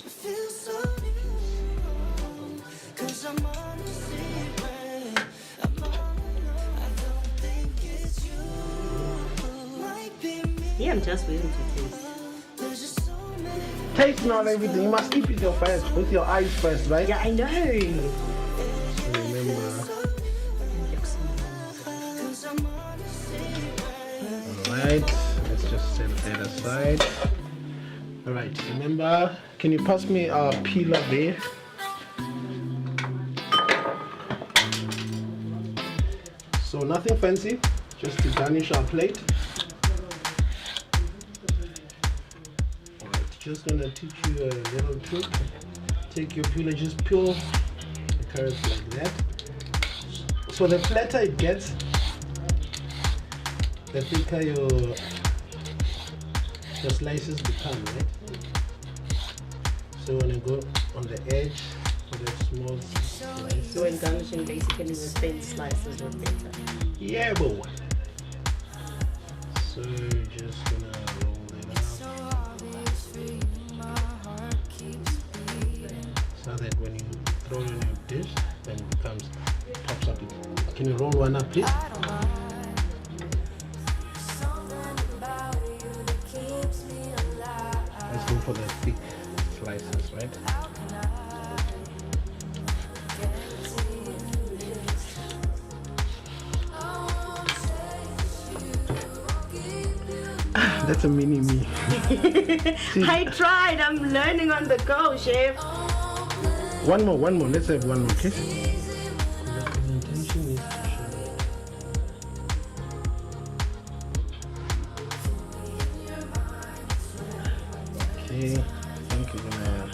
It feels so new. 'Cause I'm on a secret. I don't think it's you, might be me. Yeah, I'm just waiting to taste. There's just so many. Taste not everything. You must eat with your first, with your eyes first, right? Yeah, I know. So remember. Alright, let's just set that aside. Alright, remember, can you pass me a peeler there? So nothing fancy, just to garnish our plate. Alright, just gonna teach you a little trick. Take your peeler, just peel the carrots like that. So the flatter it gets, the thicker your slices become, right? So when you go on the edge with the small slices. So in garnishing, basically the thin slices are better. Yeah, boy. So you're just gonna roll it up so that when you throw it in your dish, then it becomes pops up. Can you roll one up, please? Let's go for the thick slices, right? That's a mini me. I tried. I'm learning on the go, chef. One more. Let's have one more, okay? Okay, I think you're gonna.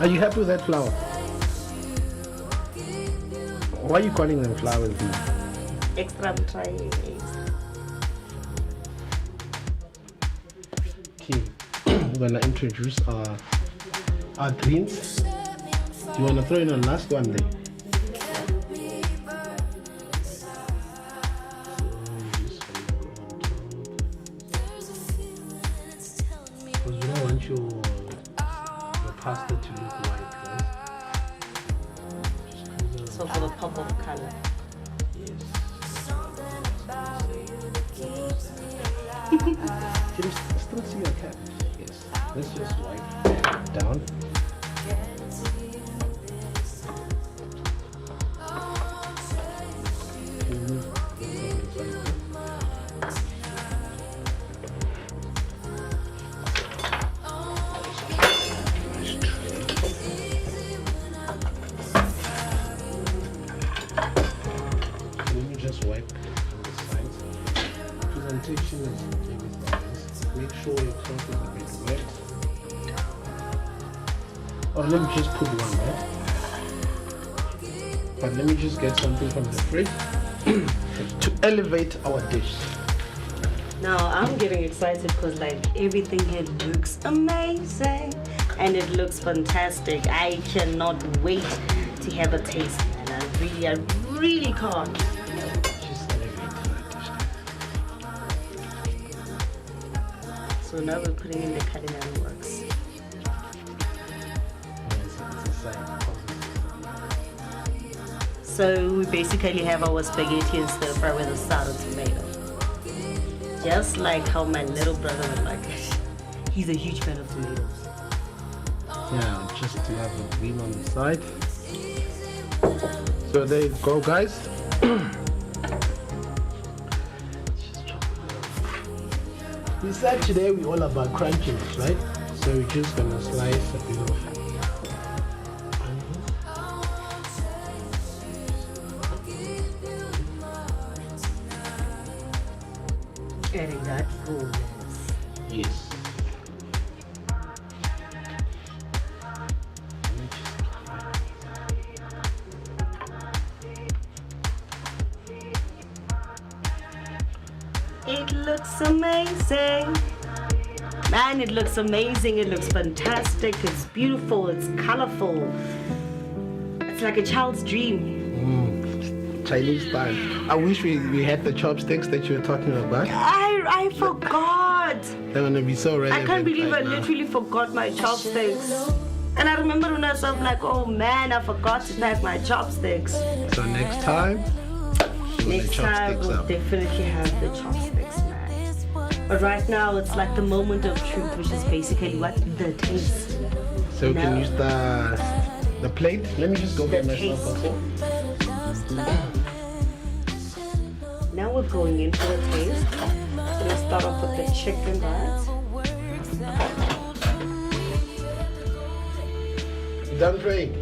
Are you happy with that flower? Why are you calling them flowers? Extra, I'm trying. Okay, we're gonna introduce our greens. Do you wanna throw in a last one there? Because you don't want your pasta to look white, right? So for the pop of color. Can you still see your cap? Yes. Let's just wipe that down. just wipe on the sides. Presentation is everything. Make sure your cloth is a bit wet. Or let me just put one there. But let me just get something from the fridge to elevate our dish. Now I'm getting excited because like everything here looks amazing and it looks fantastic. I cannot wait to have a taste, and I really can't. So now we're putting in the culinary works. So we basically have our spaghetti and stir fry with a sour tomato. Just like how my little brother would like it. He's a huge fan of tomatoes. Yeah, just to have a green on the side. So there you go, guys. We said today we're all about crunchiness, right? So we're just gonna slice a bit of Adding that fullness. yes. It looks amazing. Man, it looks amazing. It looks fantastic. It's beautiful. It's colorful. It's like a child's dream. Chinese style. I wish we had the chopsticks that you were talking about. I forgot. They're gonna be so relevant. I can't believe right I now. literally forgot my chopsticks. And I remember when I was like, oh man, I forgot to pack my chopsticks. So next time, Next time chopsticks we'll up. definitely have the chopsticks, man. But right now it's like the moment of truth, which is basically what? The taste. So we can use the plate. Let me just go get myself a fork. Now we're going in for the taste. So let's start off with the chicken bites. You done praying?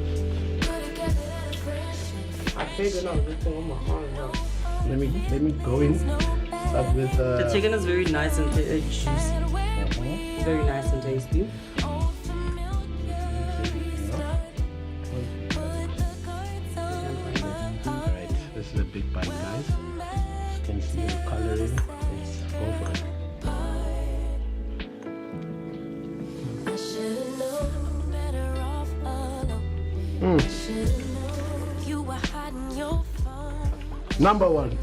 I figured out this thing on my arm. Let me go in. Start with The chicken is very nice and juicy. Very nice and tasty. Alright, this is a big bite, guys. You can see the coloring. Let's go for it. Number one.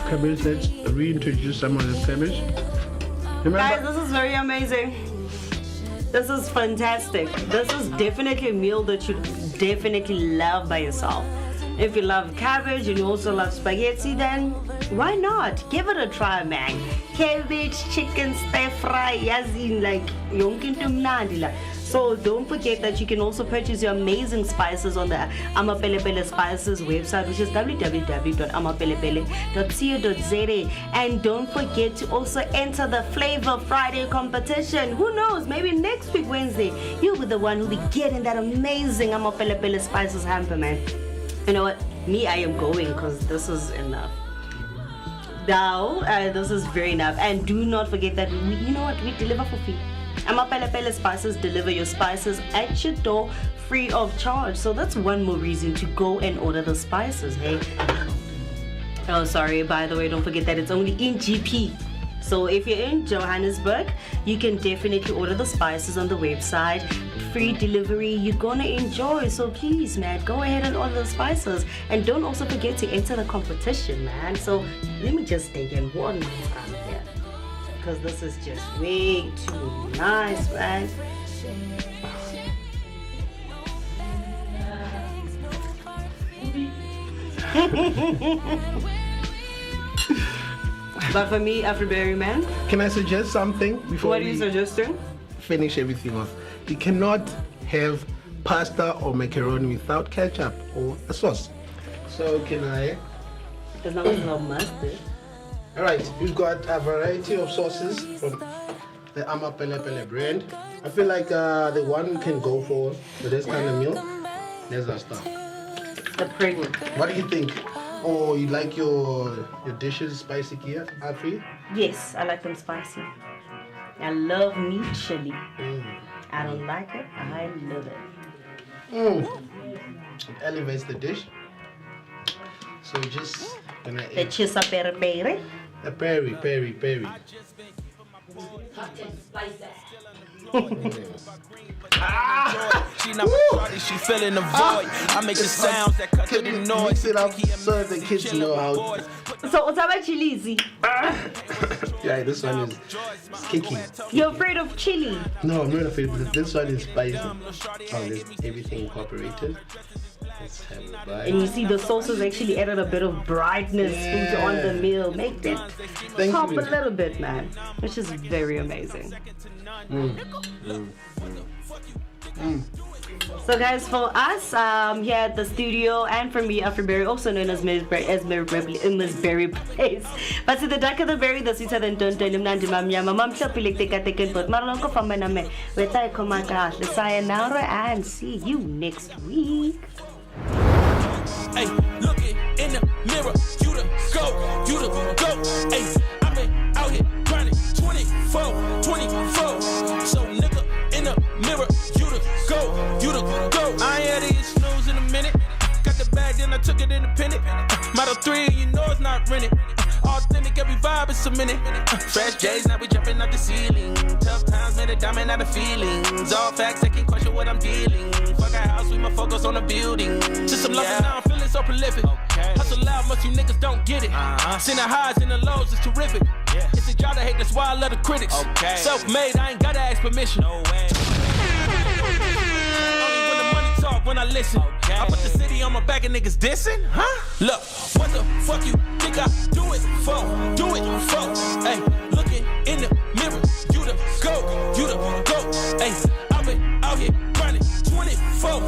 Cabbage, let's reintroduce some of this cabbage. Guys, this is very amazing. This is fantastic. This is definitely a meal that you definitely love by yourself. If you love cabbage and you also love spaghetti, then why not? Give it a try, man. Cabbage, chicken, stir fry, yazin, like yonke mnandi la. So don't forget that you can also purchase your amazing spices on the Amapelepele Spices website, which is www.amapelepele.co.za. And don't forget to also enter the Flavor Friday competition. Who knows? Maybe next week, Wednesday, you'll be the one who'll be getting that amazing Amapelepele Spices hamper, man. You know what? Me, I am going because this is enough. Now, this is very enough. And do not forget that we deliver for free. Amapelepele Spices deliver your spices at your door free of charge. So that's one more reason to go and order the spices, hey? Oh, sorry, by the way, don't forget that it's only in GP. So if you're in Johannesburg, you can definitely order the spices on the website. Free delivery, you're gonna enjoy. So please, man, go ahead and order the spices. And don't also forget to enter the competition, man. So let me just take in one more time here, because this is just way too nice, man. But for me, Afroberry man. Can I suggest something before What are you suggesting? Finish everything off? You cannot have pasta or macaroni without ketchup or a sauce. So can I? As long as it's not mustard. Alright, we've got a variety of sauces from the Amapelepele brand. I feel like the one we can go for this kind of meal There's our stuff. The pregnant. What do you think? Oh, you like your dishes spicy, Kia? Afri? Yes, I like them spicy. I love meat chili. I don't like it. I love it. It elevates the dish. So just gonna The chisa peri peri. The peri. She not my shorty, she filling the void. I make the sounds that cut through the noise. Mix it up so the kids know how. So what's about chili? Yeah, this one is kicky. You're afraid of chili? No, I'm not afraid, but this one is spicy. Oh, there's everything incorporated. Let's have a bite. And you see the sauces actually added a bit of brightness into on the meal. Make it pop a little bit, man. Which is very amazing. So guys, for us here at the studio, and for me, Afroberry, also known as Miss Berry Place. But to the dark of the berry, the sweeter than don't tell him Mama Chopilik take a ticket, but Marlonko from Maname, with I come out, the sayonara, and see you next week. Hey, look it in the mirror, you the go, hey, I've been out here grinding 24, so nigga in the mirror, you the go, I ain't had to snooze in a minute, got the bag then I took it independent, Model 3 you know it's not rented, authentic every vibe is cemented, fresh J's now we jumping out the ceiling, tough times made a diamond out of feelings, all facts I can't question what I'm dealing, fuck a house we my focus on the building, just some love and now I'm feeling so prolific, hustle loud most you niggas don't get it, send the highs and the lows is terrific, it's a job to hate that's why I love the critics, self-made I ain't gotta ask permission, only when the money talk when I listen, I put the city on my back and niggas dissing, look, what the fuck you think I do it for, hey, looking in the mirror, you the go, hey, I've been out here grinding 24,